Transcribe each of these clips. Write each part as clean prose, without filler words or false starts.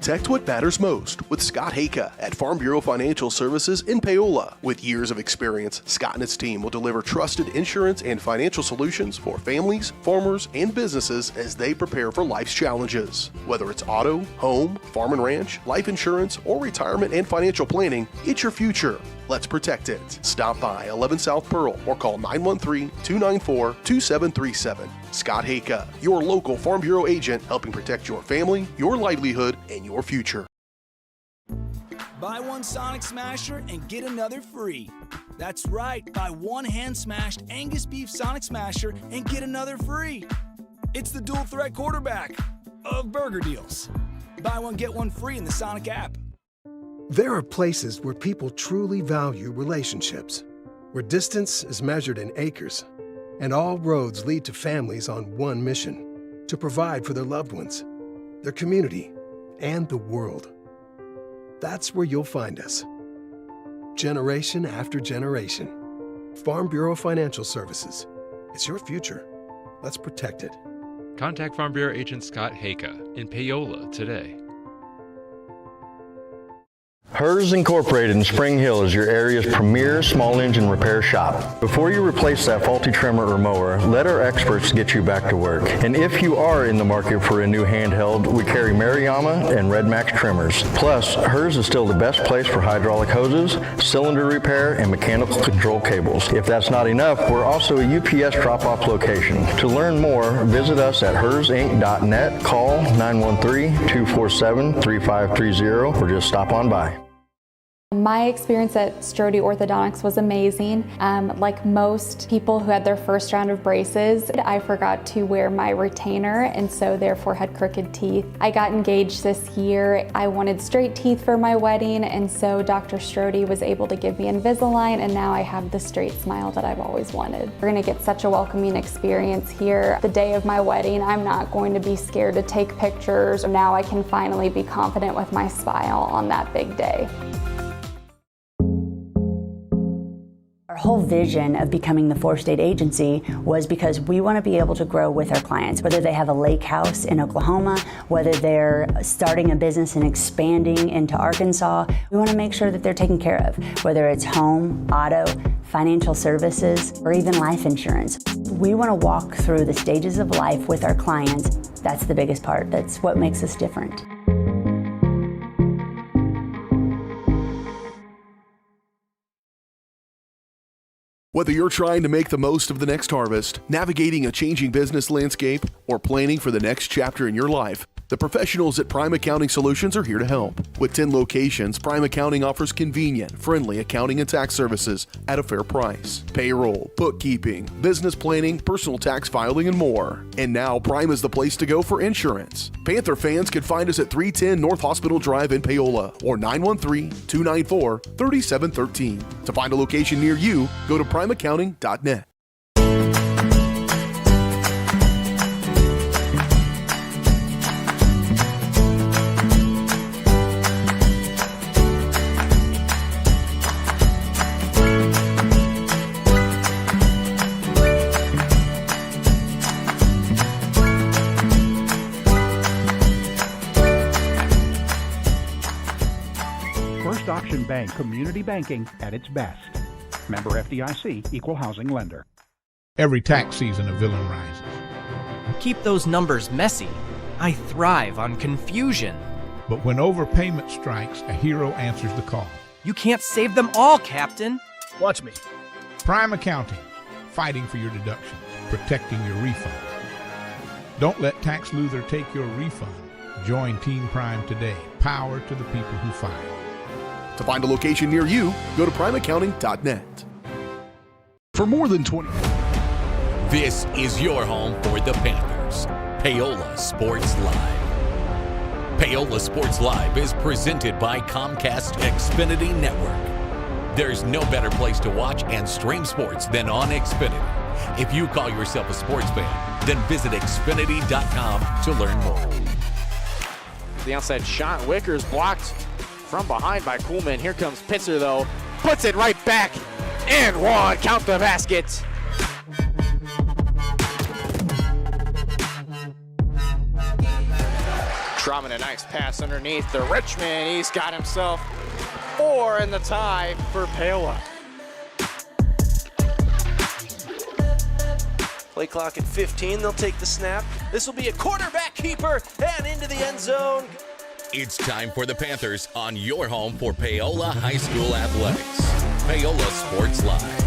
Protect what matters most with Scott Hayka at Farm Bureau Financial Services in Paola. With years of experience, Scott and his team will deliver trusted insurance and financial solutions for families, farmers, and businesses as they prepare for life's challenges. Whether it's auto, home, farm and ranch, life insurance, or retirement and financial planning, it's your future. Let's protect it. Stop by 11 South Pearl or call 913-294-2737. Scott Hayka, your local Farm Bureau agent, helping protect your family, your livelihood, and your future. Buy one Sonic Smasher and get another free. That's right, buy one hand-smashed Angus beef Sonic Smasher and get another free. It's the dual threat quarterback of burger deals. Buy one, get one free in the Sonic app. There are places where people truly value relationships, where distance is measured in acres, and all roads lead to families on one mission: to provide for their loved ones, their community, and the world. That's where you'll find us. Generation after generation. Farm Bureau Financial Services. It's your future. Let's protect it. Contact Farm Bureau agent Scott Hayka in Paola today. Hers Incorporated in Spring Hill is your area's premier small engine repair shop. Before you replace that faulty trimmer or mower, let our experts get you back to work. And if you are in the market for a new handheld, we carry Maruyama and Red Max trimmers. Plus, Hers is still the best place for hydraulic hoses, cylinder repair, and mechanical control cables. If that's not enough, we're also a UPS drop-off location. To learn more, visit us at hersinc.net, call 913-247-3530, or just stop on by. My experience at Strode Orthodontics was amazing. Like most people who had their first round of braces, I forgot to wear my retainer and so therefore had crooked teeth. I got engaged this year. I wanted straight teeth for my wedding, and so Dr. Strode was able to give me Invisalign, and now I have the straight smile that I've always wanted. We're gonna get such a welcoming experience here. The day of my wedding, I'm not going to be scared to take pictures. Now I can finally be confident with my smile on that big day. Our whole vision of becoming the 4-state agency was because we want to be able to grow with our clients, whether they have a lake house in Oklahoma, whether they're starting a business and expanding into Arkansas. We want to make sure that they're taken care of, whether it's home, auto, financial services, or even life insurance. We want to walk through the stages of life with our clients. That's the biggest part. That's what makes us different. Whether you're trying to make the most of the next harvest, navigating a changing business landscape, or planning for the next chapter in your life, the professionals at Prime Accounting Solutions are here to help. With 10 locations, Prime Accounting offers convenient, friendly accounting and tax services at a fair price. Payroll, bookkeeping, business planning, personal tax filing, and more. And now Prime is the place to go for insurance. Panther fans can find us at 310 North Hospital Drive in Paola or 913-294-3713. To find a location near you, go to primeaccounting.net. Option Bank, community banking at its best. Member FDIC, equal housing lender. Every tax season a villain rises. Keep those numbers messy. I thrive on confusion. But when overpayment strikes, a hero answers the call. You can't save them all, Captain. Watch me. Prime Accounting, fighting for your deductions, protecting your refund. Don't let Tax Luther take your refund. Join Team Prime today. Power to the people who file. To find a location near you, go to primeaccounting.net. For more than 20... This is your home for the Panthers. Paola Sports Live. Paola Sports Live is presented by Comcast Xfinity Network. There's no better place to watch and stream sports than on Xfinity. If you call yourself a sports fan, then visit Xfinity.com to learn more. The outside shot, Wickers blocked from behind by Kuhlman. Here comes Pitzer, though. Puts it right back. And one. Count the basket. Drummond, a nice pass underneath to Richmond. He's got himself 4 in the tie for Paola. Play clock at 15, they'll take the snap. This will be a quarterback keeper and into the end zone. It's time for the Panthers on your home for Paola High School Athletics. Paola Sports Live.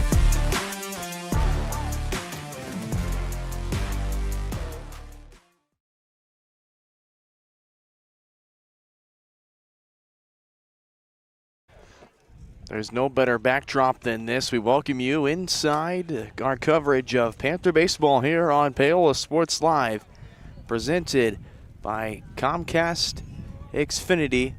There's no better backdrop than this. We welcome you inside our coverage of Panther baseball here on Paola Sports Live, presented by Comcast Xfinity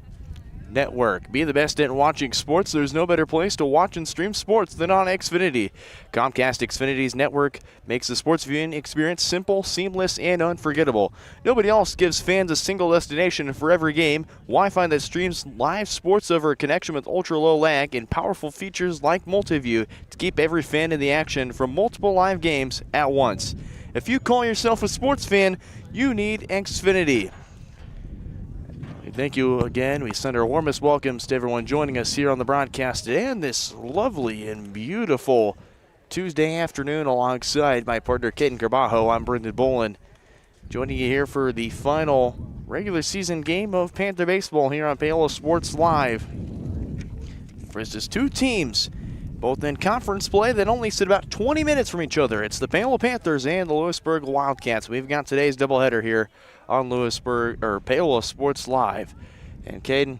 Network. Be the best at watching sports. There's no better place to watch and stream sports than on Xfinity. Comcast Xfinity's network makes the sports viewing experience simple, seamless, and unforgettable. Nobody else gives fans a single destination for every game, Wi-Fi that streams live sports over a connection with ultra-low lag, and powerful features like Multiview to keep every fan in the action from multiple live games at once. If you call yourself a sports fan, you need Xfinity. Thank you again. We send our warmest welcomes to everyone joining us here on the broadcast today on this lovely and beautiful Tuesday afternoon alongside my partner, Caden Carbajo. I'm Brendan Bolin, joining you here for the final regular season game of Panther baseball here on Paola Sports Live. Versus two teams, both in conference play that only sit about 20 minutes from each other. It's the Paola Panthers and the Louisburg Wildcats. We've got today's doubleheader here on Paola Sports Live. And Caden,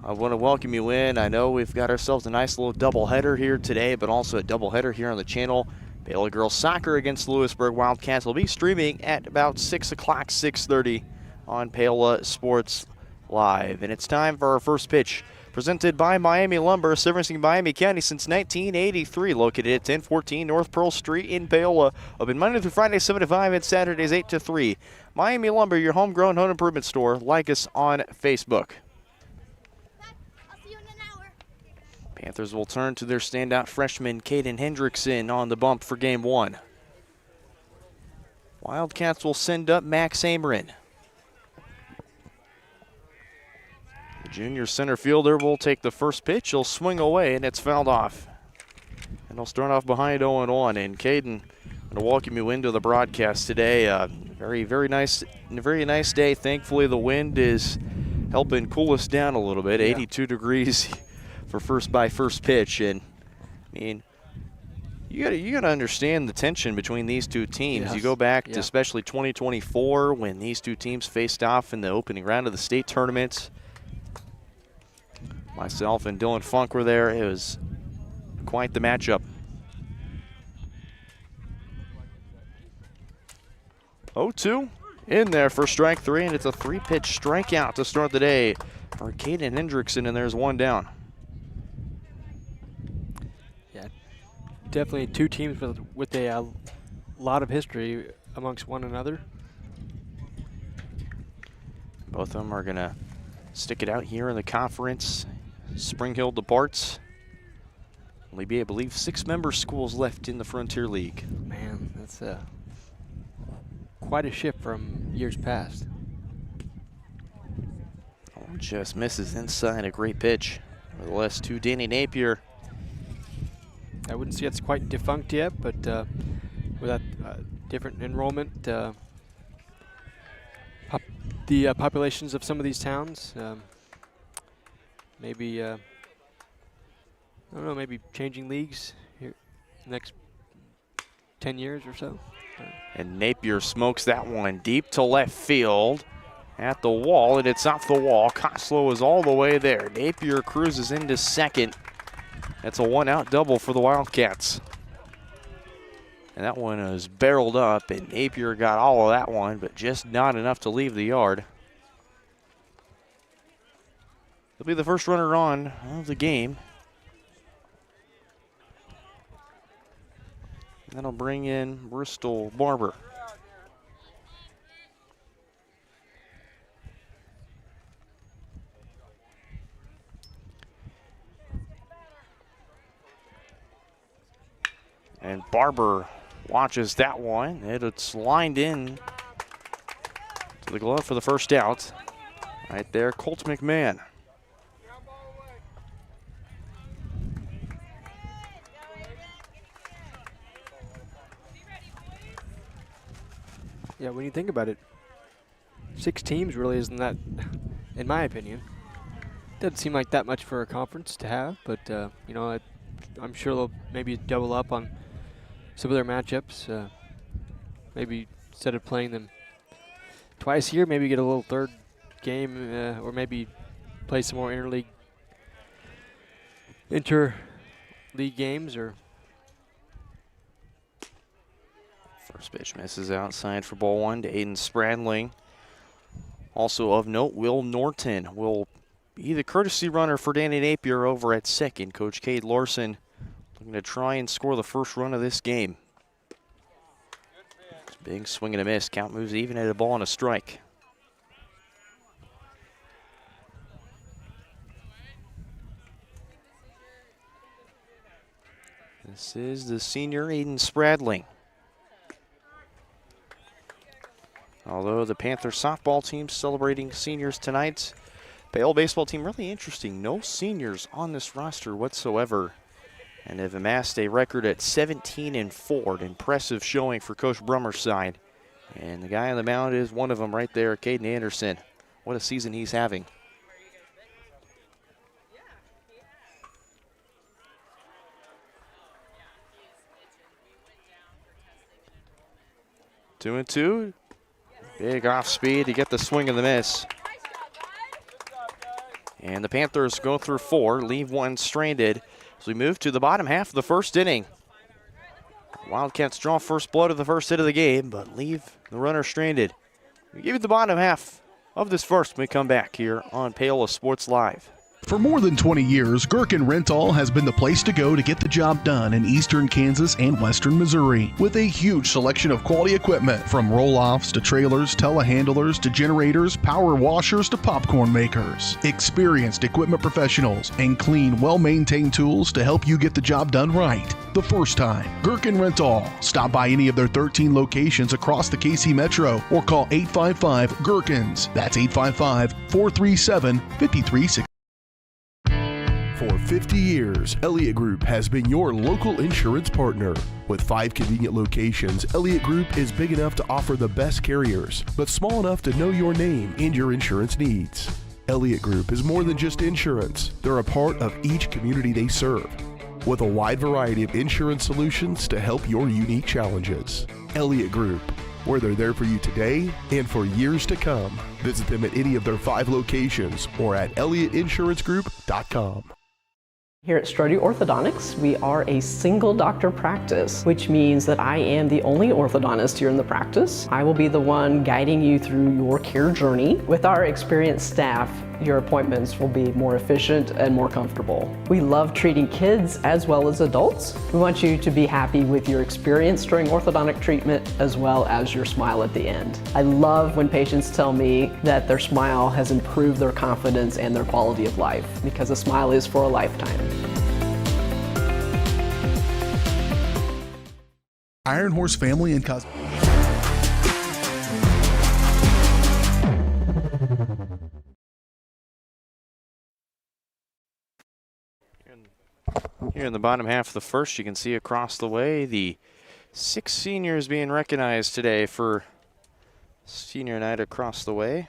I want to welcome you in. I know we've got ourselves a nice little doubleheader here today, but also a doubleheader here on the channel. Paola Girls Soccer against the Louisburg Wildcats will be streaming at about 6 o'clock, 6:30 on Paola Sports Live. And it's time for our first pitch, presented by Miami Lumber, servicing Miami County since 1983, located at 1014 North Pearl Street in Paola. Open Monday through Friday, 7 to 5, and Saturdays, 8 to 3. Miami Lumber, your homegrown home improvement store. Like us on Facebook. Panthers will turn to their standout freshman, Caden Hendrickson, on the bump for game one. Wildcats will send up Max Amorin. The junior center fielder will take the first pitch. He'll swing away, and it's fouled off. And he'll start off behind 0-1. And Caden, I'm going to welcome you into the broadcast today. Very nice day. Thankfully, the wind is helping cool us down a little bit. Yeah. 82 degrees for first pitch. And I mean, you got to understand the tension between these two teams. Yes. You go back to especially 2024 when these two teams faced off in the opening round of the state tournament. Myself and Dylan Funk were there. It was quite the matchup. 0-2 in there for strike three, and it's a three-pitch strikeout to start the day for Caden Hendrickson, and there's one down. Yeah, definitely two teams with a lot of history amongst one another. Both of them are going to stick it out here in the conference. Spring Hill departs. Only be, I believe, 6 member schools left in the Frontier League. Man, that's quite a shift from years past. Oh, just misses inside. A great pitch. Nevertheless, to Danny Napier. I wouldn't say it's quite defunct yet, but with that different enrollment, the populations of some of these towns, maybe I don't know, maybe changing leagues here next 10 years or so. And Napier smokes that one deep to left field at the wall, and it's off the wall. Koslow is all the way there. Napier cruises into second. That's a one-out double for the Wildcats. And that one is barreled up, and Napier got all of that one, but just not enough to leave the yard. He'll be the first runner on of the game. That'll bring in Bristol Barber. And Barber watches that one. It's lined in to the glove for the first out. Right there, Colt McMahon. Yeah, when you think about it, 6 teams really isn't that, in my opinion. Doesn't seem like that much for a conference to have, but you know, I'm sure they'll maybe double up on some of their matchups. Maybe instead of playing them twice a year, maybe get a little third game, or maybe play some more interleague games. Or First pitch misses outside for ball 1 to Aiden Spradling. Also of note, Will Norton will be the courtesy runner for Danny Napier over at second. Coach Cade Larson looking to try and score the first run of this game. Big swing and a miss. Count moves even at a ball and a strike. This is the senior Aiden Spradling. Although the Panthers softball team celebrating seniors tonight, Paola baseball team really interesting. No seniors on this roster whatsoever, and have amassed a record at 17-4. An impressive showing for Coach Brummer's side. And the guy on the mound is one of them right there, Caden Anderson. What a season he's having. Two and two. Big off speed to get the swing and the miss. And the Panthers go through 4, leave 1 stranded as we move to the bottom half of the first inning. Wildcats draw first blood of the first hit of the game, but leave the runner stranded. We give you the bottom half of this first when we come back here on Paola Sports Live. For more than 20 years, Gherkin Rental has been the place to go to get the job done in eastern Kansas and western Missouri. With a huge selection of quality equipment, from roll-offs to trailers, telehandlers to generators, power washers to popcorn makers. Experienced equipment professionals and clean, well-maintained tools to help you get the job done right the first time. Gherkin Rental. Stop by any of their 13 locations across the KC Metro or call 855-GHERKINS. That's 855-437-5360. For 50 years, Elliott Group has been your local insurance partner. With 5 convenient locations, Elliott Group is big enough to offer the best carriers, but small enough to know your name and your insurance needs. Elliott Group is more than just insurance. They're a part of each community they serve, with a wide variety of insurance solutions to help your unique challenges. Elliott Group, where they're there for you today and for years to come. Visit them at any of their 5 locations or at ElliottInsuranceGroup.com. Here at Strode Orthodontics, we are a single doctor practice, which means that I am the only orthodontist here in the practice. I will be the one guiding you through your care journey. With our experienced staff, your appointments will be more efficient and more comfortable. We love treating kids as well as adults. We want you to be happy with your experience during orthodontic treatment as well as your smile at the end. I love when patients tell me that their smile has improved their confidence and their quality of life, because a smile is for a lifetime. Iron Horse Family and Cosmetics. Here in the bottom half of the first, you can see across the way the 6 seniors being recognized today for senior night across the way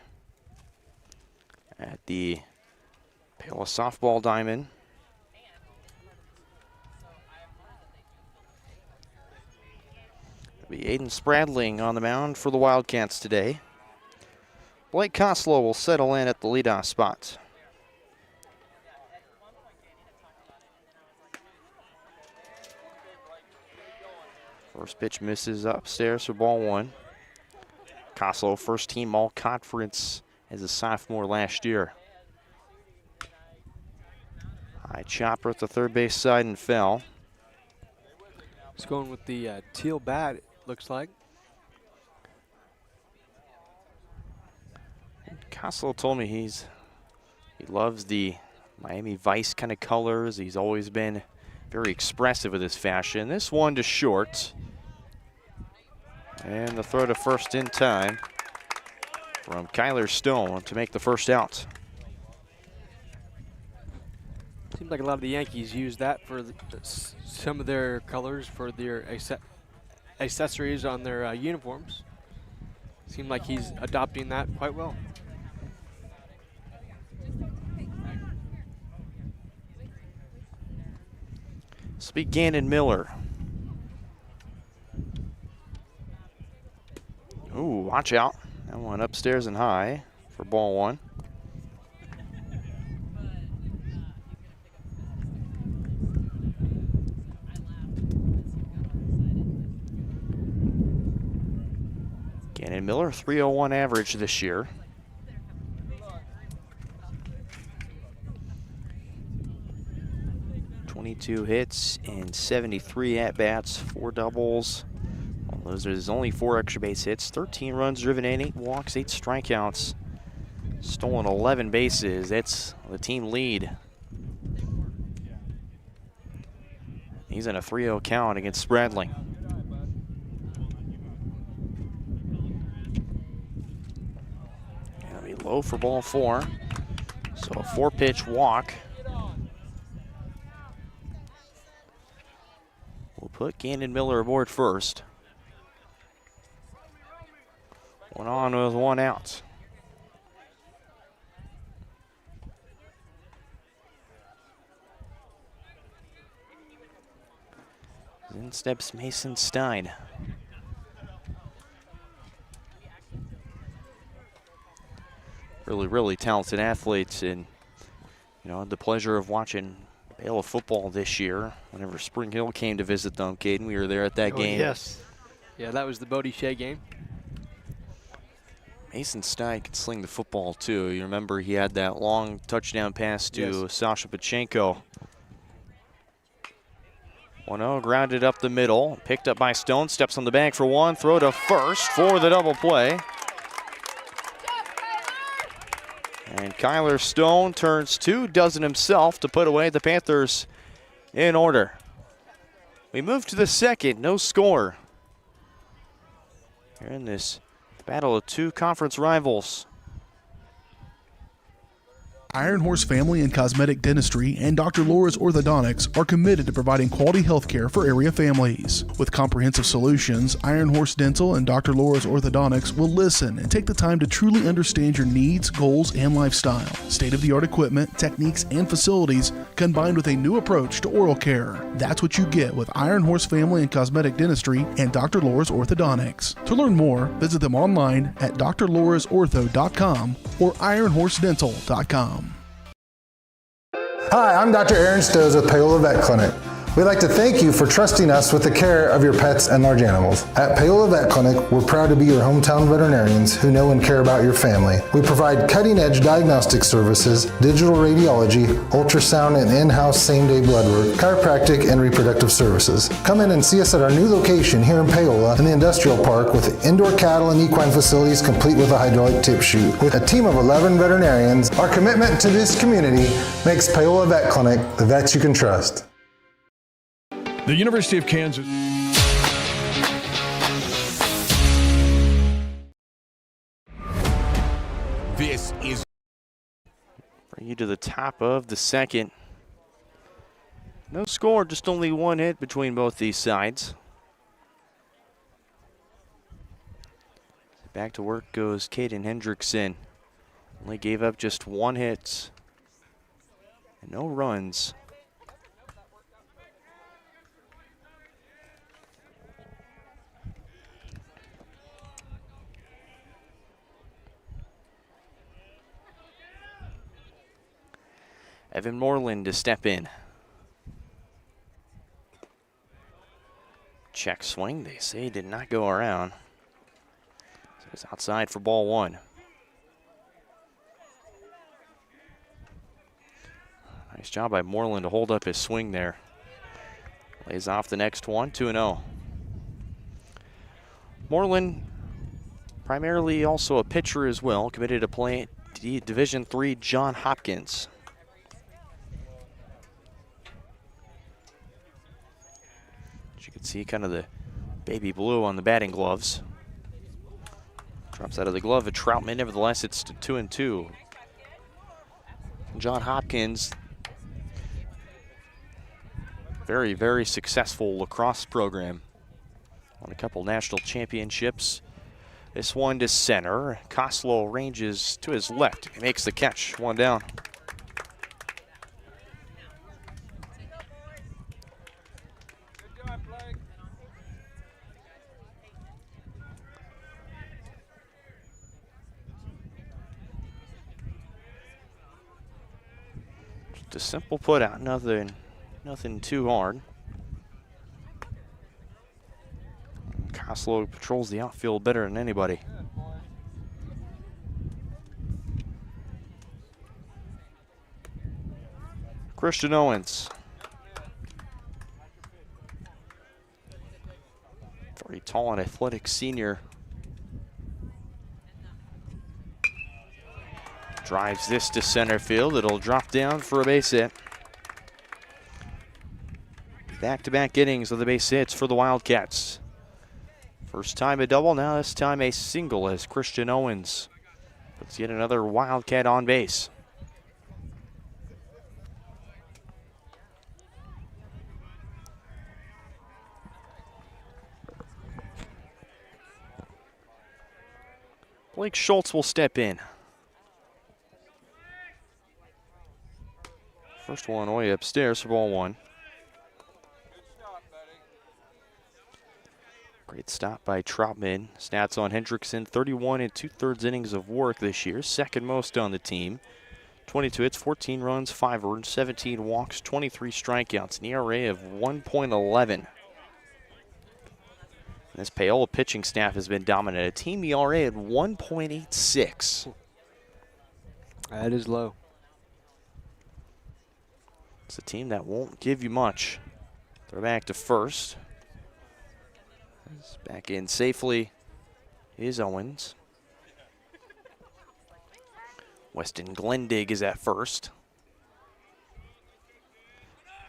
at the Paola Softball Diamond. It'll be Aiden Spradling on the mound for the Wildcats today. Blake Koslow will settle in at the leadoff spot. First pitch misses upstairs for ball 1. Koslow, first team all conference as a sophomore last year. High chopper at the third base side and fell. He's going with the teal bat, it looks like. Koslow told me he loves the Miami Vice kind of colors. He's always been very expressive with his fashion. This one to short. And the throw to first in time. from Kyler Stone to make the first out. Seems like a lot of the Yankees use that for some of their colors for their accessories on their uniforms. Seems like he's adopting that quite well. This will be Gannon Miller. Ooh, watch out. That one upstairs and high for ball one. Gannon Miller, 301 average this year. .22 hits and 73 at-bats, 4 doubles. Well, those are his only 4 extra base hits, 13 runs driven in, 8 walks, 8 strikeouts. Stolen 11 bases. That's the team lead. He's in a 3-0 count against Spradling. Gonna be low for ball 4. So a 4-pitch walk. We'll put Gannon Miller aboard first. 1 on with 1 out. In steps Mason Stein. Really talented athletes, and you know, had the pleasure of watching Paola football this year. Whenever Spring Hill came to visit them, Caden, we were there at that game. Yes. Yeah, that was the Bodie Shea game. Mason Stein could sling the football too. You remember he had that long touchdown pass to Sasha Pachenko. 1-0, grounded up the middle, picked up by Stone, steps on the bag for 1, throw to first for the double play. And Kyler Stone turns 2, does it himself to put away the Panthers in order. We move to the second, no score. Here in this battle of 2 conference rivals. Iron Horse Family and Cosmetic Dentistry and Dr. Laura's Orthodontics are committed to providing quality health care for area families. With comprehensive solutions, Iron Horse Dental and Dr. Laura's Orthodontics will listen and take the time to truly understand your needs, goals, and lifestyle. State-of-the-art equipment, techniques, and facilities combined with a new approach to oral care. That's what you get with Iron Horse Family and Cosmetic Dentistry and Dr. Laura's Orthodontics. To learn more, visit them online at drlaurasortho.com or ironhorsedental.com. Hi, I'm Dr. Aaron Stoes with Paola Vet Clinic. We'd like to thank you for trusting us with the care of your pets and large animals. At Paola Vet Clinic, we're proud to be your hometown veterinarians who know and care about your family. We provide cutting-edge diagnostic services, digital radiology, ultrasound, and in-house same-day blood work, chiropractic, and reproductive services. Come in and see us at our new location here in Paola in the Industrial Park with indoor cattle and equine facilities complete with a hydraulic tip chute. With a team of 11 veterinarians, our commitment to this community makes Paola Vet Clinic the vets you can trust. The University of Kansas. This is. Bring you to the top of the second. No score, just only 1 hit between both these sides. Back to work goes Caden Hendrickson. Only gave up just 1 hit and no runs. Evan Moreland to step in. Check swing, they say did not go around. So it's outside for ball 1. Nice job by Moreland to hold up his swing there. Lays off the next one, 2-0. Moreland, primarily also a pitcher as well, committed to play at Division III John Hopkins. You can see kind of the baby blue on the batting gloves. Drops out of the glove of Troutman. Nevertheless, it's 2-2. John Hopkins, very, very successful lacrosse program. Won a couple national championships. This one to center. Koslow ranges to his left. He makes the catch. One down. Just a simple put out. Nothing too hard. Koslow patrols the outfield better than anybody. Christian Owens. Very tall and athletic senior. Drives this to center field. It'll drop down for a base hit. Back-to-back innings of the base hits for the Wildcats. First time a double, now this time a single as Christian Owens puts yet another Wildcat on base. Blake Schultz will step in. First one way upstairs for ball one. Great stop by Troutman. Stats on Hendrickson, 31 2/3 innings of work this year, second most on the team. 22 hits, 14 runs, 5 earned, 17 walks, 23 strikeouts, an ERA of 1.11. This Paola pitching staff has been dominant. A team ERA at 1.86. That is low. It's a team that won't give you much. Throw back to first. Back in safely is Owens. Weston Glendig is at first.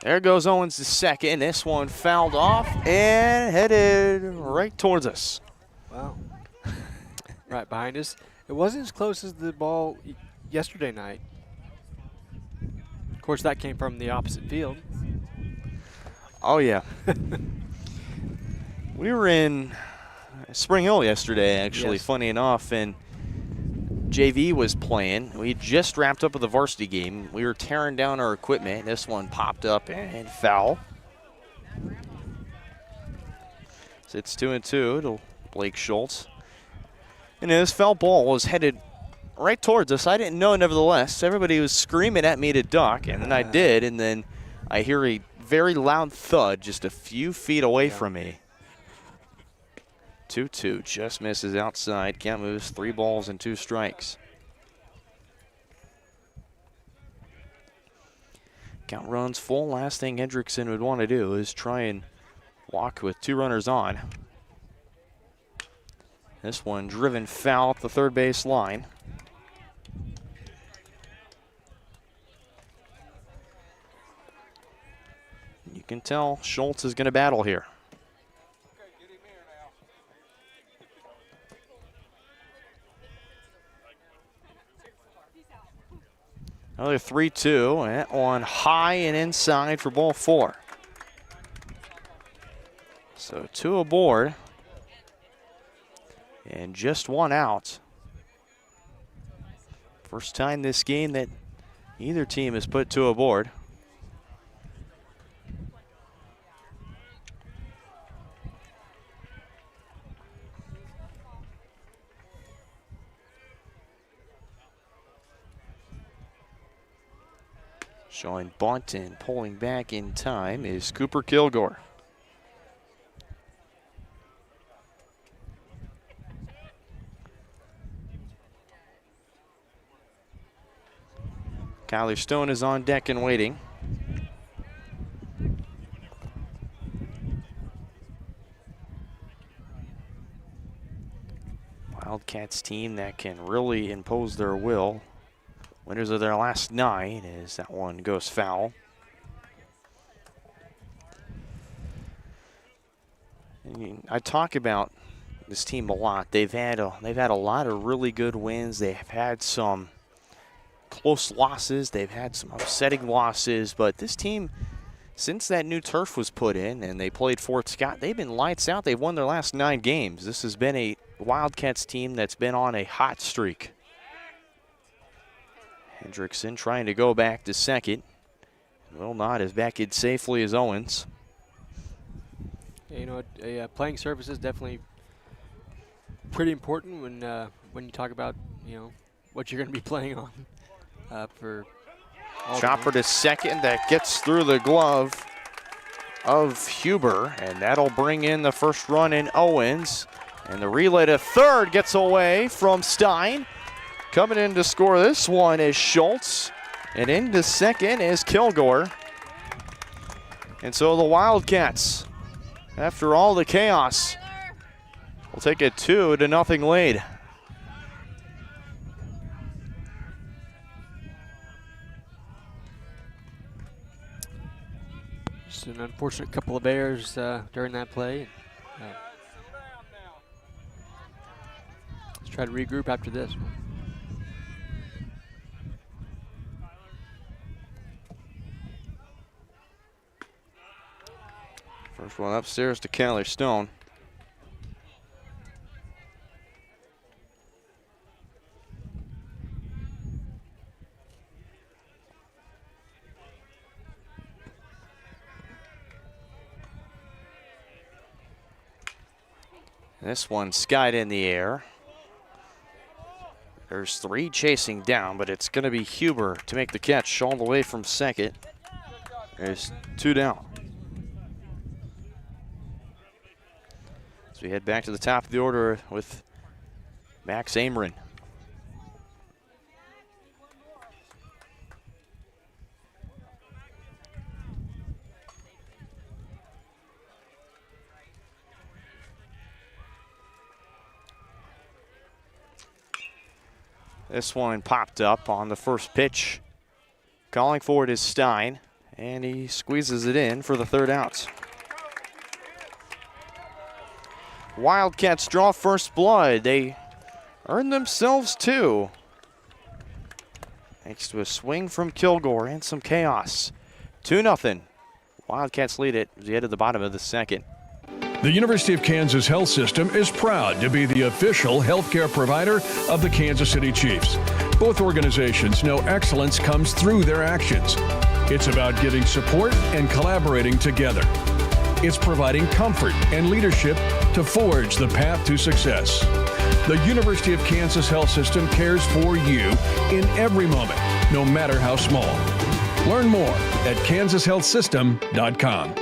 There goes Owens to second. This one fouled off and headed right towards us. Wow. Right behind us. It wasn't as close as the ball yesterday night. Of course, that came from the opposite field. Oh, yeah. We were in Spring Hill yesterday, actually, yes. Funny enough, and JV was playing. We just wrapped up with the varsity game. We were tearing down our equipment. This one popped up and foul. So it's 2-2 to Blake Schultz. And this foul ball was headed right towards us. I didn't know, nevertheless. Everybody was screaming at me to duck, and then I did, and then I hear a very loud thud just a few feet away from me. 2-2, just misses outside. Count moves 3 balls and 2 strikes. Count runs full. Last thing Hendrickson would want to do is try and walk with 2 runners on. This one driven foul up the third base line. You can tell Schultz is going to battle here. Another 3-2, and that one high and inside for ball 4. So 2 aboard, and just 1 out. First time this game that either team has put 2 aboard. Showing bunt and pulling back in time is Cooper Kilgore. Kyler Stone is on deck and waiting. Wildcats team that can really impose their will. Winners of their last 9 as that one goes foul. I talk about this team a lot. They've had a lot of really good wins. They've had some close losses. They've had some upsetting losses. But this team, since that new turf was put in and they played Fort Scott, they've been lights out. They've won their last 9 games. This has been a Wildcats team that's been on a hot streak. Hendrickson trying to go back to second. Will not, as back in safely as Owens. Yeah, you know, playing surface is definitely pretty important when you talk about, you know, what you're going to be playing on for all Chopper to second. That gets through the glove of Huber, and that'll bring in the first run in Owens. And the relay to third gets away from Stein. Coming in to score this one is Schultz, and into second is Kilgore. And so the Wildcats, after all the chaos, will take a 2-0 lead. Just an unfortunate couple of errors during that play. Let's try to regroup after this. First one upstairs to Kelly Stone. This one skied in the air. There's 3 chasing down, but it's going to be Huber to make the catch all the way from second. There's 2 down. So we head back to the top of the order with Max Ameren. This one popped up on the first pitch. Calling for it is Stein, and he squeezes it in for the 3rd out. Wildcats draw first blood. They earn themselves 2. Thanks to a swing from Kilgore and some chaos. 2-0. Wildcats lead it as we head to the bottom of the second. The University of Kansas Health System is proud to be the official healthcare provider of the Kansas City Chiefs. Both organizations know excellence comes through their actions. It's about giving support and collaborating together. It's providing comfort and leadership to forge the path to success. The University of Kansas Health System cares for you in every moment, no matter how small. Learn more at kansashealthsystem.com.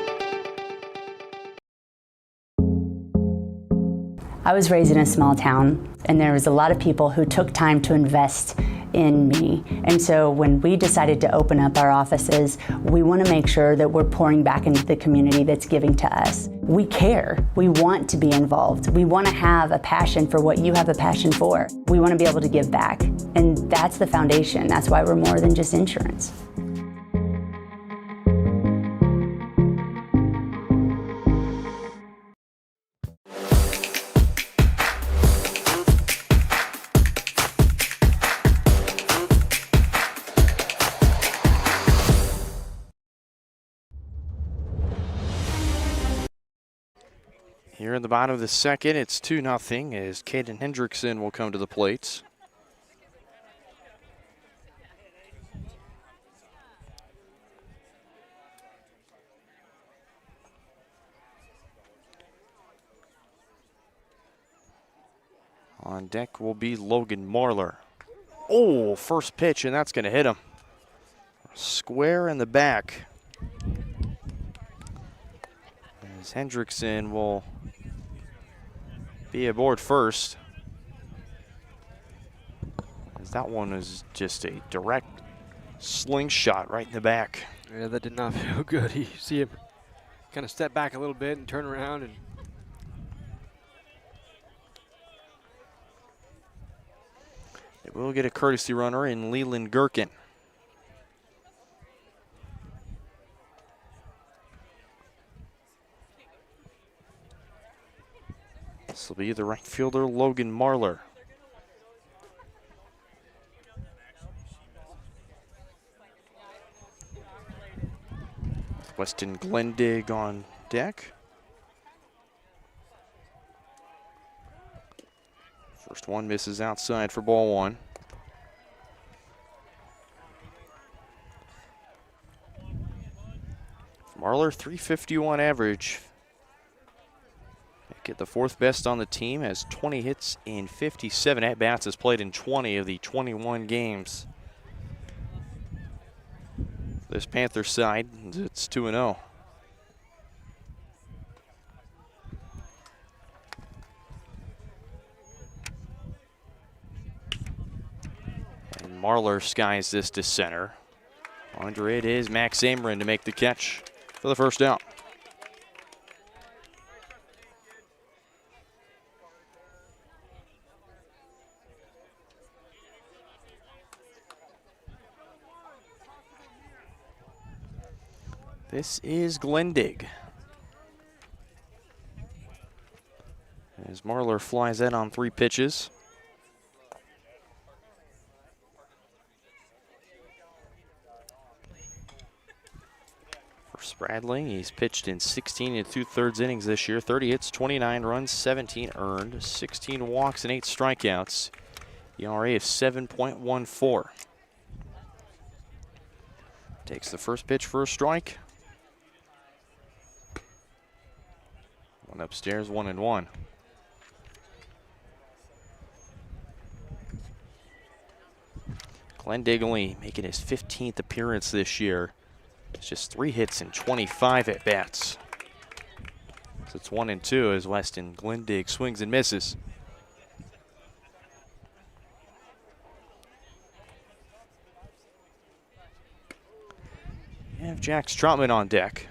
I was raised in a small town, and there was a lot of people who took time to invest in me. And so when we decided to open up our offices, we want to make sure that we're pouring back into the community that's giving to us. We care. We want to be involved. We want to have a passion for what you have a passion for. We want to be able to give back. And that's the foundation. That's why we're more than just insurance. Here in the bottom of the second, it's 2-0 as Caden Hendrickson will come to the plates. On deck will be Logan Marler. Oh, first pitch, and that's going to hit him. Square in the back. As Hendrickson will be aboard first. As that one is just a direct slingshot right in the back. Yeah, that did not feel good. You see him kind of step back a little bit and turn around, and they will get a courtesy runner in Leland Gherkin. This will be the right fielder, Logan Marler. Weston Glendig on deck. First one misses outside for ball one. Marler, .351 average. Get the fourth best on the team, has 20 hits in 57 at-bats, has played in 20 of the 21 games. This Panthers side, it's 2-0. And Marler skies this to center. Under it is Max Amrin to make the catch for the first out. This is Glendig. As Marler flies that on 3 pitches. For Spradling, he's pitched in 16 2/3 innings this year. 30 hits, 29 runs, 17 earned, 16 walks, and 8 strikeouts. ERA of 7.14. Takes the first pitch for a strike. One upstairs, 1-1. Glendig only making his 15th appearance this year. It's just 3 hits and 25 at-bats. So it's 1-2 as Weston Glendig swings and misses. You have Jack Stroutman on deck.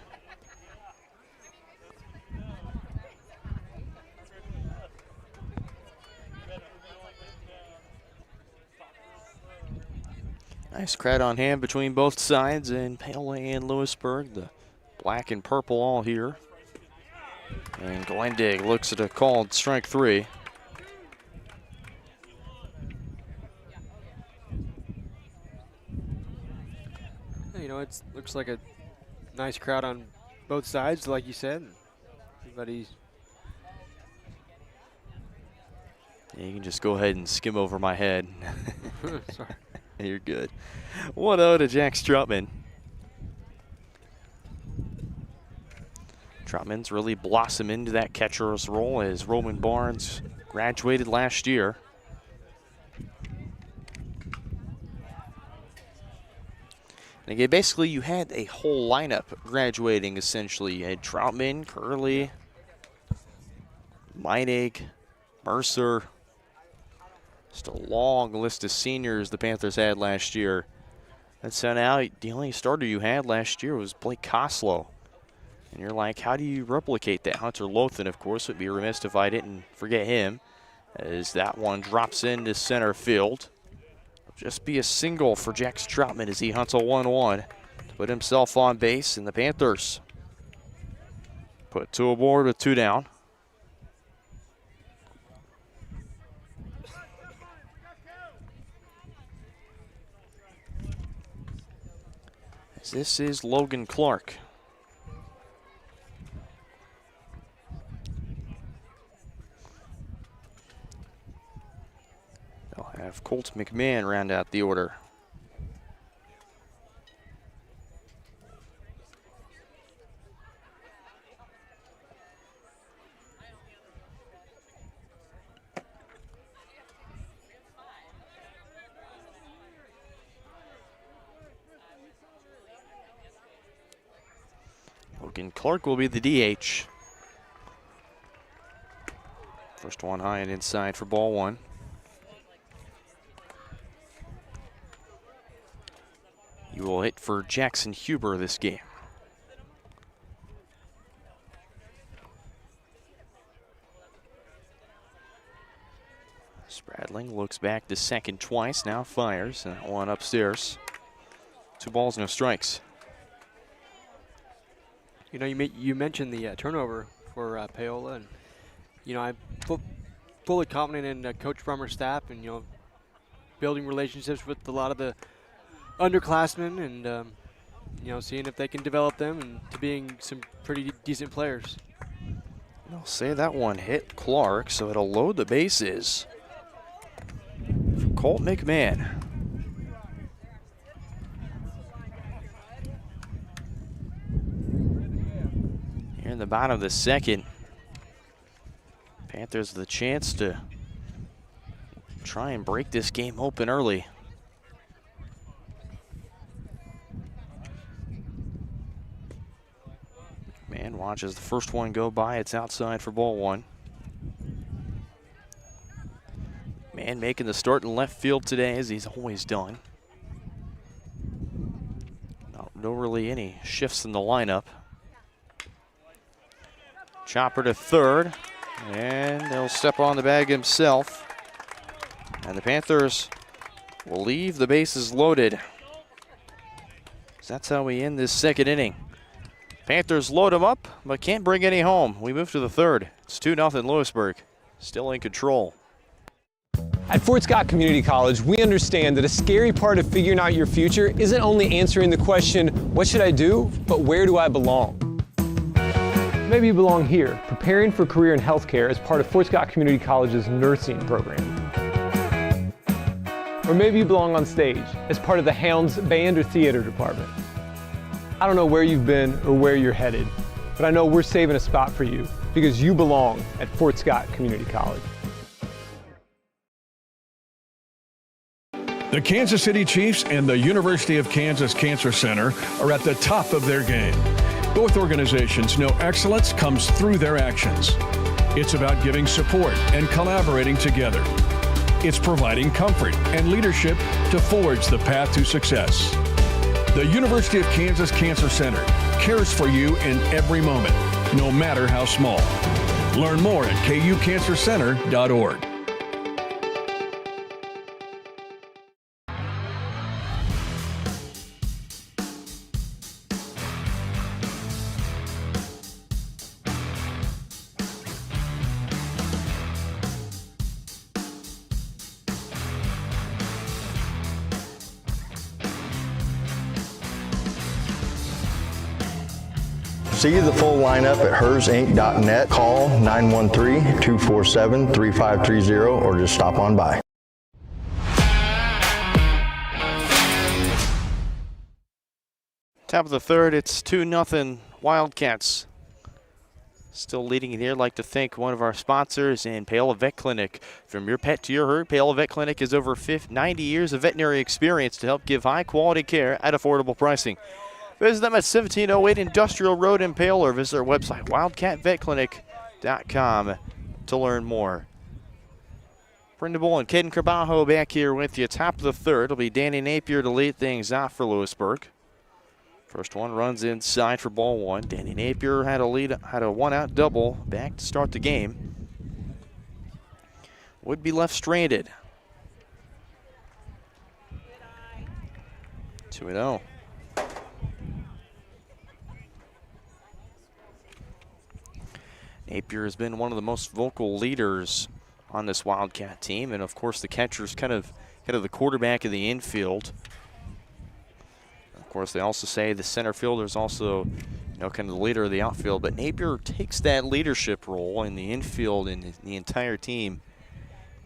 Nice crowd on hand between both sides, and Paola and Louisburg, the black and purple all here. And Glendig looks at a called strike 3. You know, it looks like a nice crowd on both sides, like you said. Everybody's. Yeah, you can just go ahead and skim over my head. Sorry. You're good. 1-0 to Jack Stroutman. Troutman's really blossomed into that catcher's role as Roman Barnes graduated last year. And again, basically you had a whole lineup graduating essentially. You had Troutman, Curley, Meinig, Mercer. Just a long list of seniors the Panthers had last year. And so now the only starter you had last year was Blake Koslow. And you're like, how do you replicate that? Hunter Lothan, of course, would be remiss if I didn't forget him, as that one drops into center field. It'll just be a single for Jack Stroutman as he hunts a 1-1 to put himself on base, and the Panthers put 2 aboard with 2 down. This is Logan Clark. They'll have Colt McMahon round out the order. Logan Clark will be the DH. First one high and inside for ball 1. You will hit for Jackson Huber this game. Spradling looks back to second twice, now fires, and that one upstairs. 2 balls, no strikes. You know, you mentioned the turnover for Paola, and I'm fully confident in Coach Brummer's staff and, building relationships with a lot of the underclassmen and, seeing if they can develop them and to being some pretty decent players. I'll say that one hit Clark, so it'll load the bases for Colt McMahon. Here in the bottom of the second, Panthers the chance to try and break this game open early. Man watches the first one go by. It's outside for ball one. Man making the start in left field today, as he's always done. No really any shifts in the lineup. Chopper to third, and he'll step on the bag himself. And the Panthers will leave the bases loaded. That's how we end this second inning. Panthers load them up, but can't bring any home. We move to the third. It's 2-0 Louisburg, still in control. At Fort Scott Community College, we understand that a scary part of figuring out your future isn't only answering the question, what should I do, but where do I belong? Maybe you belong here, preparing for a career in healthcare as part of Fort Scott Community College's nursing program. Or maybe you belong on stage as part of the Hounds band or theater department. I don't know where you've been or where you're headed, but I know we're saving a spot for you because you belong at Fort Scott Community College. The Kansas City Chiefs and the University of Kansas Cancer Center are at the top of their game. Both organizations know excellence comes through their actions. It's about giving support and collaborating together. It's providing comfort and leadership to forge the path to success. The University of Kansas Cancer Center cares for you in every moment, no matter how small. Learn more at kucancercenter.org. See the full lineup at hersinc.net. Call 913-247-3530 or just stop on by. Top of the third, it's 2-0 Wildcats. Still leading it here. I'd like to thank one of our sponsors in Paola Vet Clinic. From your pet to your herd, Paola Vet Clinic has over 90 years of veterinary experience to help give high quality care at affordable pricing. Visit them at 1708 Industrial Road in Paola or visit their website, wildcatvetclinic.com, to learn more. Brendan Bull and Caden Carbajo back here with you. Top of the third will be Danny Napier to lead things off for Louisburg. First one runs inside for ball one. Danny Napier had a one-out double back to start the game. Would be left stranded. 2-0. Napier has been one of the most vocal leaders on this Wildcat team, and of course the catcher's kind of the quarterback of the infield. Of course, they also say the center fielder is also, kind of the leader of the outfield, but Napier takes that leadership role in the infield and the entire team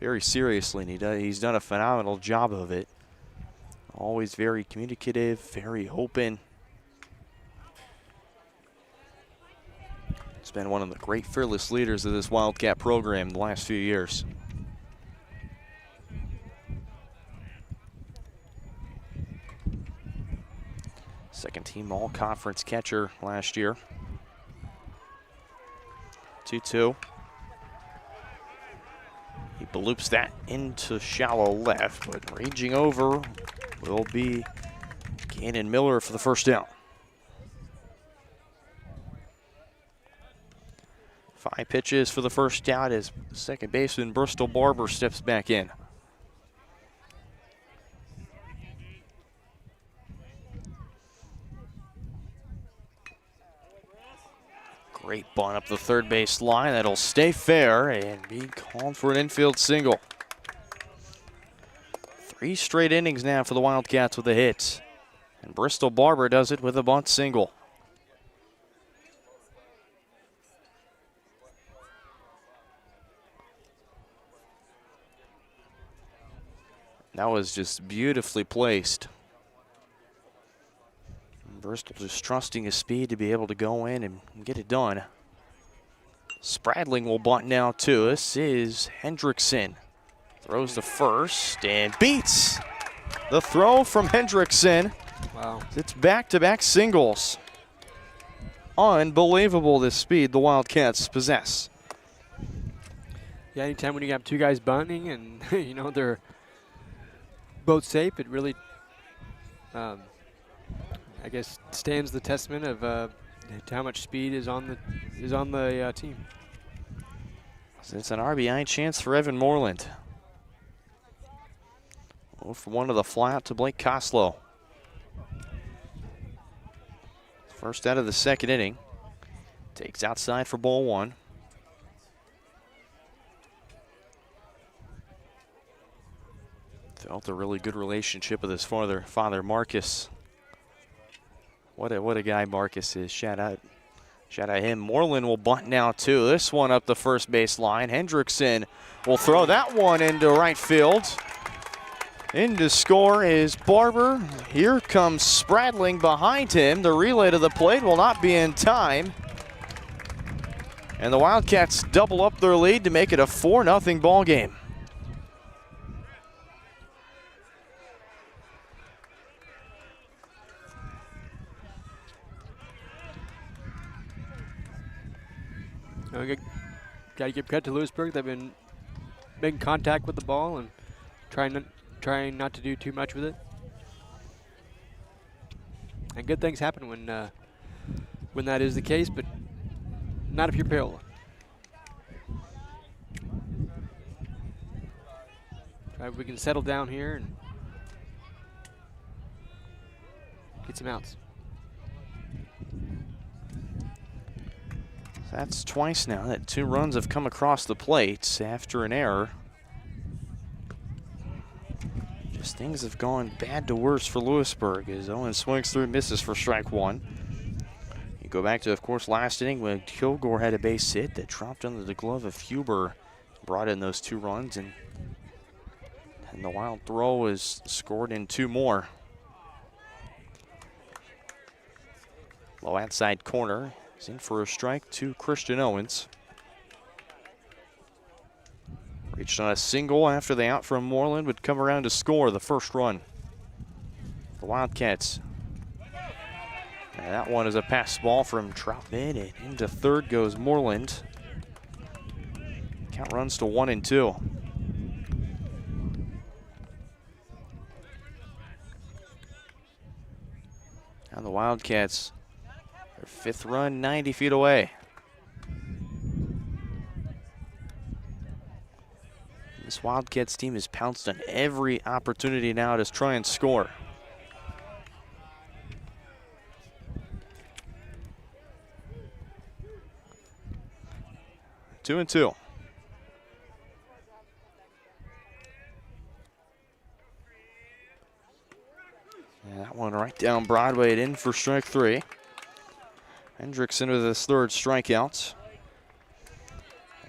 very seriously, and he's done a phenomenal job of it. Always very communicative, very open. He's been one of the great fearless leaders of this Wildcat program the last few years. Second team all-conference catcher last year. 2-2. He bloops that into shallow left, but ranging over will be Gannon Miller for the first down. 5 pitches for the first down as second baseman Bristol Barber steps back in. Great bunt up the third base line. That'll stay fair and be called for an infield single. 3 straight innings now for the Wildcats with a hit. And Bristol Barber does it with a bunt single. That was just beautifully placed. Bristol just trusting his speed to be able to go in and get it done. Spradling will bunt now too. This is Hendrickson. Throws to first and beats the throw from Hendrickson. Wow. It's back-to-back singles. Unbelievable this speed the Wildcats possess. Yeah, anytime when you have 2 guys bunting and you know they're both safe, it really I guess stands the testament of how much speed is on the team. So it's an RBI chance for Evan Moreland. 0 for 1 to the flat to Blake Koslow. First out of the second inning. Takes outside for ball 1. Felt a really good relationship with his father Marcus. What a guy Marcus is. Shout out him. Moreland will bunt now too. This one up the first base line. Hendrickson will throw that one into right field. In to score is Barber. Here comes Spradling behind him. The relay to the plate will not be in time. And the Wildcats double up their lead to make it a 4-0 ball game. Got to give credit to Louisburg. They've been making contact with the ball and trying not to do too much with it. And good things happen when that is the case, but not if you're Paola. Right, we can settle down here and get some outs. That's twice now that 2 runs have come across the plate after an error. Just things have gone bad to worse for Louisburg as Owen swings through and misses for strike 1. You go back to, of course, last inning when Kilgore had a base hit that dropped under the glove of Huber, brought in those 2 runs, and the wild throw was scored in 2 more. Low outside corner. He's in for a strike to Christian Owens. Reached on a single after the out from Moreland would come around to score the first run. The Wildcats. And that one is a pass ball from Troutman, and into third goes Moreland. Count runs to 1 and 2. And the Wildcats, their 5th run, 90 feet away. This Wildcats team has pounced on every opportunity now to try and score. Two and two. And that one right down Broadway, it in for strike 3. Hendrickson with his 3rd strikeout.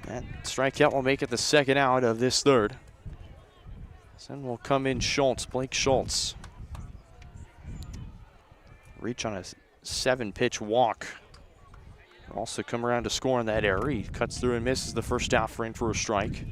And that strikeout will make it the 2nd out of this 3rd. Then will come in Schultz, Blake Schultz. Reach on a 7-pitch walk. Also come around to score on that error. He cuts through and misses the first out for in for a strike.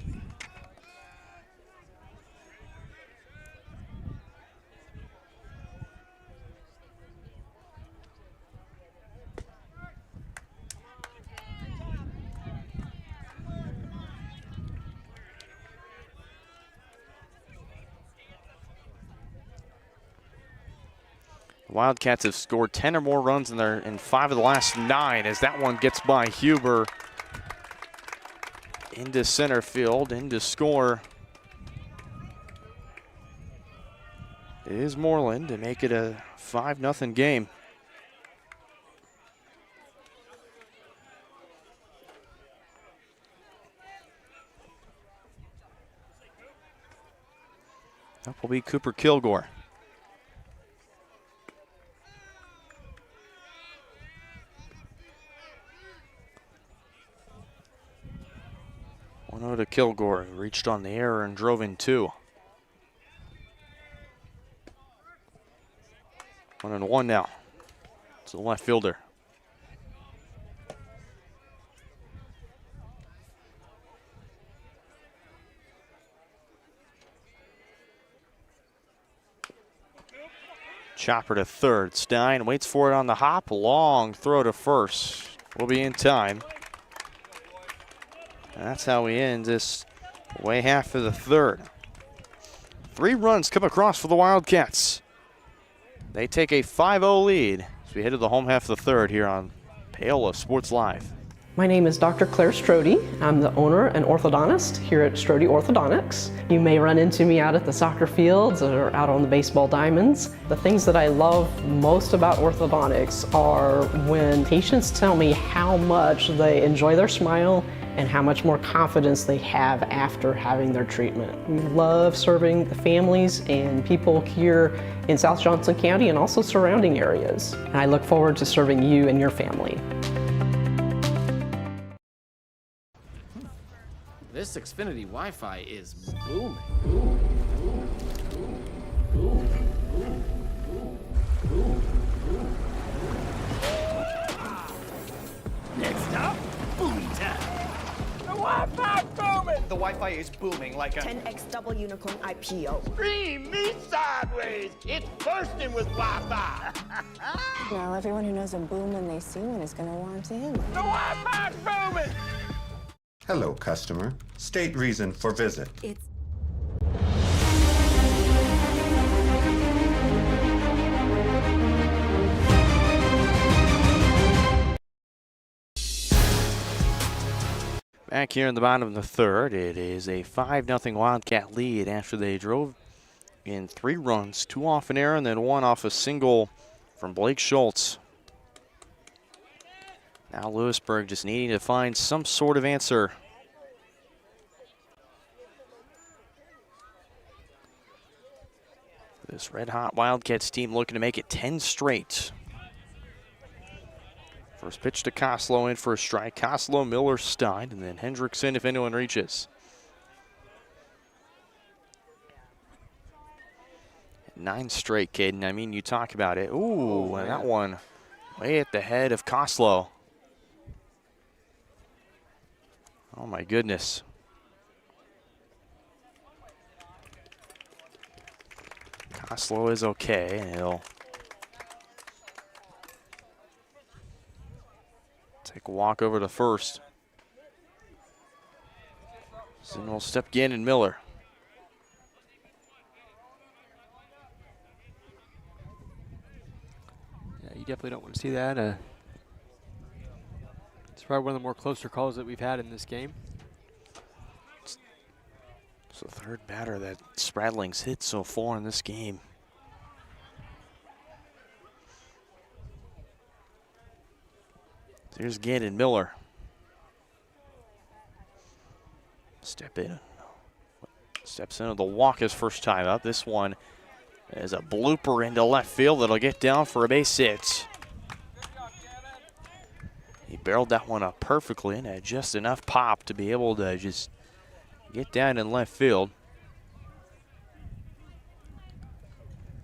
Wildcats have scored 10 or more runs in 5 of the last 9 as that one gets by Huber into center field. Into score is Moreland to make it a 5-0 game. That will be Cooper Kilgore. One over to Kilgore, who reached on the error and drove in 2. 1-1 now. It's the left fielder. Chopper to third. Stein waits for it on the hop. Long throw to first. Will be in time. And that's how we end this way half of the third. 3 runs come across for the Wildcats. They take a 5-0 lead as we head to the home half of the third here on Paola Sports Live. My name is Dr. Claire Strode. I'm the owner and orthodontist here at Strode Orthodontics. You may run into me out at the soccer fields or out on the baseball diamonds. The things that I love most about orthodontics are when patients tell me how much they enjoy their smile and how much more confidence they have after having their treatment. We love serving the families and people here in South Johnson County and also surrounding areas. And I look forward to serving you and your family. This Xfinity Wi-Fi is booming. Next up, booming time. The Wi-Fi booming. The Wi-Fi is booming like a 10x double unicorn IPO. Scream me sideways. It's bursting with Wi-Fi. Now everyone who knows a boom when they see one is going to want in. The Wi-Fi booming. Hello, customer. State reason for visit. It's Back here in the bottom of the third, it is a 5-0 Wildcat lead after they drove in 3 runs, 2 off an error and then 1 off a single from Blake Schultz. Now Louisburg just needing to find some sort of answer. This red-hot Wildcats team looking to make it 10 straight. First pitch to Koslow in for a strike. Koslow, Miller, Stein, and then Hendrickson if anyone reaches. 9 straight, Caden. I mean, you talk about it. Ooh, and that one way at the head of Koslow. Oh, my goodness. Koslow is okay, and he'll take a walk over to first. Then we'll step again in Miller. Yeah, you definitely don't want to see that. It's probably one of the more closer calls that we've had in this game. It's the third batter that Spradling's hit so far in this game. Here's Gannon Miller. Steps into the walk his first time up. This one is a blooper into left field that'll get down for a base hit. He barreled that one up perfectly and had just enough pop to be able to just get down in left field.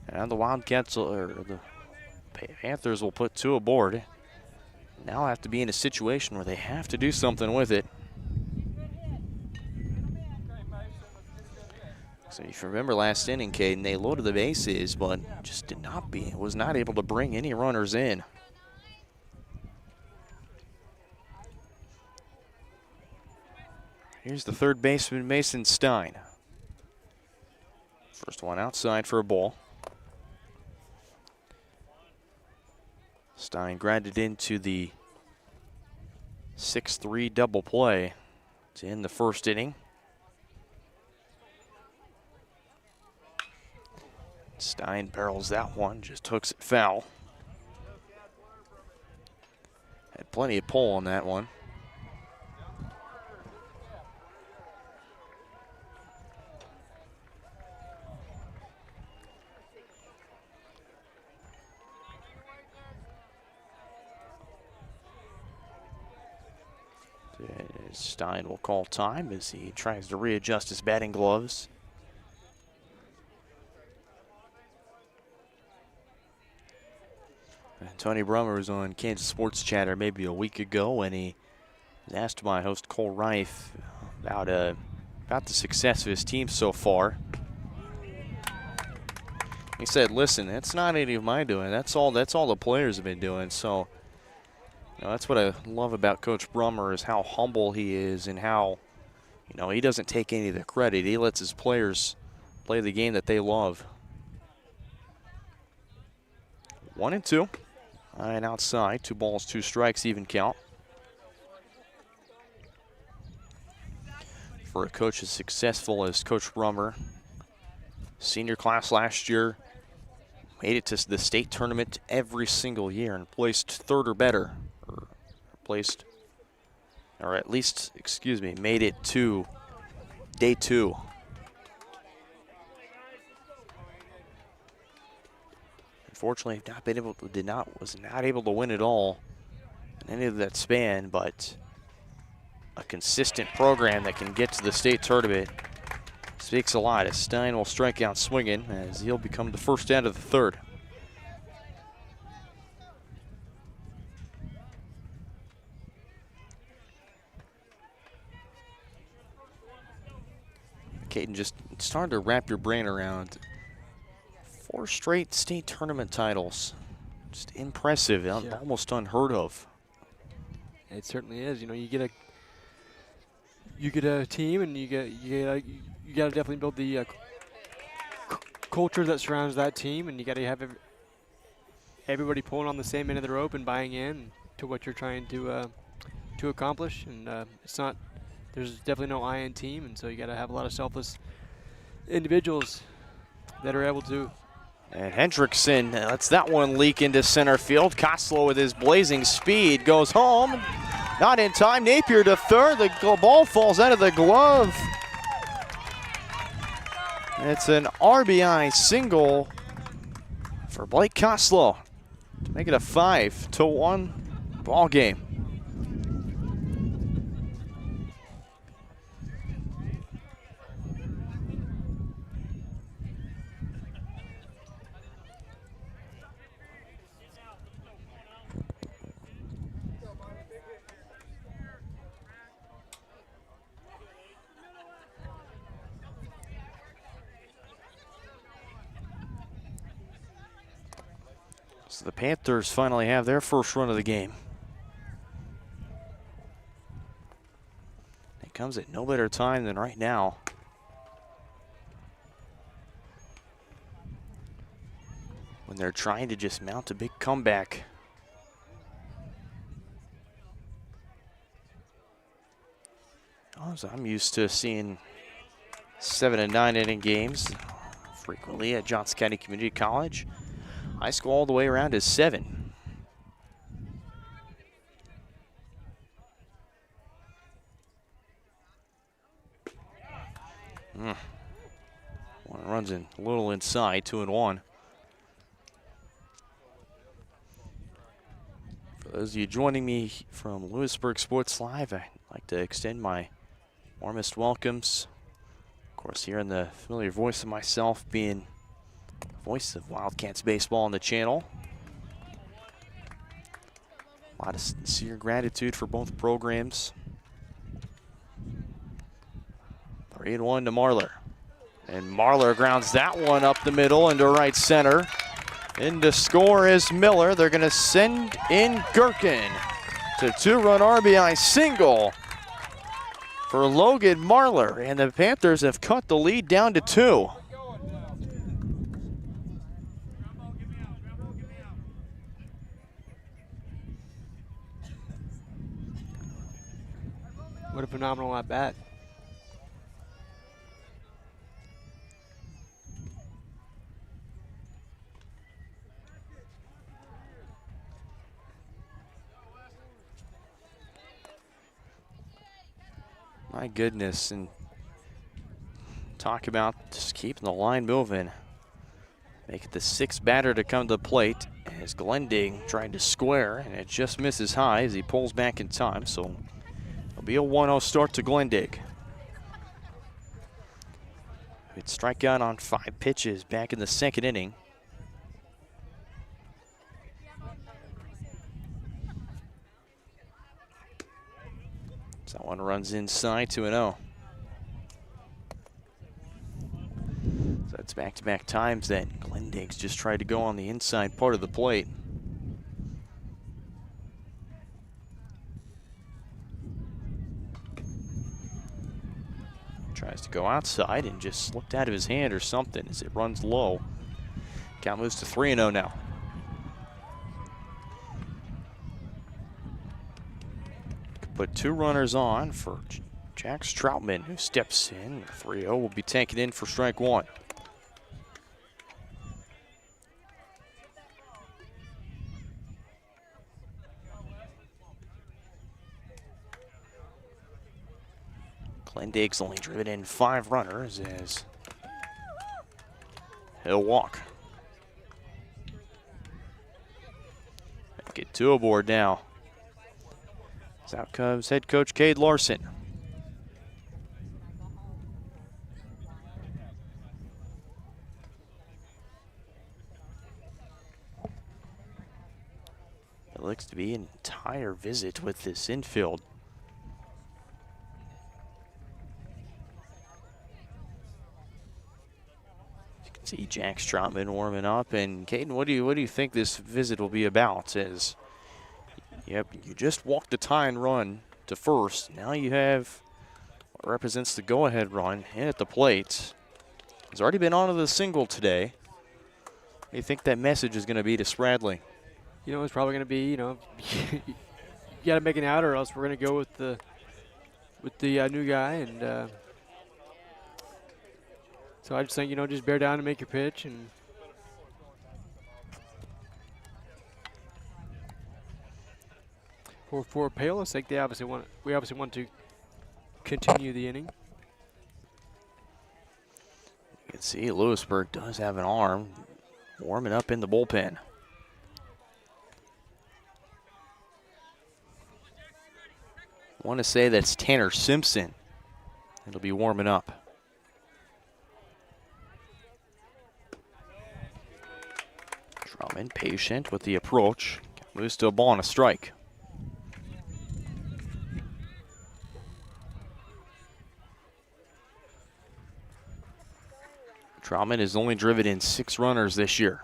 And the Wildcats, or the Panthers, will put 2 aboard. Now have to be in a situation where they have to do something with it. So if you remember last inning, Caden, they loaded the bases, but just was not able to bring any runners in. Here's the third baseman, Mason Stein. First one outside for a ball. Stein grinded into the 6-3 double play to end the first inning. Stein barrels that one, just hooks it foul. Had plenty of pull on that one. Stein will call time as he tries to readjust his batting gloves. And Tony Brummer was on Kansas Sports Chatter maybe a week ago when he was asked by host Cole Reif about the success of his team so far. He said, listen, that's not any of my doing. That's all the players have been doing. So that's what I love about Coach Brummer is how humble he is and how, he doesn't take any of the credit. He lets his players play the game that they love. 1-2. And outside, 2 balls, 2 strikes, even count. For a coach as successful as Coach Brummer, senior class last year, made it to the state tournament every single year and placed 3rd or better. Made it to day 2. Unfortunately, was not able to win it all in any of that span, but a consistent program that can get to the state tournament speaks a lot as Stein will strike out swinging as he'll become the first out of the 3rd. Caden, just starting to wrap your brain around 4 straight state tournament titles. Just impressive, almost unheard of. It certainly is. You get a team, and you got to definitely build the culture that surrounds that team, and you got to have everybody pulling on the same end of the rope and buying in to what you're trying to accomplish. And there's definitely no I in team, and so you got to have a lot of selfless individuals that are able to. And Hendrickson lets that one leak into center field. Koslow with his blazing speed goes home. Not in time. Napier to 3rd. The ball falls out of the glove. It's an RBI single for Blake Koslow to make it a 5-1 ball game. So the Panthers finally have their first run of the game. It comes at no better time than right now. When they're trying to just mount a big comeback. So I'm used to seeing 7- and 9-inning games frequently at Johnson County Community College. High school all the way around is 7. One runs in a little inside, 2-1. For those of you joining me from Louisburg Sports Live, I'd like to extend my warmest welcomes. Of course, hearing the familiar voice of myself being voice of Wildcats baseball on the channel. A lot of sincere gratitude for both programs. 3-1 to Marlar. And Marlar grounds that one up the middle into right center. In to score is Miller. They're going to send in Gherkin to 2-run RBI single for Logan Marlar. And the Panthers have cut the lead down to 2. What a phenomenal at bat. My goodness, and talk about just keeping the line moving. Make it the 6th batter to come to the plate as Glending trying to square, and it just misses high as he pulls back in time. So It'll be a 1-0 start to Glendig. It strike out on 5 pitches back in the second inning. So that one runs inside, 2-0. So that's back-to-back times that Glendig's just tried to go on the inside part of the plate. Tries to go outside and just slipped out of his hand or something as it runs low. Count moves to 3-0 now. Could put 2 runners on for Jack Stroutman, who steps in. 3-0 will be taken in for strike 1. Glendig's only driven in 5 runners as he'll walk. Get 2 aboard now. So out comes head coach Cade Larson. It looks to be an entire visit with this infield. See Jack Stroutman warming up, and Caden, what do you think this visit will be about? As you just walked the tie and run to first. Now you have what represents the go-ahead run in at the plate. He's already been onto the single today. What do you think that message is going to be to Spradley? You know, it's probably going to be, you got to make an out, or else we're going to go with the new guy, and. So I just think, just bear down and make your pitch. And for Paola's sake, we obviously want to continue the inning. You can see Louisburg does have an arm warming up in the bullpen. I want to say that's Tanner Simpson. It'll be warming up. Stroutman patient with the approach. Moves to a ball and a strike. Stroutman has only driven in 6 runners this year.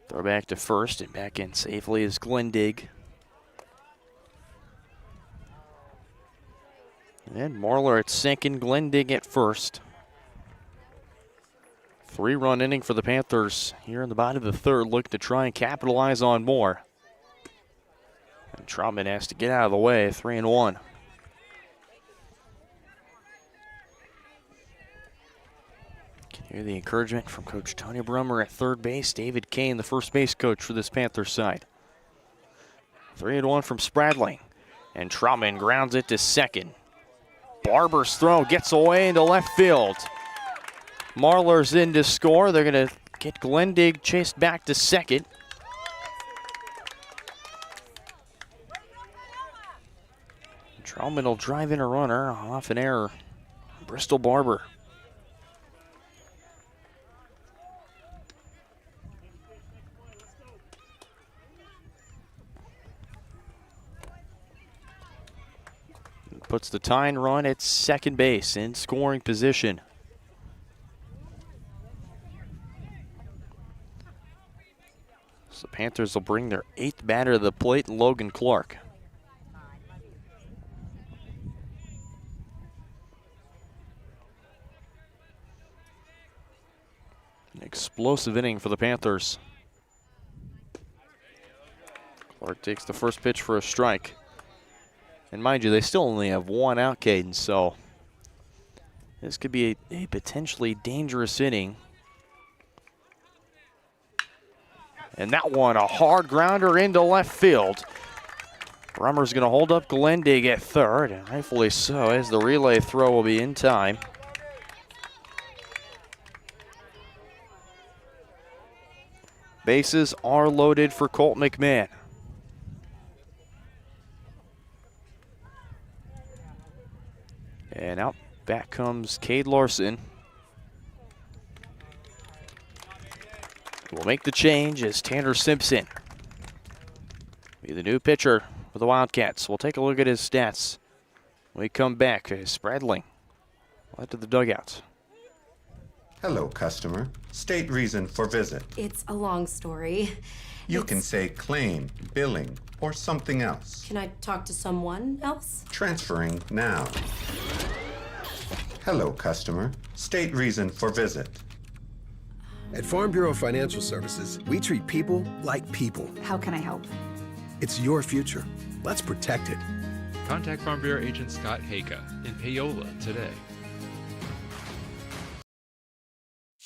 Throw back to first and back in safely is Glendig. And Marler at second, Glendig at first. 3-run inning for the Panthers here in the bottom of the third. Look to try and capitalize on more. And Troutman has to get out of the way, 3-1. Can hear the encouragement from Coach Tony Brummer at third base. David Kane, the first base coach for this Panthers side. 3-1 from Spradling. And Troutman grounds it to second. Barber's throw gets away into left field. Marler's in to score. They're going to get Glendig chased back to second. Troutman will drive in a runner off an error. Bristol Barber. Puts the tying run at second base in scoring position. So the Panthers will bring their 8th batter to the plate, Logan Clark. An explosive inning for the Panthers. Clark takes the first pitch for a strike. And mind you, they still only have 1 out, Caden, so this could be a potentially dangerous inning. And that one, a hard grounder into left field. Brummer's going to hold up Glendig at third, and rightfully so, as the relay throw will be in time. Bases are loaded for Colt McMahon. And out back comes Cade Larson. Will make the change as Tanner Simpson be the new pitcher for the Wildcats. We'll take a look at his stats when we come back. Spradling led to the dugout. Hello, customer. State reason for visit. It's a long story. You can say claim, billing, or something else. Can I talk to someone else? Transferring now. Hello, customer. State reason for visit. At Farm Bureau Financial Services, we treat people like people. How can I help? It's your future. Let's protect it. Contact Farm Bureau agent Scott Haka in Paola today.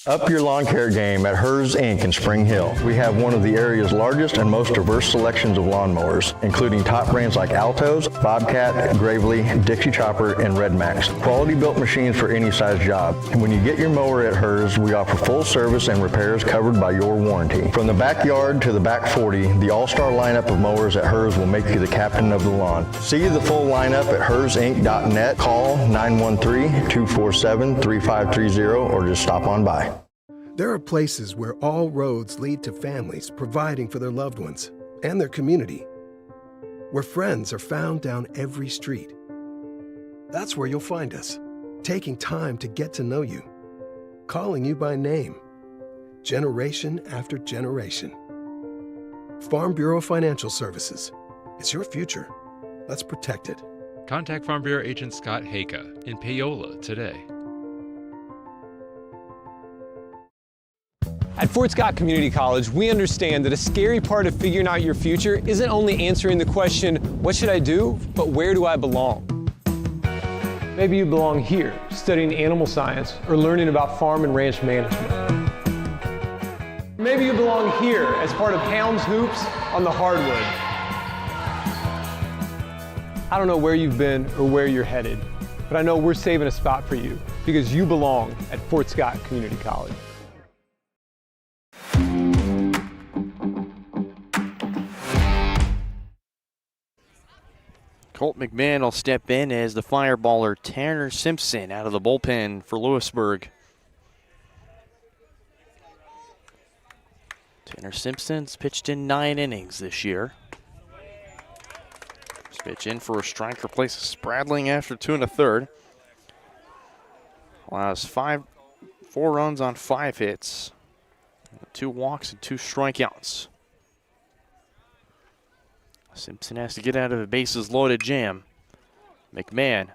Up your lawn care game at Hers Inc. in Spring Hill. We have one of the area's largest and most diverse selections of lawnmowers, including top brands like Altos, Bobcat, Gravely, Dixie Chopper, and Red Max. Quality built machines for any size job. And when you get your mower at Hers, we offer full service and repairs covered by your warranty. From the backyard to the back 40, the all-star lineup of mowers at Hers will make you the captain of the lawn. See the full lineup at hersinc.net. Call 913-247-3530 or just stop on by. There are places where all roads lead to families providing for their loved ones and their community, where friends are found down every street. That's where you'll find us, taking time to get to know you, calling you by name, generation after generation. Farm Bureau Financial Services. It's your future. Let's protect it. Contact Farm Bureau agent Scott Haka in Paola today. At Fort Scott Community College, we understand that a scary part of figuring out your future isn't only answering the question, what should I do, but where do I belong? Maybe you belong here, studying animal science or learning about farm and ranch management. Maybe you belong here as part of Hounds Hoops on the hardwood. I don't know where you've been or where you're headed, but I know we're saving a spot for you because you belong at Fort Scott Community College. Colt McMahon will step in as the fireballer Tanner Simpson out of the bullpen for Louisburg. Tanner Simpson's pitched in 9 innings this year. First pitch in for a strike, replaces Spradling after 2 1/3. Allows 4 runs on 5 hits, 2 walks and 2 strikeouts. Simpson has to get out of a bases loaded jam. McMahon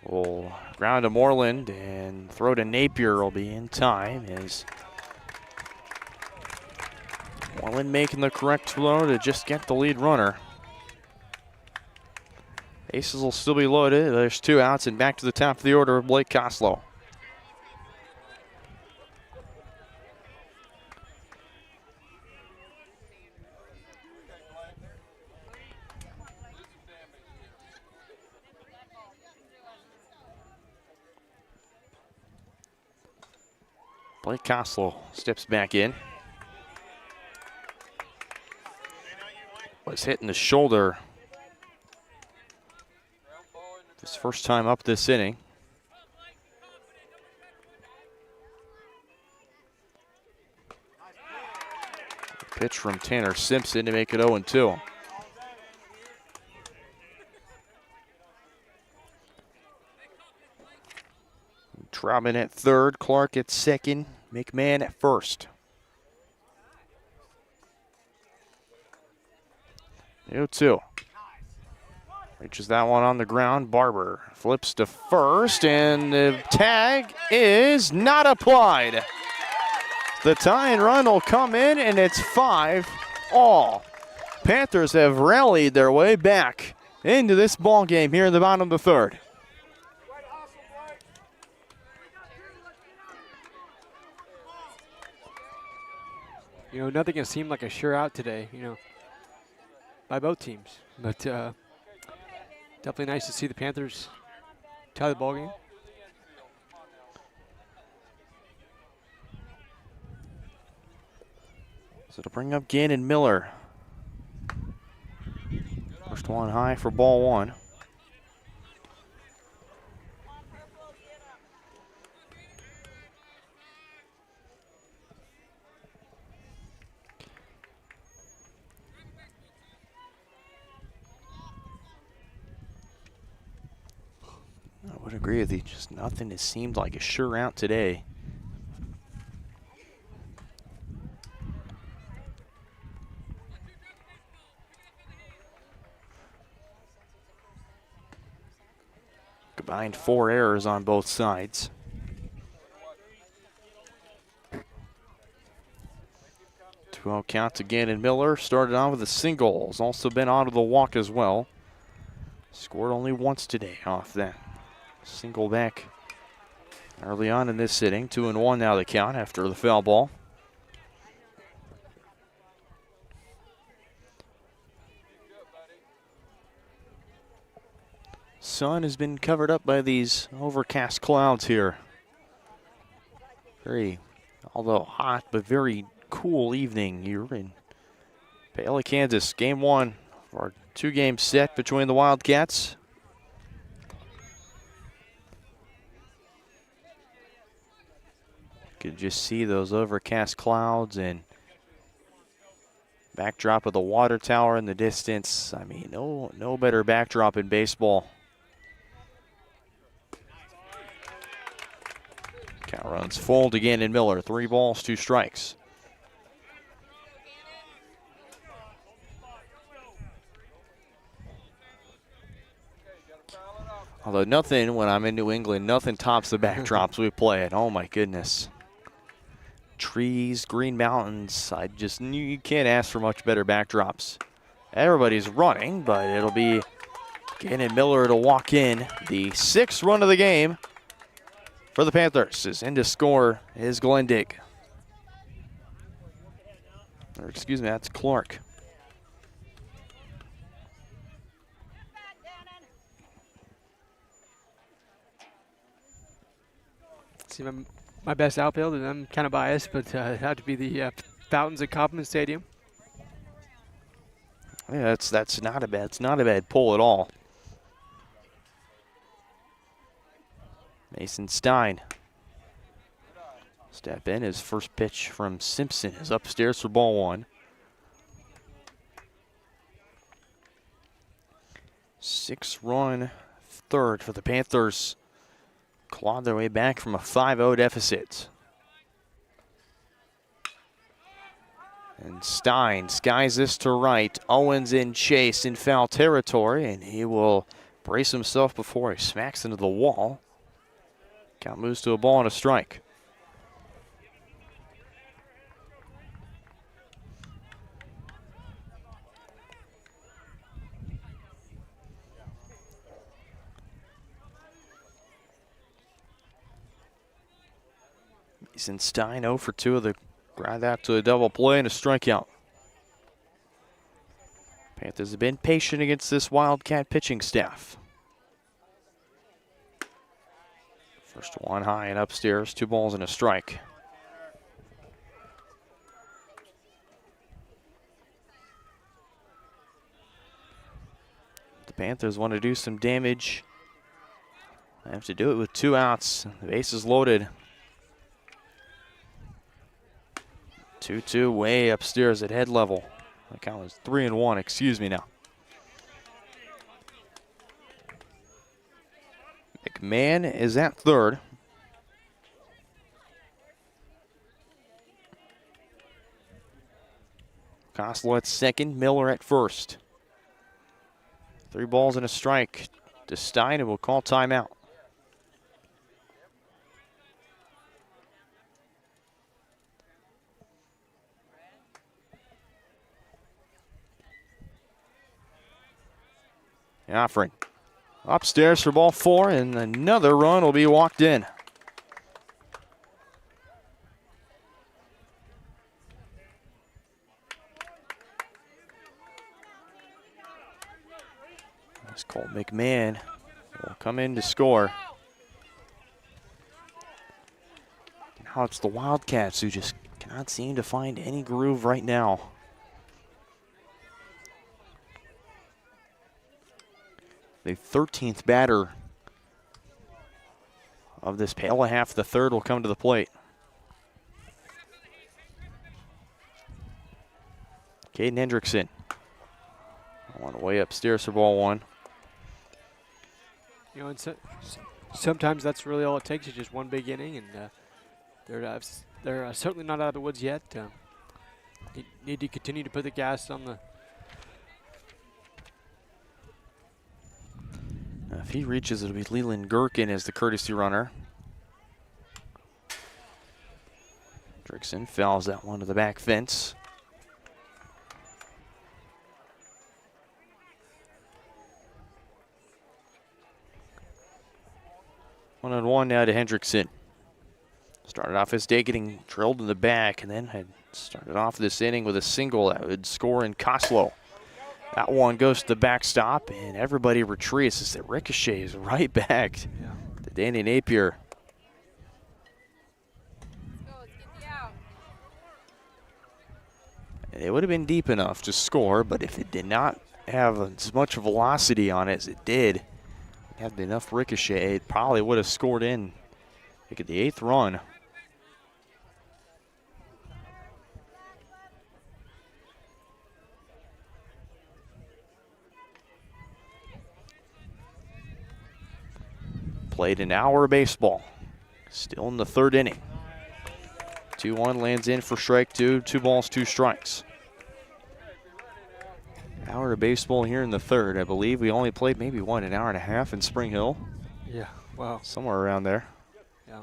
will ground to Moreland and throw to Napier will be in time as Moreland making the correct throw to just get the lead runner. Bases will still be loaded. There's 2 outs and back to the top of the order, Blake Koslow. Blake Koslow steps back in. Was hit in the shoulder. His first time up this inning. Pitch from Tanner Simpson to make it 0-2. Troutman at third, Clark at second, McMahon at first. 0-2. Reaches that one on the ground. Barber flips to first, and the tag is not applied. The tying run will come in, and it's 5-all. Panthers have rallied their way back into this ball game here in the bottom of the third. You know, nothing has seemed like a sure out today, you know, by both teams. But definitely nice to see the Panthers tie the ball game. So to bring up Gannon Miller. First one high for ball 1. would agree with you. Just nothing has seemed like a sure out today. Combined 4 errors on both sides. Two-out counts again, and Miller started on with a single. Has also been onto the walk as well. Scored only once today off that single back early on in this sitting. 2-1 now the count after the foul ball. Sun has been covered up by these overcast clouds here. Very, although hot, but very cool evening here in Paola, Kansas. Game 1 of our 2-game set between the Wildcats. You can just see those overcast clouds and backdrop of the water tower in the distance. I mean, no better backdrop in baseball. Count runs fold again in Miller. 3 balls, 2 strikes. Although nothing, when I'm in New England, nothing tops the backdrops we play at. Oh my goodness. Trees, green mountains. I just knew you can't ask for much better backdrops. Everybody's running, but it'll be Gannon Miller to walk in. The 6th run of the game for the Panthers. Is in to score is Glendig. Or excuse me, that's Clark. See, my best outfield, and I'm kind of biased, but it had to be the fountains at Kauffman Stadium. Yeah, that's not a bad pull at all. Mason Stein. Step in. His first pitch from Simpson is upstairs for ball 1. 6-run third for the Panthers. Clawed their way back from a 5-0 deficit. And Stein skies this to right. Owens in chase in foul territory, and he will brace himself before he smacks into the wall. Count moves to a ball and a strike. Mason Stein 0 for 2 of the ground out to a double play and a strikeout. Panthers have been patient against this Wildcat pitching staff. First one high and upstairs, 2 balls and a strike. The Panthers want to do some damage. They have to do it with 2 outs. The base is loaded. 2-2 way upstairs at head level. The count is 3-1, excuse me now. McMahon is at third. Koslow at second, Miller at first. 3 balls and a strike to Stein, and will call timeout. Offering upstairs for ball 4, and another run will be walked in. As Colt McMahon will come in to score. Now it's the Wildcats who just cannot seem to find any groove right now. The 13th batter of this Paola half, the third, will come to the plate. Caden Hendrickson. On the way upstairs for ball 1. You know, sometimes that's really all it takes is just one big inning, and they're certainly not out of the woods yet. Need to continue to put the gas on the. If he reaches, it'll be Leland Gherkin as the courtesy runner. Hendrickson fouls that one to the back fence. 1-on-1 now to Hendrickson. Started off his day getting drilled in the back, and then had started off this inning with a single that would score in Koslow. That one goes to the backstop, and everybody retreats as it ricochets right back to Danny Napier. And it would have been deep enough to score, but if it did not have as much velocity on it as it did, had enough ricochet, it probably would have scored in. Look at the 8th run. Played an hour of baseball. Still in the 3rd inning. 2-1 lands in for strike 2. 2 balls, 2 strikes. Hour of baseball here in the 3rd. I believe we only played maybe an hour and a half in Spring Hill. Yeah, wow. Somewhere around there. Yeah.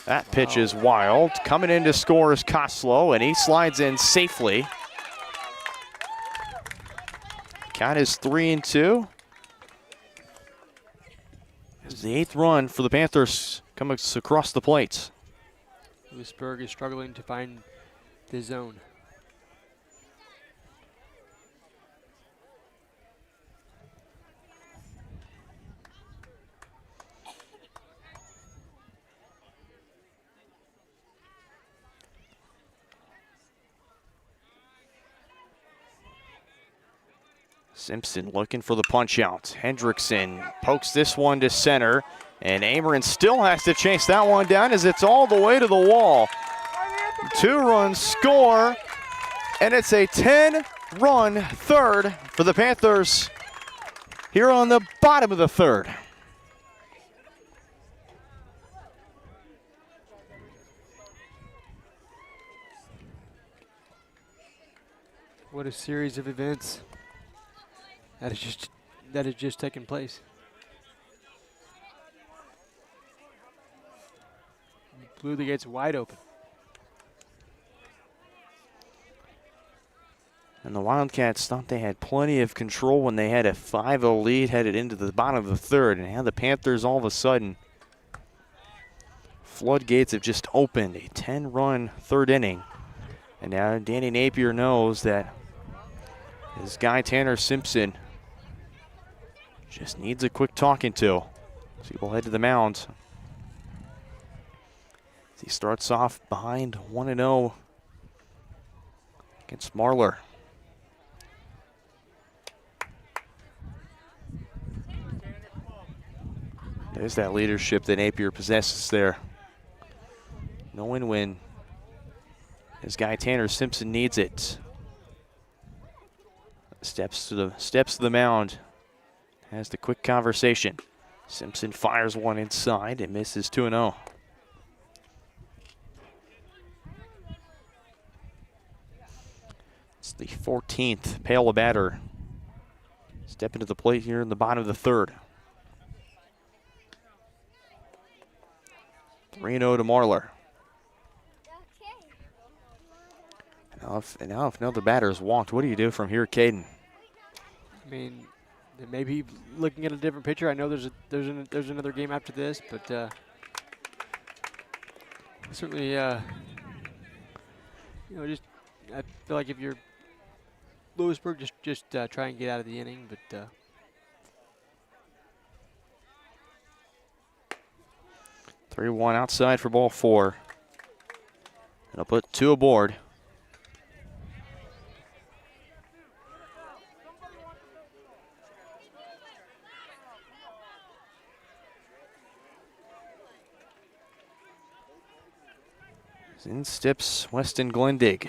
That pitch is wild. Coming in to score is Koslow, and he slides in safely. Count is 3-2. This is the 8th run for the Panthers coming across the plate. Louisburg is struggling to find the zone. Simpson looking for the punch out. Hendrickson pokes this one to center, and Ameren still has to chase that one down as it's all the way to the wall. 2-run score, and it's a 10-run 3rd for the Panthers here on the bottom of the 3rd. What a series of events that has just taken place. Blew the gates wide open. And the Wildcats thought they had plenty of control when they had a 5-0 lead headed into the bottom of the 3rd. And now the Panthers all of a sudden, floodgates have just opened. A 10-run 3rd inning. And now Danny Napier knows that his guy Tanner Simpson just needs a quick talking to. So he will head to the mound. As he starts off behind 1-0 against Marlar. There's that leadership that Napier possesses there. Knowing when his guy Tanner Simpson needs it. Steps to the mound. Has the quick conversation. Simpson fires one inside and misses 2-0. It's the 14th Paola batter. Step into the plate here in the bottom of the 3rd. 3-0 to Marlar. And now if another batter is walked, what do you do from here, Caden? I mean, they may be looking at a different pitcher. I know there's another game after this, but certainly, just I feel like if you're Louisburg, just try and get out of the inning, but. 3-1 outside for ball 4. And I'll put 2 aboard. In steps Weston Glendig.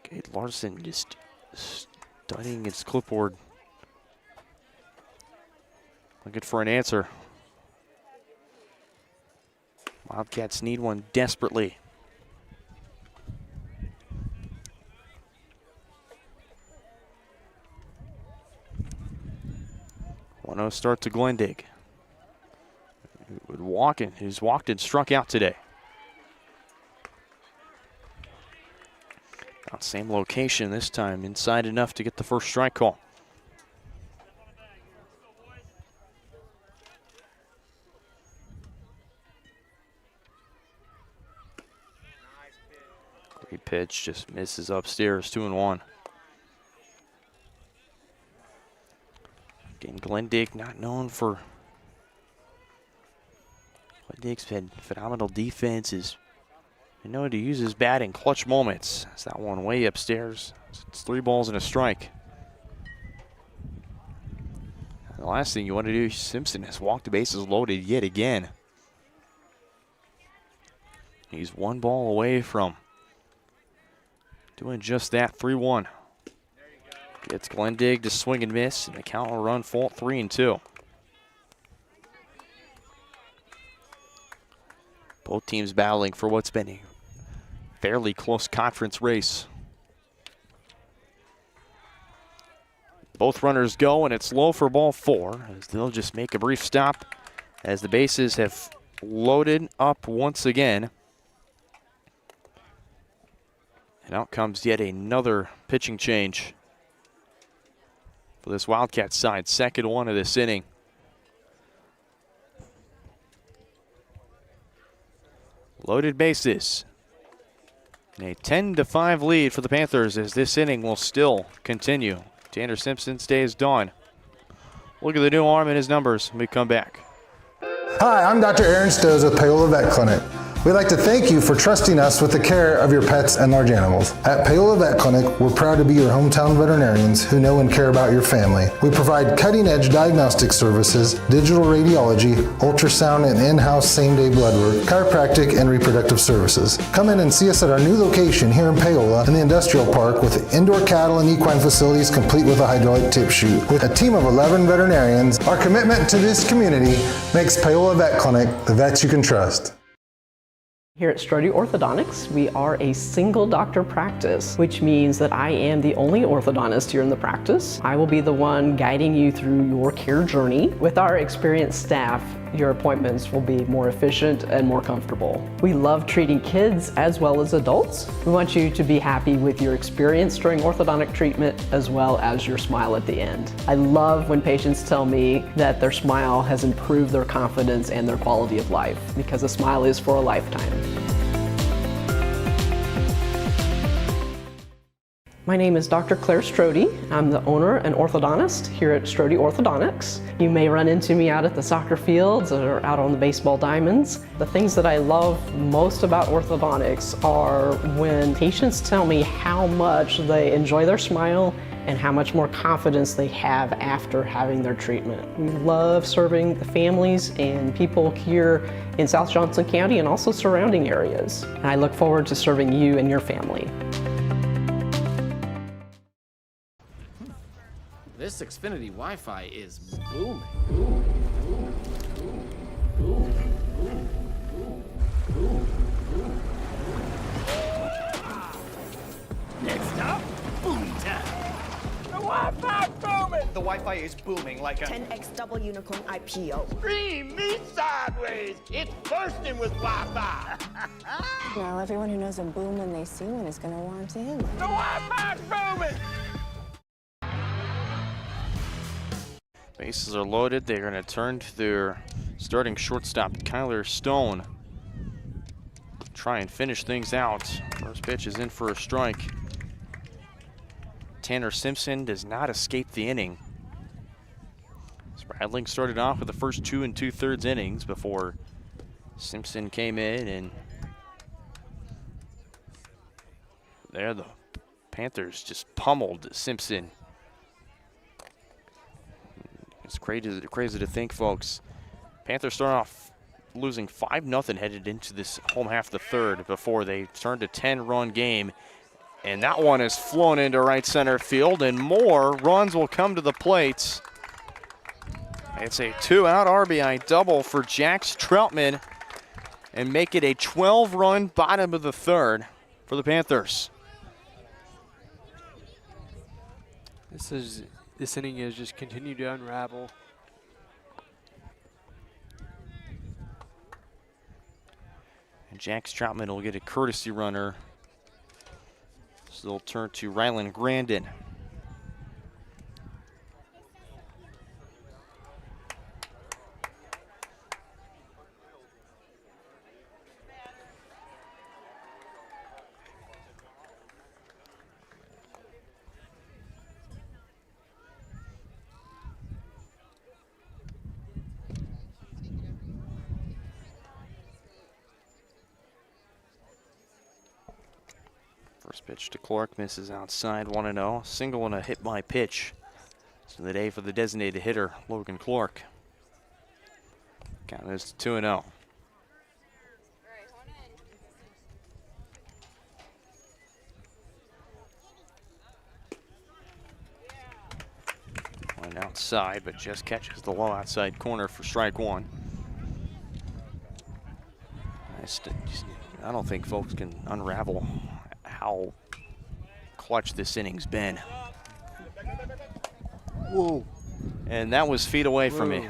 Kate Larson just studying his clipboard Looking for an answer. Wildcats need one desperately. One-0 start to Glendig. Who's walked and struck out today. About same location this time, inside enough to get the first strike call. Great pitch, just misses upstairs, 2-1. Again, Glendig not known for. Glendig's had phenomenal defenses. They know to use his bat in clutch moments. That's that one way upstairs. It's 3 balls and a strike. And the last thing you want to do, Simpson has walked the bases loaded yet again. He's 1 ball away from doing just that, 3-1. Gets Glendig to swing and miss, and the count will run full 3-2. Both teams battling for what's been a fairly close conference race. Both runners go, and it's low for ball 4, as they'll just make a brief stop as the bases have loaded up once again. And out comes yet another pitching change for this Wildcats side. Second one of this inning. Loaded bases. And a 10-5 lead for the Panthers as this inning will still continue. Tanner Simpson stays done. Look at the new arm and his numbers when we come back. Hi, I'm Dr. Aaron Stoes with Paola Vet Clinic. We'd like to thank you for trusting us with the care of your pets and large animals. At Paola Vet Clinic, we're proud to be your hometown veterinarians who know and care about your family. We provide cutting-edge diagnostic services, digital radiology, ultrasound, and in-house same-day blood work, chiropractic, and reproductive services. Come in and see us at our new location here in Paola in the Industrial Park with indoor cattle and equine facilities complete with a hydraulic tip chute. With a team of 11 veterinarians, our commitment to this community makes Paola Vet Clinic the vets you can trust. Here at Strode Orthodontics, we are a single doctor practice, which means that I am the only orthodontist here in the practice. I will be the one guiding you through your care journey. With our experienced staff, your appointments will be more efficient and more comfortable. We love treating kids as well as adults. We want you to be happy with your experience during orthodontic treatment as well as your smile at the end. I love when patients tell me that their smile has improved their confidence and their quality of life, because a smile is for a lifetime. My name is Dr. Claire Strode. I'm the owner and orthodontist here at Strode Orthodontics. You may run into me out at the soccer fields or out on the baseball diamonds. The things that I love most about orthodontics are when patients tell me how much they enjoy their smile and how much more confidence they have after having their treatment. We love serving the families and people here in South Johnson County and also surrounding areas. And I look forward to serving you and your family. This Xfinity Wi-Fi is booming. Next up, boom time. The Wi-Fi booming. The Wi-Fi is booming like a 10x double unicorn IPO. Scream me sideways. It's bursting with Wi-Fi. Now everyone who knows a boom when they see one is going to want in. The Wi-Fi's booming. Bases are loaded. They're going to turn to their starting shortstop, Kyler Stone. Try and finish things out. First pitch is in for a strike. Tanner Simpson does not escape the inning. Spradling started off with the first 2 2/3 innings before Simpson came in, and there the Panthers just pummeled Simpson. It's crazy to think, folks. Panthers start off losing 5-0 headed into this home half of the third before they turned a 10-run game. And that one is flown into right center field, and more runs will come to the plate. It's a 2-out RBI double for Jax Troutman and make it a 12-run bottom of the third for the Panthers. This inning has just continued to unravel. And Jax Troutman will get a courtesy runner. So they'll turn to Rylan Grandin. First pitch to Clark, misses outside, 1-0. Single and a hit by pitch. So the day for the designated hitter, Logan Clark. Count is 2-0. One outside, but just catches the low outside corner for strike one. I don't think folks can unravel how clutch this inning's been. Whoa. And that was feet away from me.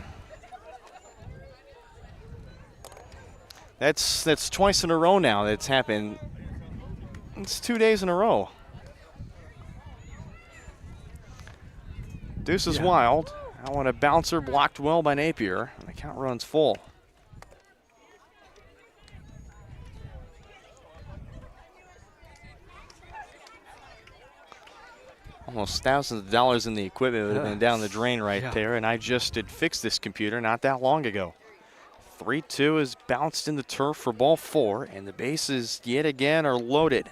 That's twice in a row now that's happened. It's 2 days in a row. Deuce is wild. I want a bouncer blocked well by Napier. And the count runs full. Almost thousands of dollars in the equipment would have been down the drain right there, and I just had fixed this computer not that long ago. 3-2 is bounced in the turf for ball 4, and the bases yet again are loaded.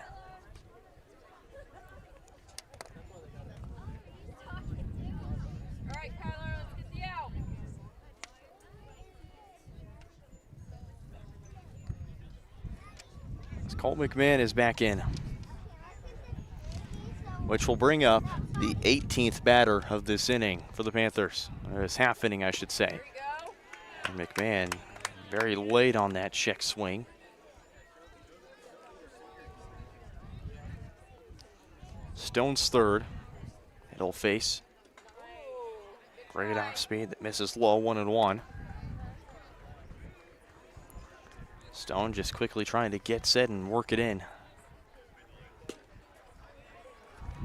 As Colt McMahon is back in, which will bring up the 18th batter of this inning for the Panthers, or this half inning, I should say. And McMahon very late on that check swing. Stone's third. It'll face. Great off speed that misses low, 1-1. Stone just quickly trying to get set and work it in.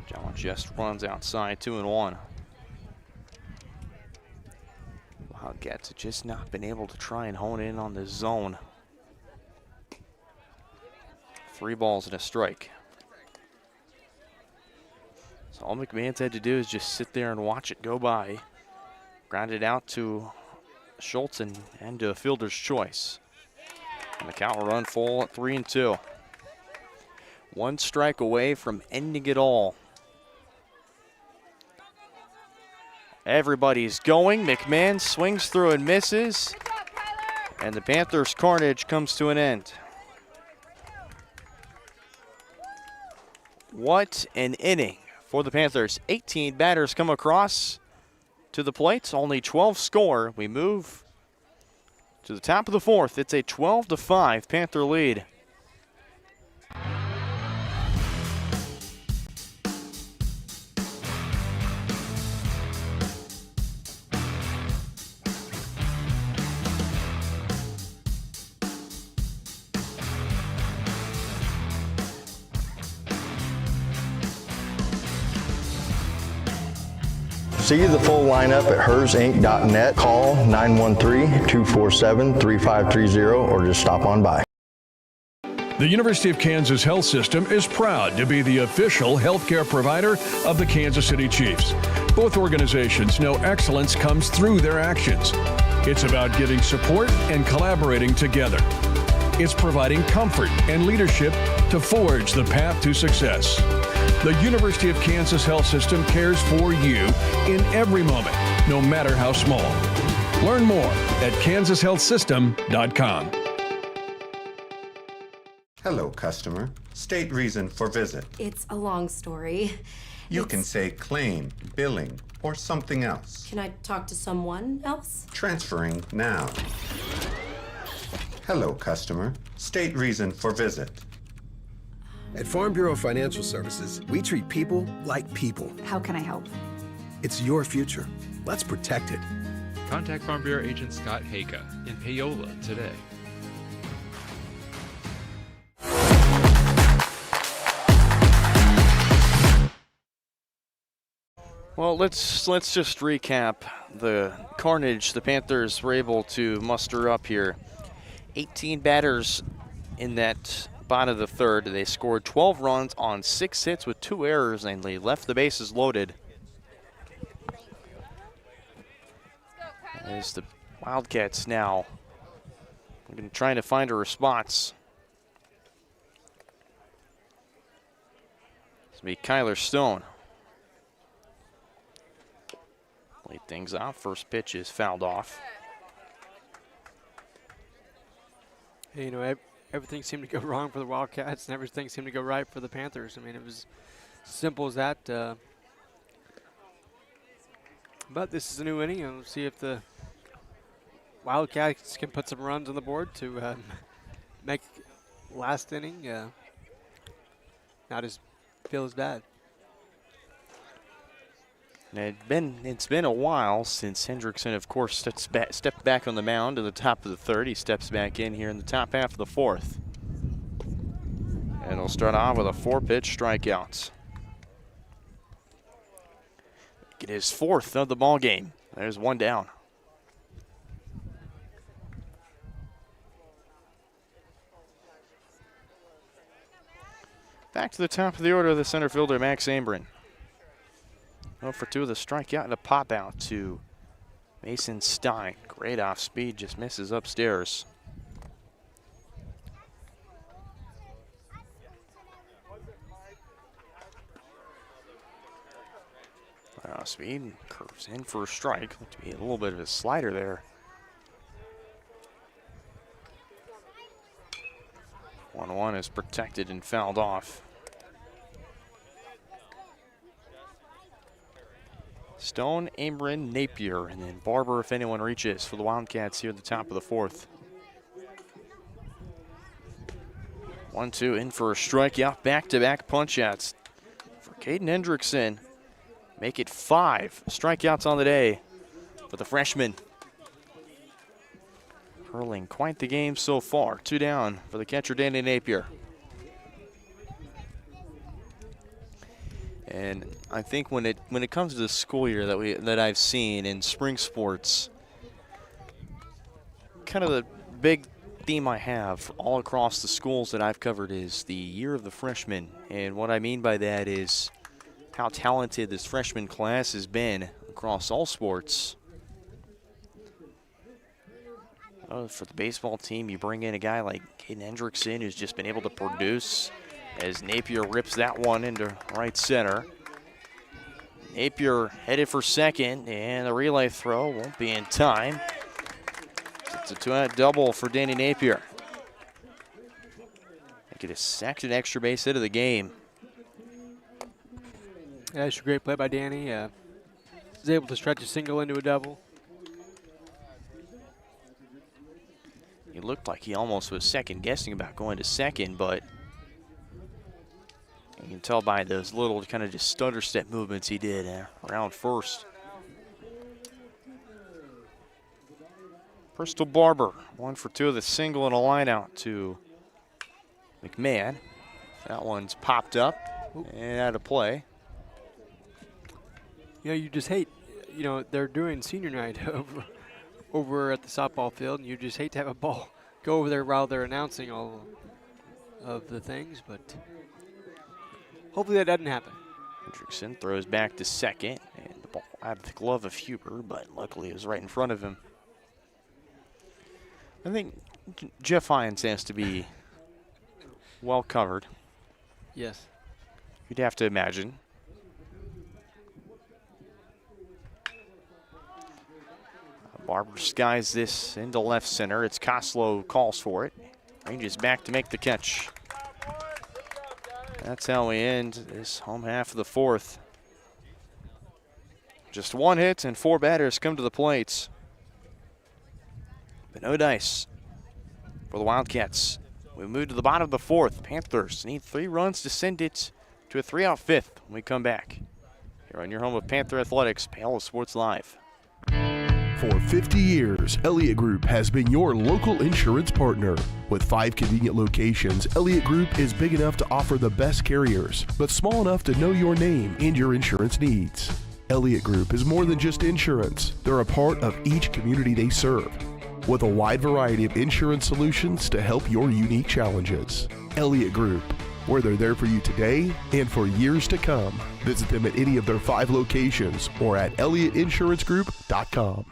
John just runs outside, 2-1. Wildcats have just not been able to try and hone in on the zone. 3 balls and a strike. So all McMahon's had to do is just sit there and watch it go by. Ground it out to Schultz and to a fielder's choice. And the count will run full at 3-2. 1 strike away from ending it all. Everybody's going. McMahon swings through and misses. And the Panthers' carnage comes to an end. What an inning for the Panthers. 18 batters come across to the plate. Only 12 score. We move to the top of the 4th. It's a 12-5 Panther lead. See the full lineup at hersinc.net. Call 913-247-3530 or just stop on by. The University of Kansas Health System is proud to be the official healthcare provider of the Kansas City Chiefs. Both organizations know excellence comes through their actions. It's about giving support and collaborating together. It's providing comfort and leadership to forge the path to success. The University of Kansas Health System cares for you in every moment, no matter how small. Learn more at kansashealthsystem.com. Hello, customer. State reason for visit. It's a long story. You can say claim, billing, or something else. Can I talk to someone else? Transferring now. Hello, customer. State reason for visit. At Farm Bureau Financial Services, we treat people like people. How can I help? It's your future. Let's protect it. Contact Farm Bureau Agent Scott Haka in Paola today. Well, let's just recap the carnage the Panthers were able to muster up here. 18 batters in that bottom of the third. They scored 12 runs on 6 hits with 2 errors, and they left the bases loaded. As the Wildcats now trying to find a response. It's going to be Kyler Stone. Lead things off. First pitch is fouled off. Hey, you know, everything seemed to go wrong for the Wildcats, and everything seemed to go right for the Panthers. I mean, it was simple as that. But this is a new inning, and we'll see if the Wildcats can put some runs on the board to make last inning not feel as bad. It's been a while since Hendrickson, of course, stepped back on the mound to the top of the third. He steps back in here in the top half of the fourth. And he'll start off with a 4-pitch strikeout. Get his 4th of the ball game. There's 1 down. Back to the top of the order, the center fielder, Max Ambrin. 0 for 2 with a strikeout and a pop out to Mason Stein. Great off speed, just misses upstairs. Off speed, curves in for a strike. Looked to be a little bit of a slider there. 1-1 is protected and fouled off. Stone, Amrin, Napier, and then Barber if anyone reaches for the Wildcats here at the top of the fourth. 1-2 in for a strikeout, back-to-back punch-outs for Caden Hendrickson. Make it 5 strikeouts on the day for the freshman. Hurling quite the game so far. 2 down for the catcher, Danny Napier. And I think when it comes to the school year that I've seen in spring sports, kind of the big theme I have all across the schools that I've covered is the year of the freshman. And what I mean by that is how talented this freshman class has been across all sports. For the baseball team, you bring in a guy like Caden Hendrickson who's just been able to produce as Napier rips that one into right center. Napier headed for second, and the relay throw won't be in time. It's a 2-out double for Danny Napier. Get his second extra base hit of the game. Yeah, it's a great play by Danny. He's able to stretch a single into a double. He looked like he almost was second guessing about going to second, but you can tell by those little kind of just stutter step movements he did around first. Bristol Barber, 1 for 2 with a single and a line out to McMahon. That one's popped up and out of play. You know, you just hate, you know, they're doing senior night over at the softball field, and you just hate to have a ball go over there while they're announcing all of the things, but hopefully that doesn't happen. Hendrickson throws back to second, and the ball out of the glove of Huber, but luckily it was right in front of him. I think Jeff Hines has to be well covered. Yes. You'd have to imagine. Barber skies this into left center. It's Koslow calls for it. Ranges back to make the catch. That's how we end this home half of the fourth. Just one hit and 4 batters come to the plates. But no dice for the Wildcats. We move to the bottom of the fourth. Panthers need 3 runs to send it to a 3-out fifth when we come back. Here on your home of Panther Athletics, Paola Sports Live. For 50 years, Elliott Group has been your local insurance partner. With 5 convenient locations, Elliott Group is big enough to offer the best carriers, but small enough to know your name and your insurance needs. Elliott Group is more than just insurance. They're a part of each community they serve, with a wide variety of insurance solutions to help your unique challenges. Elliott Group, where they're there for you today and for years to come. Visit them at any of their 5 locations or at ElliottInsuranceGroup.com.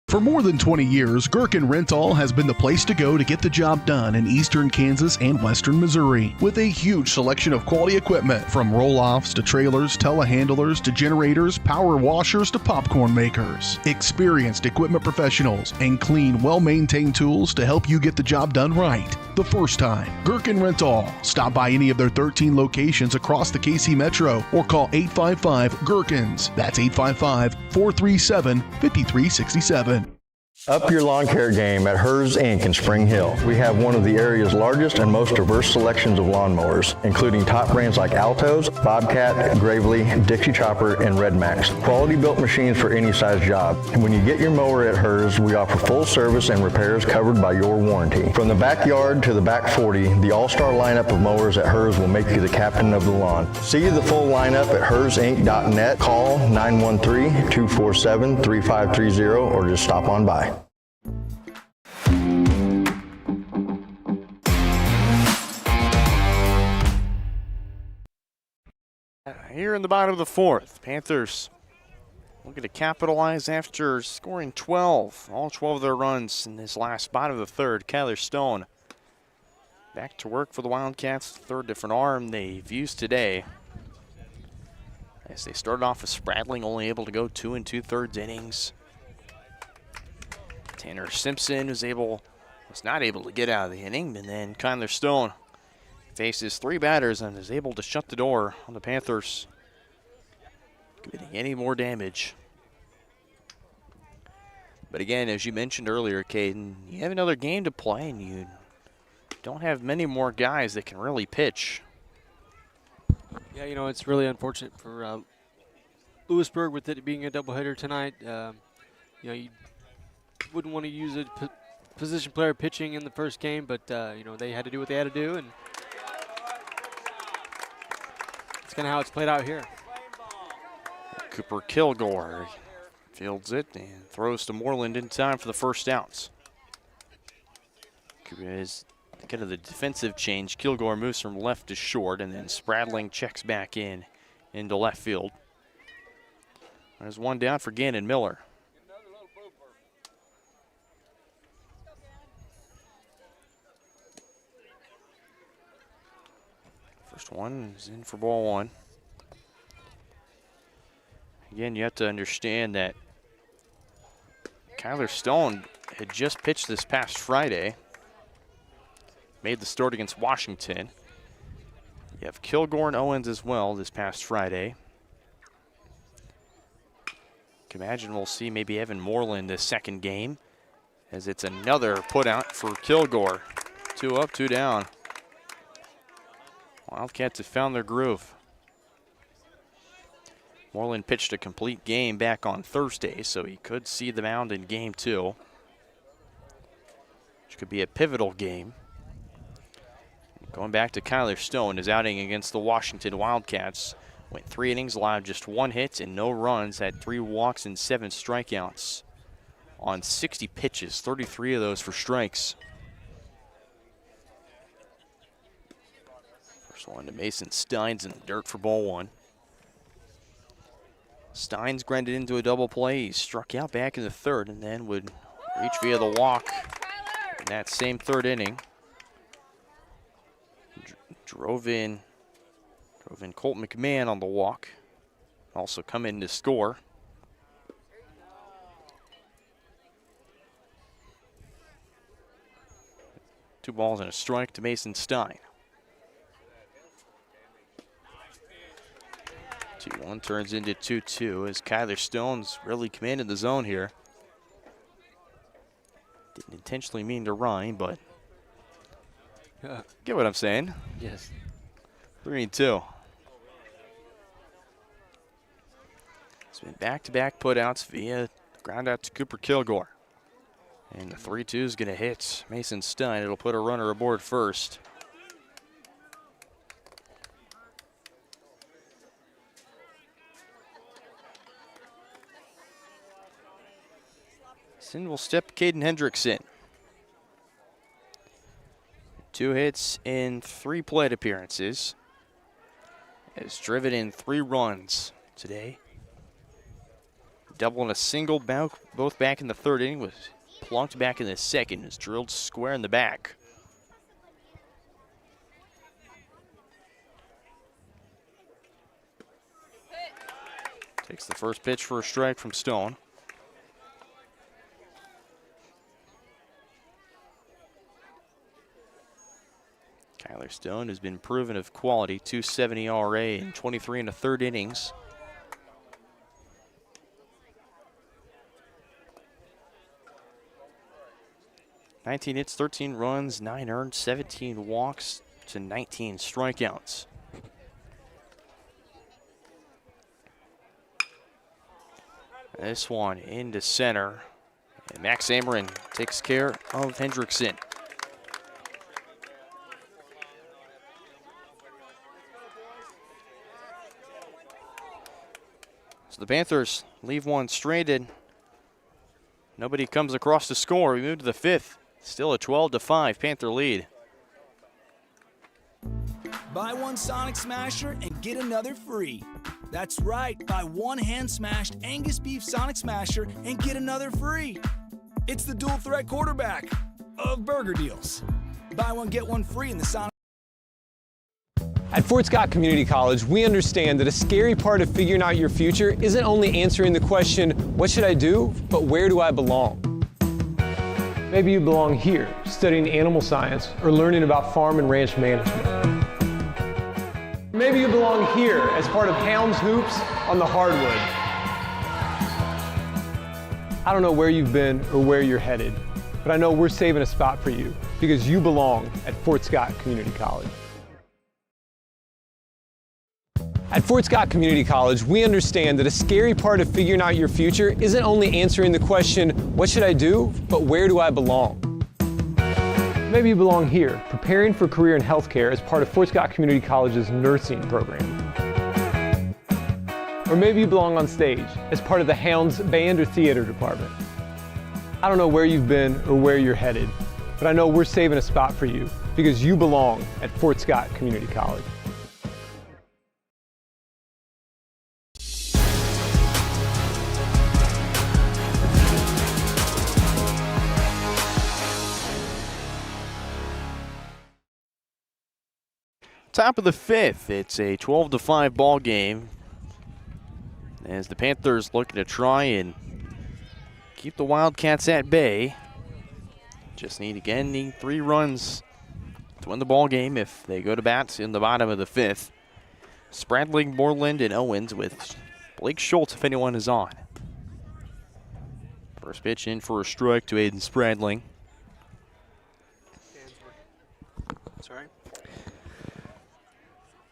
For more than 20 years, Gherkin Rental has been the place to go to get the job done in eastern Kansas and western Missouri. With a huge selection of quality equipment, from roll-offs to trailers, telehandlers to generators, power washers to popcorn makers. Experienced equipment professionals and clean, well-maintained tools to help you get the job done right the first time. Gherkin Rental. Stop by any of their 13 locations across the KC Metro or call 855-GHERKINS. That's 855-437-5367. Up your lawn care game at Hers Inc. in Spring Hill. We have one of the area's largest and most diverse selections of lawnmowers, including top brands like Altos, Bobcat, Gravely, Dixie Chopper, and Red Max. Quality built machines for any size job. And when you get your mower at Hers, we offer full service and repairs covered by your warranty. From the backyard to the back 40, the all-star lineup of mowers at Hers will make you the captain of the lawn. See the full lineup at hersinc.net. Call 913-247-3530 or just stop on by. Here in the bottom of the fourth, Panthers looking to capitalize after scoring 12. All 12 of their runs in this last bottom of the third. Kyler Stone back to work for the Wildcats. Third different arm they've used today. As they started off with Spradling, only able to go 2 2/3 innings. Tanner Simpson was not able to get out of the inning, and then Kyler Stone faces 3 batters and is able to shut the door on the Panthers, committing any more damage. But again, as you mentioned earlier, Caden, you have another game to play and you don't have many more guys that can really pitch. Yeah, you know, it's really unfortunate for Louisburg with it being a doubleheader tonight. You know, you wouldn't want to use a position player pitching in the first game, but you know, they had to do what they had to do, and it's kind of how it's played out here. Cooper Kilgore fields it and throws to Moreland in time for the first outs. Cooper is kind of the defensive change. Kilgore moves from left to short, and then Spradling checks back into left field. There's one down for Gannon Miller. First one is in for ball 1. Again, you have to understand that Kyler Stone had just pitched this past Friday. Made the start against Washington. You have Kilgore and Owens as well this past Friday. Can imagine we'll see maybe Evan Moreland this second game, as it's another put out for Kilgore. 2 up, 2 down. Wildcats have found their groove. Moreland pitched a complete game back on Thursday, so he could see the mound in game 2, which could be a pivotal game. Going back to Kyler Stone, his outing against the Washington Wildcats. Went 3 innings, allowed just 1 hit and no runs, had 3 walks and 7 strikeouts on 60 pitches, 33 of those for strikes. First one to Mason Steins in the dirt for ball 1. Steins grinded into a double play. He struck out back in the third and then would reach via the walk in that same third inning. Drove in Colt McMahon on the walk. Also come in to score. Two balls and a strike to Mason Stein. 2-1 turns into 2-2 as Kyler Stone's really commanded the zone here. Didn't intentionally mean to rhyme, but get what I'm saying. Yes. 3-2. It's been back-to-back putouts via ground out to Cooper Kilgore. And the 3-2 is going to hit Mason Stein. It'll put a runner aboard first. In will step Caden Hendrickson. 2 hits in 3 plate appearances. Has driven in 3 runs today. Double and a single, both back in the 3rd inning, was plunked back in the 2nd. Is drilled square in the back. Takes the first pitch for a strike from Stone. Kyler Stone has been proven of quality, 2.70 ERA in 23 1/3 innings. (19 hits, 13 runs, 9 earned, 17 walks to 19 strikeouts. This one into center. And Max Ameren takes care of Hendrickson. So the Panthers leave one stranded. Nobody comes across to score. We move to the 5th. Still a 12-5 Panther lead. Buy one Sonic Smasher and get another free. That's right, buy one hand-smashed Angus beef Sonic Smasher and get another free. It's the dual threat quarterback of burger deals. Buy one, get one free in the Sonic. At Fort Scott Community College, we understand that a scary part of figuring out your future isn't only answering the question, what should I do, but where do I belong? Maybe you belong here, studying animal science or learning about farm and ranch management. Maybe you belong here as part of Hounds Hoops on the hardwood. I don't know where you've been or where you're headed, but I know we're saving a spot for you because you belong at Fort Scott Community College. At Fort Scott Community College, we understand that a scary part of figuring out your future isn't only answering the question, what should I do, but where do I belong? Maybe you belong here, preparing for a career in healthcare as part of Fort Scott Community College's nursing program. Or maybe you belong on stage as part of the Hounds band or theater department. I don't know where you've been or where you're headed, but I know we're saving a spot for you because you belong at Fort Scott Community College. Top of the 5th, it's a 12-5 ball game as the Panthers looking to try and keep the Wildcats at bay. Just need 3 runs to win the ball game if they go to bat in the bottom of the 5th. Spradling, Moreland, and Owens with Blake Schultz if anyone is on. First pitch in for a strike to Aiden Spradling. Sorry.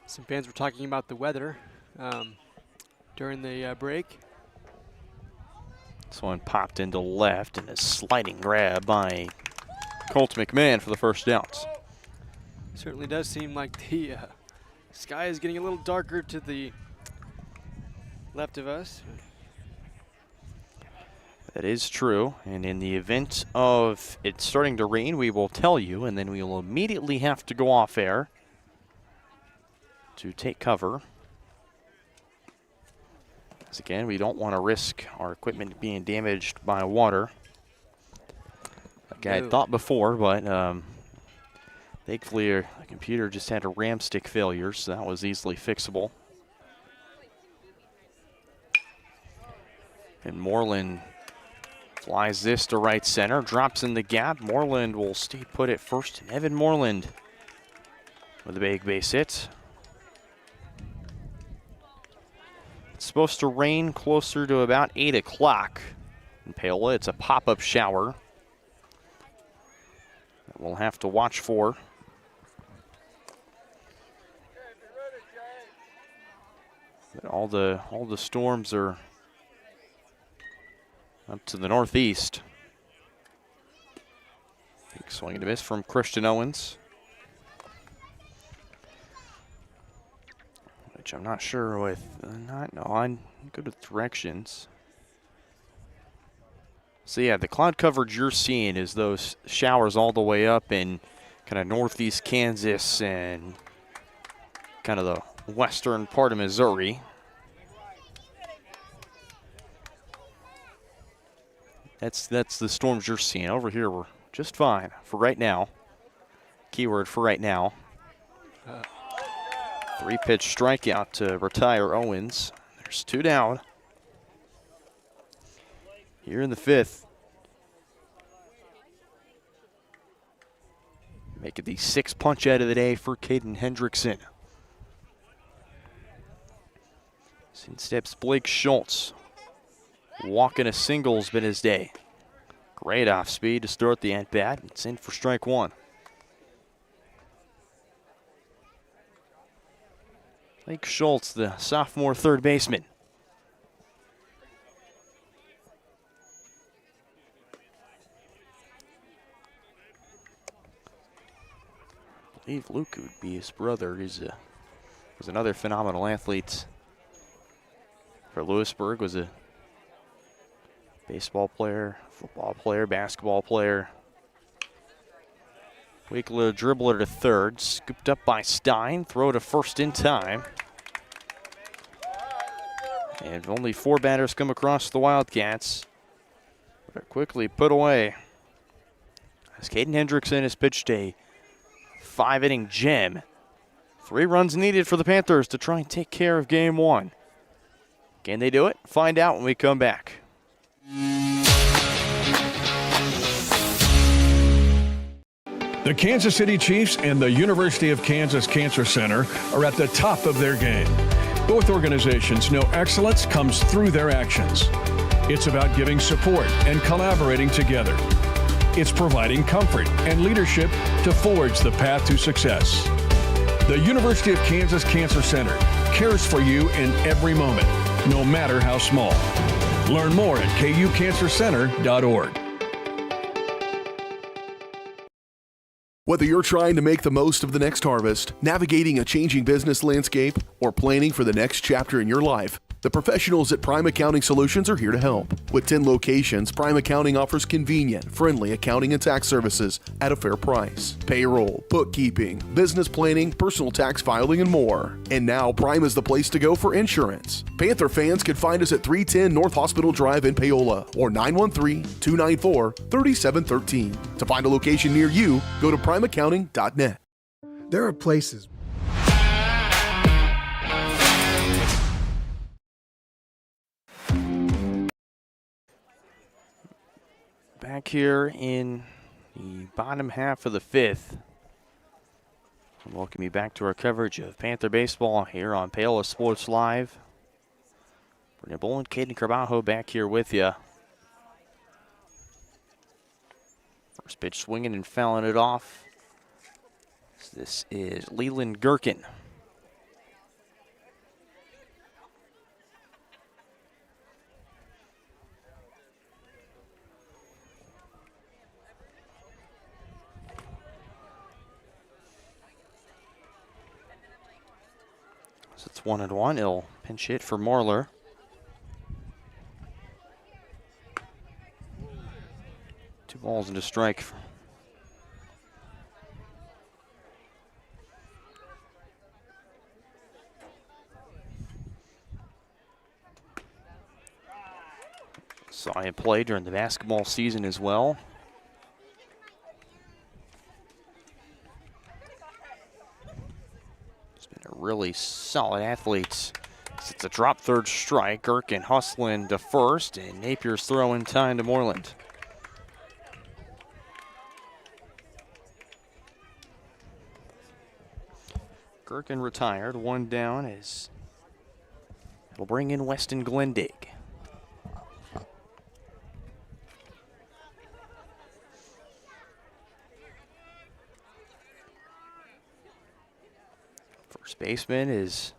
Some fans were talking about the weather during the break. This one popped into left and a sliding grab by Colt McMahon for the first out. Certainly does seem like the sky is getting a little darker to the left of us. That is true, and in the event of it starting to rain, we will tell you, and then we will immediately have to go off air to take cover. As again, we don't want to risk our equipment being damaged by water. Like I had thought before, but thankfully the computer just had a RAM stick failure, so that was easily fixable. And Moreland flies this to right center, drops in the gap. Moreland will stay put at first, and Evan Moreland with a big base hit. It's supposed to rain closer to about 8 o'clock. In Paola, it's a pop-up shower that we'll have to watch for. But all the storms are up to the northeast. Big swing and a miss from Christian Owens, which I'm not sure with. On good with directions. So yeah, the cloud coverage you're seeing is those showers all the way up in kind of northeast Kansas and kind of the western part of Missouri. That's the storms you're seeing. Over here, we're just fine for right now. Keyword for right now. 3-pitch strikeout to retire Owens. There's 2 down. Here in the 5th. Make it the 6th punch out of the day for Caden Hendrickson. In steps Blake Schultz. Walking a single's been his day. Great off speed to start the at-bat. It's in for strike 1. Blake Schultz, the sophomore third baseman. I believe Luke would be his brother. He's was another phenomenal athlete for Louisburg. Was a baseball player, football player, basketball player. Weak little dribbler to third. Scooped up by Stein. Throw to first in time. And only 4 batters come across the Wildcats. But are quickly put away. As Caden Hendrickson has pitched a 5-inning gem. 3 runs needed for the Panthers to try and take care of game 1. Can they do it? Find out when we come back. The Kansas City Chiefs and the University of Kansas Cancer Center are at the top of their game. Both organizations know excellence comes through their actions. It's about giving support and collaborating together. It's providing comfort and leadership to forge the path to success. The University of Kansas Cancer Center cares for you in every moment, no matter how small. Learn more at kucancercenter.org. Whether you're trying to make the most of the next harvest, navigating a changing business landscape, or planning for the next chapter in your life, the professionals at Prime Accounting Solutions are here to help. With 10 locations, Prime Accounting offers convenient, friendly accounting and tax services at a fair price. Payroll, bookkeeping, business planning, personal tax filing, and more. And now Prime is the place to go for insurance. Panther fans can find us at 310 North Hospital Drive in Paola or 913-294-3713. To find a location near you, go to primeaccounting.net. There are places. Back here in the bottom half of the 5th. Welcome you back to our coverage of Panther baseball here on Paola Sports Live. Brendan Bolin, Caden Carbajo back here with you. First pitch swinging and fouling it off. This is Leland Gherkin. So it's 1-1. He'll pinch hit for Marler. Two balls and a strike. Saw him play during the basketball season as well. He's been a really solid athlete. It's a drop third strike. Gherkin hustling to first, and Napier's throwing time to Moreland. Gherkin retired, 1 down as It'll bring in Weston Glendig. First baseman is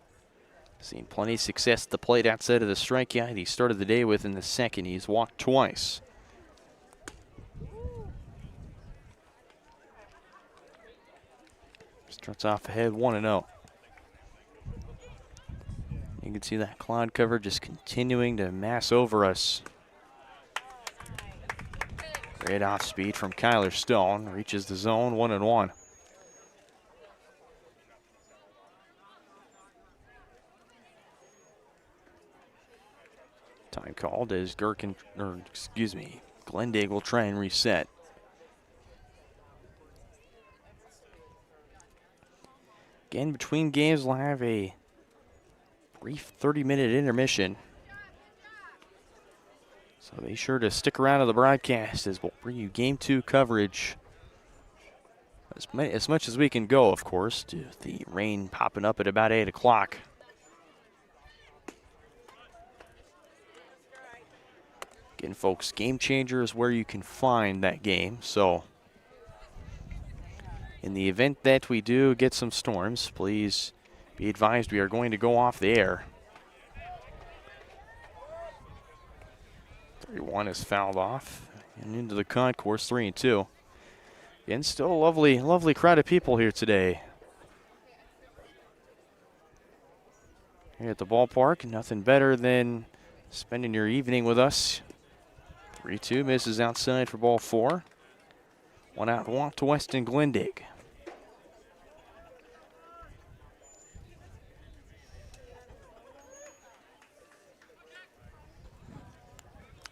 seen plenty of success at the plate outside of the strikeout he started the day with in the second. He's walked twice. Starts off ahead 1-0. You can see that cloud cover just continuing to mass over us. Great off speed from Kyler Stone. Reaches the zone, 1-1. Time called as Glendig will try and reset. Again, between games, we'll have a brief 30-minute intermission. So be sure to stick around to the broadcast as we'll bring you Game 2 coverage. As much as we can go, of course, to the rain popping up at about 8 o'clock. Again, folks, Game Changer is where you can find that game. So in the event that we do get some storms, please be advised we are going to go off the air. 31 is fouled off and into the concourse, 3-2. And still a lovely, lovely crowd of people here today. Here at the ballpark, nothing better than spending your evening with us. 3-2 misses outside for ball 4. One out walk to Weston Glendig.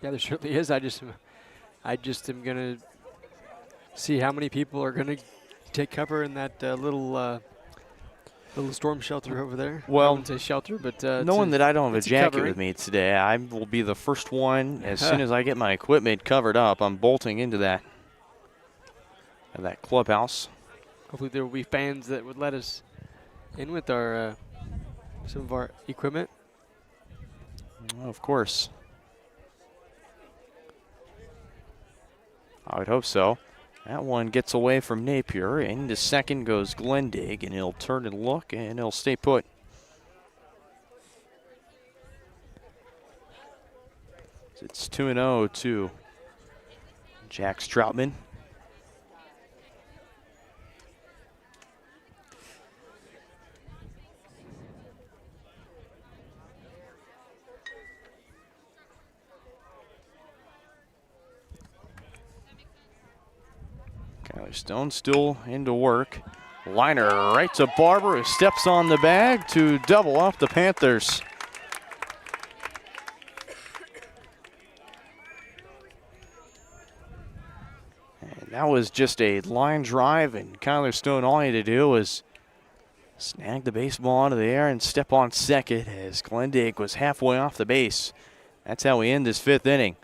Yeah, there certainly is. I just am gonna see how many people are gonna take cover in that little storm shelter over there. Well, I wouldn't say shelter, but knowing that I don't have a jacket covering with me today, I will be the first one. As soon as I get my equipment covered up, I'm bolting into that clubhouse. Hopefully there will be fans that would let us in with our some of our equipment. Well, of course. I would hope so. That one gets away from Napier. Into second goes Glendig, and he'll turn and look, and he'll stay put. It's 2-0 to Jack Stroutman. Kyler Stone still into work. Liner right to Barber, who steps on the bag to double up the Panthers. And that was just a line drive, and Kyler Stone, all he had to do was snag the baseball out of the air and step on second as Glendig was halfway off the base. That's how we end this 5th inning.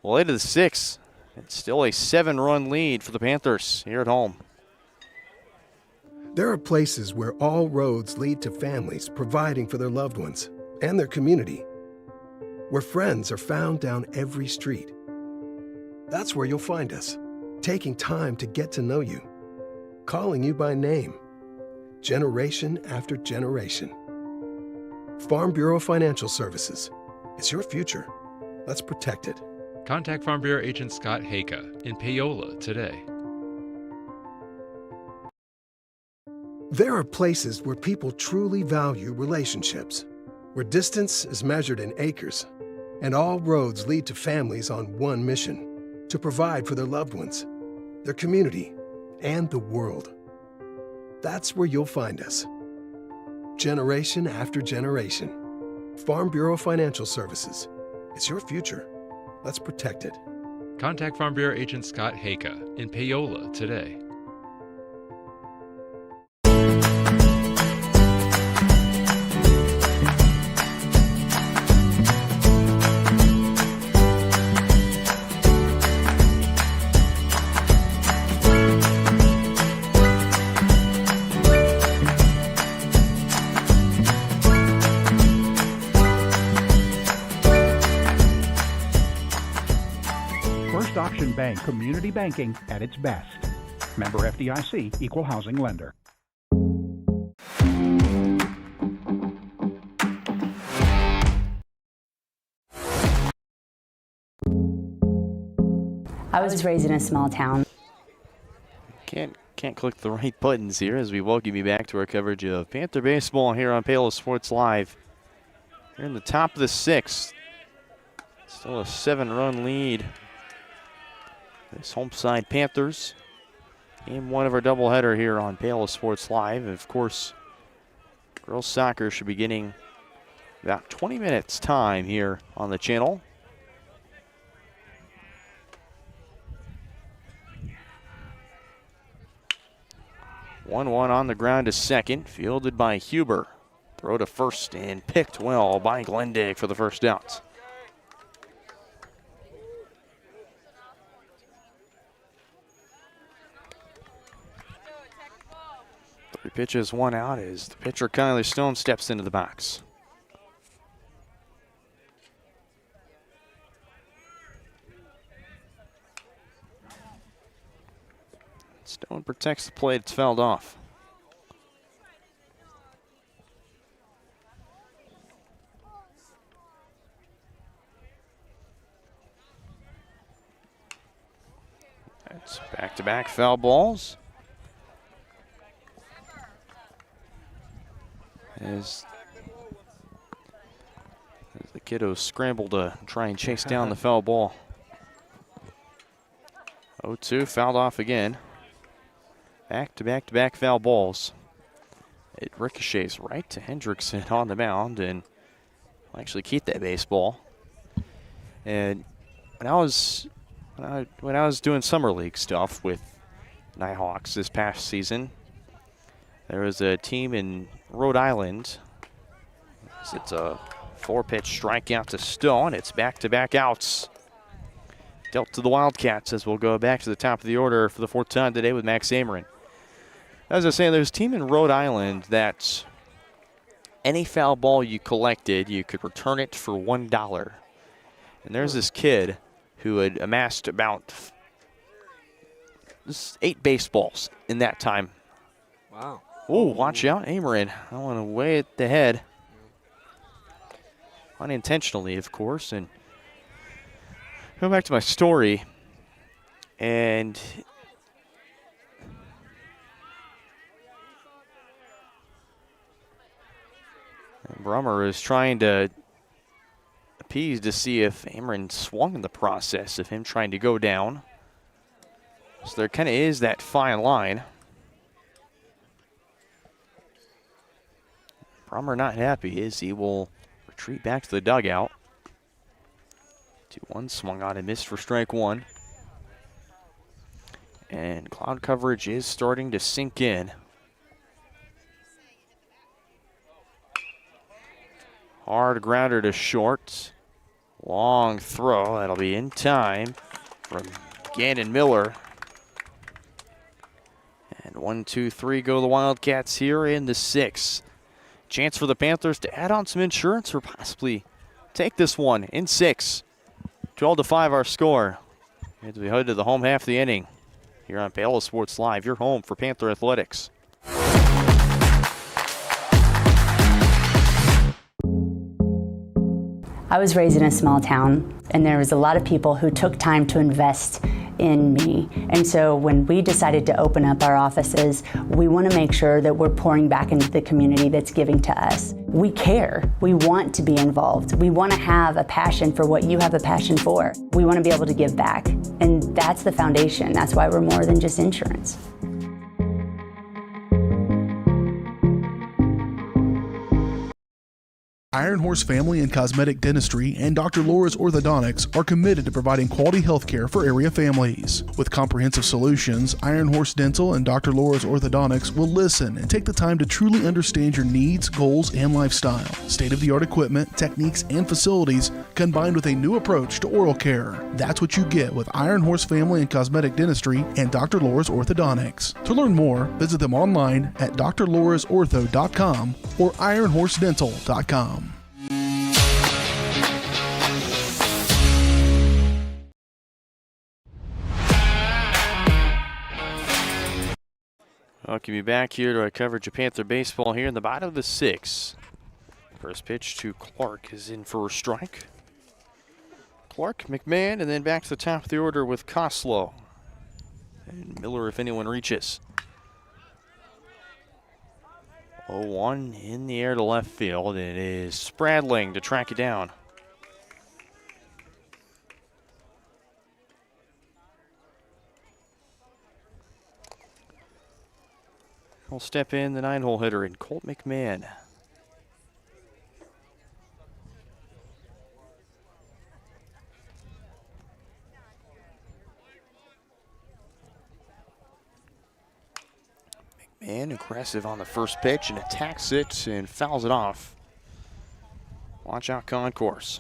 Well, into the 6th. It's still a 7-run lead for the Panthers here at home. There are places where all roads lead to families providing for their loved ones and their community, where friends are found down every street. That's where you'll find us, taking time to get to know you, calling you by name, generation after generation. Farm Bureau Financial Services. It's your future. Let's protect it. Contact Farm Bureau agent Scott Haka in Paola today. There are places where people truly value relationships, where distance is measured in acres, and all roads lead to families on one mission: to provide for their loved ones, their community, and the world. That's where you'll find us. Generation after generation. Farm Bureau Financial Services. It's your future. Let's protect it. Contact Farm Bureau agent Scott Haka in Paola today. Auction Bank community banking at its best. Member FDIC, Equal Housing Lender. I was raised in a small town. Can't click the right buttons here as we welcome you back to our coverage of Panther baseball here on Paola Sports Live. Here in the top of the sixth. Still a 7-run lead. This home side Panthers. Game one of our doubleheader here on Paola Sports Live. And of course, girls soccer should be getting about 20 minutes time here on the channel. One on the ground to second, fielded by Huber. Throw to first and picked well by Glendig for the first out. Three pitches, one out as the pitcher Kylie Stone steps into the box. Stone protects the plate, it's fouled off. That's back-to-back foul balls. As the kiddos scramble to try and chase down the foul ball. 0-2, fouled off again. Back-to-back foul balls. It ricochets right to Hendrickson on the mound and will actually keep that baseball. And when I was doing summer league stuff with Nighthawks this past season, there was a team in Rhode Island. It's a 4-pitch strikeout to Stone. It's back-to-back outs. Dealt to the Wildcats as we'll go back to the top of the order for the fourth time today with Max Amorin. As I was saying, there's a team in Rhode Island that any foul ball you collected, you could return it for $1. And there's this kid who had amassed about 8 baseballs in that time. Wow. Oh, watch out, Amorin. I want to way at the head. Unintentionally, of course. And go back to my story. And Brummer is trying to appease to see if Amorin swung in the process of him trying to go down. So there kind of is that fine line. Brummer not happy as he will retreat back to the dugout. 2-1 swung on and missed for strike one. And cloud coverage is starting to sink in. Hard grounder to short. Long throw. That'll be in time from Gannon Miller. And 1, 2, 3 go the Wildcats here in the sixth. Chance for the Panthers to add on some insurance or possibly take this one in 6. 12-5 our score. As we head to the home half of the inning here on Paola Sports Live, your home for Panther Athletics. I was raised in a small town, and there was a lot of people who took time to invest in me. And so when we decided to open up our offices, we want to make sure that we're pouring back into the community that's giving to us. We care. We want to be involved. We want to have a passion for what you have a passion for. We want to be able to give back. And that's the foundation. That's why we're more than just insurance. Iron Horse Family and Cosmetic Dentistry and Dr. Laura's Orthodontics are committed to providing quality health care for area families. With comprehensive solutions, Iron Horse Dental and Dr. Laura's Orthodontics will listen and take the time to truly understand your needs, goals, and lifestyle. State-of-the-art equipment, techniques, and facilities combined with a new approach to oral care. That's what you get with Iron Horse Family and Cosmetic Dentistry and Dr. Laura's Orthodontics. To learn more, visit them online at drlaurasortho.com or ironhorsedental.com. Welcome you back here to our coverage of Panther baseball here in the bottom of the 6th. First pitch to Clark is in for a strike. Clark, McMahon, and then back to the top of the order with Koslow. And Miller, if anyone reaches. 0-1 in the air to left field. It is Spradling to track it down. He'll step in the 9-hole hitter in Colt McMahon. McMahon aggressive on the first pitch and attacks it and fouls it off. Watch out, concourse.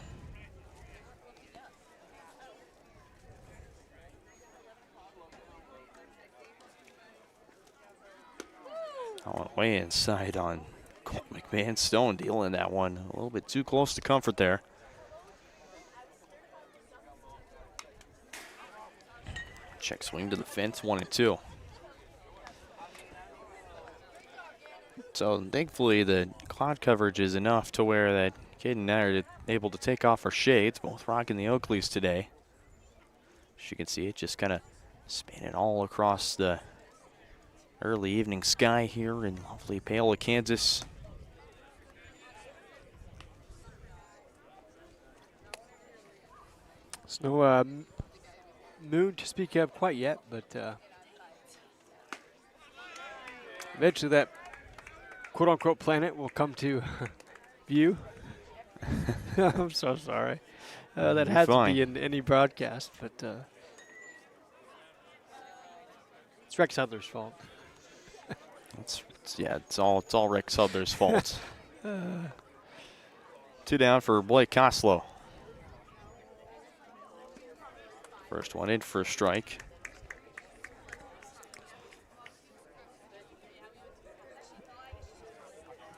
I went way inside on Colt McMahon. Stone dealing that one a little bit too close to comfort there. Check swing to the fence, 1-2. So thankfully the cloud coverage is enough to where that Kate and I are able to take off our shades, both rocking the Oakleys today. As you can see, it just kind of spinning all across the early evening sky here in lovely Paola, Kansas. There's no moon to speak of quite yet, but eventually that quote-unquote planet will come to view. I'm so sorry. That has to be in any broadcast, but it's Rex Hudler's fault. It's all Rick Sudler's fault. 2 down for Blake Koslow. First one in for a strike.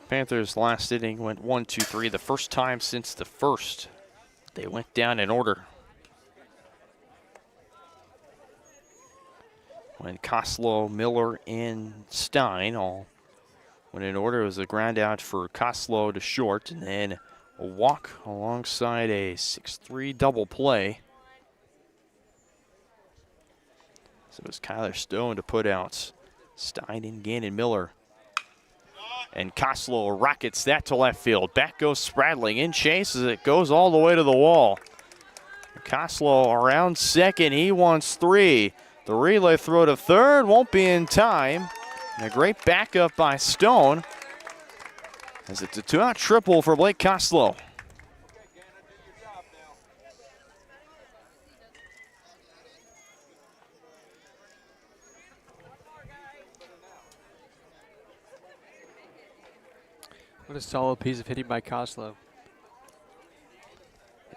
Panthers last inning went 1-2-3, the first time since the first. They went down in order. When Koslow, Miller, and Stein all went in order. It was a ground out for Koslow to short, and then a walk alongside a 6-3 double play. So it was Kyler Stone to put out Stein and Gannon Miller. And Koslow rockets that to left field. Back goes Spradling in chase as it goes all the way to the wall. Koslow around second. He wants 3. The relay throw to third won't be in time. And a great backup by Stone as it's a 2-out triple for Blake Koslow. What a solid piece of hitting by Koslow.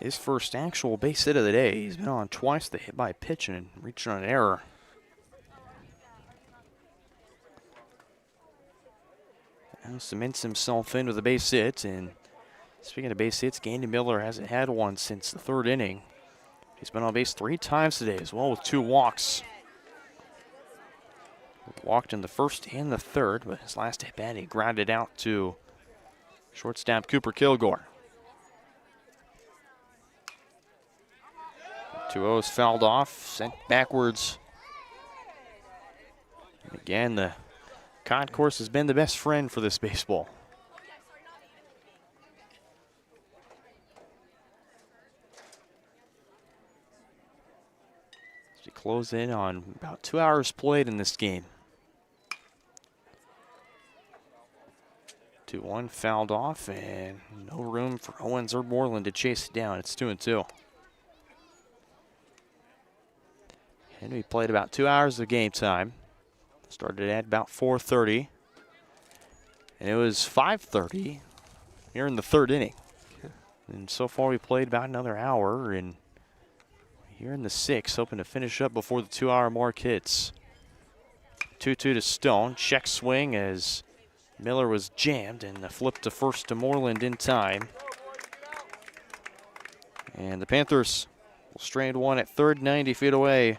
His first actual base hit of the day. He's been on twice. They hit by a pitch and reached on an error. Now cements himself in with a base hit. And speaking of base hits, Gannon Miller hasn't had one since the 3rd inning. He's been on base 3 times today as well with 2 walks. Walked in the 1st and the 3rd, but his last at bat he grounded out to shortstop Cooper Kilgore. 2-0's fouled off, sent backwards. And again, the concourse has been the best friend for this baseball. As we close in on about 2 hours played in this game. 2-1 fouled off, and no room for Owens or Moreland to chase it down. It's 2-2. And we played about 2 hours of game time. Started at about 4:30. And it was 5:30 here in the 3rd inning. And so far we played about another hour. And here in the 6th, hoping to finish up before the 2-hour mark hits. 2-2 to Stone. Check swing as Miller was jammed, and the flip to first to Moreland in time. And the Panthers will strand one at third, 90 feet away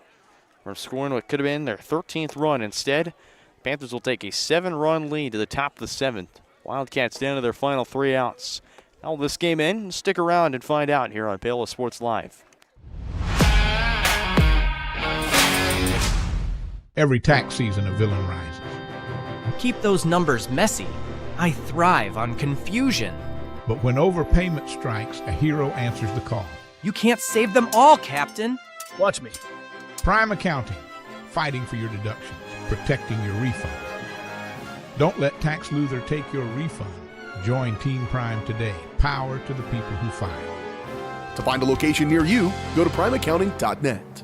from scoring what could have been their 13th run. Instead, Panthers will take a 7-run lead to the top of the 7th. Wildcats down to their final 3 outs. How will this game end? Stick around and find out here on Paola Sports Live. Every tax season a villain rises. Keep those numbers messy. I thrive on confusion. But when overpayment strikes, a hero answers the call. You can't save them all, Captain. Watch me. Prime Accounting, fighting for your deductions, protecting your refund. Don't let Tax Luther take your refund. Join Team Prime today. Power to the people who file. To find a location near you, go to primeaccounting.net.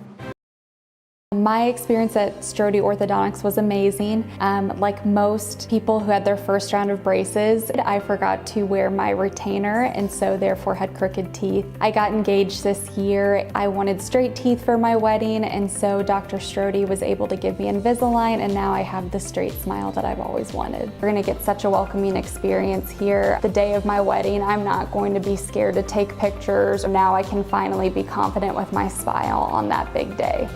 My experience at Strode Orthodontics was amazing. Like most people who had their first round of braces, I forgot to wear my retainer and so therefore had crooked teeth. I got engaged this year. I wanted straight teeth for my wedding, and so Dr. Strode was able to give me Invisalign, and now I have the straight smile that I've always wanted. We're gonna get such a welcoming experience here. The day of my wedding, I'm not going to be scared to take pictures. Now I can finally be confident with my smile on that big day.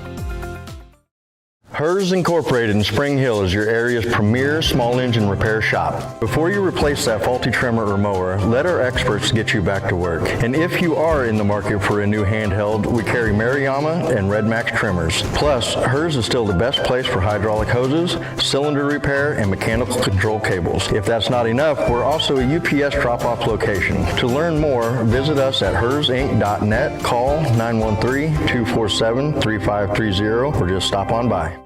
Hers Incorporated in Spring Hill is your area's premier small engine repair shop. Before you replace that faulty trimmer or mower, let our experts get you back to work. And if you are in the market for a new handheld, we carry Maruyama and Red Max trimmers. Plus, Hers is still the best place for hydraulic hoses, cylinder repair, and mechanical control cables. If that's not enough, we're also a UPS drop-off location. To learn more, visit us at hersinc.net, call 913-247-3530, or just stop on by.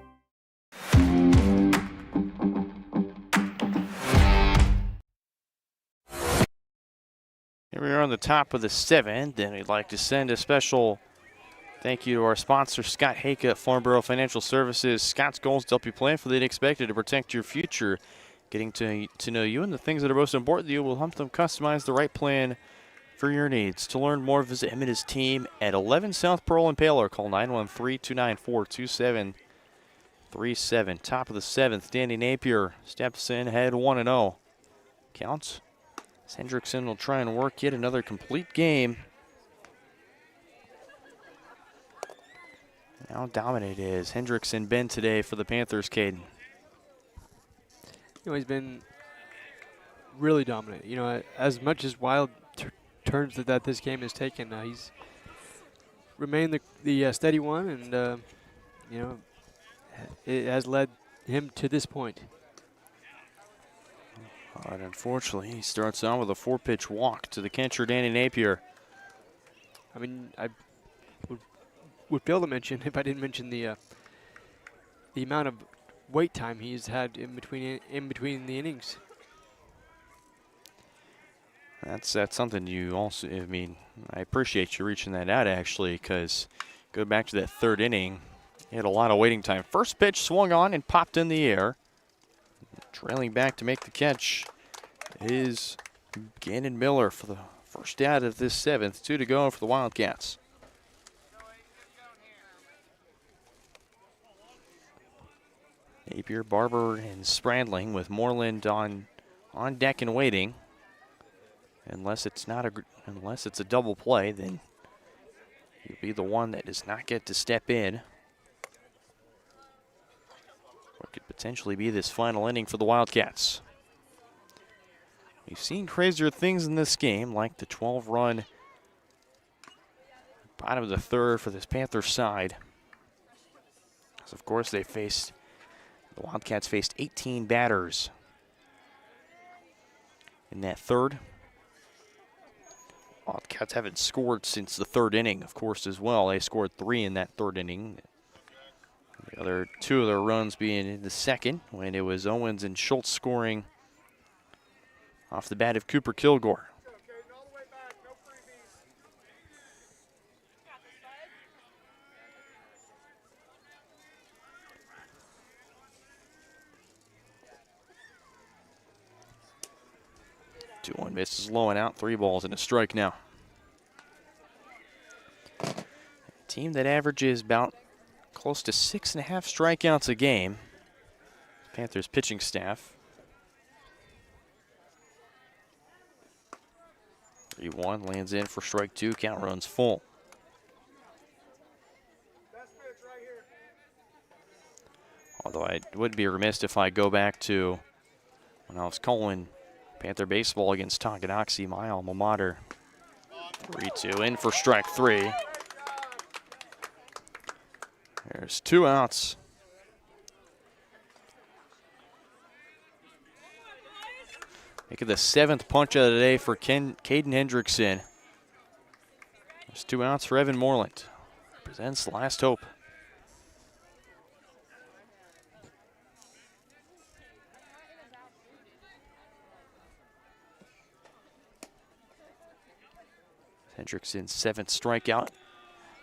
Here we are on the top of the 7th, and we'd like to send a special thank you to our sponsor, Scott Haka at Farm Bureau Financial Services. Scott's goals to help you plan for the unexpected to protect your future. Getting to know you and the things that are most important to you will help them customize the right plan for your needs. To learn more, visit him and his team at 11 South Pearl and Paola. Call 913-294-2737. Top of the 7th, Danny Napier steps in, head 1-0. Counts. Hendrickson will try and work yet another complete game. How dominant is Hendrickson been today for the Panthers, Caden? He's been really dominant. As much as wild turns that this game has taken, he's remained the steady one, and it has led him to this point. But unfortunately, he starts out with a 4-pitch walk to the catcher, Danny Napier. I mean, I would be able to mention, if I didn't mention the amount of wait time he's had in between the innings. That's something you also, I appreciate you reaching that out, actually, because go back to that 3rd inning, he had a lot of waiting time. First pitch swung on and popped in the air. Trailing back to make the catch is Gannon Miller for the first out of this 7th. 2 to go for the Wildcats. Napier, Barber, and Spradling with Moreland on deck and waiting. Unless it's a double play, then he'll be the one that does not get to step in. What could potentially be this final inning for the Wildcats. We've seen crazier things in this game, like the 12-run bottom of the 3rd for this Panthers side. Because of course the Wildcats faced 18 batters in that 3rd. Wildcats haven't scored since the 3rd inning, of course, as well. They scored 3 in that 3rd inning. The other 2 of their runs being in the 2nd, when it was Owens and Schultz scoring off the bat of Cooper Kilgore. Two one misses low and out, 3 balls and a strike now. A team that averages about close to 6.5 strikeouts a game. Panthers pitching staff. 3-1 lands in for strike 2. Count runs full. Although I would be remiss if I go back to when I was calling Panther baseball against Tonganoxie, my alma mater. 3-2 in for strike 3. There's 2 outs. Making the 7th punch of the day for Caden Hendrickson. There's 2 outs for Evan Moreland. Presents last hope. Hendrickson's 7th strikeout.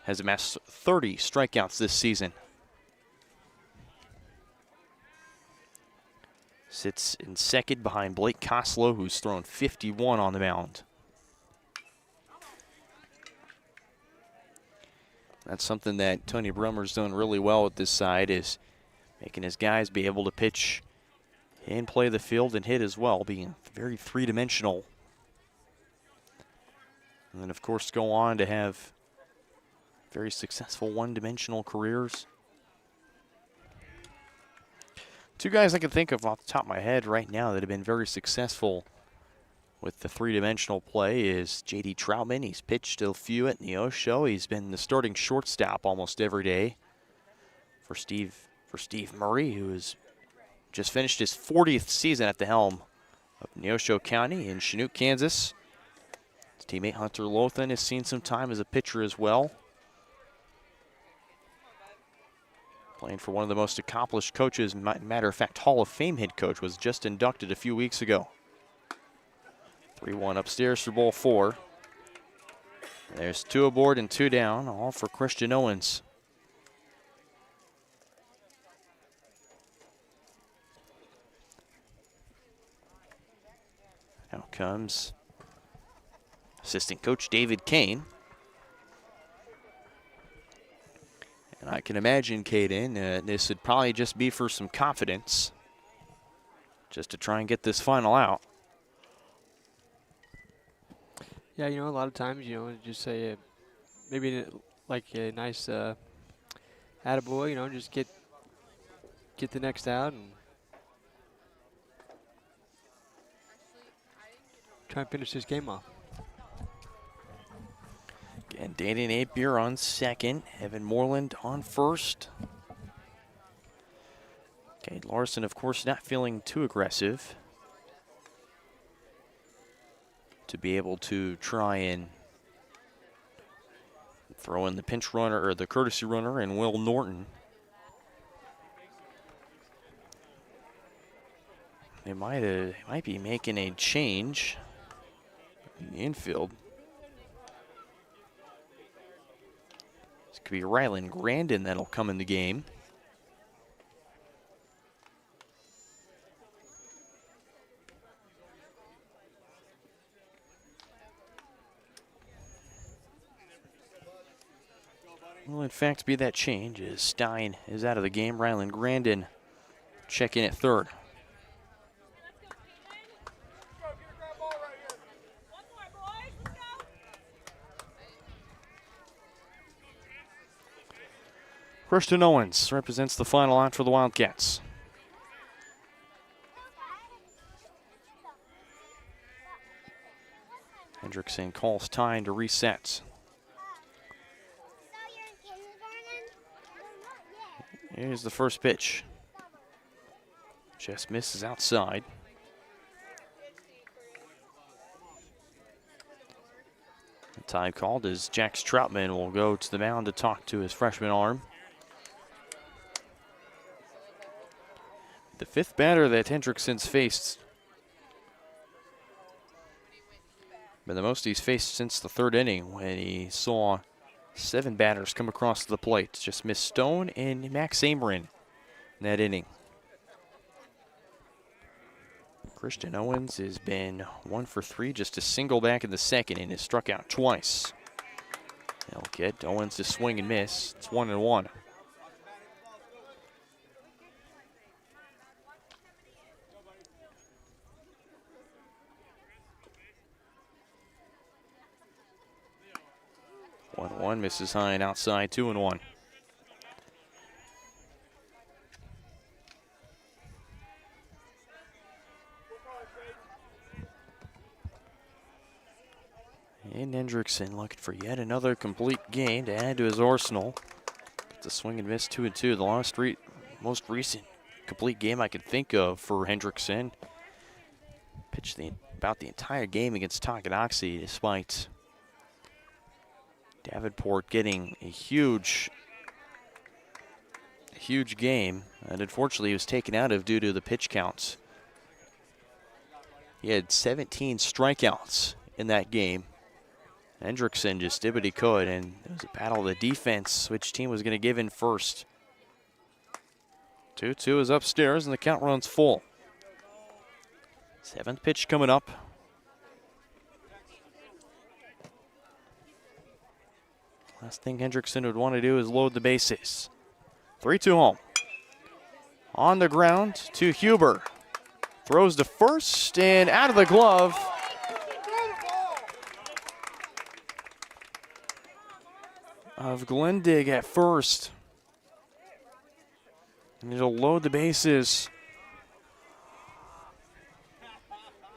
Has amassed 30 strikeouts this season. Sits in second behind Blake Koslow, who's thrown 51 on the mound. That's something that Tony Brummer's done really well with this side, is making his guys be able to pitch and play the field and hit as well, being very three-dimensional. And then, of course, go on to have very successful one-dimensional careers. 2 guys I can think of off the top of my head right now that have been very successful with the three-dimensional play is J.D. Troutman. He's pitched a few at Neosho. He's been the starting shortstop almost every day for Steve Murray, who has just finished his 40th season at the helm of Neosho County in Chinook, Kansas. His teammate Hunter Lothan has seen some time as a pitcher as well. Playing for one of the most accomplished coaches. Matter of fact, Hall of Fame head coach was just inducted a few weeks ago. 3-1 upstairs for ball 4. There's 2 aboard and 2 down, all for Christian Owens. Now comes assistant coach David Kane. And I can imagine, Caden, this would probably just be for some confidence, just to try and get this final out. Yeah, you know, a lot of times, you know, just say maybe like a nice attaboy, you know, just get the next out and try and finish this game off. And Danny Napier on second, Evan Moreland on first. Cade Larson, of course, not feeling too aggressive to be able to try and throw in the pinch runner or the courtesy runner and Will Norton. They might be making a change in the infield. Could be Rylan Grandin that'll come in the game. Will in fact be that change as Stein is out of the game. Rylan Grandin checking at third. Christian Owens represents the final out for the Wildcats. Hendrickson calls time to reset. Here's the first pitch. Just misses outside. The time called as Jax Troutman will go to the mound to talk to his freshman arm. The 5th batter that Hendrickson's faced. But the most he's faced since the 3rd inning when he saw 7 batters come across the plate. Just missed Stone and Max Amorin in that inning. Christian Owens has been 1 for 3, just a single back in the 2nd and has struck out twice. They'll get Owens to swing and miss. It's 1-1. One misses high and outside, 2-1. Caden Hendrickson looking for yet another complete game to add to his arsenal. It's a swing and miss 2-2. The most recent complete game I could think of for Hendrickson. Pitched about the entire game against Tonganoxie, despite Davenport getting a huge game, and unfortunately he was taken out of due to the pitch counts. He had 17 strikeouts in that game. Hendrickson just did what he could, and it was a battle of the defense, which team was going to give in first. 2-2 is upstairs, and the count runs full. Seventh pitch coming up. Last thing Hendrickson would want to do is load the bases. 3-2 home. On the ground to Huber. Throws to first and out of the glove. Of Glendig at first. And it'll load the bases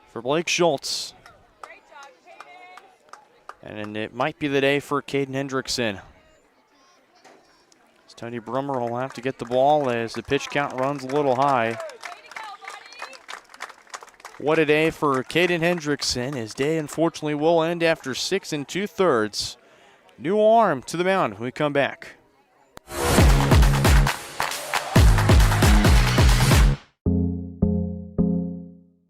for Blake Schultz. And it might be the day for Caden Hendrickson. Tony Brummer will have to get the ball as the pitch count runs a little high. What a day for Caden Hendrickson. His day, unfortunately, will end after 6 2/3. New arm to the mound when we come back.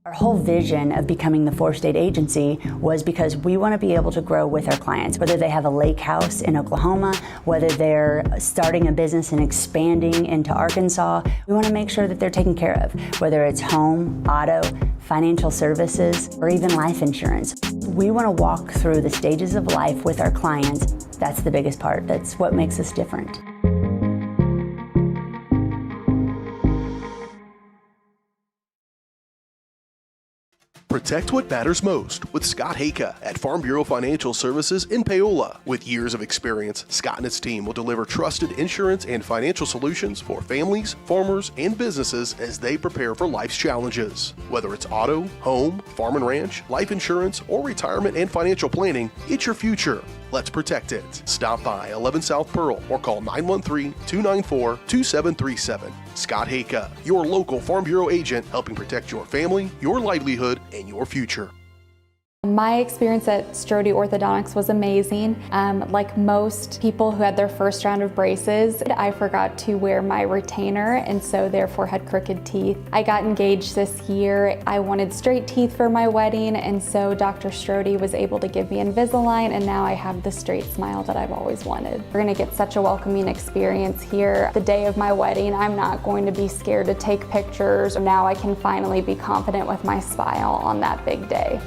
Our whole vision of becoming the 4-state agency was because we want to be able to grow with our clients, whether they have a lake house in Oklahoma, whether they're starting a business and expanding into Arkansas. We want to make sure that they're taken care of, whether it's home, auto, financial services, or even life insurance. We want to walk through the stages of life with our clients. That's the biggest part. That's what makes us different. Protect what matters most with Scott Hayka at Farm Bureau Financial Services in Paola. With years of experience, Scott and his team will deliver trusted insurance and financial solutions for families, farmers, and businesses as they prepare for life's challenges. Whether it's auto, home, farm and ranch, life insurance, or retirement and financial planning, it's your future. Let's protect it. Stop by 11 South Pearl or call 913-294-2737. Scott Hayka, your local Farm Bureau agent, helping protect your family, your livelihood, and your future. My experience at Strode Orthodontics was amazing. Like most people who had their first round of braces, I forgot to wear my retainer and so therefore had crooked teeth. I got engaged this year. I wanted straight teeth for my wedding, and so Dr. Strode was able to give me Invisalign, and now I have the straight smile that I've always wanted. We're gonna get such a welcoming experience here. The day of my wedding, I'm not going to be scared to take pictures. Now I can finally be confident with my smile on that big day.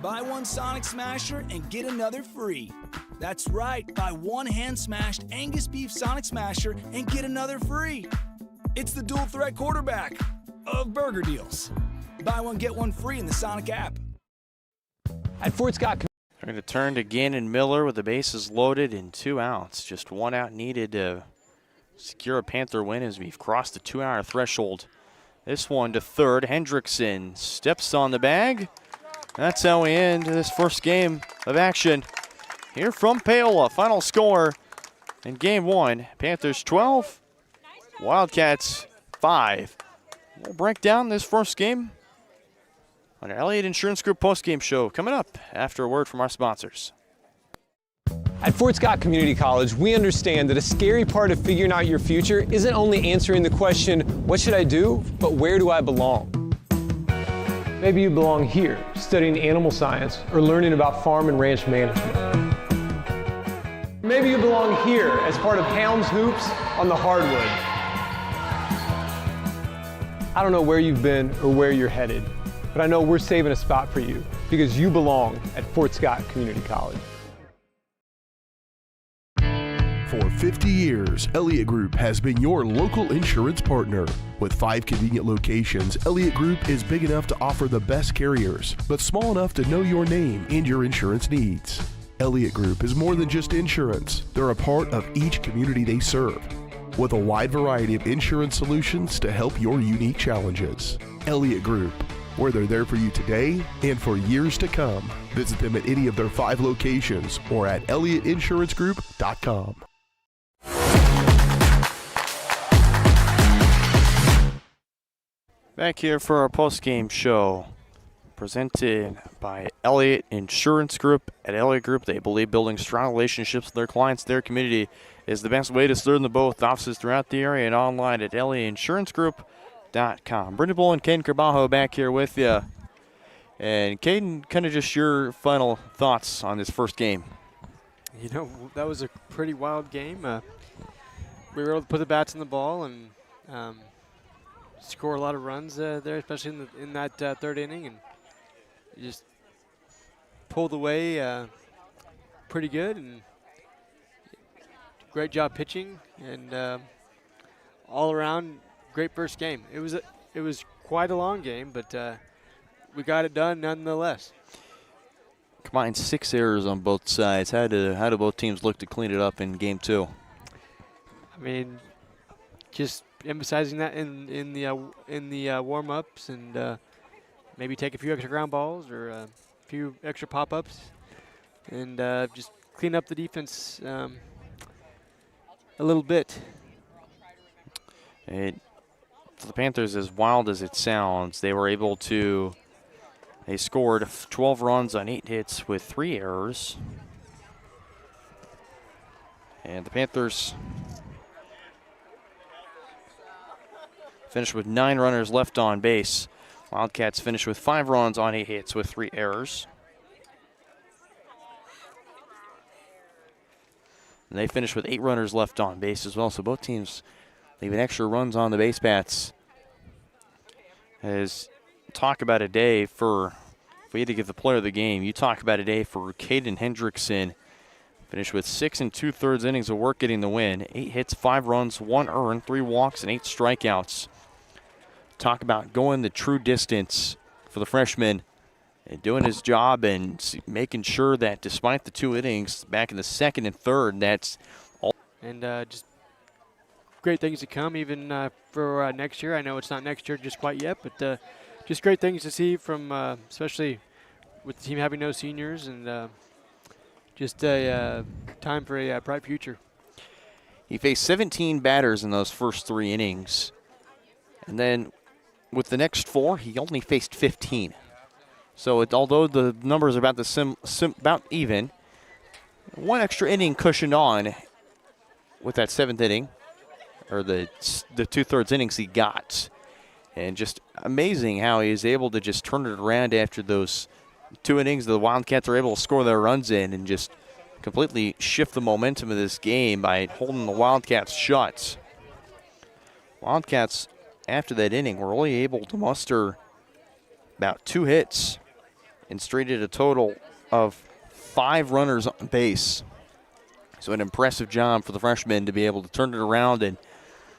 Buy one Sonic Smasher and get another free. That's right, buy one hand-smashed Angus beef Sonic Smasher and get another free. It's the dual threat quarterback of burger deals. Buy one, get one free in the Sonic app. At Fort Scott. They're going to turn to Gannon Miller with the bases loaded and 2 outs. Just 1 out needed to secure a Panther win as we've crossed the 2-hour threshold. This one to third. Hendrickson steps on the bag. That's how we end this first game of action here from Paola. Final score in game 1, Panthers 12, Wildcats 5. We'll break down this first game on our Elliott Insurance Group postgame show coming up after a word from our sponsors. At Fort Scott Community College, we understand that a scary part of figuring out your future isn't only answering the question, what should I do, but where do I belong? Maybe you belong here, studying animal science or learning about farm and ranch management. Maybe you belong here as part of Hounds Hoops on the hardwood. I don't know where you've been or where you're headed, but I know we're saving a spot for you because you belong at Fort Scott Community College. For 50 years, Elliott Group has been your local insurance partner. With 5 convenient locations, Elliott Group is big enough to offer the best carriers, but small enough to know your name and your insurance needs. Elliott Group is more than just insurance. They're a part of each community they serve, with a wide variety of insurance solutions to help your unique challenges. Elliott Group, where they're there for you today and for years to come. Visit them at any of their 5 locations or at ElliottInsuranceGroup.com. Back here for our post-game show, presented by Elliott Insurance Group. At Elliott Group, they believe building strong relationships with their clients, their community, is the best way to serve them both. Offices throughout the area and online at ElliottInsuranceGroup.com. Brendan Bull and Caden Carbajo back here with you. And Caden, kind of just your final thoughts on this first game. You know, that was a pretty wild game. We were able to put the bats in the ball and score a lot of runs there, especially in that third inning, and you just pulled away pretty good, and great job pitching, and all around great first game. It was quite a long game, but we got it done nonetheless. Combined 6 errors on both sides. How do both teams look to clean it up in game 2? I mean, just emphasizing that in the warm-ups, and maybe take a few extra ground balls or a few extra pop-ups, and just clean up the defense a little bit. For the Panthers, as wild as it sounds, they scored 12 runs on 8 hits with 3 errors. And the Panthers finished with 9 runners left on base. Wildcats finished with 5 runs on 8 hits with 3 errors. And they finished with 8 runners left on base as well, so both teams leaving extra runs on the base paths. As talk about a day for, if we had to give the player of the game, you talk about a day for Caden Hendrickson. Finished with 6 2/3 innings of work getting the win. 8 hits, 5 runs, 1 earned, 3 walks, and 8 strikeouts. Talk about going the true distance for the freshman and doing his job and making sure that despite the 2 innings back in the second and third, that's all. And just great things to come even for next year. I know it's not next year just quite yet, but just great things to see from especially with the team having no seniors, and just a time for a bright future. He faced 17 batters in those first 3 innings. And then with the next 4, he only faced 15. So although the numbers are about about even, 1 extra inning cushioned on with that 7th inning, or the 2/3 innings he got. And just amazing how he is able to just turn it around after those 2 innings the Wildcats are able to score their runs in and just completely shift the momentum of this game by holding the Wildcats shut. Wildcats, after that inning, were only able to muster about 2 hits and straighted a total of 5 runners on base. So an impressive job for the freshman to be able to turn it around and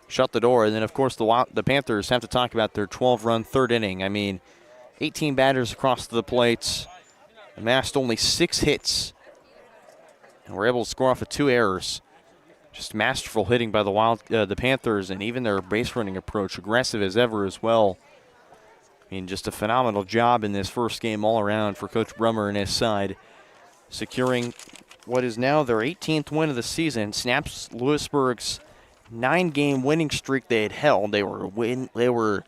shut the door. And then, of course, the Panthers have to talk about their 12-run third inning. I mean, 18 batters across the plates, amassed only 6 hits, and were able to score off of 2 errors. Just masterful hitting by the Panthers, and even their base running approach, aggressive as ever as well. I mean, just a phenomenal job in this first game all around for Coach Brummer and his side, securing what is now their 18th win of the season, snaps Louisburg's 9-game winning streak they had held. They were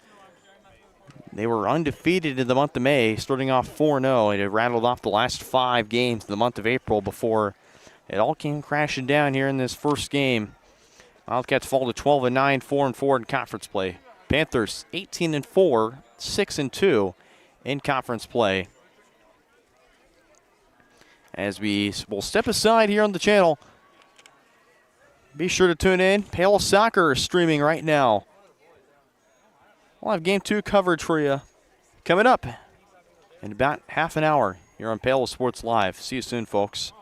undefeated in the month of May, starting off 4-0, and it rattled off the last 5 games in the month of April before it all came crashing down here in this first game. Wildcats fall to 12-9, 4-4 in conference play. Panthers 18-4, 6-2 in conference play. As we will step aside here on the channel, be sure to tune in. Paola Soccer is streaming right now. We'll have Game 2 coverage for you coming up in about half an hour here on Paola Sports Live. See you soon, folks.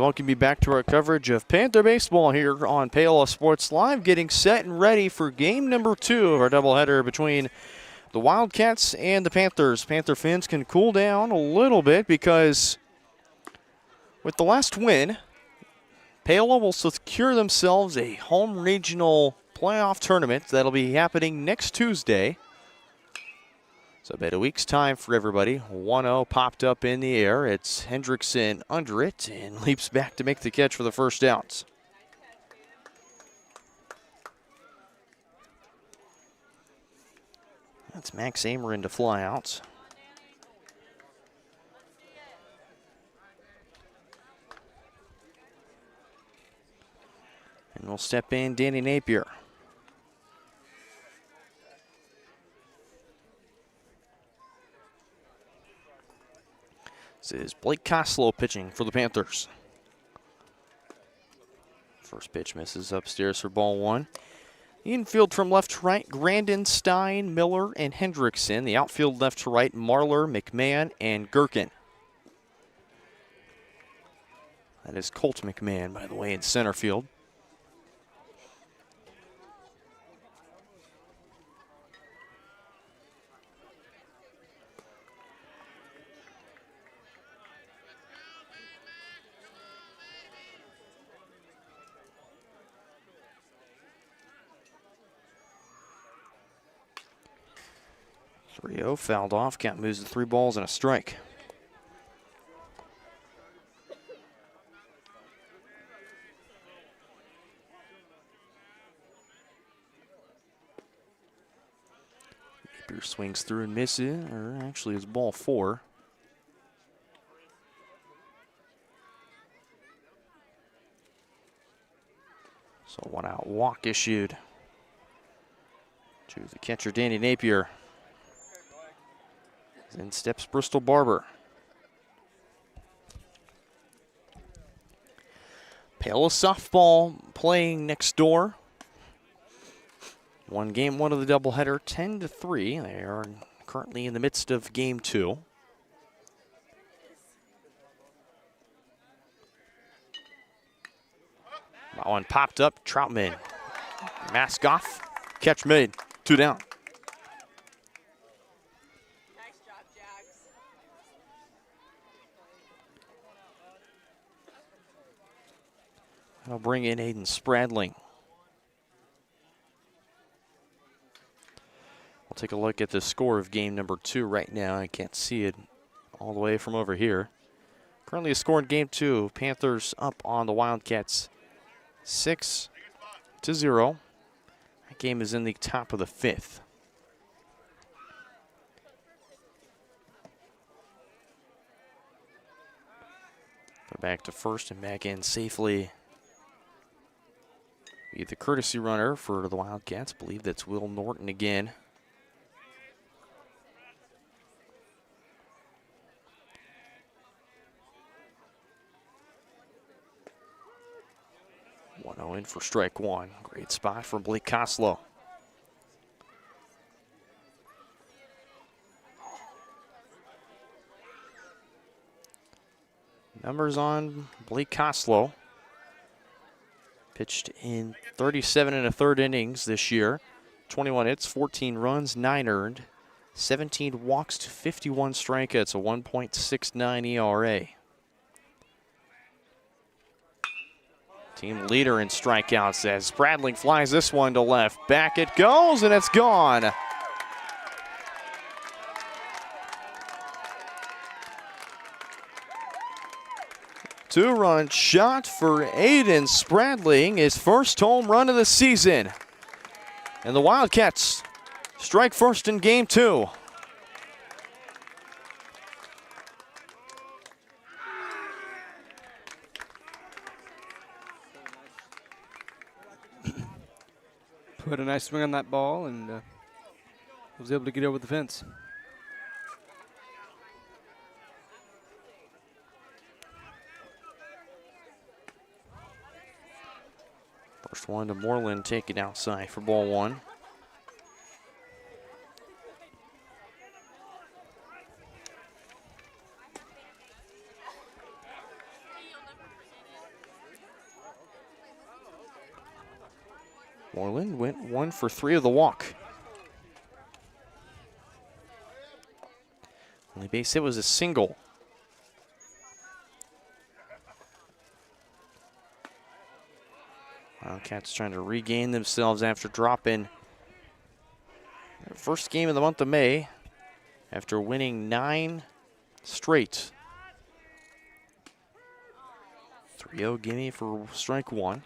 welcome you back to our coverage of Panther baseball here on Paola Sports Live, getting set and ready for game number 2 of our doubleheader between the Wildcats and the Panthers. Panther fans can cool down a little bit because with the last win, Paola will secure themselves a home regional playoff tournament that'll be happening next Tuesday. So about a week's time for everybody. 1-0 popped up in the air. It's Hendrickson under it and leaps back to make the catch for the first out. That's Max Amerin to fly out. And we'll step in Danny Napier. This is Blake Koslow pitching for the Panthers. First pitch misses upstairs for ball 1. The infield from left to right, Grandin, Stein, Miller, and Hendrickson. The outfield left to right, Marler, McMahon, and Gherkin. That is Colt McMahon, by the way, in center field. Rio fouled off. Count moves to 3 balls and a strike. Napier swings through and misses, or actually it's ball 4. So 1 out walk issued to the catcher, Danny Napier. In steps Bristol Barber. Paola softball playing next door. Won game 1 of the doubleheader 10-3. They are currently in the midst of game 2. That one popped up. Troutman. Mask off. Catch made. 2 down. I'll bring in Aiden Spradling. We'll take a look at the score of game number 2 right now. I can't see it all the way from over here. Currently a score in game 2. Panthers up on the Wildcats 6-0. That game is in the top of the 5th. Go back to first and back in safely. Be the courtesy runner for the Wildcats. I believe that's Will Norton again. In for strike 1. Great spot from Blake Koslow. Numbers on Blake Koslow. Pitched in 37 1/3 innings this year. 21 hits, 14 runs, 9 earned, 17 walks to 51 strikeouts, a 1.69 ERA. Team leader in strikeouts as Spradling flies this one to left. Back it goes, and it's gone. Two-run shot for Aiden Spradling, his first home run of the season. And the Wildcats strike first in game 2. Put a nice swing on that ball and was able to get over the fence. First one to Moreland, taken outside for ball 1. Moreland went 1 for 3 of the walk. Only base hit was a single. Wildcats trying to regain themselves after dropping their first game of the month of May after winning 9 straight. 3-0 gimme for strike 1.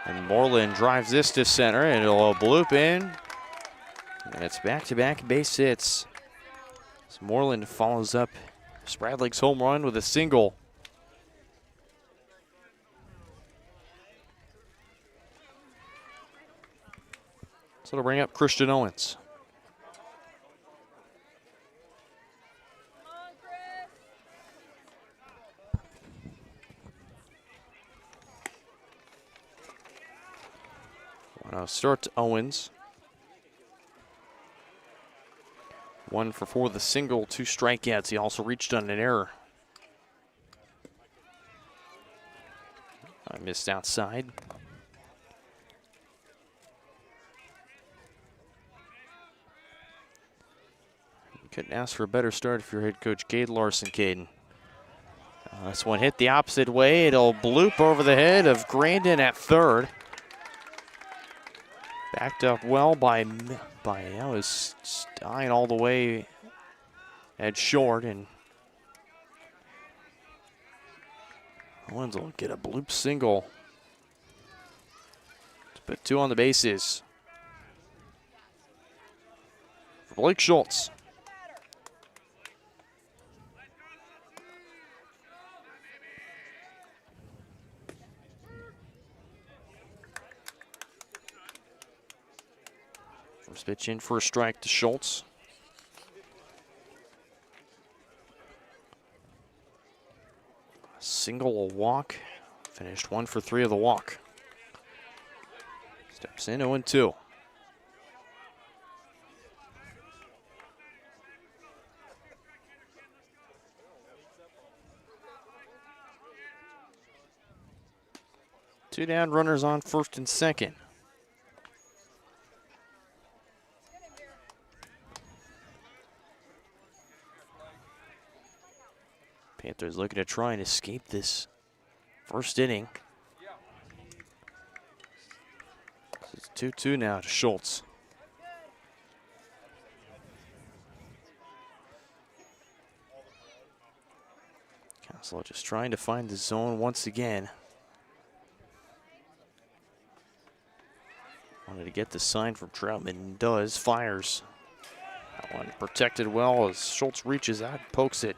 And Moreland drives this to center, and it'll bloop in. And it's back-to-back base hits. So Moreland follows up Spradlick's home run with a single. So it'll bring up Christian Owens. Start to Owens. 1 for 4 with a single, 2 strikeouts. He also reached on an error. I missed outside. You couldn't ask for a better start if you're head coach Cade Larson, Caden. This one hit the opposite way. It'll bloop over the head of Grandin at third. Backed up well by that was Stein all the way at short, and Owens will get a bloop single to put 2 on the bases for Blake Schultz. First pitch in for a strike to Schultz. A single, a walk. Finished 1 for 3 of the walk. Steps in 0-2. Two down, runners on first and second. Panthers looking to try and escape this first inning. It's 2-2 now to Schultz. Castle just trying to find the zone once again. Wanted to get the sign from Troutman, and does. Fires. That one protected well as Schultz reaches out, pokes it.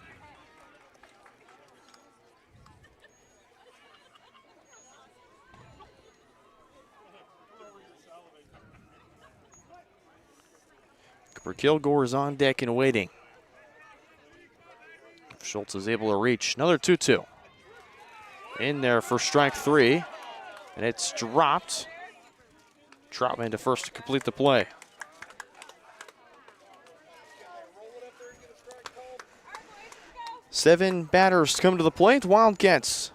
Kilgore is on deck and waiting. If Schultz is able to reach, another 2-2. In there for strike 3, and it's dropped. Troutman to first to complete the play. Seven batters come to the plate. Wildcats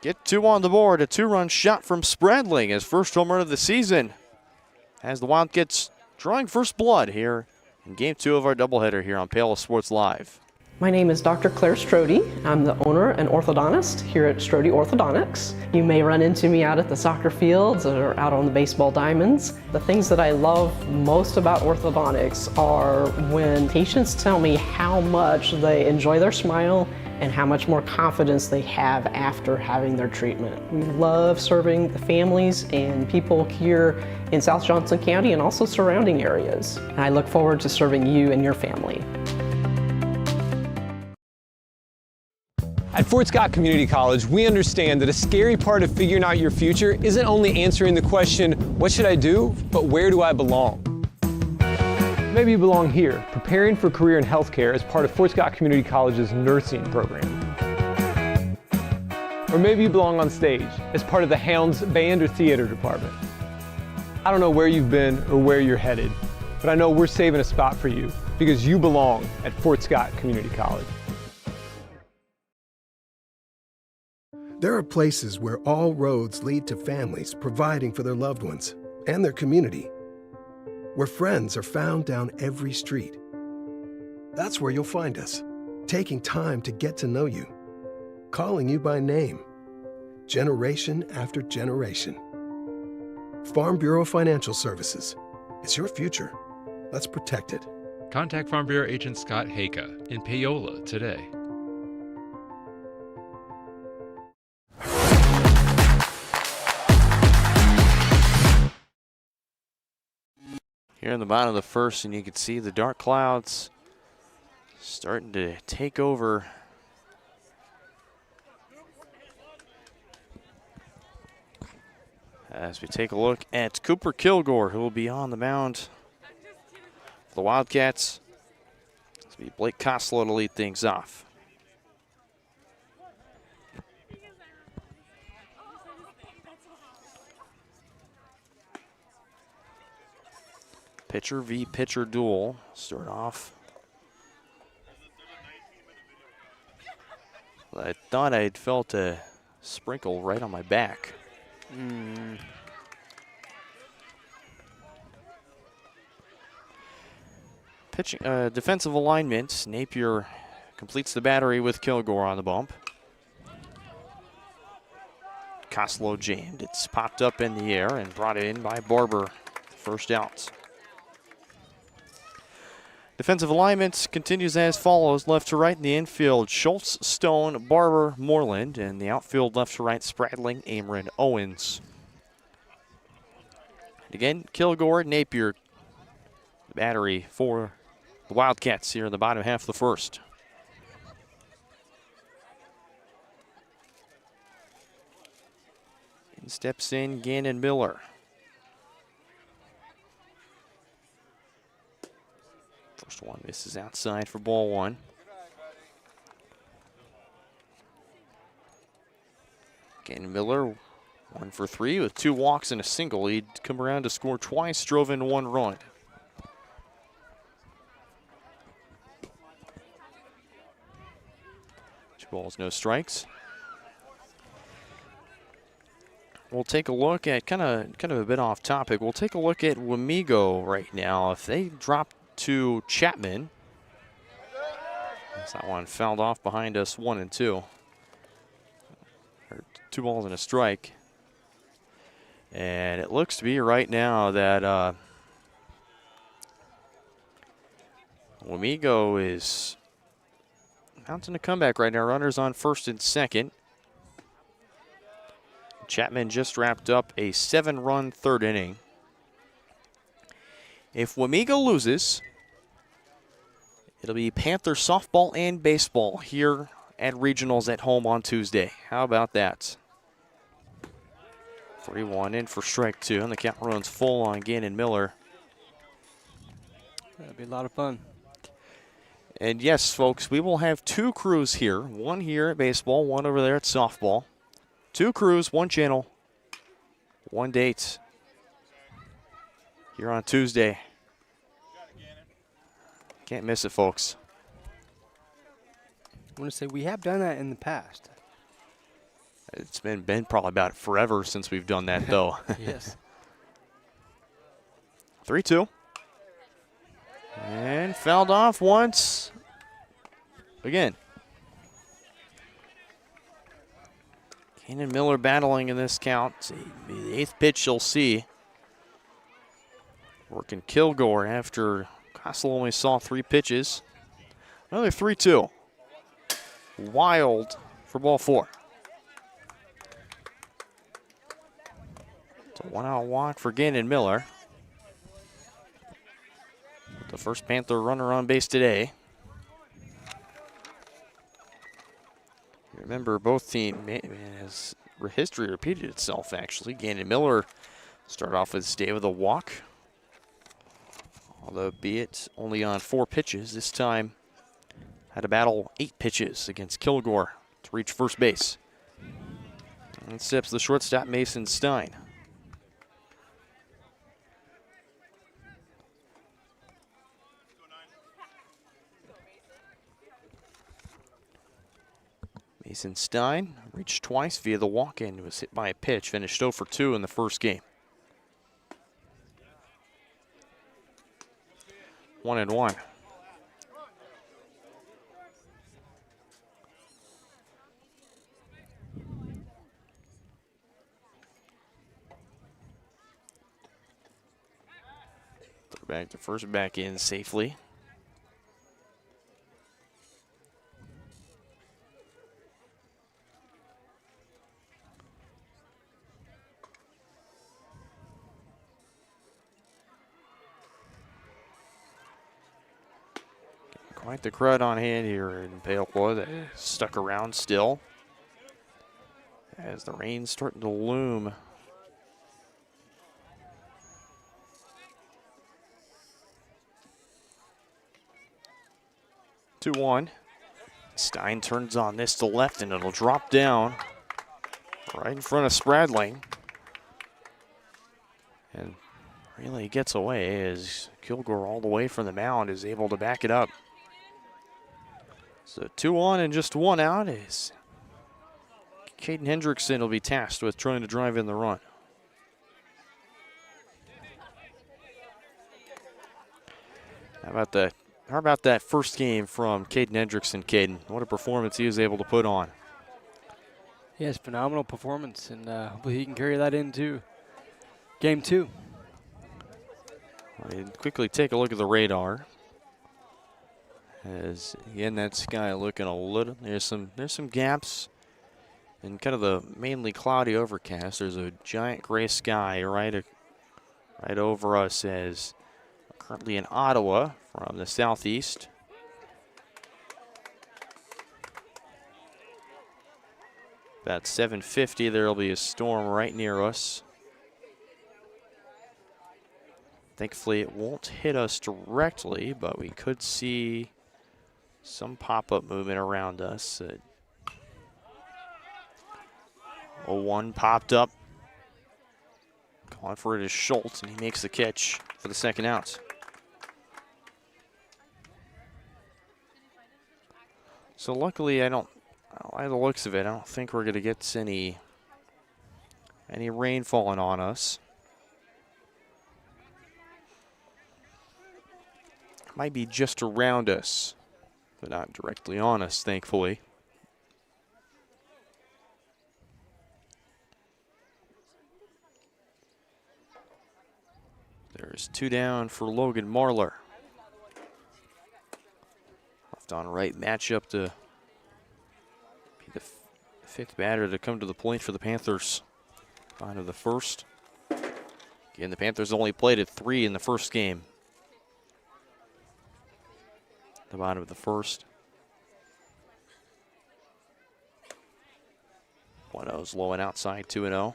get 2 on the board. A 2-run shot from Spradling, his first home run of the season, as the Wildcats drawing first blood here in Game 2 of our doubleheader here on Paola Sports Live. My name is Dr. Claire Strode. I'm the owner and orthodontist here at Strode Orthodontics. You may run into me out at the soccer fields or out on the baseball diamonds. The things that I love most about orthodontics are when patients tell me how much they enjoy their smile and how much more confidence they have after having their treatment. We love serving the families and people here in South Johnson County and also surrounding areas. And I look forward to serving you and your family. At Fort Scott Community College, we understand that a scary part of figuring out your future isn't only answering the question, what should I do, but where do I belong? Maybe you belong here, preparing for a career in healthcare as part of Fort Scott Community College's nursing program. Or maybe you belong on stage as part of the Hounds band or theater department. I don't know where you've been or where you're headed, but I know we're saving a spot for you because you belong at Fort Scott Community College. There are places where all roads lead to families providing for their loved ones and their community, where friends are found down every street. That's where you'll find us, taking time to get to know you, calling you by name, generation after generation. Farm Bureau Financial Services. It's your future. Let's protect it. Contact Farm Bureau Agent Scott Haka in Paola today. Here in the bottom of the first, and you can see the dark clouds starting to take over. As we take a look at Cooper Kilgore, who will be on the mound for the Wildcats. It's going to be Blake Koslow to lead things off. Pitcher v. pitcher duel. Start off. I thought I'd felt a sprinkle right on my back. Pitching, defensive alignment. Napier completes the battery with Kilgore on the bump. Koslow jammed. It's popped up in the air and brought in by Barber. First out. Defensive alignment continues as follows. Left to right in the infield, Schultz, Stone, Barber, Moreland. And the outfield left to right, Spradling, Ameren, Owens. And again, Kilgore, Napier. The battery for the Wildcats here in the bottom half of the first. And steps in Gannon Miller. First one misses outside for ball one. Gannon Miller, 1 for 3 with 2 walks and a single. He'd come around to score twice, drove in 1 run. Two balls, no strikes. We'll take a look at kind of a bit off topic. We'll take a look at Wamego right now. If they drop to Chapman. That one fouled off behind us, 1 and 2. 2 balls and a strike. And it looks to be right now that Wamego is mounting a comeback right now. Runners on first and second. Chapman just wrapped up a 7-run third inning. If Wamego loses, it'll be Panther softball and baseball here at regionals at home on Tuesday. How about that? 3-1 in for strike 2, and the count runs full on Gannon Miller. That'll be a lot of fun. And yes, folks, we will have 2 crews here. 1 here at baseball, 1 over there at softball. 2 crews, 1 channel, 1 date. Here on Tuesday. Can't miss it, folks. I want to say we have done that in the past. It's been probably about forever since we've done that, though. Yes. 3-2. And fouled off once. Again. Gannon Miller battling in this count. The 8th pitch you'll see. Working Kilgore after Koslow only saw 3 pitches. Another 3-2. Wild for ball 4. It's a 1-out walk for Gannon Miller. The first Panther runner on base today. Remember, both teams, history repeated itself, actually. Gannon Miller started off his day with a walk. Although, be it only on 4 pitches, this time had to battle 8 pitches against Kilgore to reach first base. And steps the shortstop, Mason Stein. Mason Stein reached twice via the walk-in. Was hit by a pitch, finished 0 for 2 in the first game. 1-1. Throw back to first, back in safely. Quite the crowd on hand here in Paola. That stuck around still as the rain's starting to loom. Two one. Stein turns on this to left, and it'll drop down right in front of Spradling. And really gets away as Kilgore all the way from the mound is able to back it up. So 2-1 and just 1 out is Caden Hendrickson will be tasked with trying to drive in the run. How about that first game from Caden Hendrickson, Caden? What a performance he was able to put on. Yes, phenomenal performance, and hopefully he can carry that into game 2. Quickly take a look at the radar. As again, that sky looking a little, there's some gaps in kind of the mainly cloudy overcast. There's a giant gray sky right over us as currently in Ottawa from the southeast. About 7:50, there'll be a storm right near us. Thankfully, it won't hit us directly, but we could see some pop-up movement around us. 0-1 popped up. Calling for it is Schultz, and he makes the catch for the second out. So luckily, by the looks of it, I don't think we're going to get any rain falling on us. Might be just around us, but not directly on us, thankfully. There's 2 down for Logan Marlar. Left on right matchup to be the 5th batter to come to the plate for the Panthers. Bottom of the first. Again, the Panthers only played at 3 in the first game. The bottom of the first. 1-0's low and outside, 2-0.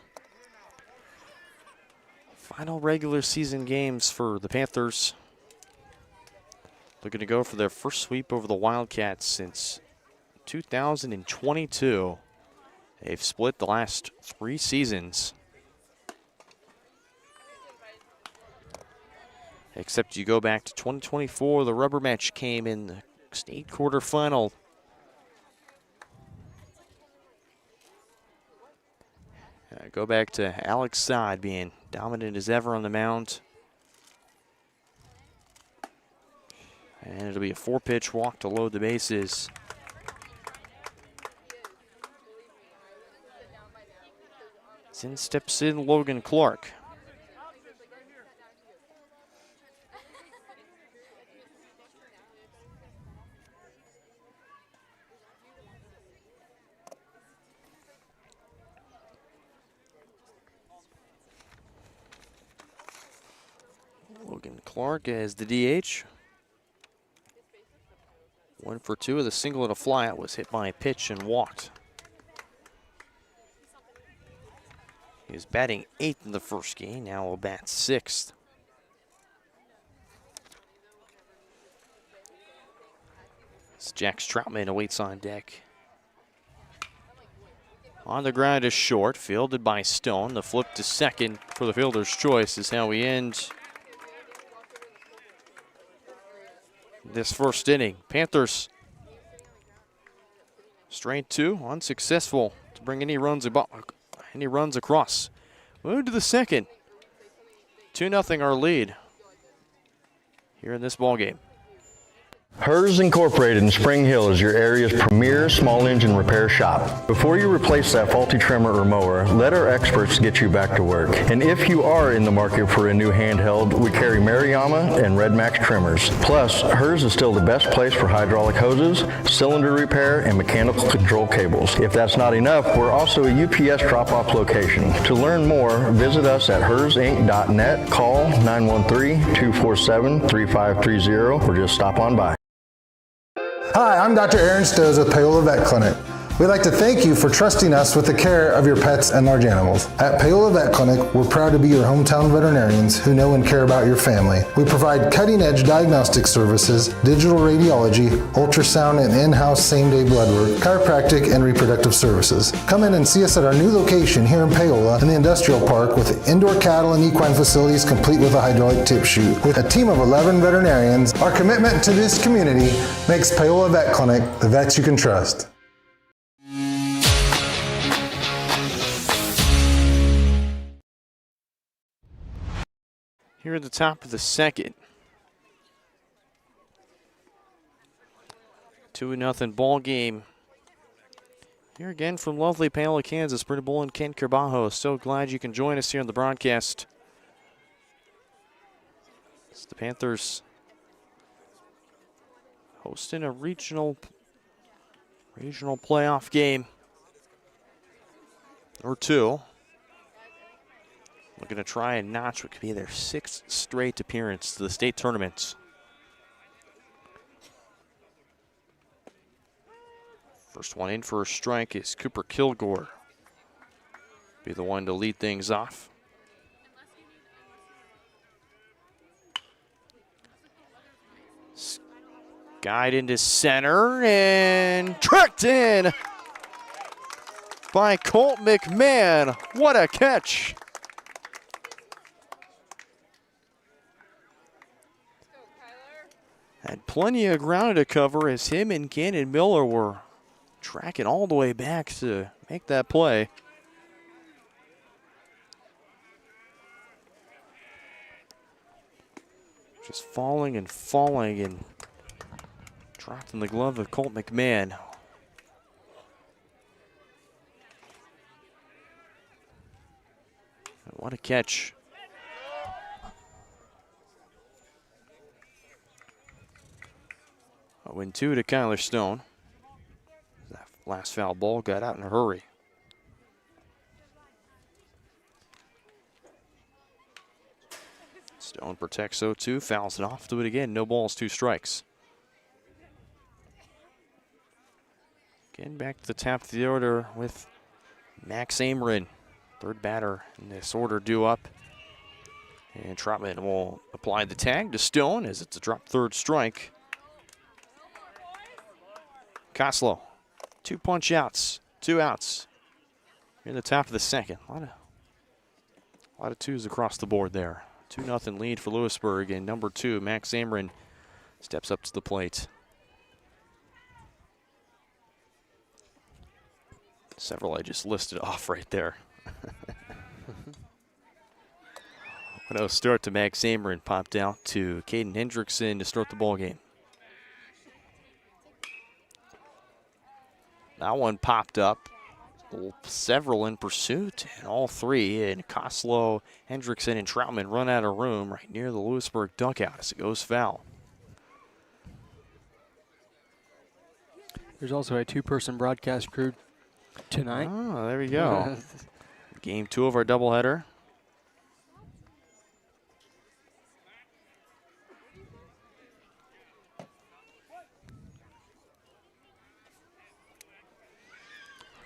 Final regular season games for the Panthers. Looking to go for their first sweep over the Wildcats since 2022. They've split the last 3 seasons. Except you go back to 2024, the rubber match came in the state quarterfinal. Go back to Alex Saad being dominant as ever on the mound. And it'll be a 4-pitch walk to load the bases. Then steps in Logan Clark. Logan Clark as the DH. 1 for 2 with a single and a flyout. Was hit by a pitch and walked. He was batting 8th in the first game. Now will bat 6th. As Jack Stroutman awaits on deck. On the ground is short, fielded by Stone. The flip to second for the fielder's choice is how we end this first inning. Panthers straight 2, unsuccessful to to bring any runs across. Move to the second. 2-0 our lead here in this ball game. Hers Incorporated in Spring Hill is your area's premier small engine repair shop. Before you replace that faulty trimmer or mower, let our experts get you back to work. And if you are in the market for a new handheld, we carry Maruyama and Red Max trimmers. Plus, Hers is still the best place for hydraulic hoses, cylinder repair, and mechanical control cables. If that's not enough, we're also a UPS drop-off location. To learn more, visit us at hersinc.net, call 913-247-3530, or just stop on by. Hi, I'm Dr. Aaron Stoes with Paola Vet Clinic. We'd like to thank you for trusting us with the care of your pets and large animals. At Paola Vet Clinic, we're proud to be your hometown veterinarians who know and care about your family. We provide cutting-edge diagnostic services, digital radiology, ultrasound, and in-house same-day blood work, chiropractic, and reproductive services. Come in and see us at our new location here in Paola in the Industrial Park with indoor cattle and equine facilities complete with a hydraulic tip chute. With a team of 11 veterinarians, our commitment to this community makes Paola Vet Clinic the vets you can trust. Here at the top of the second. 2-0 ball game. Here again from lovely Paola, Kansas. Brenda Bull and Ken Carbajo. So glad you can join us here on the broadcast. It's the Panthers hosting a regional playoff game or two. Looking to try and notch what could be their 6th straight appearance to the state tournament. First one in for a strike is Cooper Kilgore. Be the one to lead things off. Guide into center and tricked in by Colt McMahon. What a catch! Had plenty of ground to cover as him and Gannon Miller were tracking all the way back to make that play. Just falling and dropped in the glove of Colt McMahon. What a catch. Win 2 to Kyler Stone. That last foul ball got out in a hurry. Stone protects 0-2, fouls it off, do it again. No balls, 2 strikes. Again, back to the top of the order with Max Amerin, third batter in this order due up. And Troutman will apply the tag to Stone as it's a drop third strike. Koslow, 2 punch outs, 2 outs. Here in the top of the second. A lot of twos across the board there. 2-0 lead for Louisburg, and number 2, Max Amerin, steps up to the plate. Several I just listed off right there. 1-0 start to Max Amerin, popped out to Caden Hendrickson to start the ball game. That one popped up. Several in pursuit, and all 3, and Koslow, Hendrickson, and Troutman run out of room right near the Louisburg dugout as it goes foul. There's also a 2-person broadcast crew tonight. Oh, there we go. Game 2 of our doubleheader.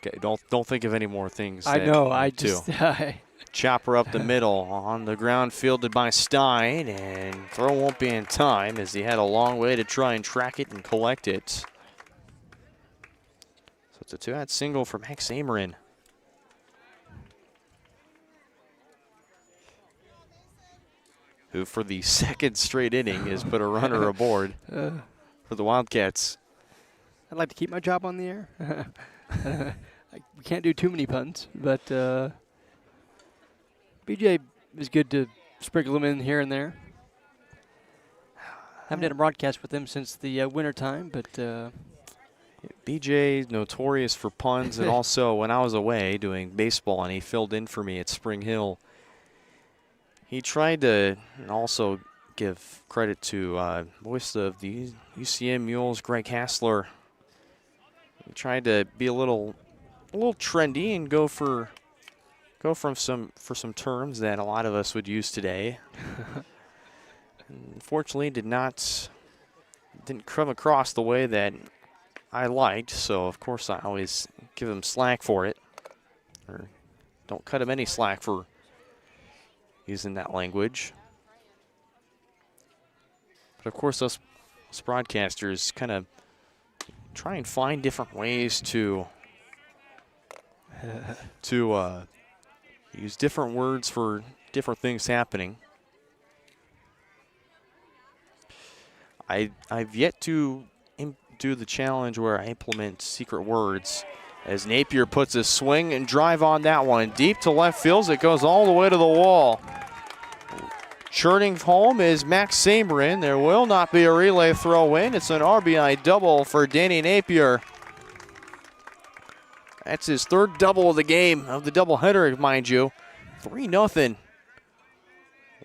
Okay, don't think of any more things. I know. I just chopper up the middle on the ground, fielded by Stein, and throw won't be in time as he had a long way to try and track it and collect it. So it's a 2-out single for Max Amerin. Who for the 2nd straight inning has put a runner aboard for the Wildcats. I'd like to keep my job on the air. we can't do too many puns, but BJ is good to sprinkle them in here and there. Haven't had a broadcast with him since the winter time, but BJ notorious for puns, and also when I was away doing baseball and he filled in for me at Spring Hill, he tried to also give credit to voice of the UCM Mules, Greg Hassler. He tried to be a little trendy and go for some terms that a lot of us would use today. Unfortunately, didn't come across the way that I liked, so of course I always give him slack for it, or don't cut him any slack for using that language. But of course, us broadcasters kind of try and find different ways to use different words for different things happening. I've yet to do the challenge where I implement secret words, as Napier puts a swing and drive on that one. Deep to left field, it goes all the way to the wall. Churning home is Max Samerin. There will not be a relay throw in. It's an RBI double for Danny Napier. That's his third double of the game, of the doubleheader, mind you. 3-0.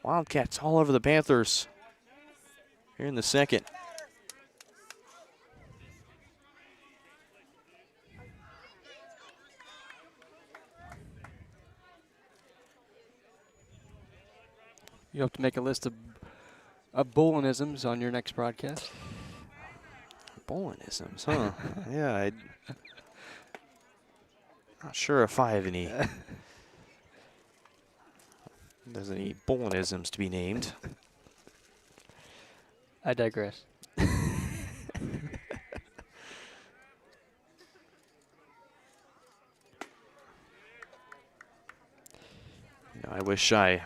Wildcats all over the Panthers here in the second. You have to make a list of Bowlinisms on your next broadcast. Bowlinisms, huh? Yeah, not sure if I have any. There's any Bowlinisms to be named. I digress. I wish I.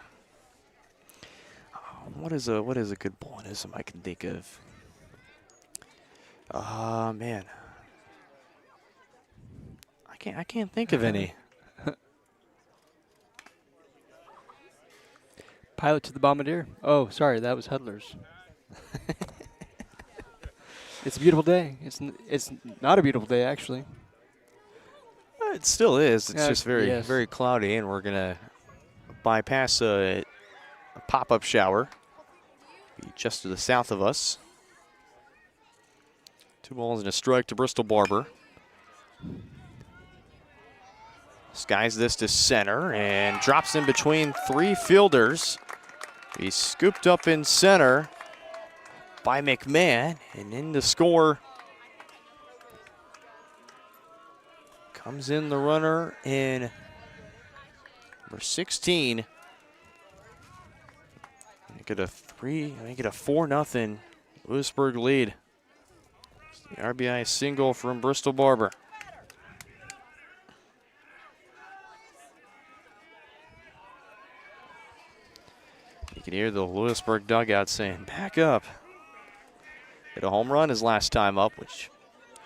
What is a good Bowlinism I can think of? Man, I can't think of any. Pilot to the Bombardier. Oh, sorry, that was Huddlers. It's a beautiful day. It's not a beautiful day, actually. It still is. It's Yeah, just very cloudy, and we're gonna bypass a pop-up shower. Be just to the south of us. 2 balls and a strike to Bristol Barber. Skies this to center and drops in between 3 fielders. He's scooped up in center by McMahon, and in to score comes in the runner in number 16. Make it a 4-0 Louisburg lead. The RBI single from Bristol Barber. You can hear the Louisburg dugout saying, back up. Hit a home run his last time up, which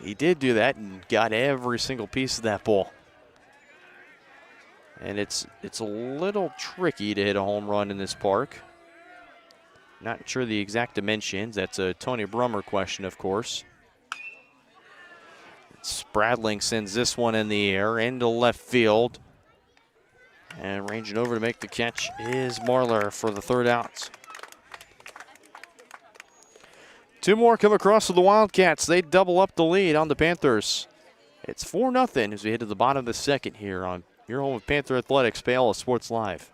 he did do that and got every single piece of that ball. And it's a little tricky to hit a home run in this park. Not sure the exact dimensions. That's a Tony Brummer question, of course. Spradling sends this one in the air into left field. And ranging over to make the catch is Marler for the 3rd out. 2 more come across to the Wildcats. They double up the lead on the Panthers. It's 4-0 as we head to the bottom of the second here on your home of Panther Athletics, Paola Sports Live.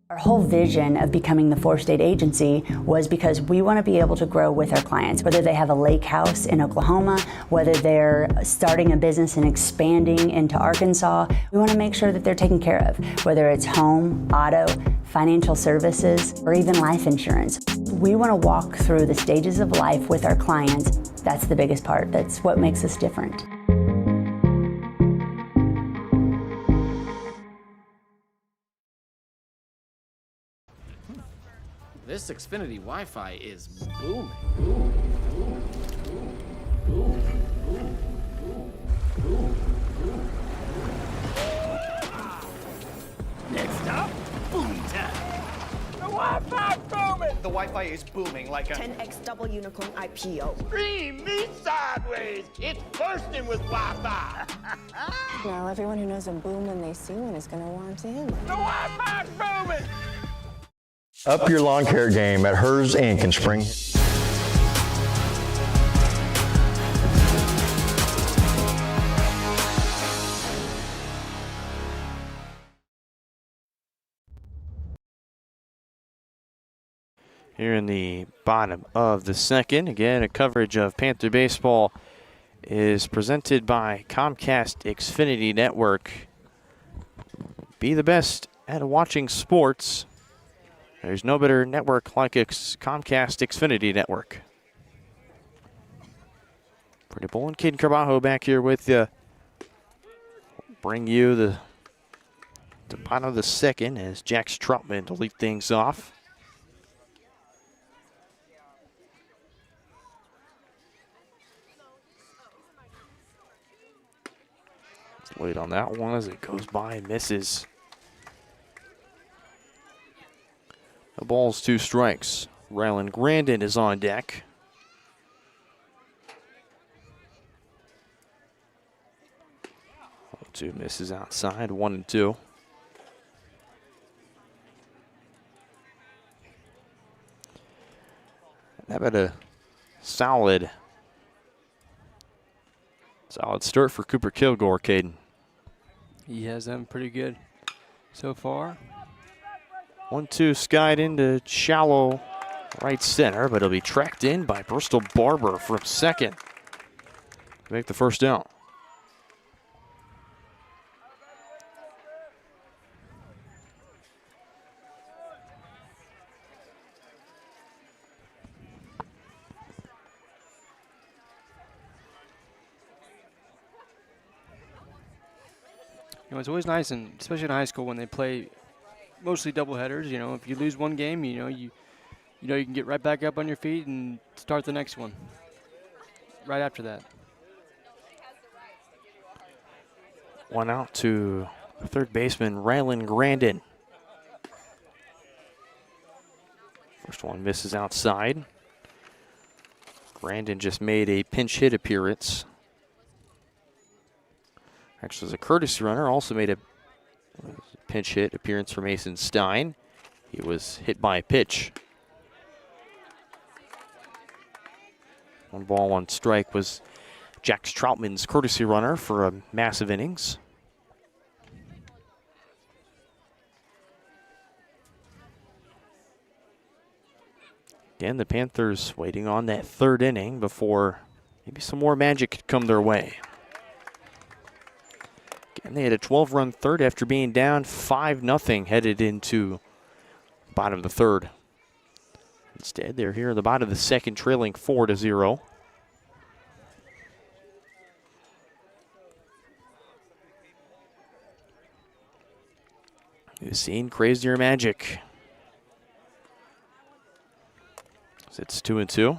Our whole vision of becoming the 4-state agency was because we want to be able to grow with our clients, whether they have a lake house in Oklahoma, whether they're starting a business and expanding into Arkansas. We want to make sure that they're taken care of, whether it's home, auto, financial services, or even life insurance. We want to walk through the stages of life with our clients. That's the biggest part. That's what makes us different. This Xfinity Wi-Fi is booming. Next up, boom time. The Wi-Fi booming. The Wi-Fi is booming like a 10x double unicorn IPO. Scream me sideways. It's bursting with Wi-Fi. Now everyone who knows a boom when they see one is going to want in. The Wi-Fi's booming. Up your lawn care game at Hers Inc. in Spring. Here in the bottom of the second, again, a coverage of Panther baseball is presented by Comcast Xfinity Network. Be the best at watching sports. There's no better network like Comcast Xfinity Network. Pretty Bull and Kid Carbajo back here with you. Bring you the bottom of the second as Jack Troutman to lead things off. Wait on that one as it goes by and misses. The ball's 2 strikes. Rylan Grandin is on deck. Two misses outside, 1-2. How about a solid start for Cooper Kilgore, Caden? He has them pretty good so far. 1-2 skied into shallow right center, but it'll be tracked in by Bristol Barber from second to make the first out. You know, it's always nice, and especially in high school when they play mostly doubleheaders. You know, if you lose one game, you can get right back up on your feet and start the next one right after that. One out to third baseman Rylan Grandin. First one misses outside. Grandin just made a pinch hit appearance. Actually, as a courtesy runner, also made a pinch hit appearance for Mason Stein. He was hit by a pitch. 1 ball, 1 strike was Jack Troutman's courtesy runner for a massive innings. Again, the Panthers waiting on that 3rd inning before maybe some more magic could come their way. Again, they had a 12-run third after being down 5-0 headed into the bottom of the 3rd. Instead, they're here in the bottom of the 2nd, trailing 4-0. You've seen crazier magic. It's 2-2.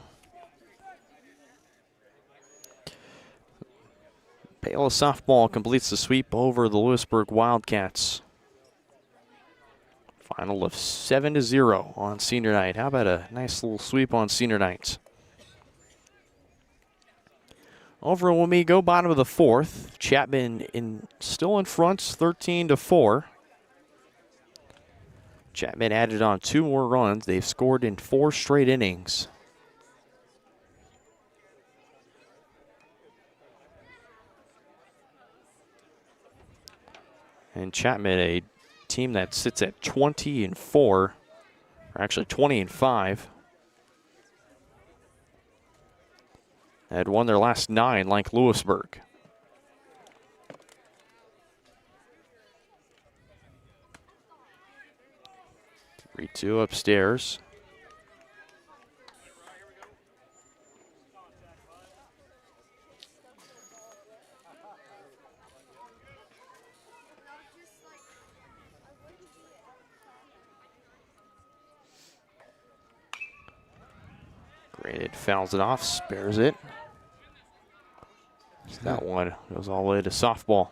Paola softball completes the sweep over the Louisburg Wildcats. Final of 7-0 on senior night. How about a nice little sweep on senior night? Over when we go bottom of the 4th, Chapman still in front, 13-4. Chapman added on 2 more runs. They've scored in 4 straight innings. And Chapman, a team that sits at 20-4, or actually 20-5. Had won their last 9 like Louisburg. Three-two upstairs. It fouls it off, spares it. So that one goes all the way to softball.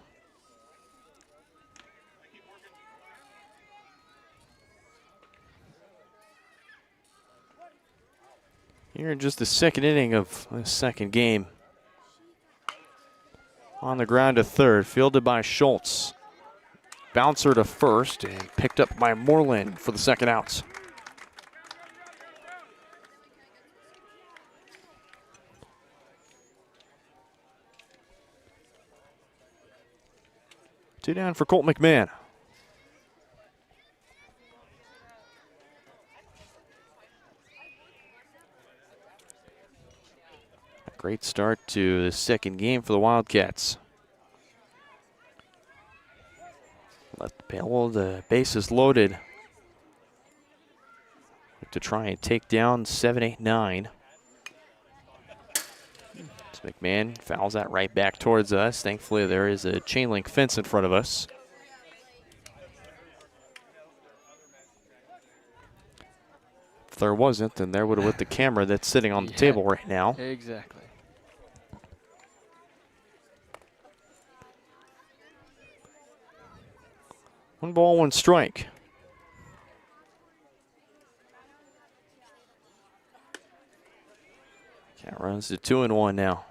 Here in just the second inning of the second game. On the ground to third, fielded by Schultz. Bouncer to first and picked up by Moreland for the second out. Two down for Colt McMahon. A great start to the second game for the Wildcats. Let the Paola, the bases loaded. To try and take down 7, 8, 9. As McMahon fouls that right back towards us. Thankfully, there is a chain link fence in front of us. If there wasn't, then there would have lit the camera that's sitting on the table right now. Exactly. One ball, one strike. Count runs to 2-1 now.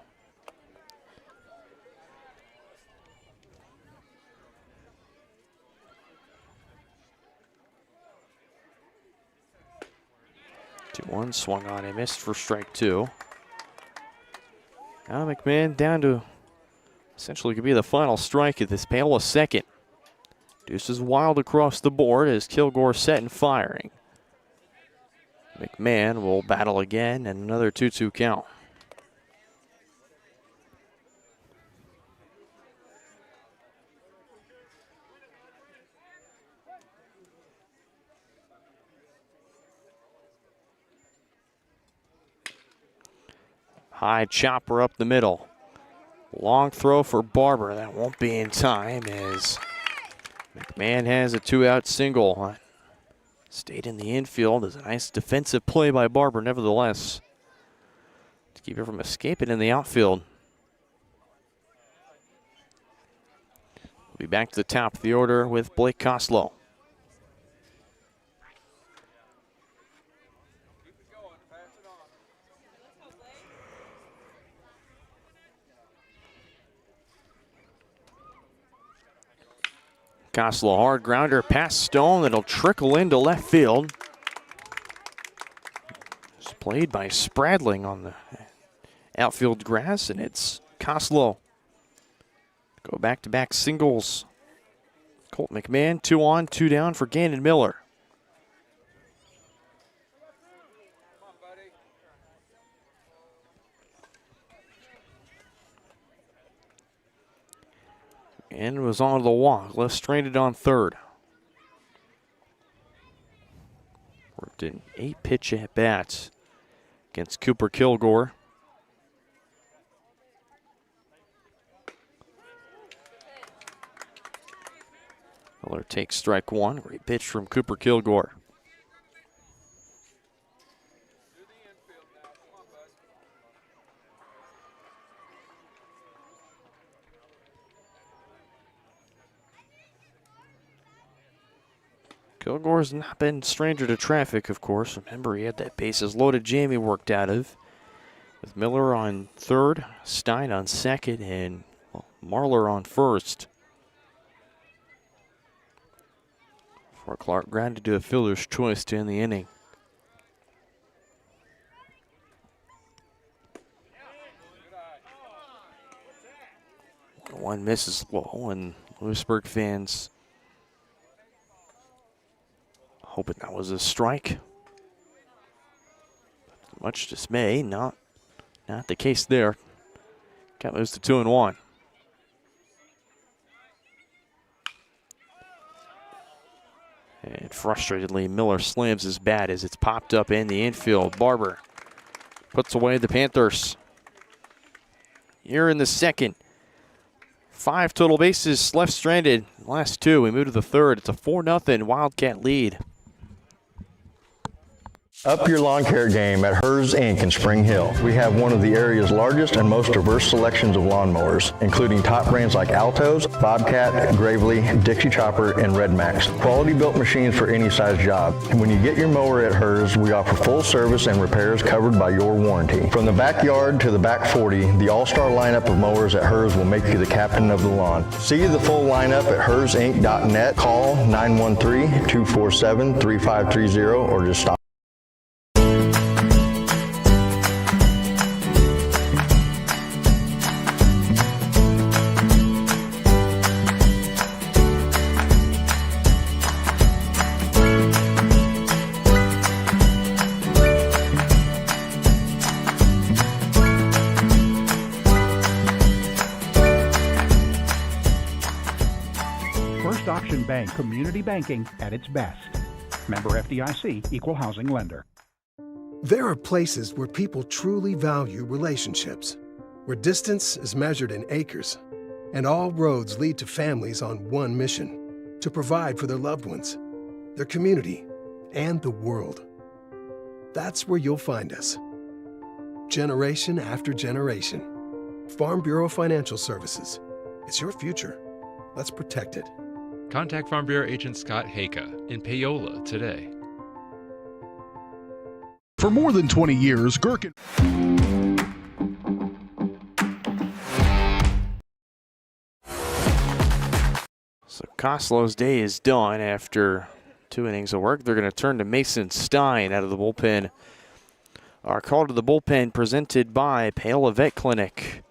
Two one, swung on and missed for strike two. Now McMahon down to essentially could be the final strike at this Paola second. Deuces wild across the board as Kilgore set and firing. McMahon will battle again and another 2-2 count. High chopper up the middle. Long throw for Barber. That won't be in time as McMahon has a 2-out single. Stayed in the infield. Is a nice defensive play by Barber, nevertheless, to keep it from escaping in the outfield. We'll be back to the top of the order with Blake Koslow. Koslow, hard grounder past Stone that'll trickle into left field. It's played by Spradling on the outfield grass, and it's Koslow. Go back-to-back singles. Colt McMahon, 2 on, 2 down for Gannon Miller. And was on the walk, left stranded on third. Worked in 8 pitch at bats against Cooper Kilgore. Miller takes strike one. Great pitch from Cooper Kilgore. Kilgore's not been stranger to traffic, of course. Remember, he had that bases loaded jam he worked out of. With Miller on third, Stein on second, and Marler on first. Before Clark grounded to a fielder's choice to end the inning. One misses low, and Louisburg fans hoping that was a strike. Much dismay, not the case there. Count moves to 2-1. And frustratedly, Miller slams his bat as it's popped up in the infield. Barber puts away the Panthers. Here in the second. 5 total bases left stranded. Last 2, we move to the third. It's a 4-0 Wildcat lead. Up your lawn care game at Hers Inc. in Spring Hill. We have one of the area's largest and most diverse selections of lawnmowers, including top brands like Altos, Bobcat, Gravely, Dixie Chopper, and Red Max. Quality built machines for any size job. And when you get your mower at Hers, we offer full service and repairs covered by your warranty. From the backyard to the back 40, the all-star lineup of mowers at Hers will make you the captain of the lawn. See the full lineup at hersinc.net. Call 913-247-3530 or just stop. First Auction Bank, community banking at its best. Member FDIC, equal housing lender. There are places where people truly value relationships, where distance is measured in acres, and all roads lead to families on one mission: to provide for their loved ones, their community, and the world. That's where you'll find us. Generation after generation. Farm Bureau Financial Services. It's your future. Let's protect it. Contact Farm Bureau Agent Scott Haka in Paola today. For more than 20 years, Gherkin. So Coslow's day is done after 2 innings of work. They're going to turn to Mason Stein out of the bullpen. Our call to the bullpen presented by Paola Vet Clinic.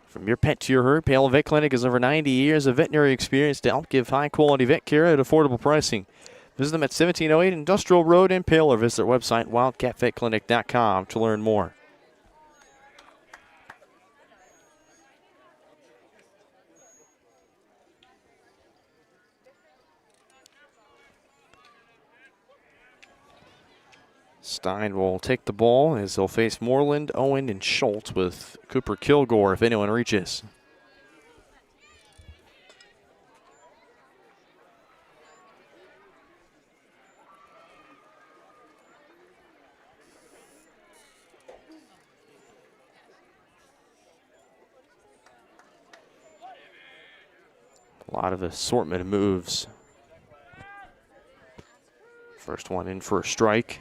From your pet to your herd, Paola Vet Clinic has over 90 years of veterinary experience to help give high-quality vet care at affordable pricing. Visit them at 1708 Industrial Road in Paola or visit their website, wildcatvetclinic.com, to learn more. Stein will take the ball as he'll face Moreland, Owen, and Schultz with Cooper Kilgore if anyone reaches. A lot of assortment of moves. First one in for a strike.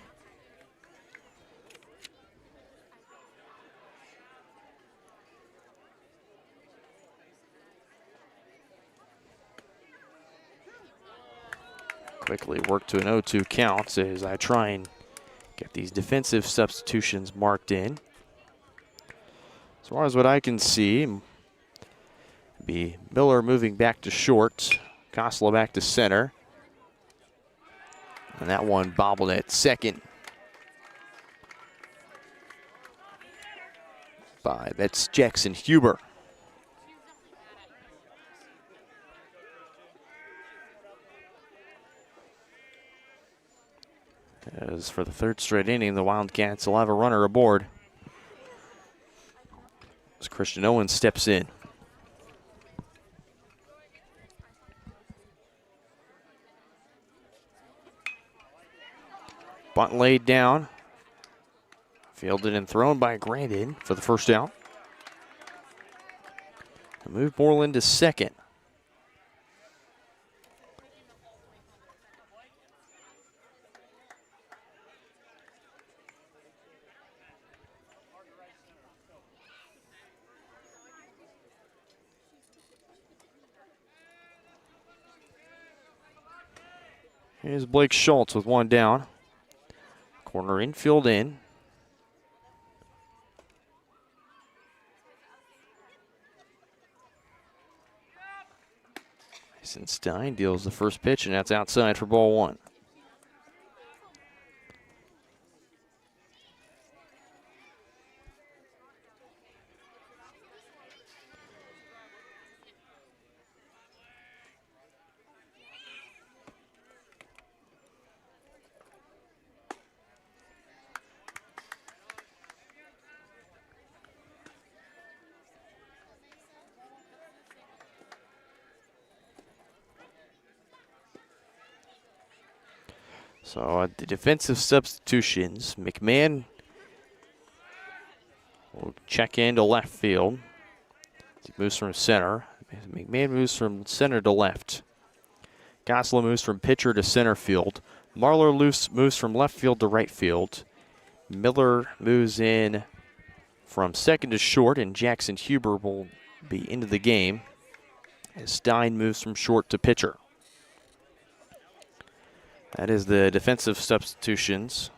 Quickly work to an 0-2 count as I try and get these defensive substitutions marked in. As far as what I can see, be Miller moving back to short, Koslow back to center. And that one bobbled at second that's Jackson Huber. As for the third straight inning, the Wildcats will have a runner aboard as Christian Owens steps in. Bunt laid down. Fielded and thrown by Grandin for the first out. Move Moreland to second. Here's Blake Schultz with one down. Corner infield in. Mason Stein deals the first pitch, and that's outside for ball one. So the defensive substitutions, McMahon will check into left field. He moves from center. McMahon moves from center to left. Gosselin moves from pitcher to center field. Marlar moves from left field to right field. Miller moves in from second to short, and Jackson Huber will be into the game as Stein moves from short to pitcher. That is the defensive substitutions.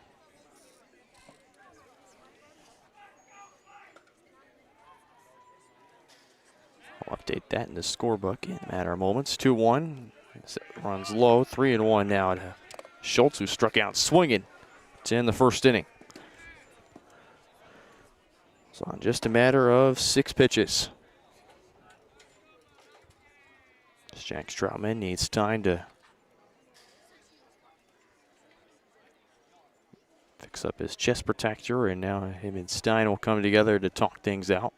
I'll update that in the scorebook in a matter of moments. 2-1. Runs low. 3-1 now to Schultz, who struck out swinging to end the first inning. So on just a matter of 6 pitches. Jack Stroutman needs time to fix up his chest protector, and now him and Stein will come together to talk things out.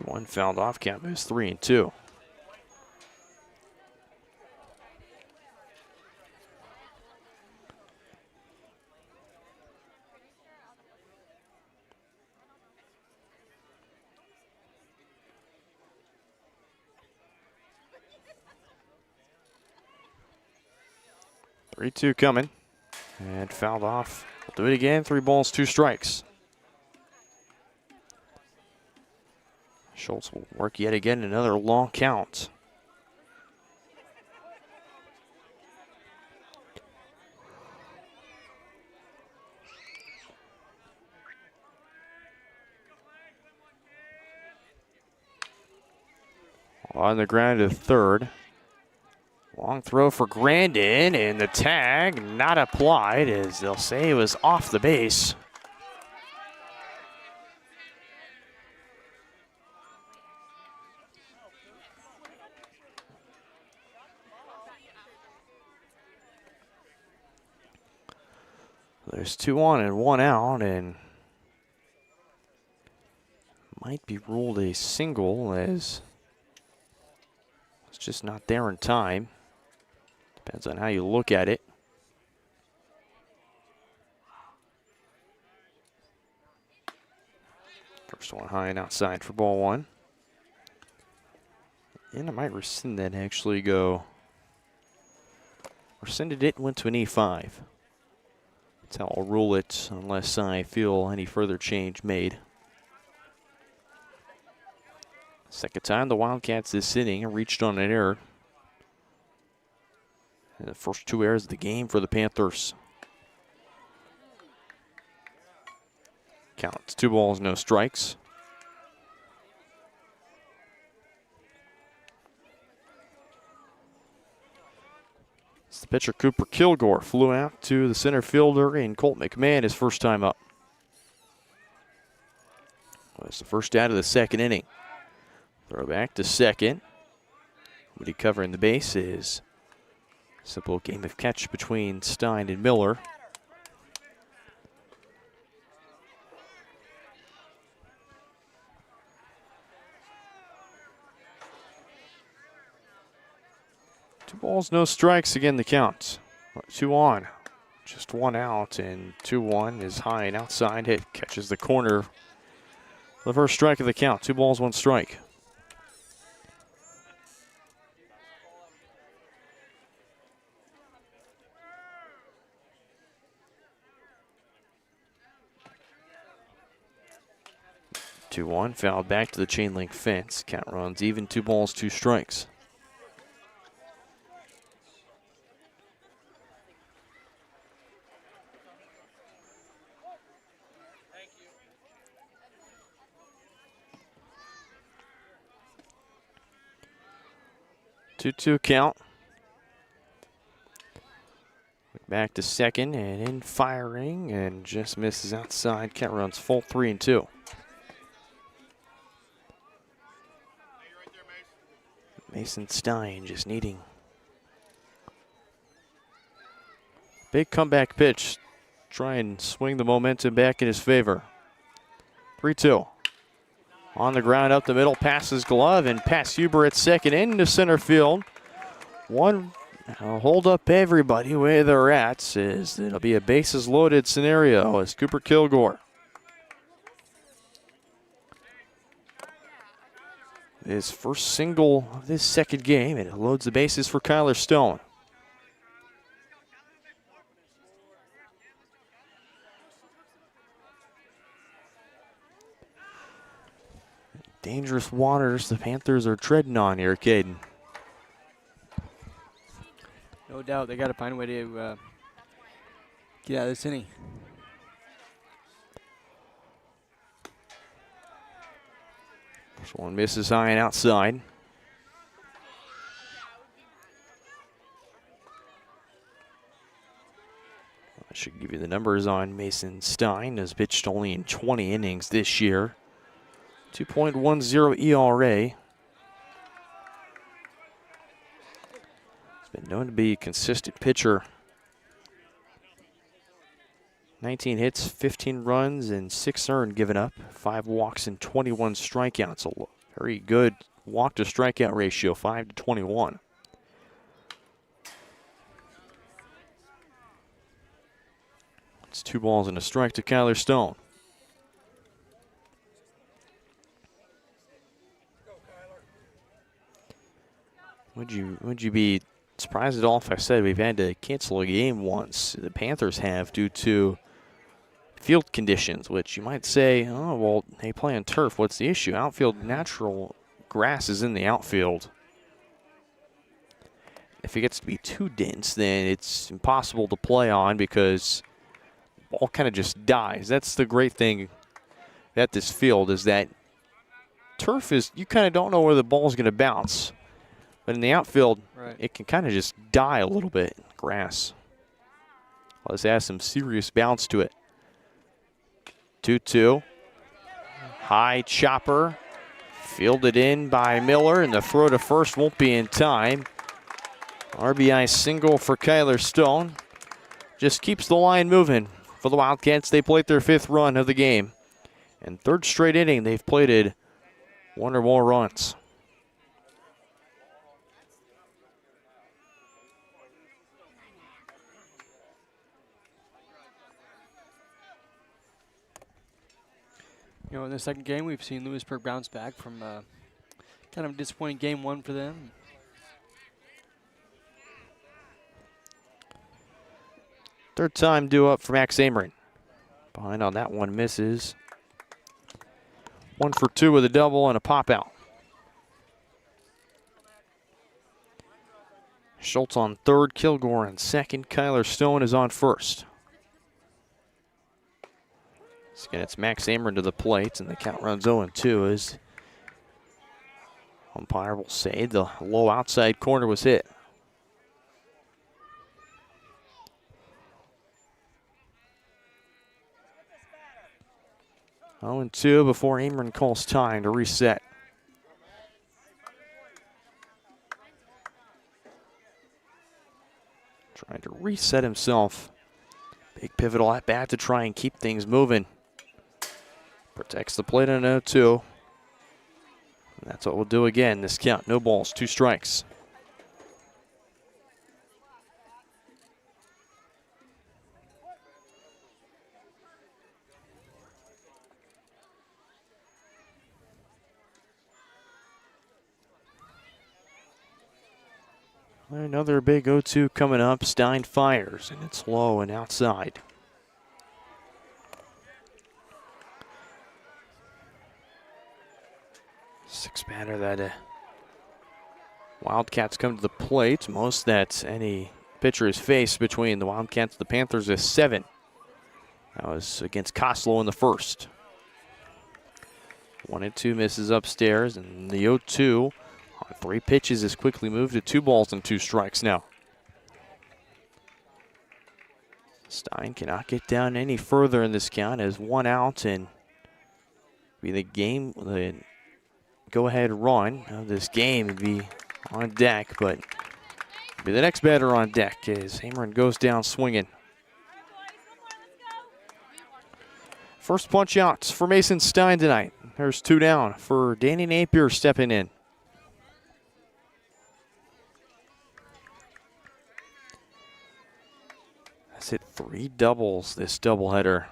One fouled off, count moves 3-2. Three-two coming, and fouled off. We'll do it again. 3 balls, 2 strikes. Schultz will work yet again another long count. On the ground to third. Long throw for Grandin, and the tag not applied, as they'll say it was off the base. There's 2 on and 1 out, and might be ruled a single, as it's just not there in time. Depends on how you look at it. First one high and outside for ball 1. And I might rescind that, actually go. Rescinded it, went to an E5. That's how I'll rule it unless I feel any further change made. Second time the Wildcats this inning reached on an error. And the first 2 errors of the game for the Panthers. Counts 2 balls, no strikes. The pitcher Cooper Kilgore flew out to the center fielder, and Colt McMahon his first time up. Well, it's the first out of the second inning. Throw back to second. Woody covering the bases. Simple game of catch between Stein and Miller. Two balls, no strikes, again the count. 2 on, just 1 out, and 2-1 is high and outside. Hit catches the corner. The first strike of the count. 2 balls, 1 strike. Two one, fouled back to the chain link fence. Count runs even. 2 balls, 2 strikes. Two count. back to second and in firing and just misses outside. Count runs full 3-2. Mason Stein just needing big comeback pitch. Try and swing the momentum back in his favor. 3-2. On the ground up the middle, passes glove and pass Huber at second into center field. One hold up everybody where they're at. It'll be a bases loaded scenario as Cooper Kilgore. His first single of this second game, and it loads the bases for Kyler Stone. Dangerous waters the Panthers are treading on here, Caden. No doubt, they got to find a way to get out of this inning. First one misses high and outside. I should give you the numbers on Mason Stein, has pitched only in 20 innings this year. 2.10 ERA. He's been known to be a consistent pitcher. 19 hits, 15 runs, and 6 earned given up. 5 walks and 21 strikeouts. A very good walk to strikeout ratio, 5-21. It's 2 balls and a strike to Kyler Stone. Would you be surprised at all if I said we've had to cancel a game once? The Panthers have due to field conditions, which you might say, oh, well, they play on turf. What's the issue? Outfield natural grass is in the outfield. If it gets to be too dense, then it's impossible to play on because the ball kind of just dies. That's the great thing at this field is that turf is, you kind of don't know where the ball's going to bounce. But in the outfield, It can kind of just die a little bit. Grass. Well, this has some serious bounce to it. 2-2. High chopper. Fielded in by Miller, and the throw to first won't be in time. RBI single for Kyler Stone. Just keeps the line moving for the Wildcats. They played their 5th run of the game. And 3rd straight inning, they've plated 1 or more runs. You know, in the second game, we've seen Louisburg bounce back from kind of a disappointing game 1 for them. Third time due up for Max Ameren. Behind on that one, misses. 1 for 2 with a double and a pop out. Schultz on third, Kilgore on second. Kyler Stone is on first. Again, it's Max Ameren to the plate, and the count runs 0-2 as umpire will say the low outside corner was hit. 0-2 before Ameren calls time to reset. Trying to reset himself. Big pivotal at bat to try and keep things moving. Protects the plate on 0-2. And that's what we'll do again. This count, no balls, 2 strikes. Another big 0-2 coming up. Stein fires, and it's low and outside. Six batter that Wildcats come to the plate. Most that any pitcher has faced between the Wildcats and the Panthers is 7. That was against Koslow in the first. 1-2 misses upstairs, and the 0-2 on 3 pitches has quickly moved to 2 balls and 2 strikes now. Stein cannot get down any further in this count as 1 out, and be the go-ahead run of this game would be on deck, but be the next batter on deck as Ameren goes down swinging. First punch out for Mason Stein tonight. There's 2 down for Danny Napier stepping in. That's hit 3 doubles this doubleheader.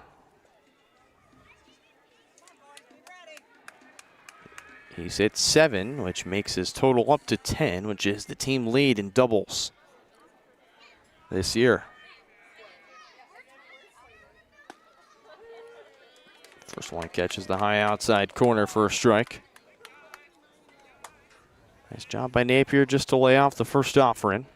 He's hit 7, which makes his total up to 10, which is the team lead in doubles this year. First one catches the high outside corner for a strike. Nice job by Napier just to lay off the first offering.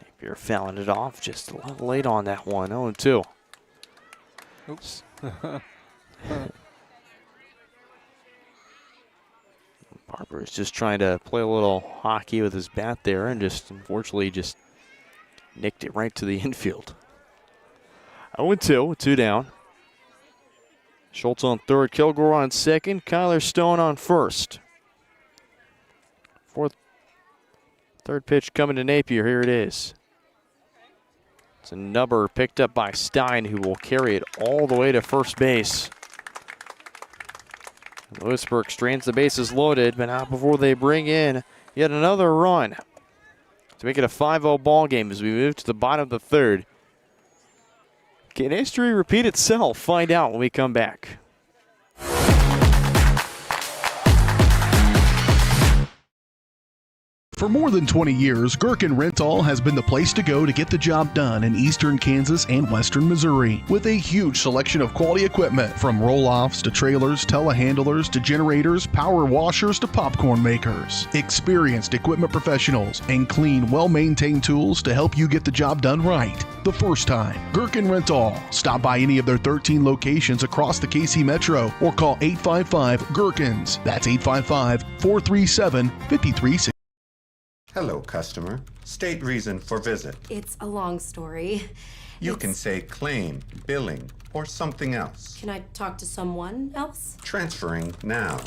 Napier fouling it off just a little late on that one. 0-2. Oops. Barber is just trying to play a little hockey with his bat there and just unfortunately just nicked it right to the infield. 0-2, 2 down. Schultz on third, Kilgore on second, Kyler Stone on first. Third pitch coming to Napier, here it is. It's a number picked up by Stein, who will carry it all the way to first base. Louisburg strains the bases loaded, but not before they bring in yet another run to make it a 5-0 ball game as we move to the bottom of the third. Can history repeat itself? Find out when we come back. For more than 20 years, Gherkin Rental has been the place to go to get the job done in eastern Kansas and western Missouri. With a huge selection of quality equipment, from roll-offs to trailers, telehandlers to generators, power washers to popcorn makers. Experienced equipment professionals and clean, well-maintained tools to help you get the job done right the first time. Gherkin Rental. Stop by any of their 13 locations across the KC Metro or call 855-GHERKINS. That's 855-437-5360. Hello, customer. State reason for visit. It's a long story. You can say claim, billing, or something else. Can I talk to someone else? Transferring now.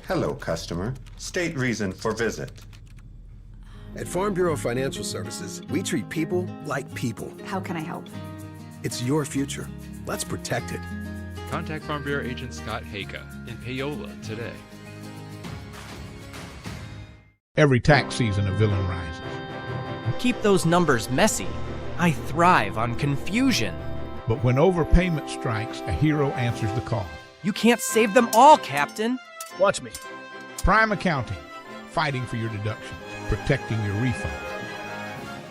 Hello, customer. State reason for visit. At Farm Bureau Financial Services, we treat people like people. How can I help? It's your future. Let's protect it. Contact Farm Bureau agent Scott Haka in Paola today. Every tax season, a villain rises. Keep those numbers messy. I thrive on confusion. But when overpayment strikes, a hero answers the call. You can't save them all, Captain. Watch me. Prime Accounting, fighting for your deductions, protecting your refund.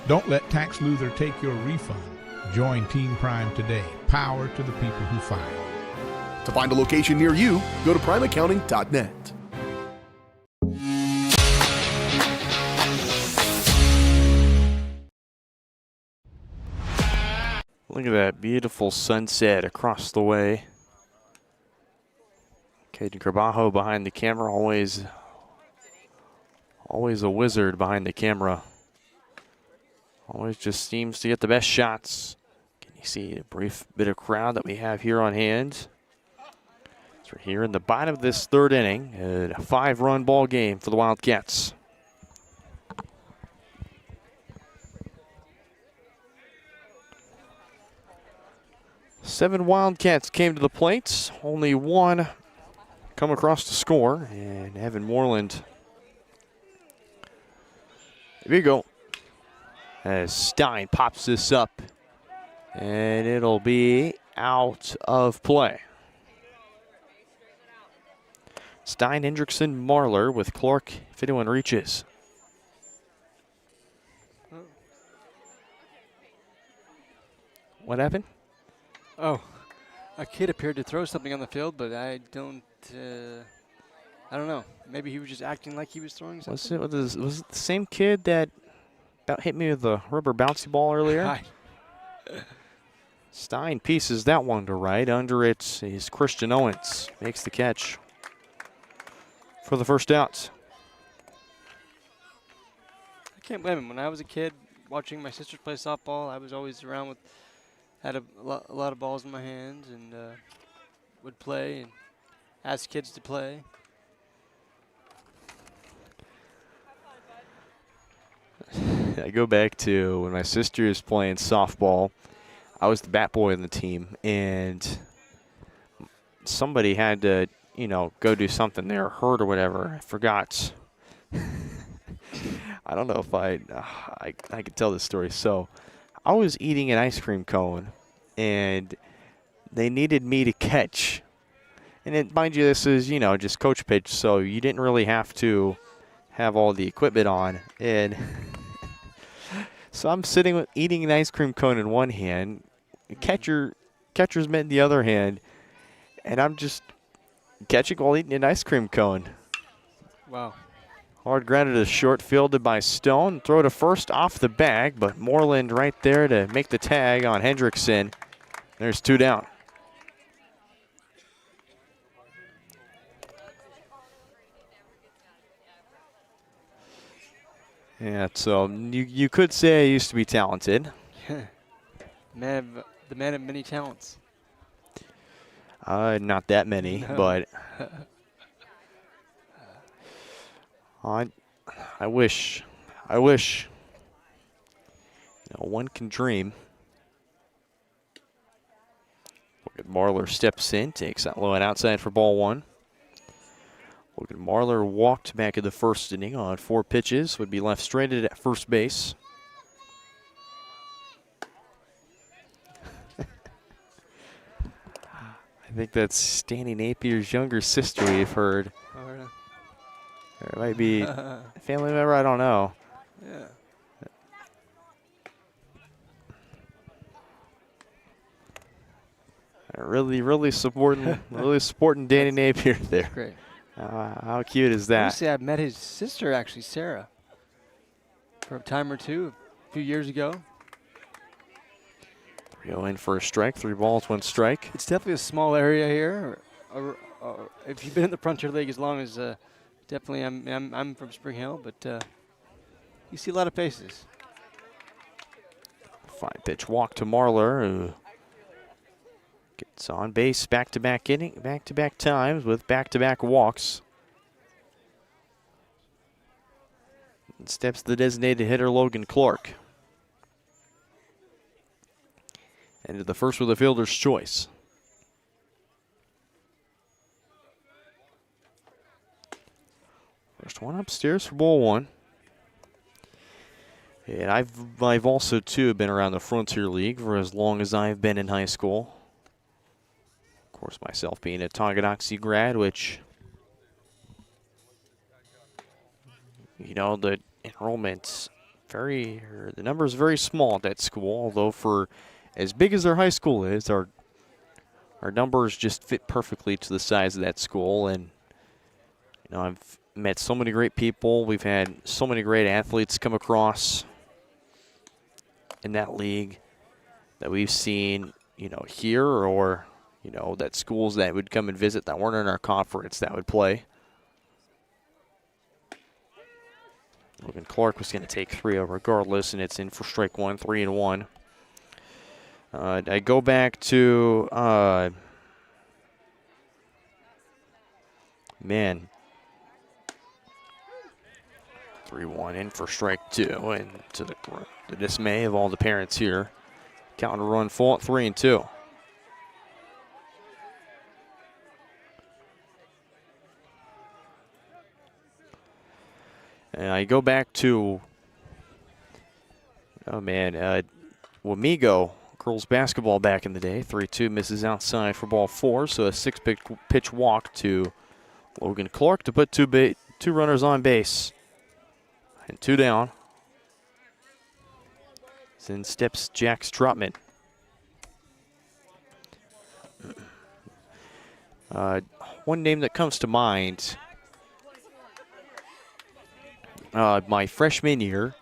Don't let Tax Luther take your refund. Join Team Prime today. Power to the people who file. To find a location near you, go to primeaccounting.net. Look at that beautiful sunset across the way. Caden Carbajo behind the camera, always a wizard behind the camera. Always just seems to get the best shots. Can you see a brief bit of crowd that we have here on hand? So we're here in the bottom of this third inning, a 5-run ball game for the Wildcats. Seven Wildcats came to the plate. Only one come across to score. And Evan Moreland. Here we go. As Stein pops this up. And it'll be out of play. Stein, Hendrickson, Marlar with Clark if anyone reaches. What happened? Oh, a kid appeared to throw something on the field, but I don't know. Maybe he was just acting like he was throwing something. Was it the same kid that about hit me with the rubber bouncy ball earlier? Stein pieces that one to right. Under it is Christian Owens. Makes the catch for the first out. I can't blame him. When I was a kid watching my sisters play softball, I was always around with, had a lot of balls in my hands and would play and ask kids to play. I go back to when my sister was playing softball. I was the bat boy on the team, and somebody had to, go do something. They were hurt or whatever. I forgot. I don't know if I could tell this story. So I was eating an ice cream cone, and they needed me to catch. And mind you, this is, just coach pitch, so you didn't really have to have all the equipment on. And so I'm sitting eating an ice cream cone in one hand, catcher's mitt in the other hand, and I'm just catching while eating an ice cream cone. Wow. Hard grounded to short, fielded by Stone. Throw to first off the bag, but Moreland right there to make the tag on Hendrickson. There's 2 down. Yeah, so you could say I used to be talented. The man of many talents. Not that many, No. but I wish one can dream. Logan Marlar steps in, takes that low and outside for ball 1. Logan Marlar walked back in the first inning on 4 pitches, would be left stranded at first base. I think that's Danny Napier's younger sister we've heard. Oh, really? Or it might be a family member, I don't know. Yeah. Really supporting Danny Napier there. Great. How cute is I that? used to have met his sister, actually, Sarah, for a time or two, a few years ago. 3-0 in for a strike, 3 balls, 1 strike. It's definitely a small area here. If you've been in the Frontier League as long as, definitely I'm from Spring Hill, but you see a lot of faces. 5-pitch walk to Marlar, who gets on base back-to-back times with back-to-back walks. And steps the designated hitter Logan Clark. Into the first with a fielder's choice. First one upstairs for ball 1. And I've also too been around the Frontier League for as long as I've been in high school. Of course, myself being a Tonganoxie grad, which, the enrollment's the number's very small at that school, although for as big as their high school is, our numbers just fit perfectly to the size of that school. And I've met so many great people. We've had so many great athletes come across in that league that we've seen, here or, that schools that would come and visit that weren't in our conference that would play. Logan Clark was going to take 3-0 regardless, and it's in for strike 1, 3-1. I go back to, 3-1 in for strike 2, and to the dismay of all the parents here, counting a run full at 3-2. And I go back to, Wamego girls basketball back in the day. 3-2 misses outside for ball 4, so a 6-pitch walk to Logan Clark to put two runners on base. And 2 down. Then steps Jack Strotman. One name that comes to mind, my freshman year,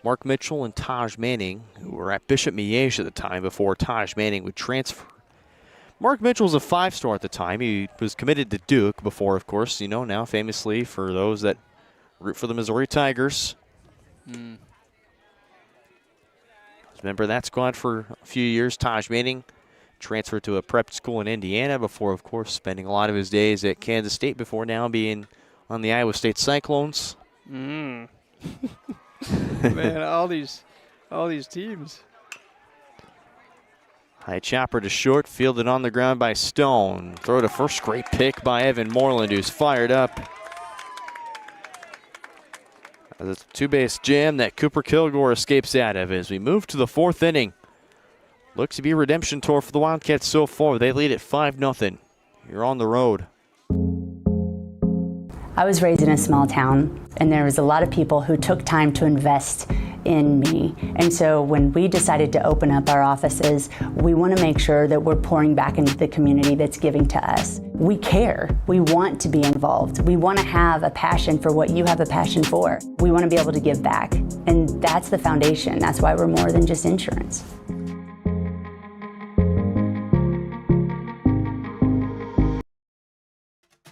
Mark Mitchell and Taj Manning, who were at Bishop Miege at the time before Taj Manning would transfer. Mark Mitchell was a 5-star at the time. He was committed to Duke before, of course, now famously for those that root for the Missouri Tigers. Remember that squad for a few years. Taj Manning transferred to a prep school in Indiana before, of course, spending a lot of his days at Kansas State before now being on the Iowa State Cyclones. Man, all these teams. High chopper to short, fielded on the ground by Stone. Throw to first, great pick by Evan Moreland, who's fired up. It's a two-base jam that Cooper Kilgore escapes out of as we move to the 4th inning. Looks to be a redemption tour for the Wildcats so far. They lead at 5-0. You're on the road. I was raised in a small town, and there was a lot of people who took time to invest in me. And so when we decided to open up our offices, we want to make sure that we're pouring back into the community that's giving to us. We care. We want to be involved. We want to have a passion for what you have a passion for. We want to be able to give back. And that's the foundation. That's why we're more than just insurance.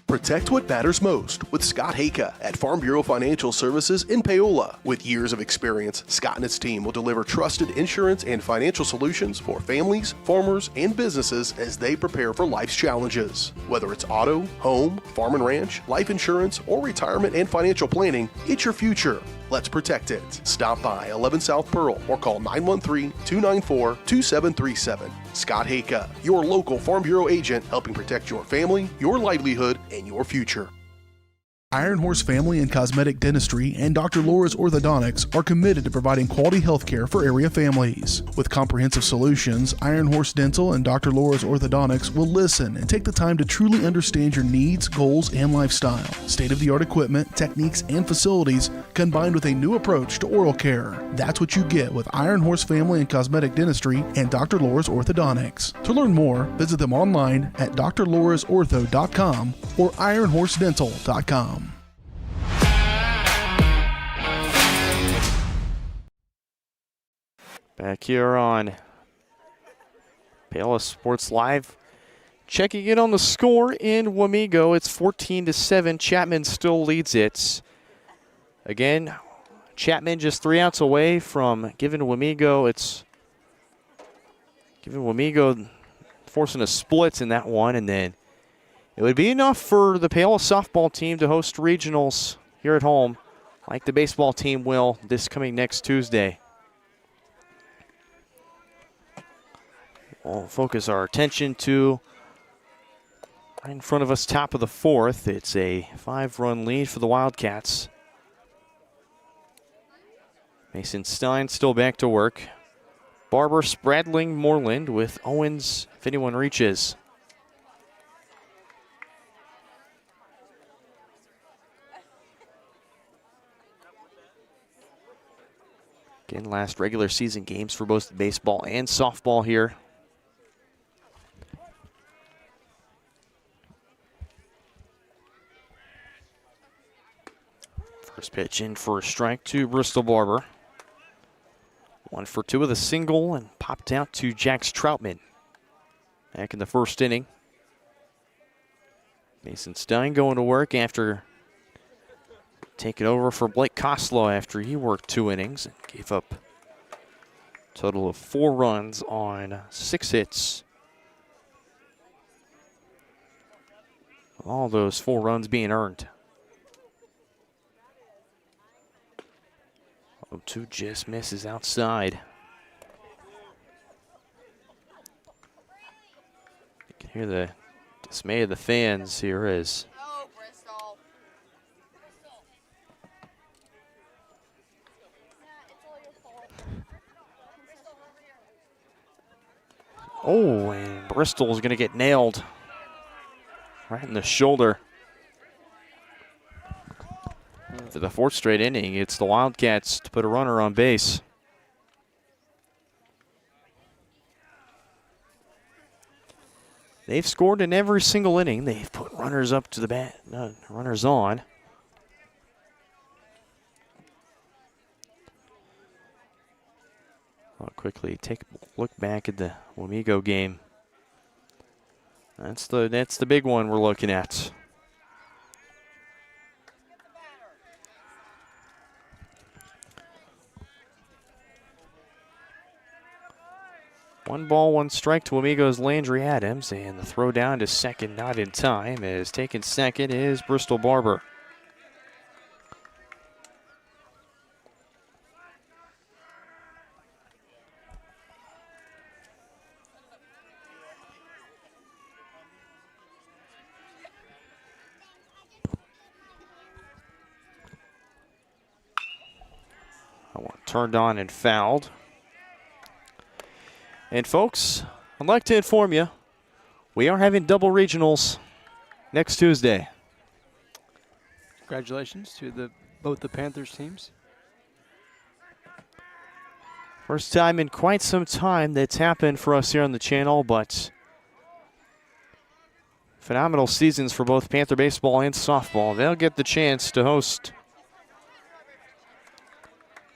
Protect what matters most with Scott Hayka at Farm Bureau Financial Services in Paola. With years of experience, Scott and his team will deliver trusted insurance and financial solutions for families, farmers, and businesses as they prepare for life's challenges. Whether it's auto, home, farm and ranch, life insurance, or retirement and financial planning, it's your future. Let's protect it. Stop by 11 South Pearl or call 913-294-2737. Scott Hayka, your local Farm Bureau agent, helping protect your family, your livelihood, and your future. Iron Horse Family and Cosmetic Dentistry and Dr. Laura's Orthodontics are committed to providing quality health care for area families. With comprehensive solutions, Iron Horse Dental and Dr. Laura's Orthodontics will listen and take the time to truly understand your needs, goals, and lifestyle. State-of-the-art equipment, techniques, and facilities combined with a new approach to oral care. That's what you get with Iron Horse Family and Cosmetic Dentistry and Dr. Laura's Orthodontics. To learn more, visit them online at drlaurasortho.com or ironhorsedental.com. Back here on Paola Sports Live. Checking in on the score in Wamego. It's 14-7. Chapman still leads it. Again, Chapman just 3 outs away from giving Wamego. It's giving Wamego forcing a split in that one, and then it would be enough for the Paola softball team to host regionals here at home, like the baseball team will this coming next Tuesday. We'll focus our attention to right in front of us, top of the 4th. It's a 5-run lead for the Wildcats. Mason Stein still back to work. Barber, Spradling, Moreland with Owens if anyone reaches. Again, last regular season games for both baseball and softball here. First pitch in for a strike to Bristol Barber. 1 for 2 with a single and popped out to Jax Troutman. Back in the 1st inning. Mason Stein going to work after taking over for Blake Koslow after he worked 2 innings and gave up a total of 4 runs on 6 hits. All those 4 runs being earned. 0-2 just misses outside. You can hear the dismay of the fans here as and Bristol's going to get nailed right in the shoulder. For the 4th straight inning, it's the Wildcats to put a runner on base. They've scored in every single inning. They've put runners up to the bat, runners on. I'll quickly take a look back at the Wamego game. That's the big one we're looking at. One ball, one strike to Wamego's Landry Adams, and the throw down to second, not in time, as taken second is Bristol Barber. That one turned on and fouled. And folks, I'd like to inform you, we are having double regionals next Tuesday. Congratulations to both the Panthers teams. First time in quite some time that's happened for us here on the channel, but phenomenal seasons for both Panther baseball and softball. They'll get the chance to host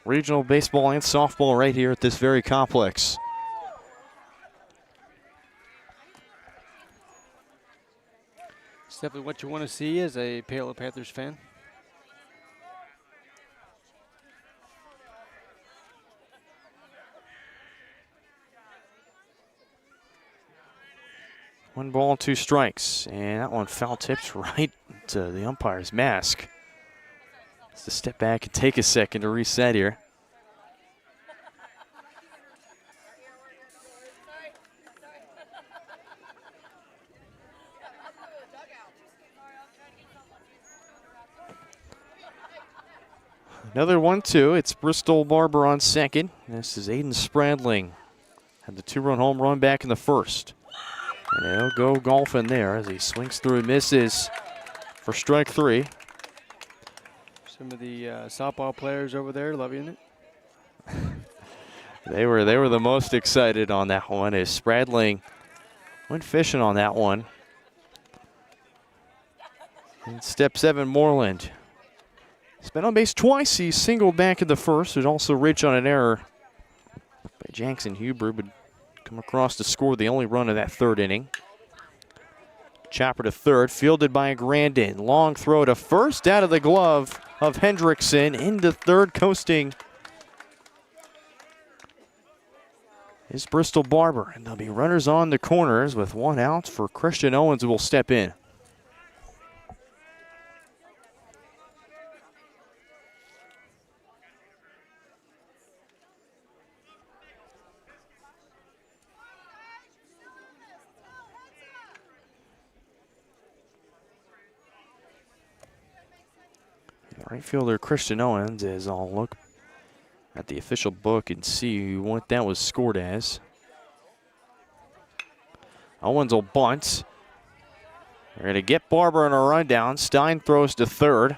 regional baseball and softball right here at this very complex. It's definitely what you want to see as a Paola Panthers fan. One ball, two strikes, and that one foul tipped right to the umpire's mask. Has to step back and take a second to reset here. Another 1-2. It's Bristol Barber on second. This is Aiden Spradling. Had the two-run home run back in the first. And he'll go golfing there as he swings through and misses for strike three. Some of the softball players over there loving it. They were the most excited on that one as Spradling went fishing on that one. And step seven, Moreland. He's been on base twice. He singled back in the first. There's also reach on an error by Jackson Huber, but come across to score the only run of that third inning. Chopper to third, fielded by Grandin. Long throw to first, out of the glove of Hendrickson. Into third, coasting is Bristol Barber. And there'll be runners on the corners with one out for Christian Owens, who will step in. Right fielder Christian Owens, as I'll look at the official book and see what that was scored as. Owens will bunt. They're going to get Barber in a rundown. Stein throws to third.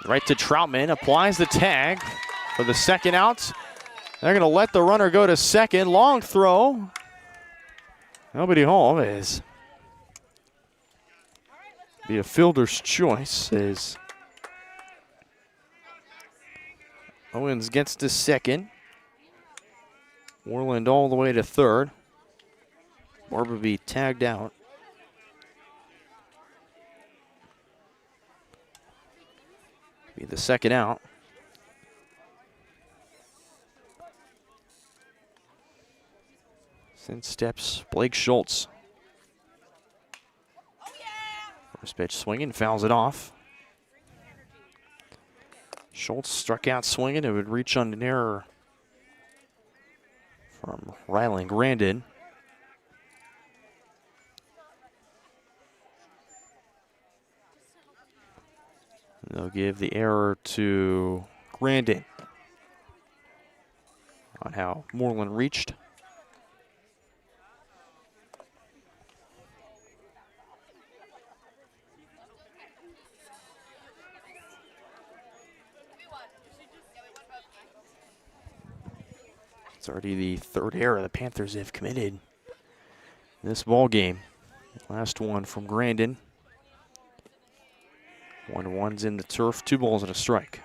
Right to Troutman, applies the tag for the second out. They're going to let the runner go to second. Long throw. Nobody home is be a fielder's choice as Owens gets to second. Moreland all the way to third. Barber be tagged out. Be the second out. Since steps Blake Schultz. First pitch swinging, fouls it off. Schultz struck out swinging. It would reach on an error from Rylan Grandin. They'll give the error to Grandin on how Moreland reached. It's already the third error the Panthers have committed in this ball game. Last one from Grandin. 1-1's in the turf, 2 balls and a strike.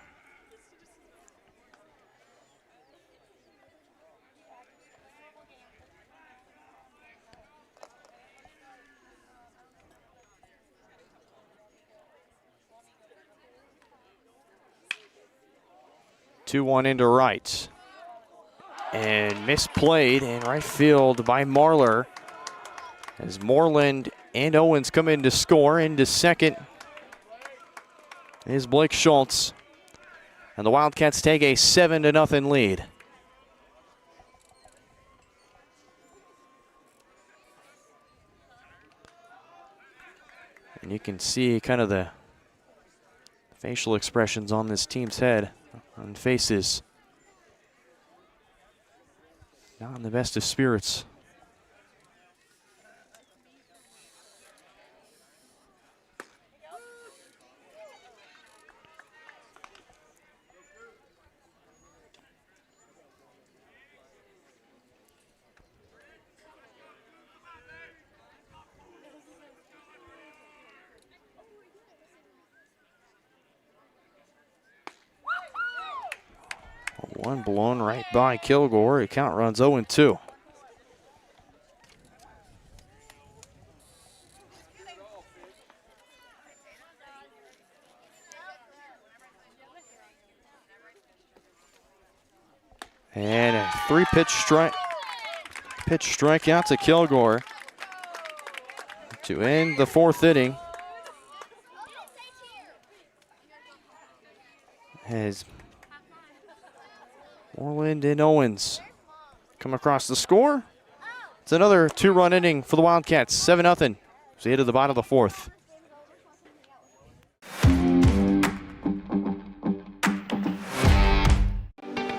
2-1 into right. And misplayed in right field by Marler. As Moreland and Owens come in to score. Into second is Blake Schultz. And the Wildcats take a 7-0 lead. And you can see kind of the facial expressions on this team's head, on faces. Not in the best of spirits. One blown right by Kilgore. The count runs 0-2. And a three-pitch strikeout to Kilgore to end the fourth inning. As Moreland and Owens come across the score. It's another two-run inning for the Wildcats, 7-0. As we head to the bottom of the fourth.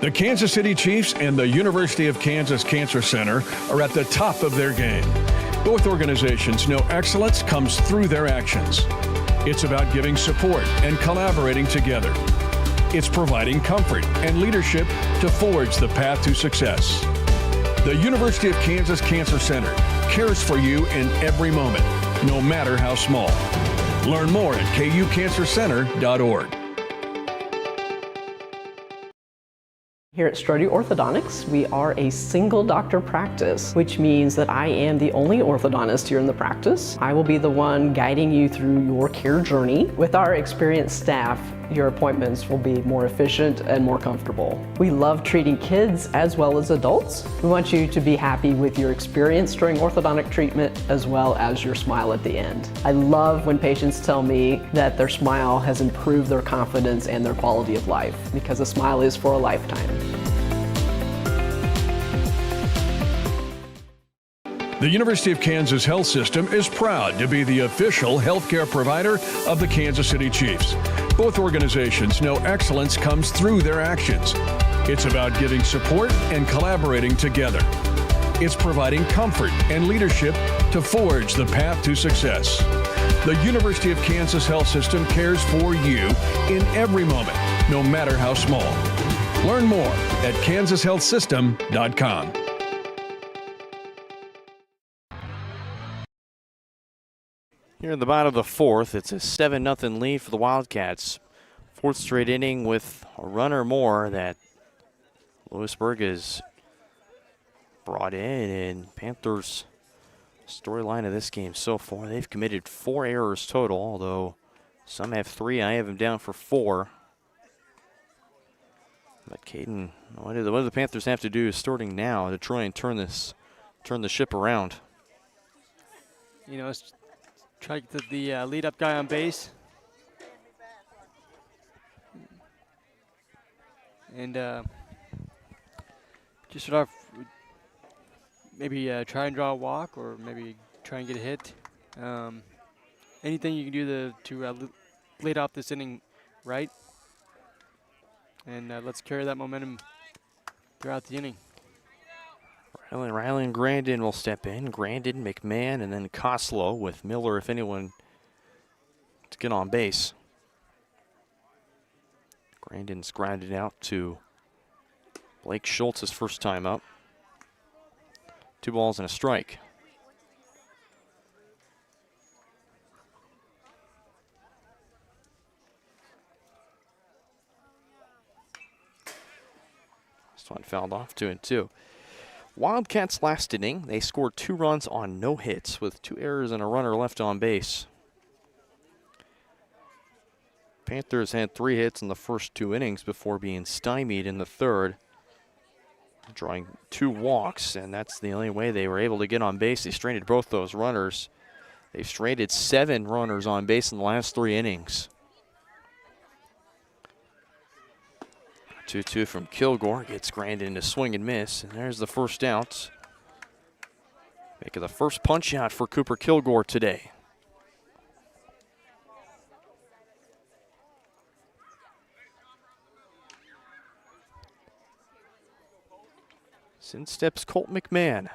The Kansas City Chiefs and the University of Kansas Cancer Center are at the top of their game. Both organizations know excellence comes through their actions. It's about giving support and collaborating together. It's providing comfort and leadership to forge the path to success. The University of Kansas Cancer Center cares for you in every moment, no matter how small. Learn more at kucancercenter.org. Here at Strode Orthodontics, we are a single doctor practice, which means that I am the only orthodontist here in the practice. I will be the one guiding you through your care journey. With our experienced staff, your appointments will be more efficient and more comfortable. We love treating kids as well as adults. We want you to be happy with your experience during orthodontic treatment as well as your smile at the end. I love when patients tell me that their smile has improved their confidence and their quality of life, because a smile is for a lifetime. The University of Kansas Health System is proud to be the official healthcare provider of the Kansas City Chiefs. Both organizations know excellence comes through their actions. It's about giving support and collaborating together. It's providing comfort and leadership to forge the path to success. The University of Kansas Health System cares for you in every moment, no matter how small. Learn more at kansashealthsystem.com. Here in the bottom of the fourth, it's a 7-0 lead for the Wildcats. Fourth straight inning with a run or more that Louisburg has brought in. And Panthers' storyline of this game so far, they've committed 4 errors total, although some have 3. I have them down for 4. But Caden, what do the Panthers have to do starting now to try and turn the ship around? You know, it's try to get the lead-up guy on base. And just sort of maybe try and draw a walk, or maybe try and get a hit. Anything you can do to lead off this inning right. And let's carry that momentum throughout the inning. Riley and Grandin will step in. Grandin, McMahon, and then Koslow with Miller, if anyone, to get on base. Grandin's grounded out to Blake Schultz his first time up. 2 balls and a strike. This one fouled off, 2-2. Wildcats last inning, they scored 2 runs on no hits with 2 errors and a runner left on base. Panthers had 3 hits in the first 2 innings before being stymied in the third, drawing 2 walks, and that's the only way they were able to get on base. They stranded both those runners. They've stranded 7 runners on base in the last 3 innings. 2-2 from Kilgore, gets grounded into swing and miss, and there's the first out. Making the first punch out for Cooper Kilgore today. In steps Colt McMahon.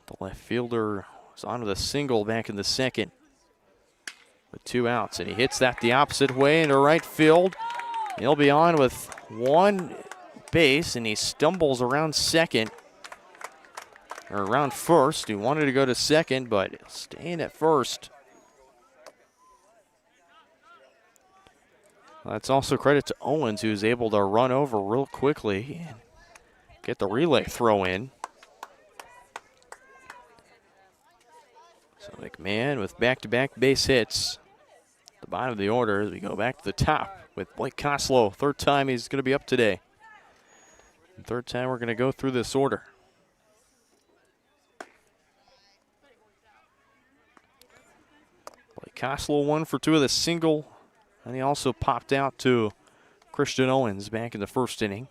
The left fielder was onto the single back in the second with 2 outs, and he hits that the opposite way into right field. He'll be on with 1 base, and he stumbles around second, or around first. He wanted to go to second, but staying at first. That's also credit to Owens, who's able to run over real quickly and get the relay throw in. So McMahon with back-to-back base hits. At the bottom of the order as we go back to the top with Blake Koslow. 3rd time he's going to be up today. And 3rd time we're going to go through this order. Blake Koslow 1 for 2 with a single. And he also popped out to Christian Owens back in the 1st inning.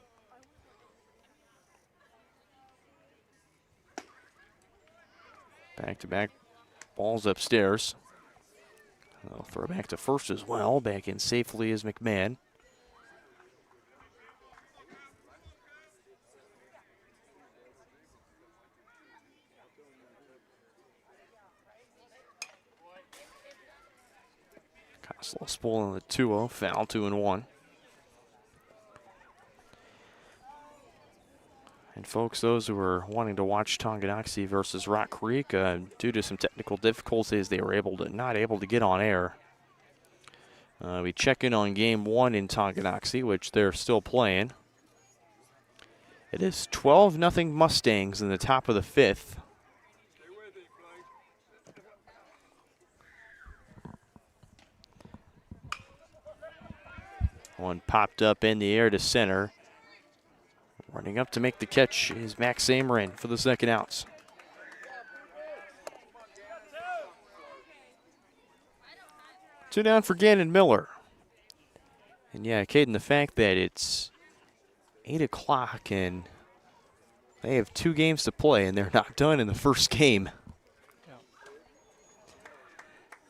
Back-to-back balls upstairs. They'll throw back to first as well. Back in safely is McMahon. Koslow spoiling the 2-0, foul, 2-1. And folks, those who are wanting to watch Tonganoxie versus Rock Creek, due to some technical difficulties, they were not able to get on air. We check in on game 1 in Tonganoxie, which they're still playing. It is 12-0 Mustangs in the top of the 5th. One popped up in the air to center. Running up to make the catch is Max Amarin for the 2nd outs. Two down for Gannon Miller. And yeah, Caden, the fact that it's 8 o'clock and they have 2 games to play and they're not done in the first game.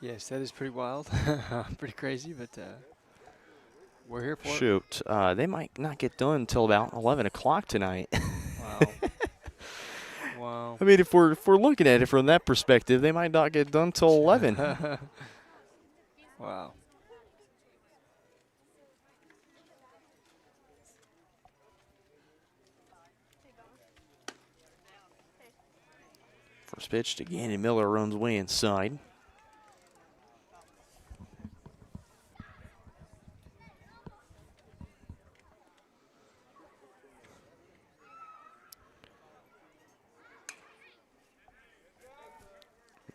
Yes, that is pretty wild. Pretty crazy, but we're here for it. Shoot, they might not get done until about 11 o'clock tonight. Wow. Wow. I mean, if we're looking at it from that perspective, they might not get done till 11. Wow. First pitch to Gannon Miller, runs way inside.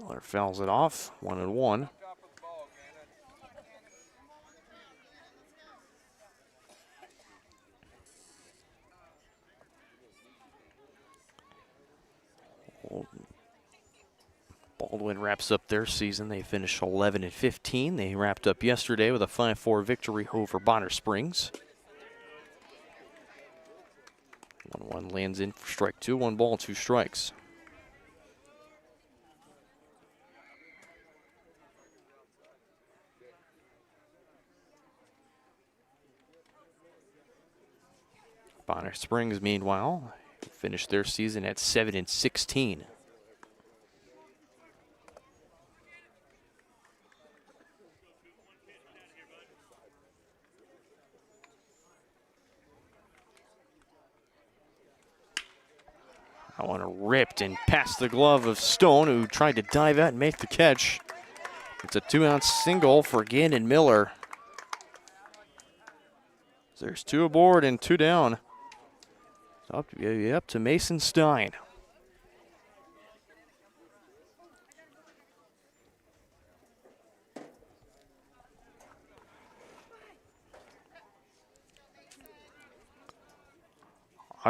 Miller fouls it off, 1-1. Baldwin wraps up their season. They finished 11-15. They wrapped up yesterday with a 5-4 victory over Bonner Springs. 1-1 lands in for strike 2, 1 ball, 2 strikes. Bonner Springs, meanwhile, finished their season at 7-16. That one ripped and past the glove of Stone, who tried to dive out and make the catch. It's a 2-out single for Gannon Miller. There's 2 aboard and 2 down. Up to Mason Stein.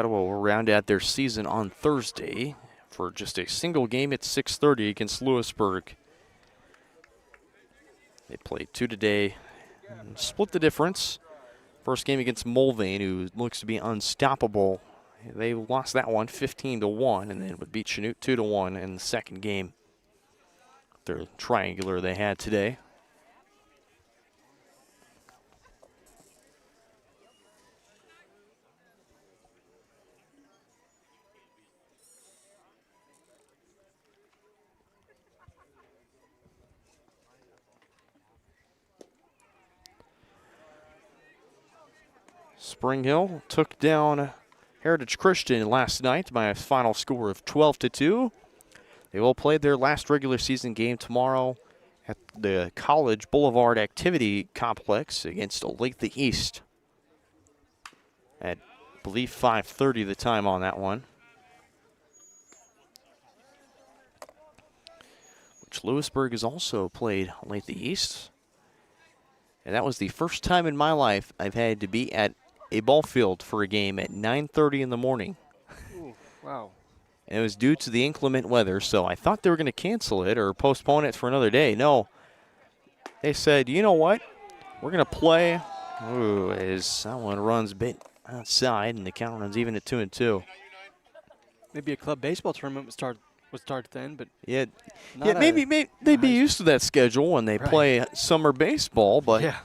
Ottawa will round out their season on Thursday for just a single game at 6:30 against Louisburg. They played 2 today, and split the difference. First game against Mulvane, who looks to be unstoppable. They lost that one 15-1, and then would beat Chanute 2-1 in the second game. Their triangular they had today. Spring Hill took down Heritage Christian last night by a final score of 12-2. They will play their last regular season game tomorrow at the College Boulevard Activity Complex against Olathe East at, I believe, 5:30 the time on that one. Which Louisburg has also played Olathe East. And that was the first time in my life I've had to be at a ball field for a game at 9:30 in the morning. Ooh, wow. And it was due to the inclement weather, so I thought they were going to cancel it or postpone it for another day. No, they said, you know what, we're going to play. Ooh, as that one runs a bit outside, and the count runs even at 2-2. Maybe a club baseball tournament would start then, but yeah, maybe they'd be used to that schedule when they play summer baseball, but yeah.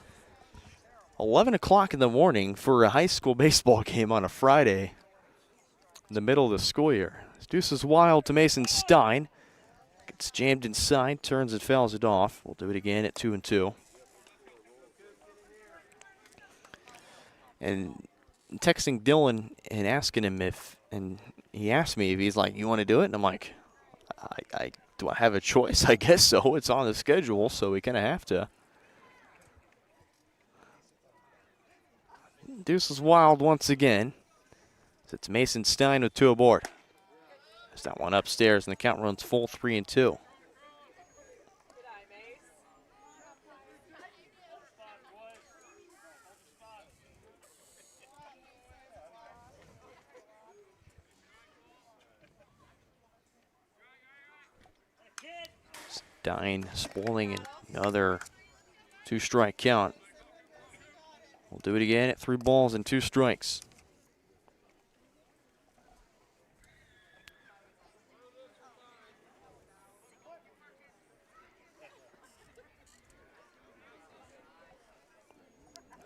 11 o'clock in the morning for a high school baseball game on a Friday in the middle of the school year. Deuce is wild to Mason Stein. Gets jammed inside, turns and fouls it off. We'll do it again at 2-2. And texting Dylan and asking him and he asked me if he's like, you want to do it? And I'm like, do I have a choice? I guess so. It's on the schedule, so we kind of have to. Deuce is wild once again. It's Mason Stein with 2 aboard. There's that one upstairs, and the count runs full 3-2. Stein spoiling another 2-strike count. We'll do it again at 3 balls and 2 strikes.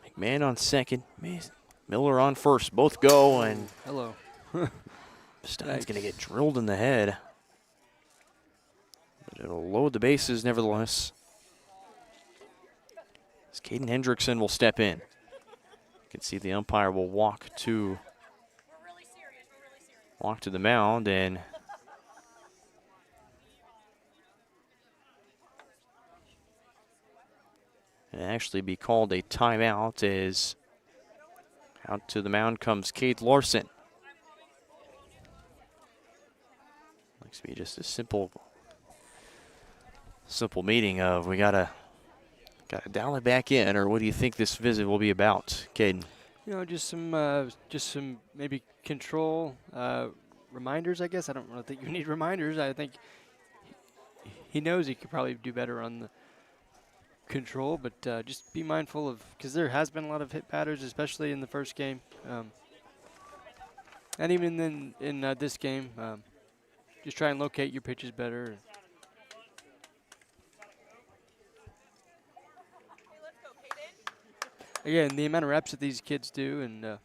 McMahon on second, Miller on first. Both go, and hello. Stein's going to get drilled in the head. But it'll load the bases nevertheless. As Caden Hendrickson will step in. You can see the umpire will walk to the mound and actually be called a timeout as out to the mound comes Cade Larson. Looks to be just a simple meeting of we gotta dial it back in, or what do you think this visit will be about, Caden? You know, just some maybe control reminders, I guess. I don't really think you need reminders. I think he knows he could probably do better on the control, but just be mindful of, because there has been a lot of hit batters, especially in the first game, and even then in this game. Just try and locate your pitches better. Again, the amount of reps that these kids do, and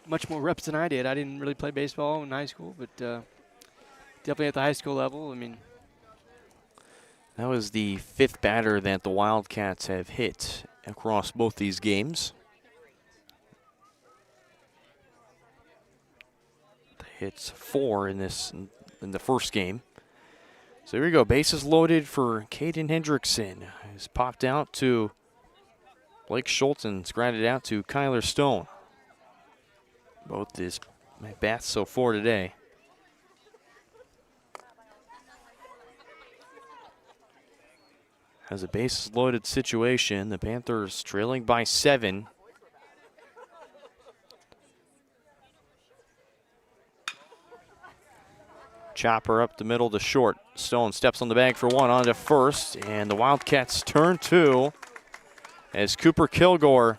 much more reps than I did. I didn't really play baseball in high school, but definitely at the high school level. I mean, that was the 5th batter that the Wildcats have hit across both these games. They hit 4 in the first game. So here we go. Bases loaded for Caden Hendrickson. He's popped out to Blake Schultz and grounded out to Kyler Stone. Both his bats so far today. Has a bases loaded situation. The Panthers trailing by 7. Chopper up the middle to short. Stone steps on the bag for one, on to first, and the Wildcats turn two as Cooper Kilgore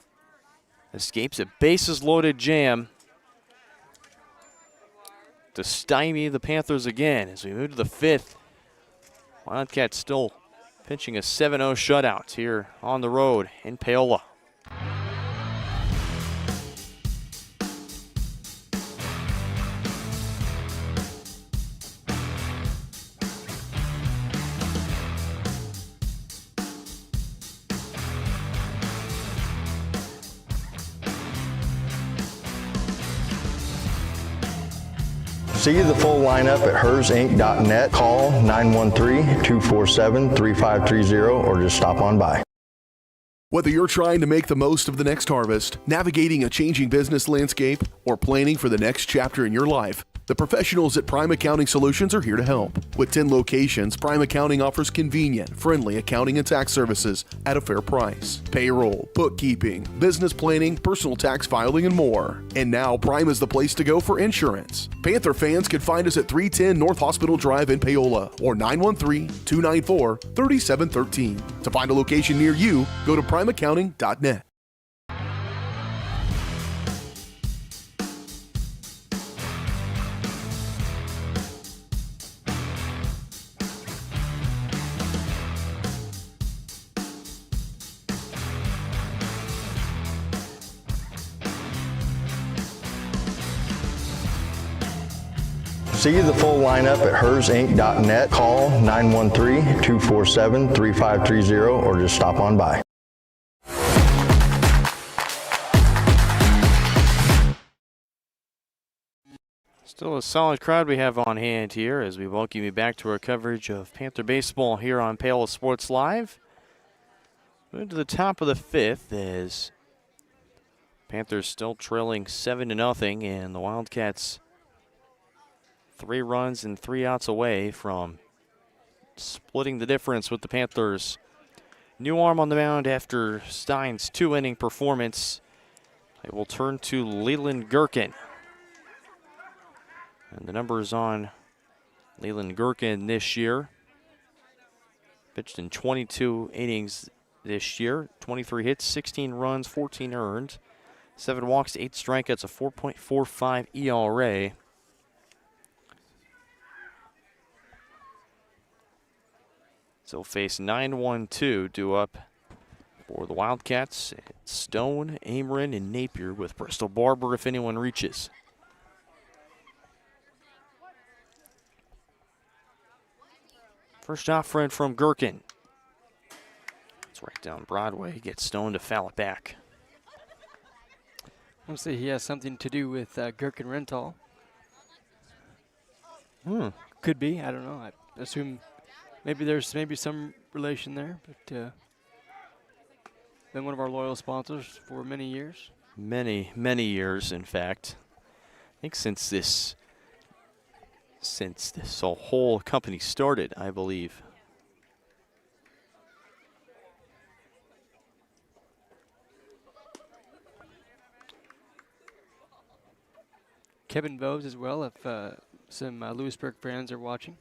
escapes a bases-loaded jam to stymie the Panthers again as we move to the fifth. Wildcats still pitching a 7-0 shutout here on the road in Paola. See the full lineup at hersinc.net. Call 913-247-3530 or just stop on by. Whether you're trying to make the most of the next harvest, navigating a changing business landscape, or planning for the next chapter in your life, the professionals at Prime Accounting Solutions are here to help. With 10 locations, Prime Accounting offers convenient, friendly accounting and tax services at a fair price. Payroll, bookkeeping, business planning, personal tax filing, and more. And now Prime is the place to go for insurance. Panther fans can find us at 310 North Hospital Drive in Paola or 913-294-3713. To find a location near you, go to primeaccounting.net. See the full lineup at hersinc.net. Call 913-247-3530 or just stop on by. Still a solid crowd we have on hand here as we welcome you back to our coverage of Panther baseball here on Paola Sports Live. Moving to the top of the fifth as Panthers still trailing 7-0, and the Wildcats 3 runs and 3 outs away from splitting the difference with the Panthers. New arm on the mound after Stein's 2-inning performance. It will turn to Leland Gherkin. And the numbers on Leland Gherkin this year. Pitched in 22 innings this year. 23 hits, 16 runs, 14 earned. 7 walks, 8 strikeouts, a 4.45 ERA. So face 9-1-2 due up for the Wildcats. It's Stone, Ameren, and Napier with Bristol Barber if anyone reaches. First offering from Gherkin. It's right down Broadway. Gets Stone to foul it back. I want to say he has something to do with Gherkin Rental. Could be. I don't know. I assume maybe there's some relation there, but been one of our loyal sponsors for many years. Many, many years, in fact. I think since this whole company started, I believe. Kevin Vose as well, if some Louisburg fans are watching.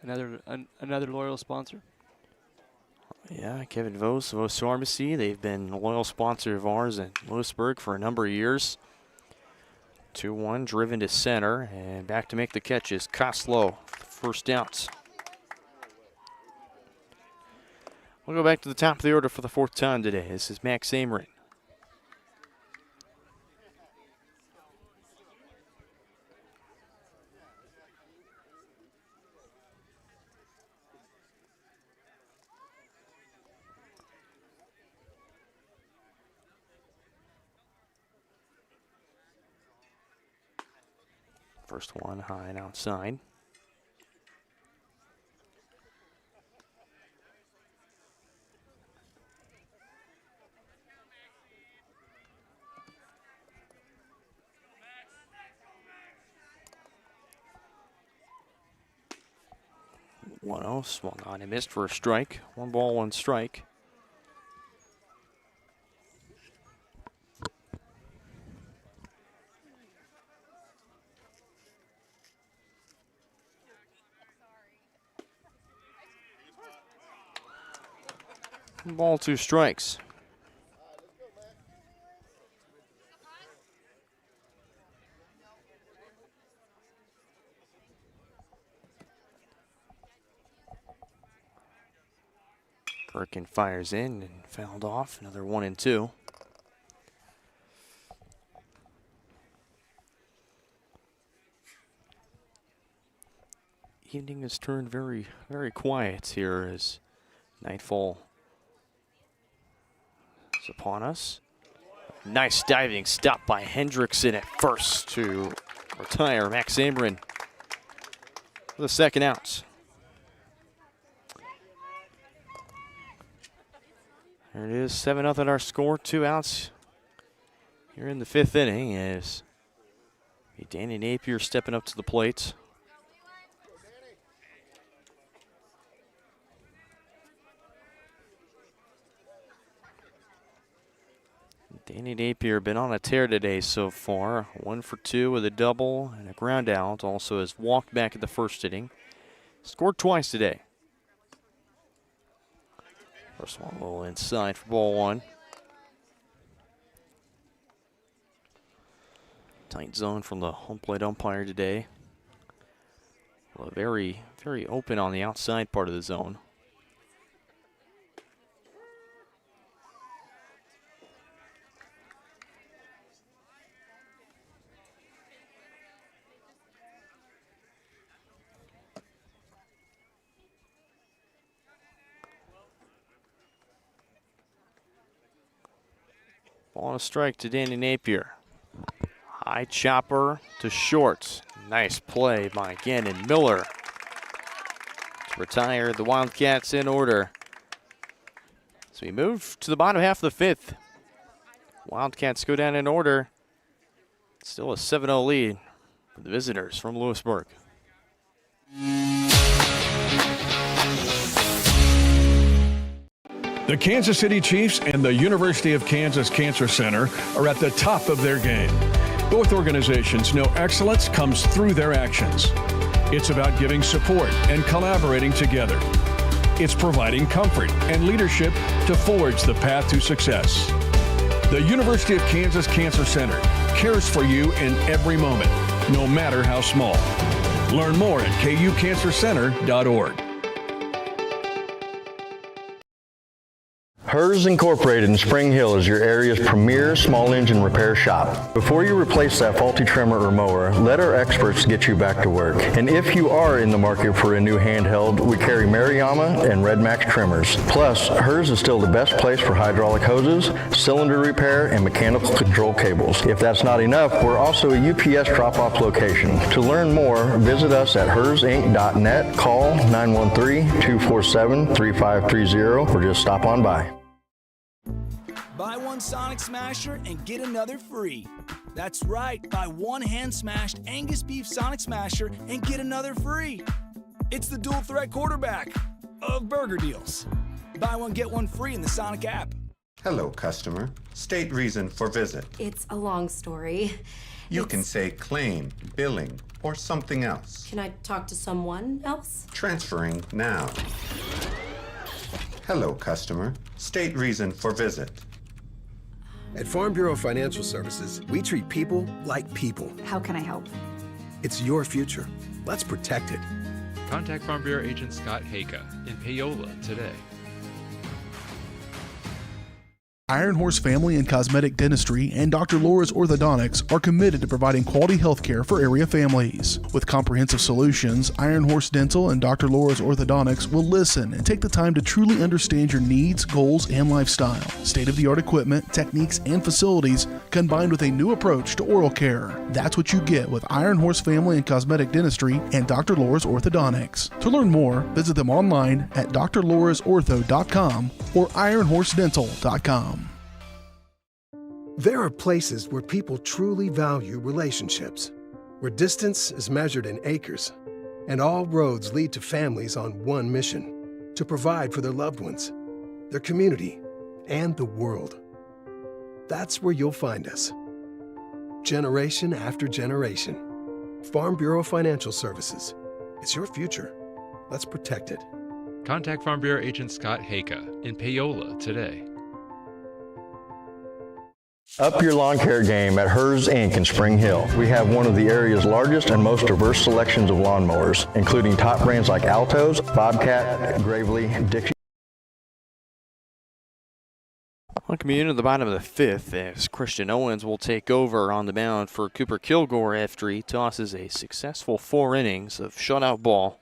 Another loyal sponsor. Yeah, Kevin Vose, Vose Pharmacy. They've been a loyal sponsor of ours in Louisburg for a number of years. 2-1, driven to center, and back to make the catches. Koslow, first out. We'll go back to the top of the order for the 4th time today. This is Max Ameren. First one high and outside. One-oh, swung on and missed for a strike. 1 ball, 1 strike. Ball, 2 strikes. Gherkin fires in and fouled off. Another 1-2. Evening has turned very, very quiet here as nightfall is upon us. Nice diving stop by Hendrickson at first to retire Max Amron for the second out. There it is, 7-0 our score, 2 outs here in the 5th inning as Danny Napier stepping up to the plate. Danny Napier been on a tear today so far. 1 for 2 with a double and a ground out. Also has walked back at the first inning. Scored twice today. First one a little inside for ball 1. Tight zone from the home plate umpire today. Well, very, very open on the outside part of the zone. Ball on a strike to Danny Napier. High chopper to short. Nice play by Gannon Miller to retire the Wildcats in order. So we move to the bottom half of the 5th. Wildcats go down in order. Still a 7-0 lead for the visitors from Louisburg. The Kansas City Chiefs and the University of Kansas Cancer Center are at the top of their game. Both organizations know excellence comes through their actions. It's about giving support and collaborating together. It's providing comfort and leadership to forge the path to success. The University of Kansas Cancer Center cares for you in every moment, no matter how small. Learn more at kucancercenter.org. HERS Incorporated in Spring Hill is your area's premier small engine repair shop. Before you replace that faulty trimmer or mower, let our experts get you back to work. And if you are in the market for a new handheld, we carry Maruyama and Red Max trimmers. Plus, HERS is still the best place for hydraulic hoses, cylinder repair, and mechanical control cables. If that's not enough, we're also a UPS drop-off location. To learn more, visit us at hersinc.net, call 913-247-3530, or just stop on by. Buy one Sonic Smasher and get another free. That's right, buy one hand-smashed Angus beef Sonic Smasher and get another free. It's the dual threat quarterback of burger deals. Buy one, get one free in the Sonic app. Hello, customer. State reason for visit. It's a long story. You can say claim, billing, or something else. Can I talk to someone else? Transferring now. Hello, customer. State reason for visit. At Farm Bureau Financial Services, we treat people like people. How can I help? It's your future. Let's protect it. Contact Farm Bureau agent Scott Haka in Paola today. Iron Horse Family and Cosmetic Dentistry and Dr. Laura's Orthodontics are committed to providing quality health care for area families. With comprehensive solutions, Iron Horse Dental and Dr. Laura's Orthodontics will listen and take the time to truly understand your needs, goals, and lifestyle. State-of-the-art equipment, techniques, and facilities combined with a new approach to oral care. That's what you get with Iron Horse Family and Cosmetic Dentistry and Dr. Laura's Orthodontics. To learn more, visit them online at drlaurasortho.com or ironhorsedental.com. There are places where people truly value relationships, where distance is measured in acres, and all roads lead to families on one mission: to provide for their loved ones, their community, and the world. That's where you'll find us. Generation after generation. Farm Bureau Financial Services. It's your future. Let's protect it. Contact Farm Bureau agent Scott Haka in Paola today. Up your lawn care game at Hers Inc. in Spring Hill. We have one of the area's largest and most diverse selections of lawnmowers, including top brands like Altos, Bobcat, Gravely, Dixie. Well, coming into the bottom of the fifth as Christian Owens will take over on the mound for Cooper Kilgore after he tosses a successful 4 innings of shutout ball.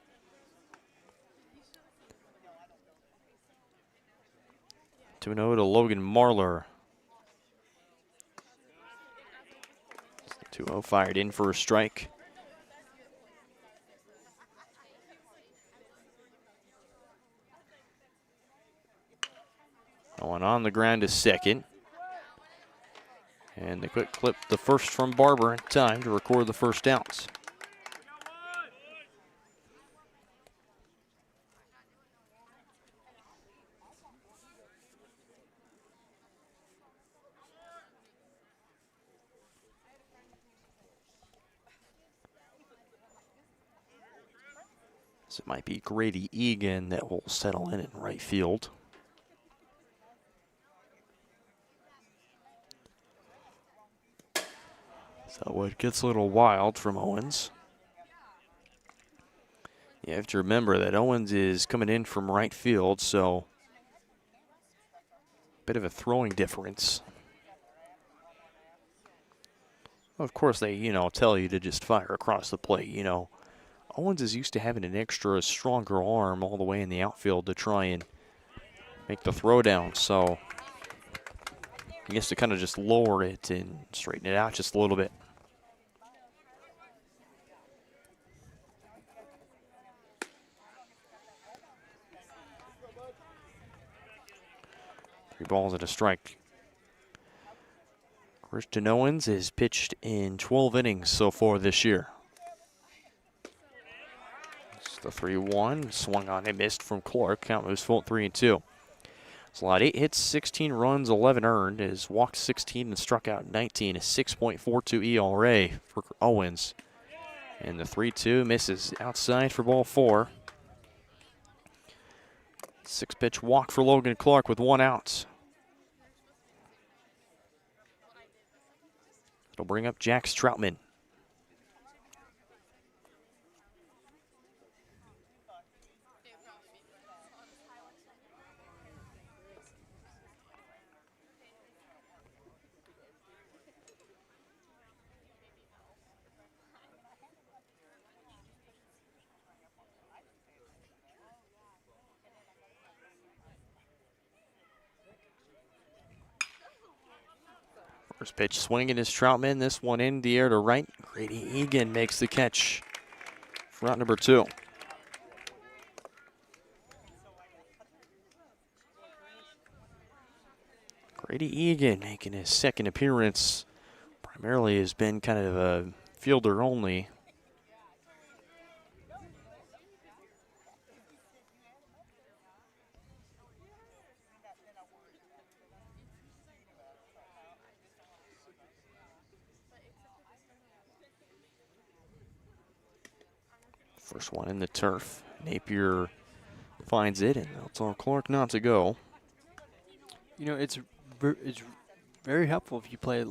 To Logan Marlar. 2-0 fired in for a strike. Going on the ground to second. And they quick clip the first from Barber in time to record the first outs. So it might be Grady Egan that will settle in right field. So it gets a little wild from Owens. You have to remember that Owens is coming in from right field, so a bit of a throwing difference. Of course, they, tell you to just fire across the plate, Owens is used to having an extra stronger arm all the way in the outfield to try and make the throw down. So he has to kind of just lower it and straighten it out just a little bit. Three balls and a strike. Christian Owens has pitched in 12 innings so far this year. The 3-1, swung on and missed from Clark. Count moves full at 3-2. Slot 8 hits, 16 runs, 11 earned. Is walked 16 and struck out 19. A 6.42 ERA for Owens. And the 3-2 misses outside for ball 4. 6-pitch walk for Logan Clark with 1 out. It'll bring up Jack Stroutman. First pitch swinging is Troutman. This one in the air to right. Grady Egan makes the catch for out number 2. Grady Egan making his second appearance. Primarily has been kind of a fielder only. First one in the turf. Napier finds it, and they'll tell Clark not to go. It's very helpful if you play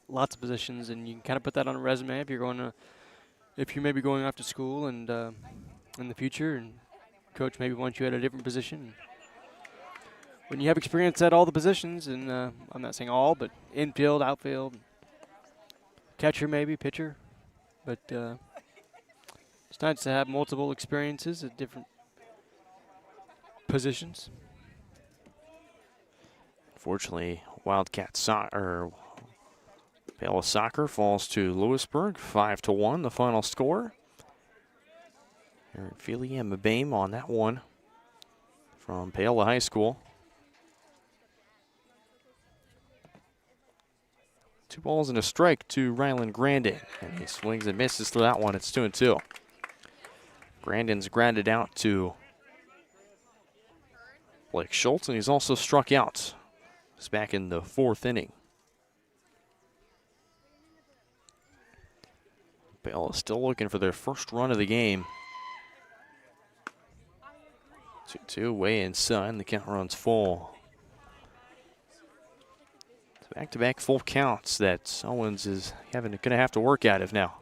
lots of positions, and you can kind of put that on a resume if you're maybe going off to school and in the future, and coach maybe wants you at a different position. When you have experience at all the positions, and I'm not saying all, but infield, outfield, catcher maybe, pitcher, but it's nice to have multiple experiences at different positions. Unfortunately, Wildcats Paola soccer falls to Louisburg, 5-1, the final score. Aaron Feely and Mabame on that one from Paola High School. 2 balls and a strike to Rylan Grandin, and he swings and misses through that one. It's 2-2. Grandin's grounded out to Blake Schultz, and he's also struck out. He's back in the 4th inning. Paola still looking for their first run of the game. 2-2 way inside. The count runs full. Back-to-back full counts that Owens is going to have to work out of now.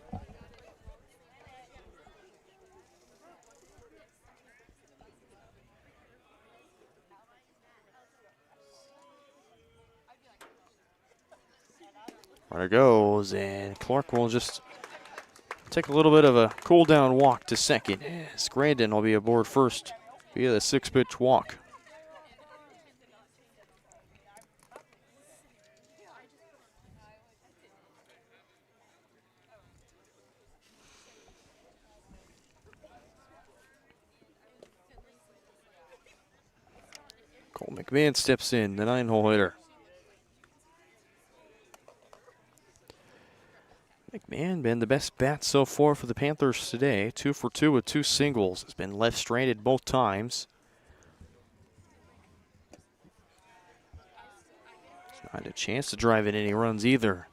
Runner goes, and Clark will just take a little bit of a cool-down walk to second. Scranton will be aboard first via the 6-pitch walk. Cole McMahon steps in, the 9-hole hitter. McMahon been the best bat so far for the Panthers today. 2 for 2 with 2 singles. Has been left stranded both times. He's not had a chance to drive in any runs either.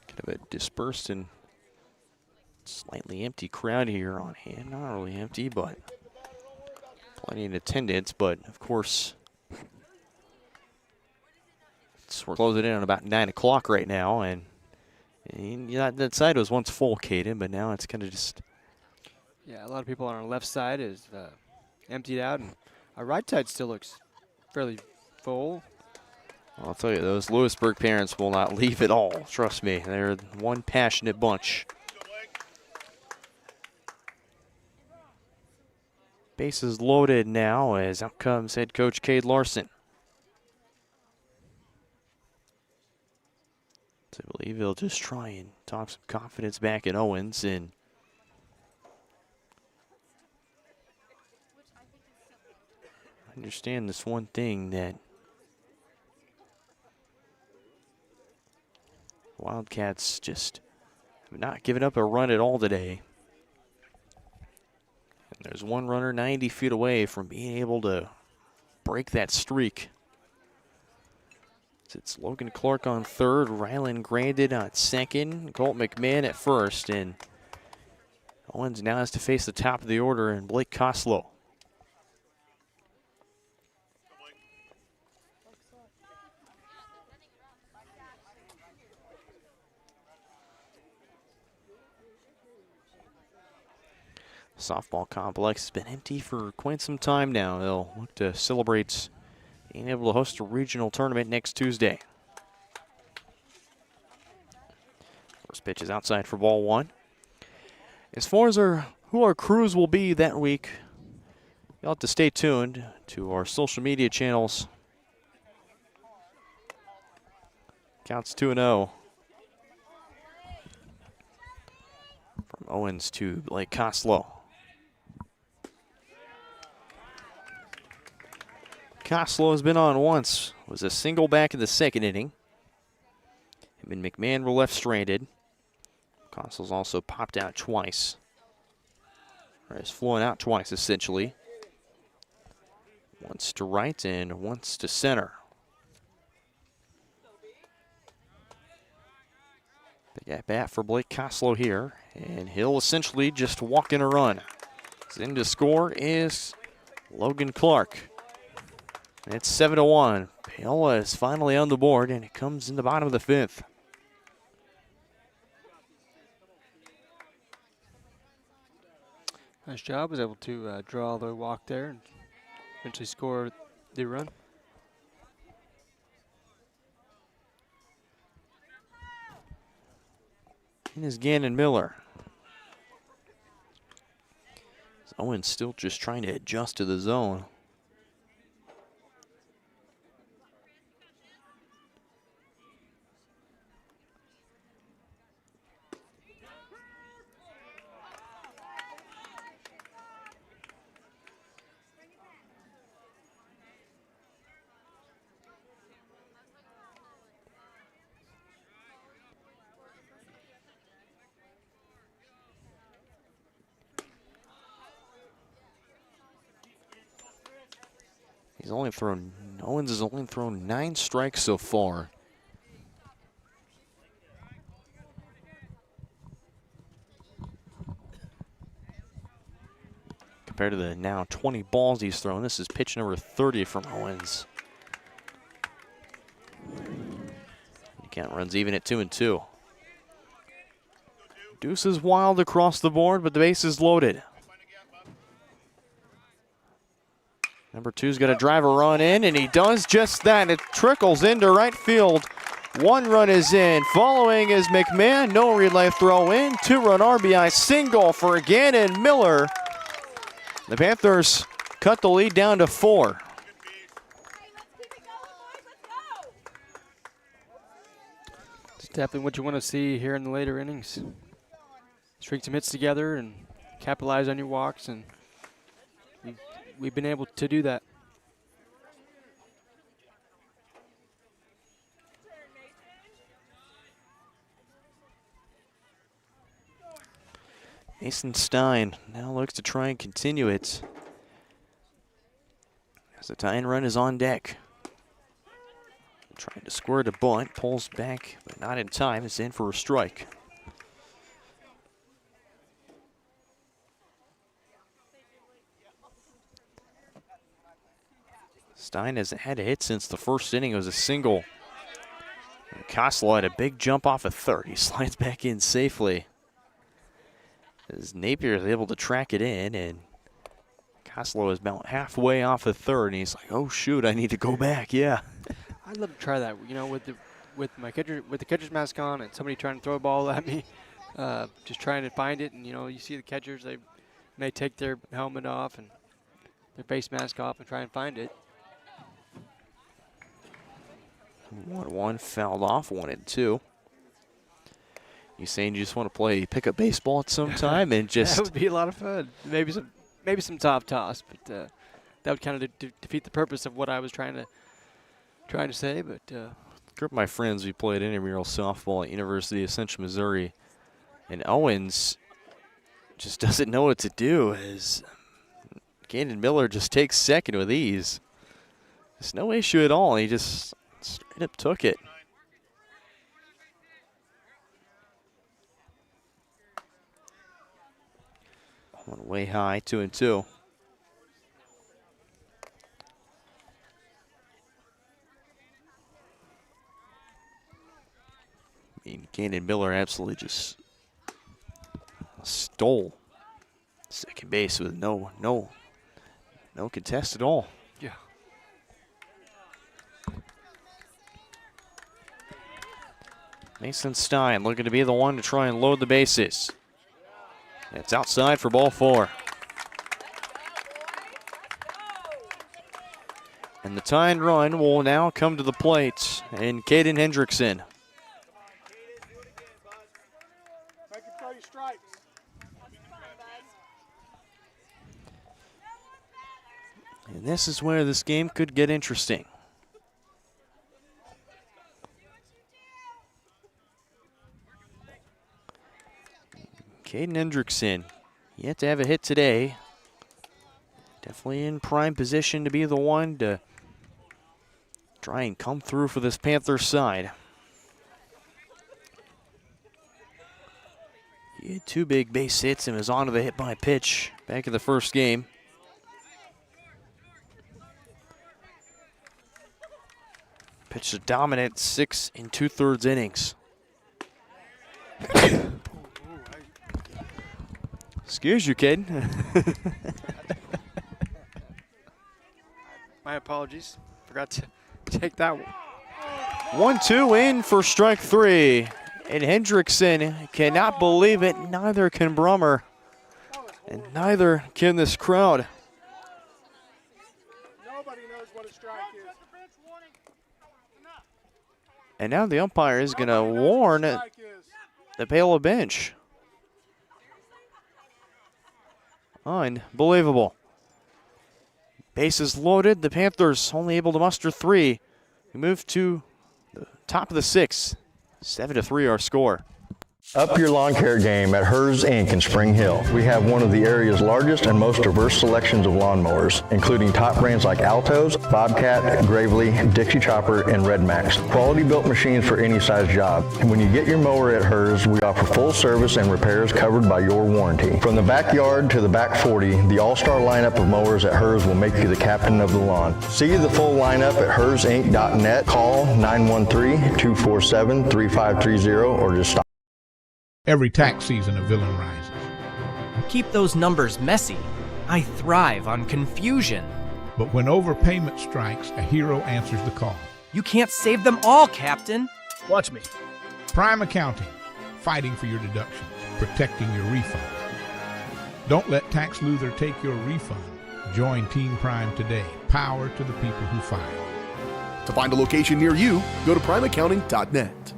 Kind of a dispersed and slightly empty crowd here on hand. Not really empty, but plenty in attendance. But of course, we're closing in on about 9 o'clock right now, and that side was once full, Caden, but now it's kind of just. Yeah, a lot of people on our left side is emptied out, and our right side still looks fairly full. I'll tell you, those Louisburg parents will not leave at all. Trust me, they're one passionate bunch. Bases loaded now as out comes head coach Cade Larson. So I believe he'll just try and talk some confidence back in Owens. And I understand this one thing, that Wildcats just have not given up a run at all today. And there's one runner 90 feet away from being able to break that streak. It's Logan Clark on third, Rylan Grandin on second, Colt McMahon at first, and Owens now has to face the top of the order and Blake Koslow. Softball complex has been empty for quite some time now. They'll look to celebrate being able to host a regional tournament next Tuesday. First pitch is outside for ball 1. As far as who our crews will be that week, you'll have to stay tuned to our social media channels. Counts 2-0. From Owens to Blake Koslow. Koslow has been on once. Was a single back in the second inning. Him and McMahon were left stranded. Koslow's also popped out twice. Or has flown out twice, essentially. Once to right and once to center. Big at bat for Blake Koslow here. And he'll essentially just walk in a run. His in to score is Logan Clark. It's 7-1. Paola is finally on the board, and it comes in the bottom of the 5th. Nice job. Was able to draw the walk there and eventually score the run. And is Gannon Miller. Owens still just trying to adjust to the zone. Owens has only thrown 9 strikes so far. compared to the now 20 balls he's thrown. This is pitch number 30 from Owens. Count runs even at 2-2. Deuce is wild across the board, but the base is loaded. Number 2's got to drive a run in, and he does just that. It trickles into right field. 1 run is in. Following is McMahon. No relay throw in. 2-run RBI single for Gannon Miller. The Panthers cut the lead down to 4. It's definitely what you want to see here in the later innings. String some hits together and capitalize on your walks, and we've been able to do that. Mason Stein now looks to try and continue it as the tying run is on deck. Trying to square the bunt, pulls back, but not in time. It's in for a strike. Stein has had a hit since the first inning. It was a single. And Koslow had a big jump off of third. He slides back in safely. As Napier is able to track it in, and Koslow is about halfway off of third, and he's like, "Oh shoot, I need to go back." Yeah. I'd love to try that, you know, with the catcher's mask on and somebody trying to throw a ball at me, just trying to find it. And you know, you see the catchers, they may take their helmet off and their face mask off and try and find it. 1-1 fouled off, 1-2. You saying you just want to play pickup baseball at some time and just? That would be a lot of fun. Maybe some top toss, but that would kind of defeat the purpose of what I was trying to say. But a group of my friends, we played intramural softball at University of Central Missouri, and Owens just doesn't know what to do. As Gannon Miller just takes second with ease. There's no issue at all. He just straight up took it. One way high, 2-2. I mean, Gannon Miller absolutely just stole second base with no contest at all. Yeah. Mason Stein looking to be the one to try and load the bases. It's outside for ball 4. And the tying run will now come to the plate, and Caden Hendrickson. And this is where this game could get interesting. Caden Hendrickson, yet to have a hit today. Definitely in prime position to be the one to try and come through for this Panthers side. He had 2 big base hits and was onto the hit by pitch back in the first game. Pitched a dominant 6 2/3 innings. Excuse you, kid. My apologies. Forgot to take that one. 1-2 in for strike 3. And Hendrickson cannot believe it. Neither can Brummer. And neither can this crowd. And now the umpire is going to warn the Paola bench. Unbelievable. Bases loaded. The Panthers only able to muster 3. We move to the top of the 6th. 7-3 our score. Up your lawn care game at Hers Inc. in Spring Hill. We have one of the area's largest and most diverse selections of lawnmowers, including top brands like Altos, Bobcat, Gravely, Dixie Chopper, and Red Max. Quality built machines for any size job. And when you get your mower at Hers, we offer full service and repairs covered by your warranty. From the backyard to the back 40, the all-star lineup of mowers at Hers will make you the captain of the lawn. See the full lineup at hersinc.net. Call 913-247-3530 or just stop. Every tax season a villain rises. Keep those numbers messy. I thrive on confusion. But when overpayment strikes, a hero answers the call. You can't save them all, Captain. Watch me. Prime Accounting, fighting for your deductions, protecting your refund. Don't let Tax Luther take your refund. Join Team Prime today. Power to the people who fight. To find a location near you, go to primeaccounting.net.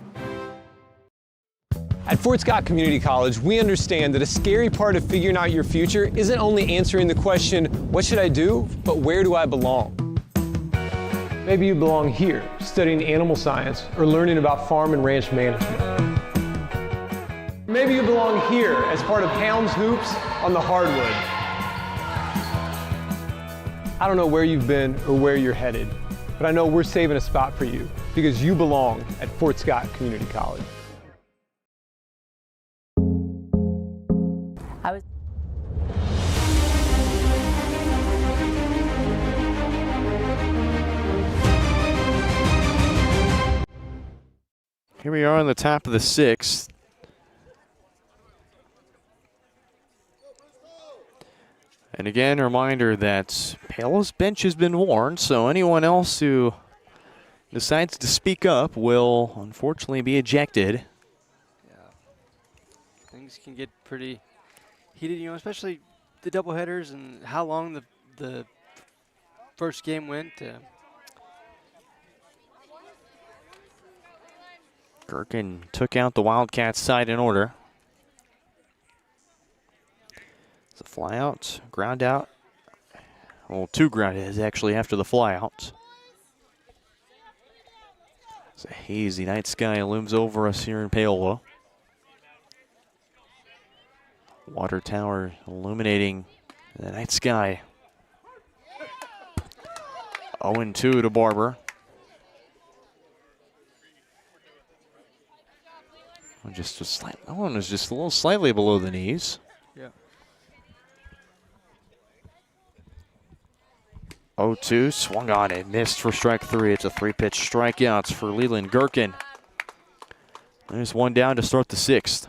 At Fort Scott Community College, we understand that a scary part of figuring out your future isn't only answering the question, what should I do, but where do I belong? Maybe you belong here, studying animal science or learning about farm and ranch management. Maybe you belong here as part of Hounds Hoops on the hardwood. I don't know where you've been or where you're headed, but I know we're saving a spot for you because you belong at Fort Scott Community College. Here we are on the top of the 6th. And again, a reminder that Paola's bench has been worn, so anyone else who decides to speak up will unfortunately be ejected. Things can get pretty heated, especially the doubleheaders and how long the first game went. Gherkin took out the Wildcats side in order. It's a fly out, ground out. Well, 2 ground outs actually after the fly out. It's a hazy night sky looms over us here in Paola. Water tower illuminating the night sky. 0-2 to Barber. Just a slight, that one was just a little slightly below the knees. Yeah. 0-2, swung on it, missed for strike 3. It's a 3-pitch strikeouts for Leland Gherkin. There's one down to start the 6th.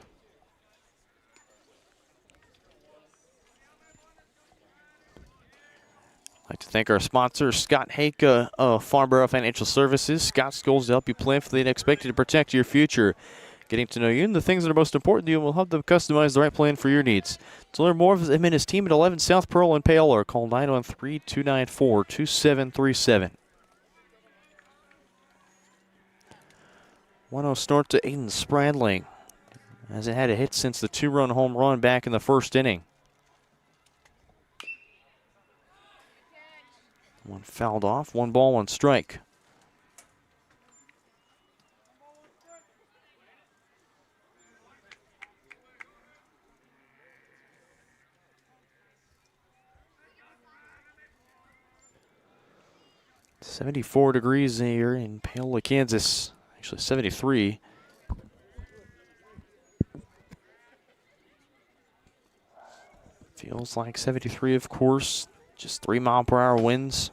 I'd like to thank our sponsor, Scott Haka of Farnborough Financial Services. Scott's goals to help you plan for the unexpected to protect your future. Getting to know you and the things that are most important to you will help them customize the right plan for your needs. To learn more of him and his team at 11 South Pearl in Paola, call 913-294-2737. 1-0 start to Aiden Spradling. Hasn't had a hit since the 2-run home run back in the first inning. One fouled off, 1 ball, 1 strike. .74 degrees here in Paola, Kansas. Actually 73. Feels like 73, of course. Just 3-mile-per-hour winds.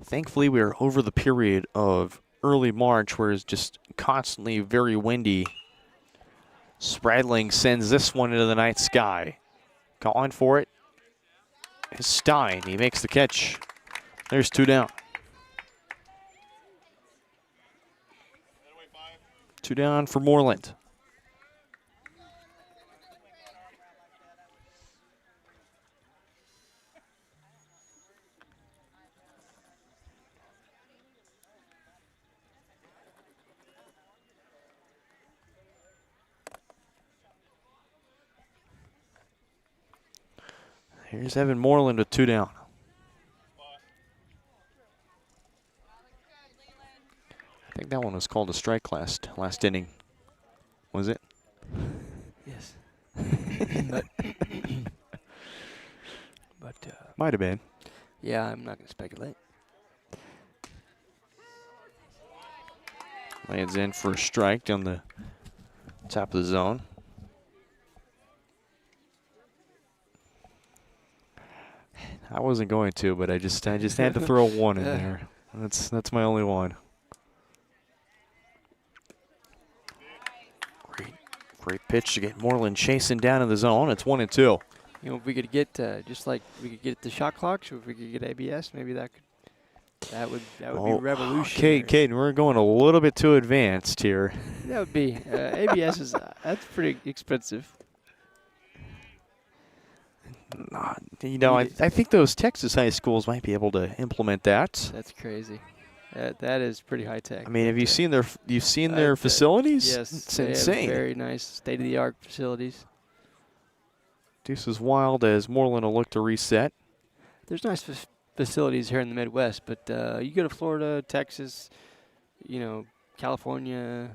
Thankfully, we are over the period of early March where it's just constantly very windy. Spradling sends this one into the night sky. Calling for it is Stein. He makes the catch. There's 2 down. 2 down for Moreland. Here's Evan Moreland with 2 down. I think that one was called a strike last inning. Was it? Yes. but might have been. Yeah, I'm not going to speculate. Lands in for a strike down the top of the zone. I wasn't going to, but I just had to throw one in there. That's my only one. Great pitch to get Moreland chasing down in the zone. It's 1-2. You know, if we could get just like we could get the shot clocks, or if we could get ABS, maybe that would be revolutionary. Caden, we're going a little bit too advanced here. That would be ABS is that's pretty expensive. You know, I think those Texas high schools might be able to implement that. That's crazy. That is pretty high tech. I mean, have you seen their facilities? Yes, it's insane. Very nice, state-of-the-art facilities. Deuce is wild as Moreland will look to reset. There's nice facilities here in the Midwest, but you go to Florida, Texas, you know, California.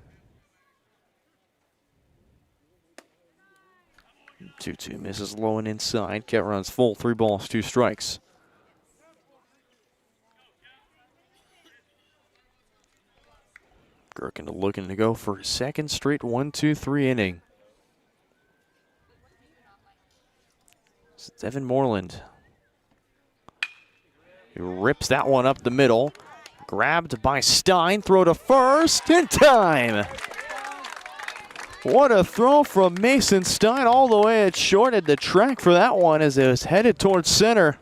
2-2 misses low and inside. Ket runs full, 3 balls, 2 strikes. Gherkin looking to go for his second straight 1-2-3 inning. It's Evan Moreland. He rips that one up the middle. Grabbed by Stein. Throw to first in time. What a throw from Mason Stein all the way at short at the track for that one as it was headed towards center.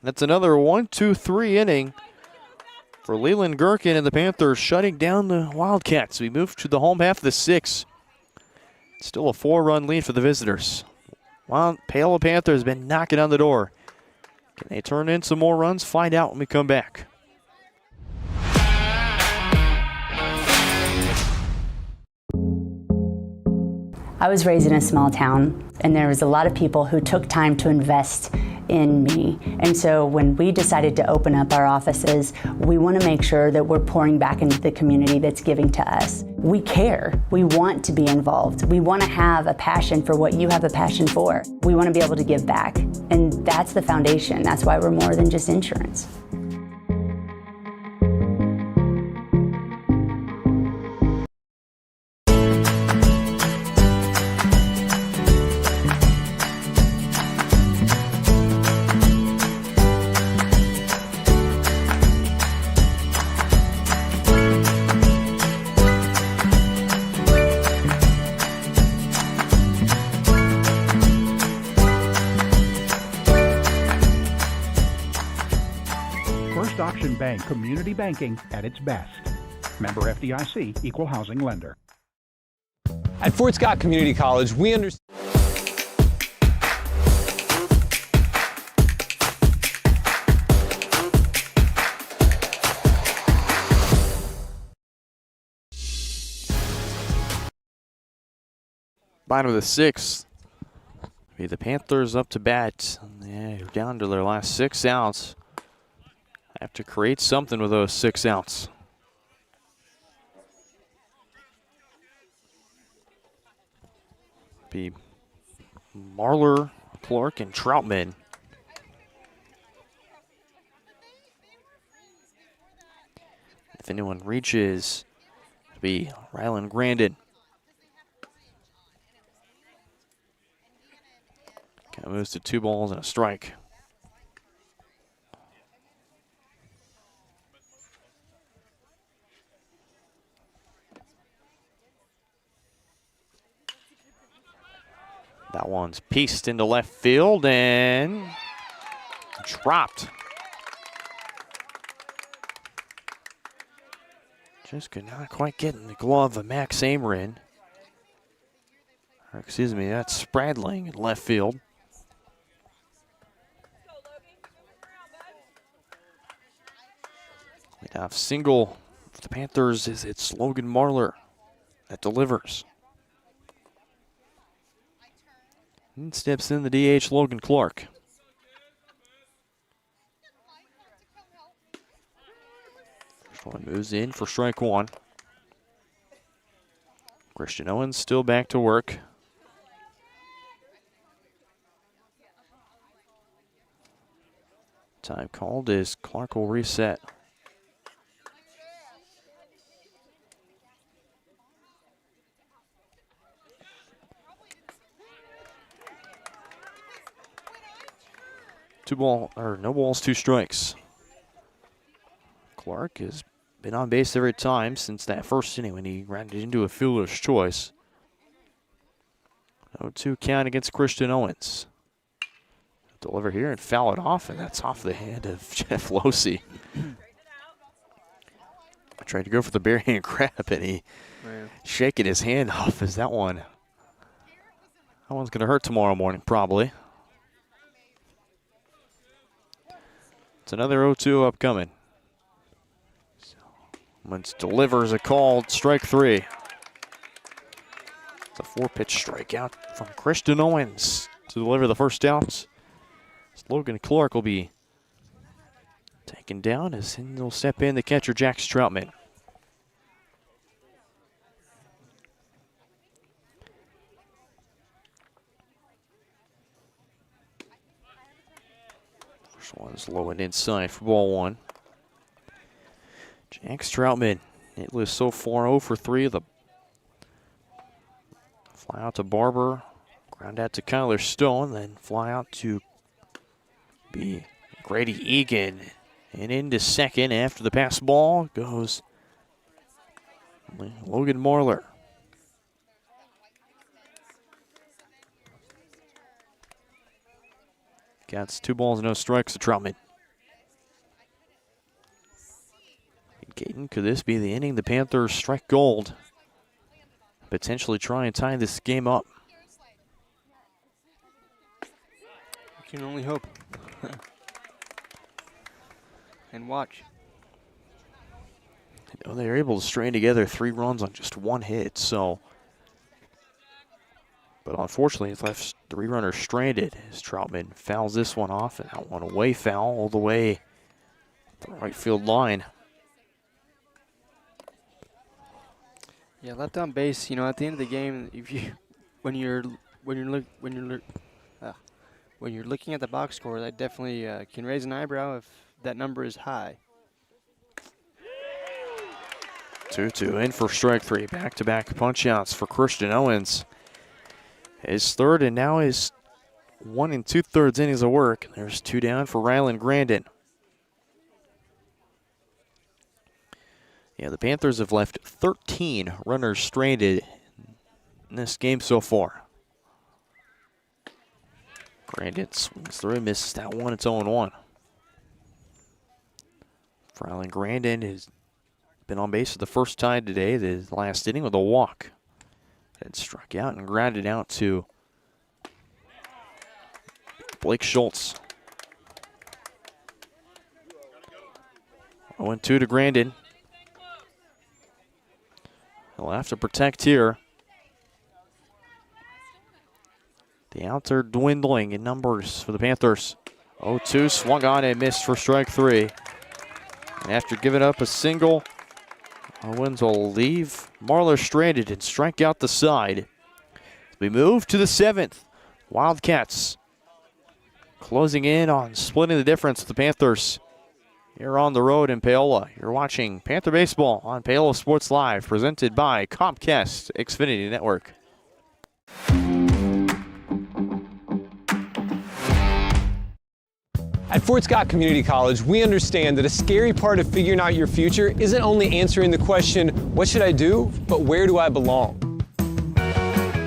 That's another 1-2-3 inning for Leland Gherkin and the Panthers shutting down the Wildcats. We move to the home half of the 6th. Still a 4-run lead for the visitors. While Paola Panther has been knocking on the door. Can they turn in some more runs? Find out when we come back. I was raised in a small town, and there was a lot of people who took time to invest in me. And so when we decided to open up our offices, we want to make sure that we're pouring back into the community that's giving to us. We care. We want to be involved. We want to have a passion for what you have a passion for. We want to be able to give back. And that's the foundation. That's why we're more than just insurance. Bank community banking at its best. Member FDIC, equal housing lender. At Fort Scott Community College, we understand. Bottom of the 6th. Be the Panthers up to bat. Yeah, down to their last 6 outs. Have to create something with those 6 outs. Be Marler, Clark, and Troutman. If anyone reaches, it'll be Rylan Grandin. Kind of moves to 2 balls and a strike. That one's pieced into left field and dropped. Just could not quite get in the glove of Max Amorin. Or excuse me, that's Spradling in left field. Leadoff single for the Panthers is it's Logan Marler that delivers. And steps in the DH, Logan Clark. First one moves in for strike 1. Christian Owens still back to work. Time called as Clark will reset. No balls, 2 strikes. Clark has been on base every time since that first inning when he grounded into a fielder's choice. 0-2 count against Christian Owens. Deliver here and foul it off, and that's off the hand of Jeff Losey. I tried to go for the bare hand grab, and he shaking his hand off. Is that one? That one's going to hurt tomorrow morning, probably. It's another 0-2 upcoming. Owens delivers a called strike 3. It's a 4-pitch strikeout from Christian Owens to deliver the first out. Logan Clark will be taken down as he'll step in the catcher, Jack Stroutman. First one's low and inside for ball 1. Jack Stroutman, hitless so far, 0 for 3. The fly out to Barber, ground out to Kyler Stone, then fly out to be Grady Egan. And into second after the pass ball goes Logan Marler. Got 2 balls, no strikes to Troutman. Caden, could this be the inning the Panthers strike gold? Potentially try and tie this game up. You can only hope. And watch. They were able to string together 3 runs on just 1 hit, so. But unfortunately, it's left 3 runners stranded as Troutman fouls this one off, and that one away foul all the way to the right field line. Yeah, left on base. You know, at the end of the game, if you when you're looking at the box score, that definitely can raise an eyebrow if that number is high. 2-2 in for strike 3. Back-to-back punch-outs for Christian Owens. His third and now his 1 2/3 innings of work. There's 2 down for Rylan Grandin. Yeah, the Panthers have left 13 runners stranded in this game so far. Grandin swings through, misses that one. It's 0-1. Rylan Grandin has been on base for the first time today, the last inning with a walk. Then struck out and grounded out to Blake Schultz. 0-2 to Grandin. He'll have to protect here. The outs are dwindling in numbers for the Panthers. 0-2, swung on and missed for strike 3. And after giving up a single, Owens will leave Marler stranded and strike out the side. We move to the 7th. Wildcats closing in on splitting the difference with the Panthers. Here on the road in Paola. You're watching Panther Baseball on Paola Sports Live, presented by Comcast Xfinity Network. At Fort Scott Community College, we understand that a scary part of figuring out your future isn't only answering the question, what should I do, but where do I belong?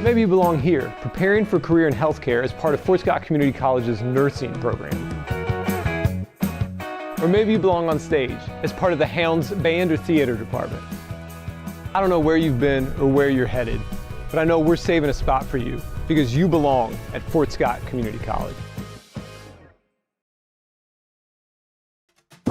Maybe you belong here, preparing for a career in healthcare as part of Fort Scott Community College's nursing program. Or maybe you belong on stage as part of the Hounds band or theater department. I don't know where you've been or where you're headed, but I know we're saving a spot for you because you belong at Fort Scott Community College.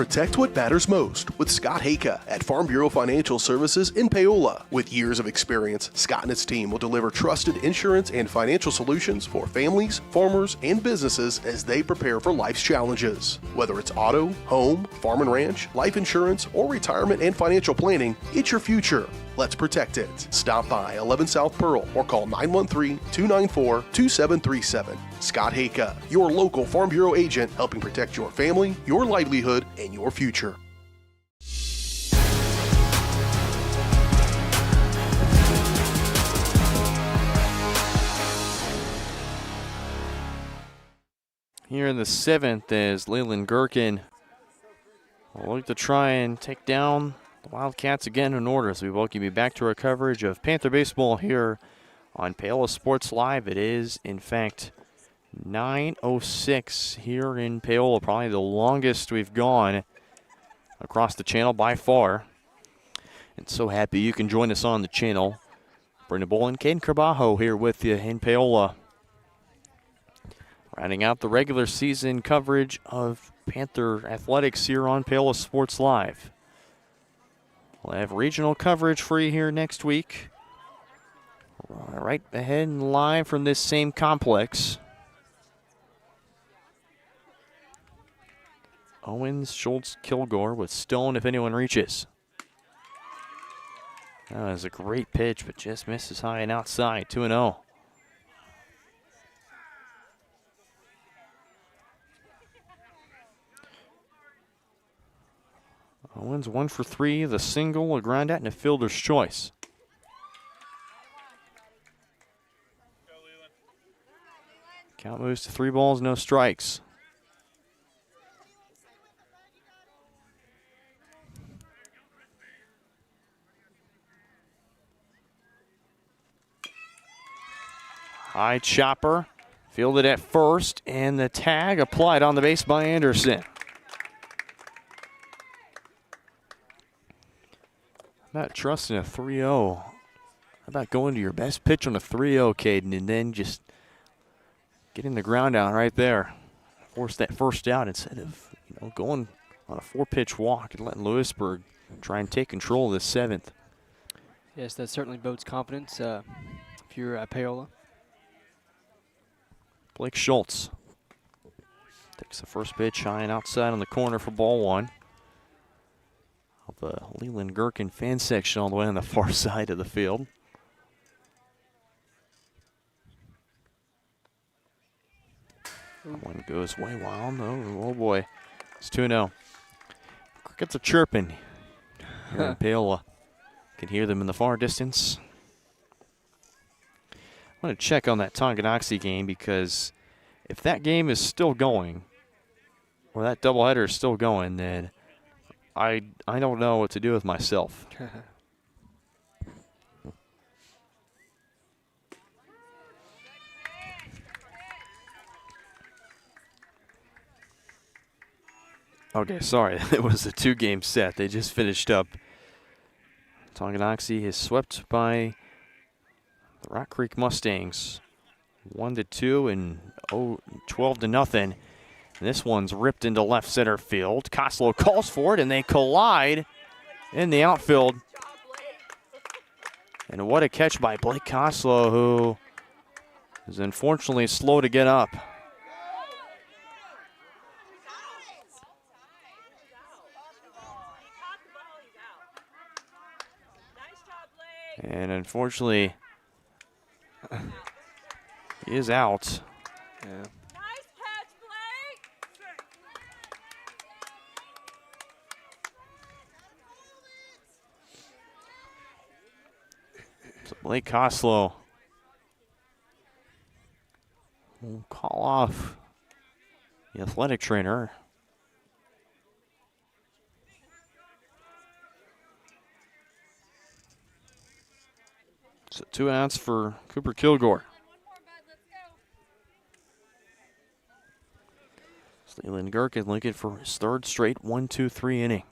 Protect what matters most with Scott Hayka at Farm Bureau Financial Services in Paola. With years of experience, Scott and his team will deliver trusted insurance and financial solutions for families, farmers, and businesses as they prepare for life's challenges. Whether it's auto, home, farm and ranch, life insurance, or retirement and financial planning, it's your future. Let's protect it. Stop by 11 South Pearl or call 913-294-2737. Scott Hayka, your local Farm Bureau agent, helping protect your family, your livelihood, and your future. Here in the 7th as Leland Gherkin will look to try and take down the Wildcats again in order. So we welcome you back to our coverage of Panther baseball here on Paola Sports Live. It is, in fact, 9:06 here in Paola, probably the longest we've gone across the channel by far. And so happy you can join us on the channel. Brendan Bolin, Caden Carbajo here with you in Paola. Rounding out the regular season coverage of Panther athletics here on Paola Sports Live. We'll have regional coverage for you here next week. Right ahead and live from this same complex. Owens, Schultz, Kilgore with Stone if anyone reaches. That was a great pitch, but just misses high and outside. 2-0. Owens 1 for 3, the single, a ground out, and a fielder's choice. Count moves to 3 balls, no strikes. High chopper, fielded at first, and the tag applied on the base by Anderson. Not trusting a 3-0. How about going to your best pitch on a 3-0, Caden, and then just getting the ground out right there. Force that first out instead of going on a 4-pitch walk and letting Louisburg try and take control of the 7th. Yes, that certainly bodes confidence if you're at Paola. Blake Schultz takes the first pitch high and outside on the corner for ball 1. The Leland Gherkin fan section all the way on the far side of the field. That one goes way wild. Oh boy. It's 2-0. Crickets are chirping here in Paola. Can hear them in the far distance. I want to check on that Tonganoxie game because if that game is still going, or that doubleheader is still going, then I don't know what to do with myself. Okay, sorry. It was a 2-game set. They just finished up. Tonganoxie is swept by the Rock Creek Mustangs. 1-2 and 12-0. This one's ripped into left center field. Koslow calls for it, and they collide in the outfield. And what a catch by Blake Koslow, who is unfortunately slow to get up. And unfortunately, he is out. Yeah. So Blake Koslow will call off the athletic trainer. So 2 outs for Cooper Kilgore. Leland Gherkin looking for his 3rd straight 1-2-3 inning.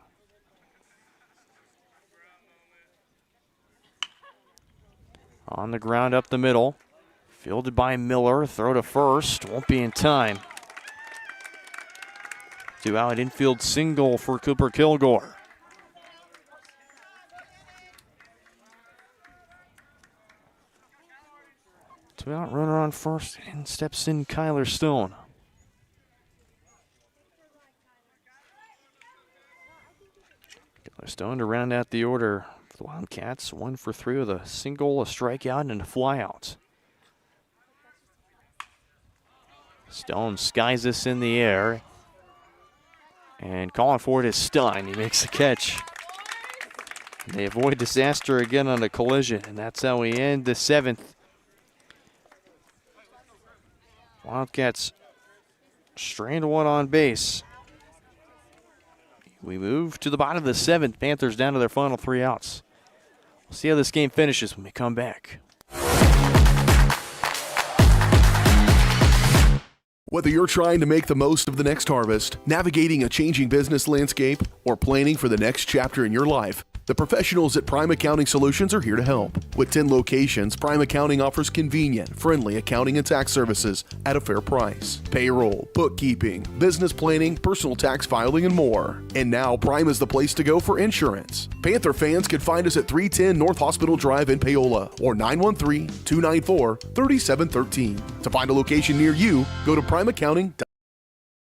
On the ground up the middle. Fielded by Miller. Throw to first. Won't be in time. Two out infield single for Cooper Kilgore. Two out, runner on first, and steps in Kyler Stone. Kyler Stone to round out the order for the Wildcats. 1 for 3 with a single, a strikeout, and a flyout. Stone skies this in the air. And calling for it is Stein. He makes the catch. They avoid disaster again on a collision, and that's how we end the 7th. Wildcats strained one on base. We move to the bottom of the 7th. Panthers down to their final 3 outs. We'll see how this game finishes when we come back. Whether you're trying to make the most of the next harvest, navigating a changing business landscape, or planning for the next chapter in your life, the professionals at Prime Accounting Solutions are here to help. With 10 locations, Prime Accounting offers convenient, friendly accounting and tax services at a fair price. Payroll, bookkeeping, business planning, personal tax filing, and more. And now Prime is the place to go for insurance. Panther fans can find us at 310 North Hospital Drive in Paola or 913-294-3713. To find a location near you, go to primeaccounting.com.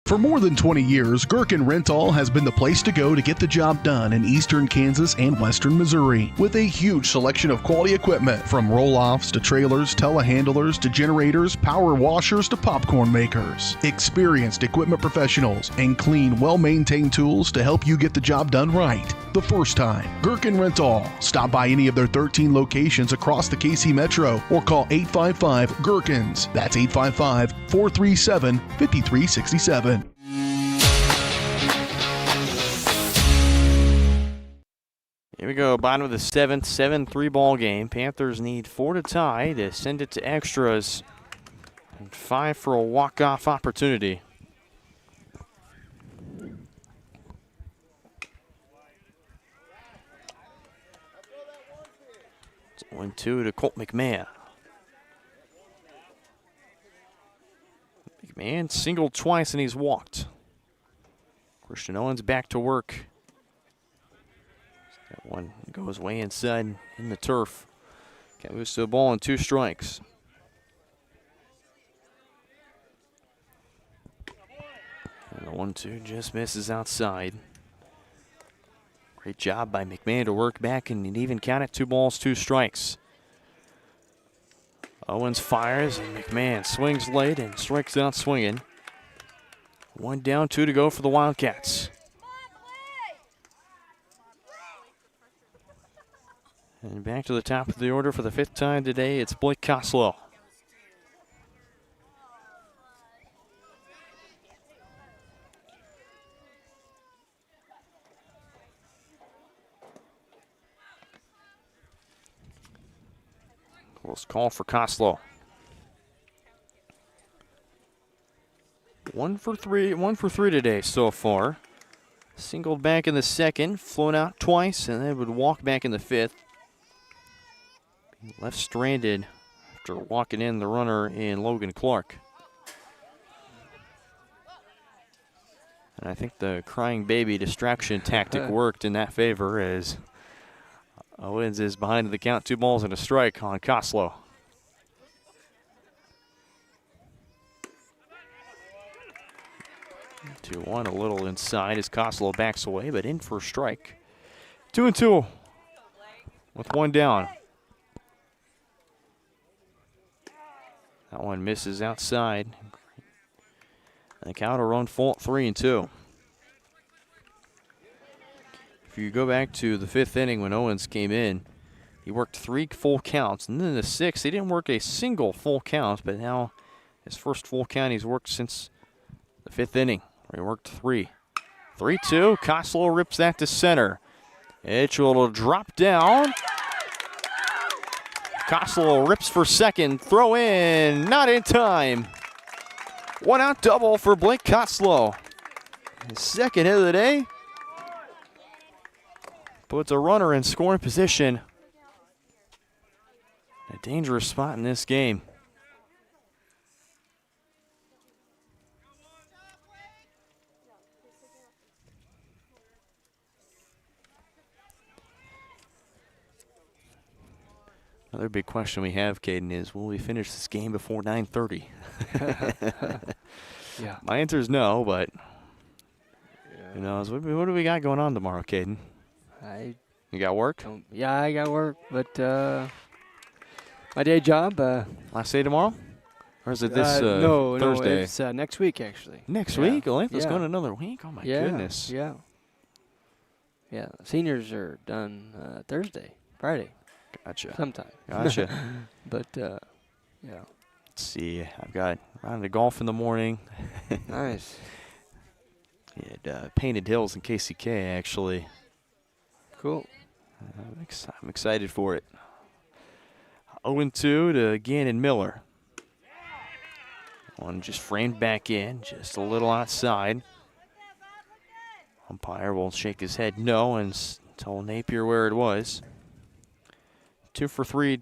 For more than 20 years, Gherkin Rental has been the place to go to get the job done in eastern Kansas and western Missouri. With a huge selection of quality equipment, from roll-offs to trailers, telehandlers to generators, power washers to popcorn makers. Experienced equipment professionals and clean, well-maintained tools to help you get the job done right the first time. Gherkin Rental. Stop by any of their 13 locations across the KC Metro or call 855-GHERKINS. That's 855-437-5367. Here we go, bottom of the 7th, 7-3 ball game. Panthers need 4 to tie to send it to extras and 5 for a walk-off opportunity. It's 1-2 to Colt McMahon. McMahon singled twice and he's walked. Christian Owens back to work. That one goes way inside in the turf. Can't lose to the ball and 2 strikes. And the 1-2 just misses outside. Great job by McMahon to work back and even count it 2 balls, 2 strikes. Owens fires and McMahon swings late and strikes out swinging. 1 down, 2 to go for the Wildcats. And back to the top of the order for the 5th time today, it's Blake Koslow. Close call for Koslow. 1 for 3 today so far. Singled back in the 2nd, flown out twice, and then would walk back in the 5th. Left stranded after walking in the runner in Logan Clark. And I think the crying baby distraction tactic worked in that favor as Owens is behind the count, 2 balls and a strike on Koslow. Two one, a little inside as Koslow backs away, but in for a strike. 2-2 with 1 down. That one misses outside. And the count will run full 3-2. If you go back to the 5th inning when Owens came in, he worked 3 full counts. And then in the 6th, he didn't work a single full count, but now his first full count he's worked since the 5th inning, where he worked 3. 3-2, Koslow rips that to center. It will drop down. Koslow rips for second, throw in, not in time. 1 out double for Blake Koslow. His 2nd hit of the day. Puts a runner in scoring position. A dangerous spot in this game. Another big question we have, Caden, is will we finish this game before 9:30? Yeah. My answer is no, but who knows? What do we got going on tomorrow, Caden? You got work? Yeah, I got work, but my day job. Last day tomorrow? Or is it this no, Thursday? No, it's next week, actually. Next week? Let's go another week? Oh, my yeah, goodness. Yeah. Yeah, seniors are done Thursday, Friday. Gotcha. Sometime. Gotcha. But, yeah. Let's see. I've got round to golf in the morning. Nice. At Painted Hills in KCK, actually. Cool. I'm excited for it. 0-2 to Gannon Miller. One just framed back in, just a little outside. Umpire will shake his head no and tell Napier where it was. 2 for 3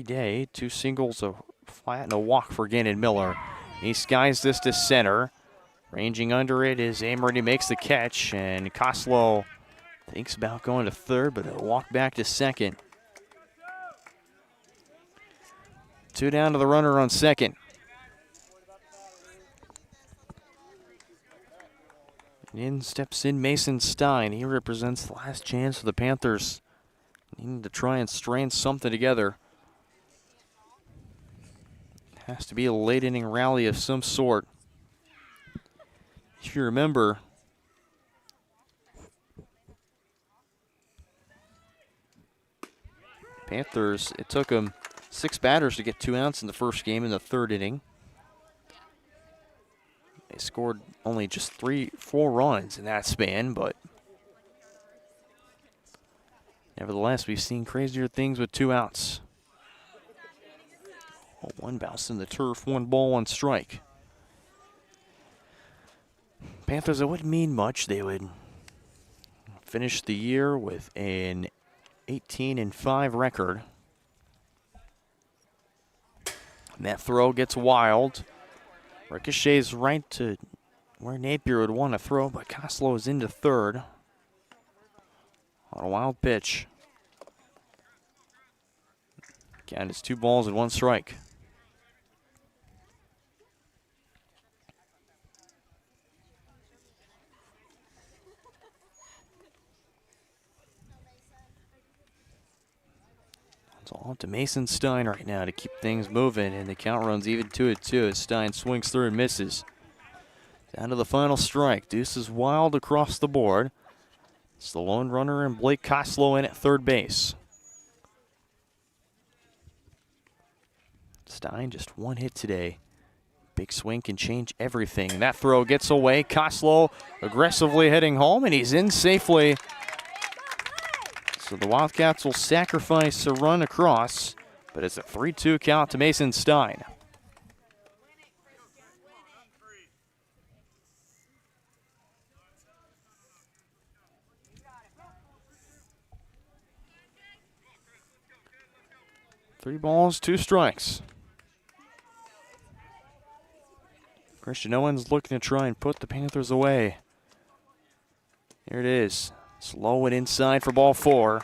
day, 2 singles, a flat, and a walk for Gannon Miller. He skies this to center. Ranging under it is Amory, makes the catch, and Koslow thinks about going to third, but a walk back to second. 2 down to the runner on second. In steps in Mason Stein. He represents the last chance for the Panthers. Needing to try and strain something together. Has to be a late inning rally of some sort. If you remember, Panthers, it took them 6 batters to get 2 outs in the first game in the 3rd inning. They scored only just 4 runs in that span, but nevertheless, we've seen crazier things with 2 outs. 1 bounce in the turf, 1 ball, 1 strike. Panthers, it wouldn't mean much. They would finish the year with an 18-5 record. And that throw gets wild. Ricochets right to where Napier would want to throw, but Koslow is into third on a wild pitch. Count is 2 balls and 1 strike. It's all up to Mason Stein right now to keep things moving, and the count runs even 2-2 as Stein swings through and misses. Down to the final strike. Deuce is wild across the board. It's the lone runner and Blake Koslow in at third base. Stein just 1 hit today. Big swing can change everything. That throw gets away. Koslow aggressively heading home, and he's in safely. So the Wildcats will sacrifice a run across, but it's a 3-2 count to Mason Stein. Three balls, 2 strikes. Christian Owens looking to try and put the Panthers away. Here it is. Slow and inside for ball 4.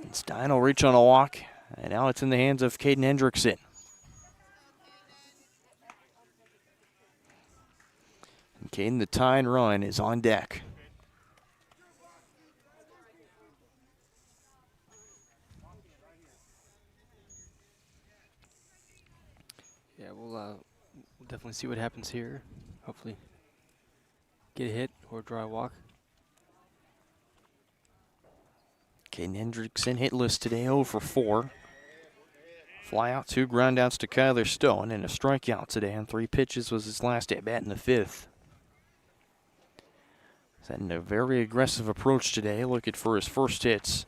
And Stein will reach on a walk, and now it's in the hands of Caden Hendrickson. And Caden, the tie and run, is on deck. Yeah, we'll definitely see what happens here. Hopefully get a hit or draw a walk. Caden Hendrickson hitless today, 0 for 4. Fly out, 2 ground outs to Kyler Stone, and a strikeout today on 3 pitches was his last at bat in the 5th. He's had a very aggressive approach today, looking for his first hits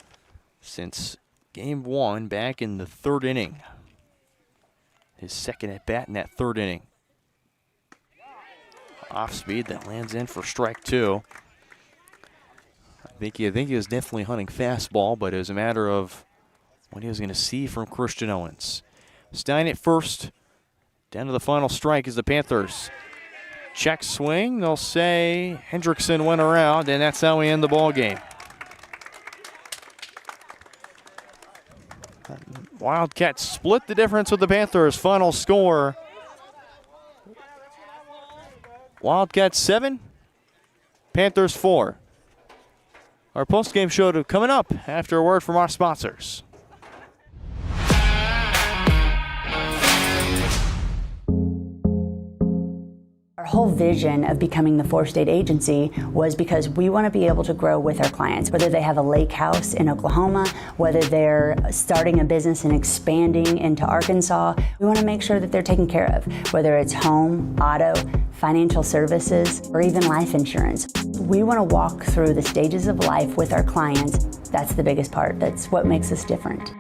since game 1 back in the 3rd inning. His second at bat in that 3rd inning. Off speed that lands in for strike 2. I think he was definitely hunting fastball, but it was a matter of what he was going to see from Christian Owens. Stein at first. Down to the final strike is the Panthers. Check swing. They'll say Hendrickson went around, and that's how we end the ball game. Wildcats split the difference with the Panthers. Final score, Wildcats 7, Panthers 4. Our post-game show coming up after a word from our sponsors. Our whole vision of becoming the four-state agency was because we want to be able to grow with our clients, whether they have a lake house in Oklahoma, whether they're starting a business and expanding into Arkansas. We want to make sure that they're taken care of, whether it's home, auto, financial services, or even life insurance. We want to walk through the stages of life with our clients. That's the biggest part. That's what makes us different.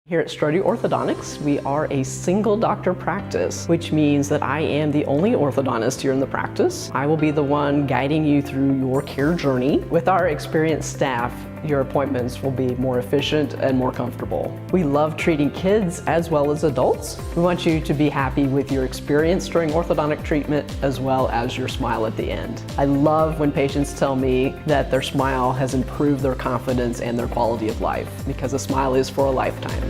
Here at Strode Orthodontics, we are a single doctor practice, which means that I am the only orthodontist here in the practice. I will be the one guiding you through your care journey. With our experienced staff, your appointments will be more efficient and more comfortable. We love treating kids as well as adults. We want you to be happy with your experience during orthodontic treatment as well as your smile at the end. I love when patients tell me that their smile has improved their confidence and their quality of life, because a smile is for a lifetime.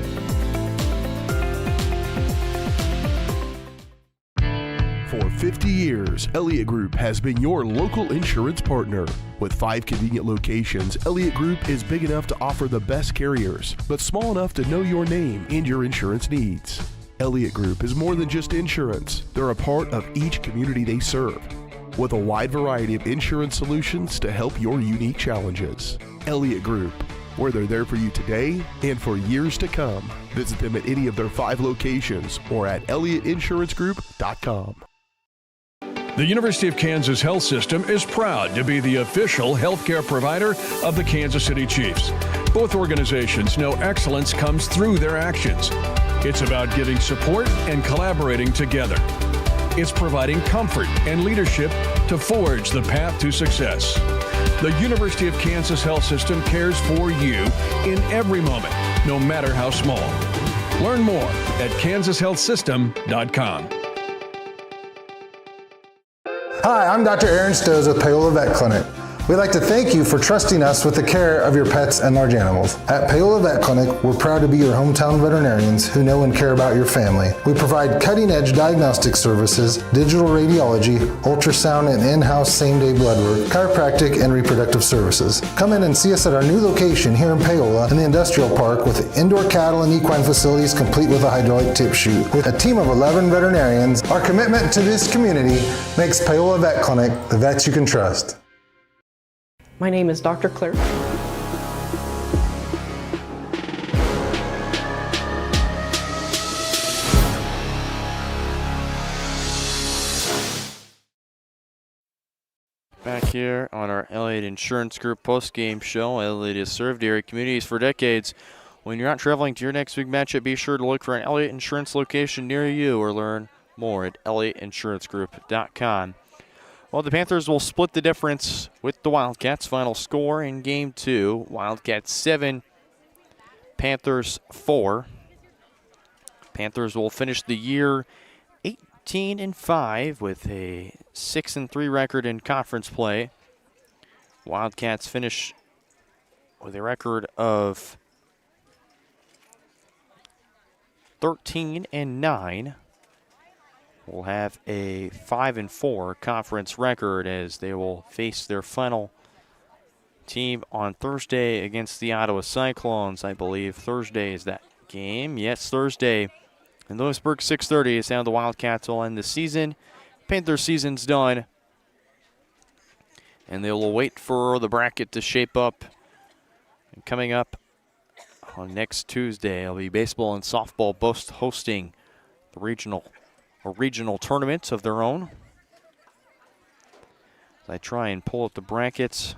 For 50 years, Elliott Group has been your local insurance partner. With 5 convenient locations, Elliott Group is big enough to offer the best carriers, but small enough to know your name and your insurance needs. Elliott Group is more than just insurance. They're a part of each community they serve, with a wide variety of insurance solutions to help your unique challenges. Elliott Group, where they're there for you today and for years to come. Visit them at any of their 5 locations or at ElliottInsuranceGroup.com. The University of Kansas Health System is proud to be the official healthcare provider of the Kansas City Chiefs. Both organizations know excellence comes through their actions. It's about giving support and collaborating together. It's providing comfort and leadership to forge the path to success. The University of Kansas Health System cares for you in every moment, no matter how small. Learn more at kansashealthsystem.com. Hi, I'm Dr. Aaron Stoes with Paola Vet Clinic. We'd like to thank you for trusting us with the care of your pets and large animals. At Paola Vet Clinic, we're proud to be your hometown veterinarians who know and care about your family. We provide cutting-edge diagnostic services, digital radiology, ultrasound, and in-house same-day blood work, chiropractic, and reproductive services. Come in and see us at our new location here in Paola in the Industrial Park with indoor cattle and equine facilities complete with a hydraulic tip chute. With a team of 11 veterinarians, our commitment to this community makes Paola Vet Clinic the vets you can trust. My name is Dr. Claire. Back here on our Elliott Insurance Group post-game show. Elliott has served area communities for decades. When you're not traveling to your next big matchup, be sure to look for an Elliott Insurance location near you or learn more at ElliottInsuranceGroup.com. Well, the Panthers will split the difference with the Wildcats. Final score in Game 2, Wildcats 7, Panthers 4. Panthers will finish the year 18-5 with a 6-3 record in conference play. Wildcats finish with a record of 13-9. Will have a 5-4 conference record as they will face their final team on Thursday against the Ottawa Cyclones. I believe Thursday is that game. Yes, Thursday in Louisburg, 6:30 is how the Wildcats will end the season. Panthers season's done, and they will wait for the bracket to shape up. And coming up on next Tuesday, it'll be baseball and softball both hosting the regional tournaments of their own. As I try and pull up the brackets.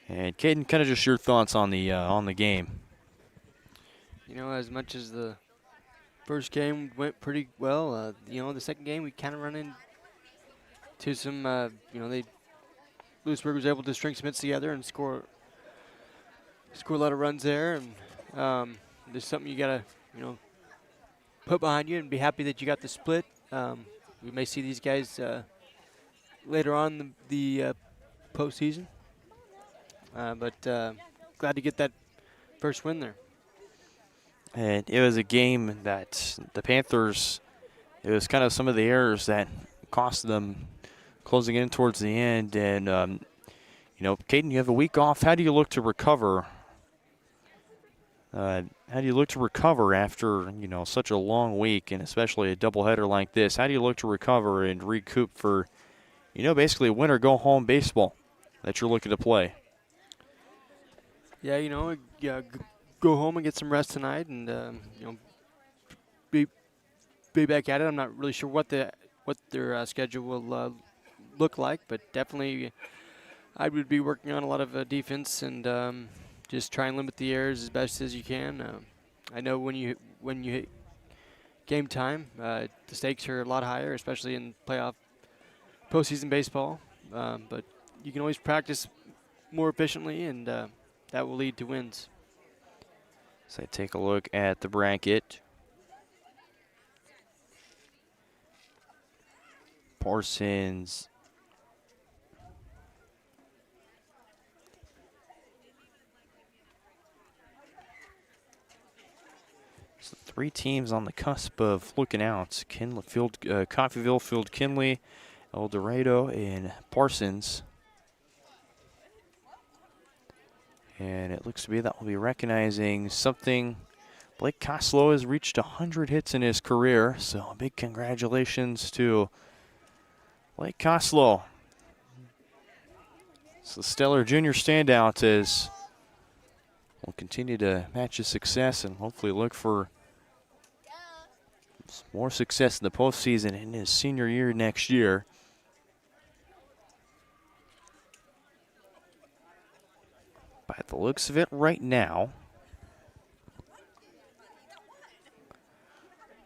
And Caden, kind of just your thoughts on the game. You know, as much as the first game went pretty well, the second game we kind of run into some, Louisburg was able to string some hits together and score a lot of runs there, and there's something you gotta, put behind you and be happy that you got the split. We may see these guys later on the postseason, but glad to get that first win there. And it was a game that the Panthers, it was kind of some of the errors that cost them closing in towards the end. And, Caden, you have a week off. How do you look to recover? How do you look to recover after, such a long week, and especially a doubleheader like this? How do you look to recover and recoup for, basically win or go home baseball that you're looking to play? Yeah, go home and get some rest tonight, and be back at it. I'm not really sure what their schedule will look like, but definitely I would be working on a lot of defense and just try and limit the errors as best as you can. I know when you hit game time, the stakes are a lot higher, especially in postseason baseball. But you can always practice more efficiently, and that will lead to wins. So take a look at the bracket. Parsons. So 3 teams on the cusp of looking out. Coffeyville, Field Kinley, El Dorado, and Parsons. And it looks to be that we'll be recognizing something. Blake Koslow has reached 100 hits in his career, so a big congratulations to Blake Koslow. It's the stellar junior standout as we'll continue to match his success and hopefully look for more success in the postseason in his senior year next year. By the looks of it right now,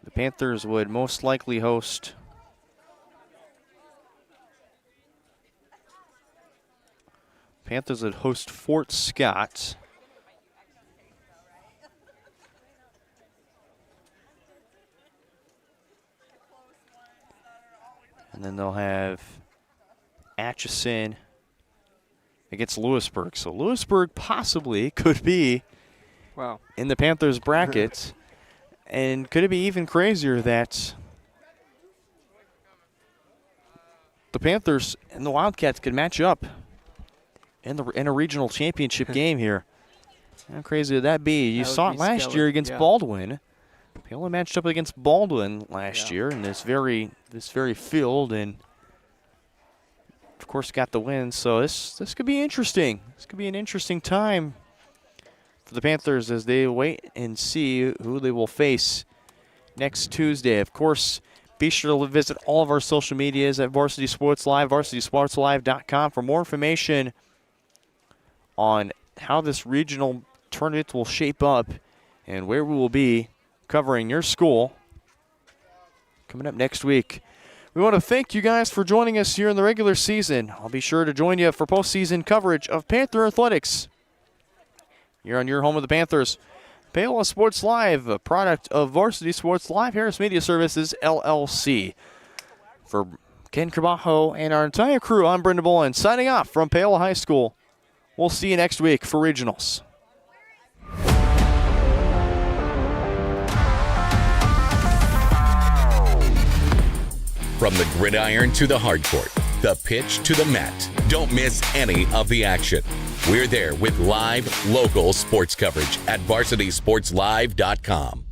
the Panthers would most likely host Fort Scott. And then they'll have Atchison against Louisburg. So Louisburg possibly could be in the Panthers bracket. And could it be even crazier that the Panthers and the Wildcats could match up in a regional championship game here? How crazy would that be? You saw it last year against Baldwin. Paola matched up against Baldwin last year in this very field, and of course got the win. So this could be interesting. This could be an interesting time for the Panthers as they wait and see who they will face next Tuesday. Of course, be sure to visit all of our social medias at Varsity Sports Live, varsitysportslive.com for more information on how this regional tournament will shape up and where we will be covering your school coming up next week. We want to thank you guys for joining us here in the regular season. I'll be sure to join you for postseason coverage of Panther Athletics. You're on your home of the Panthers. Paola Sports Live, a product of Varsity Sports Live, Harris Media Services, LLC. For Ken Carbajo and our entire crew, I'm Brendan Bolin, signing off from Paola High School. We'll see you next week for regionals. From the gridiron to the hardcourt, the pitch to the mat, don't miss any of the action. We're there with live, local sports coverage at varsitysportslive.com.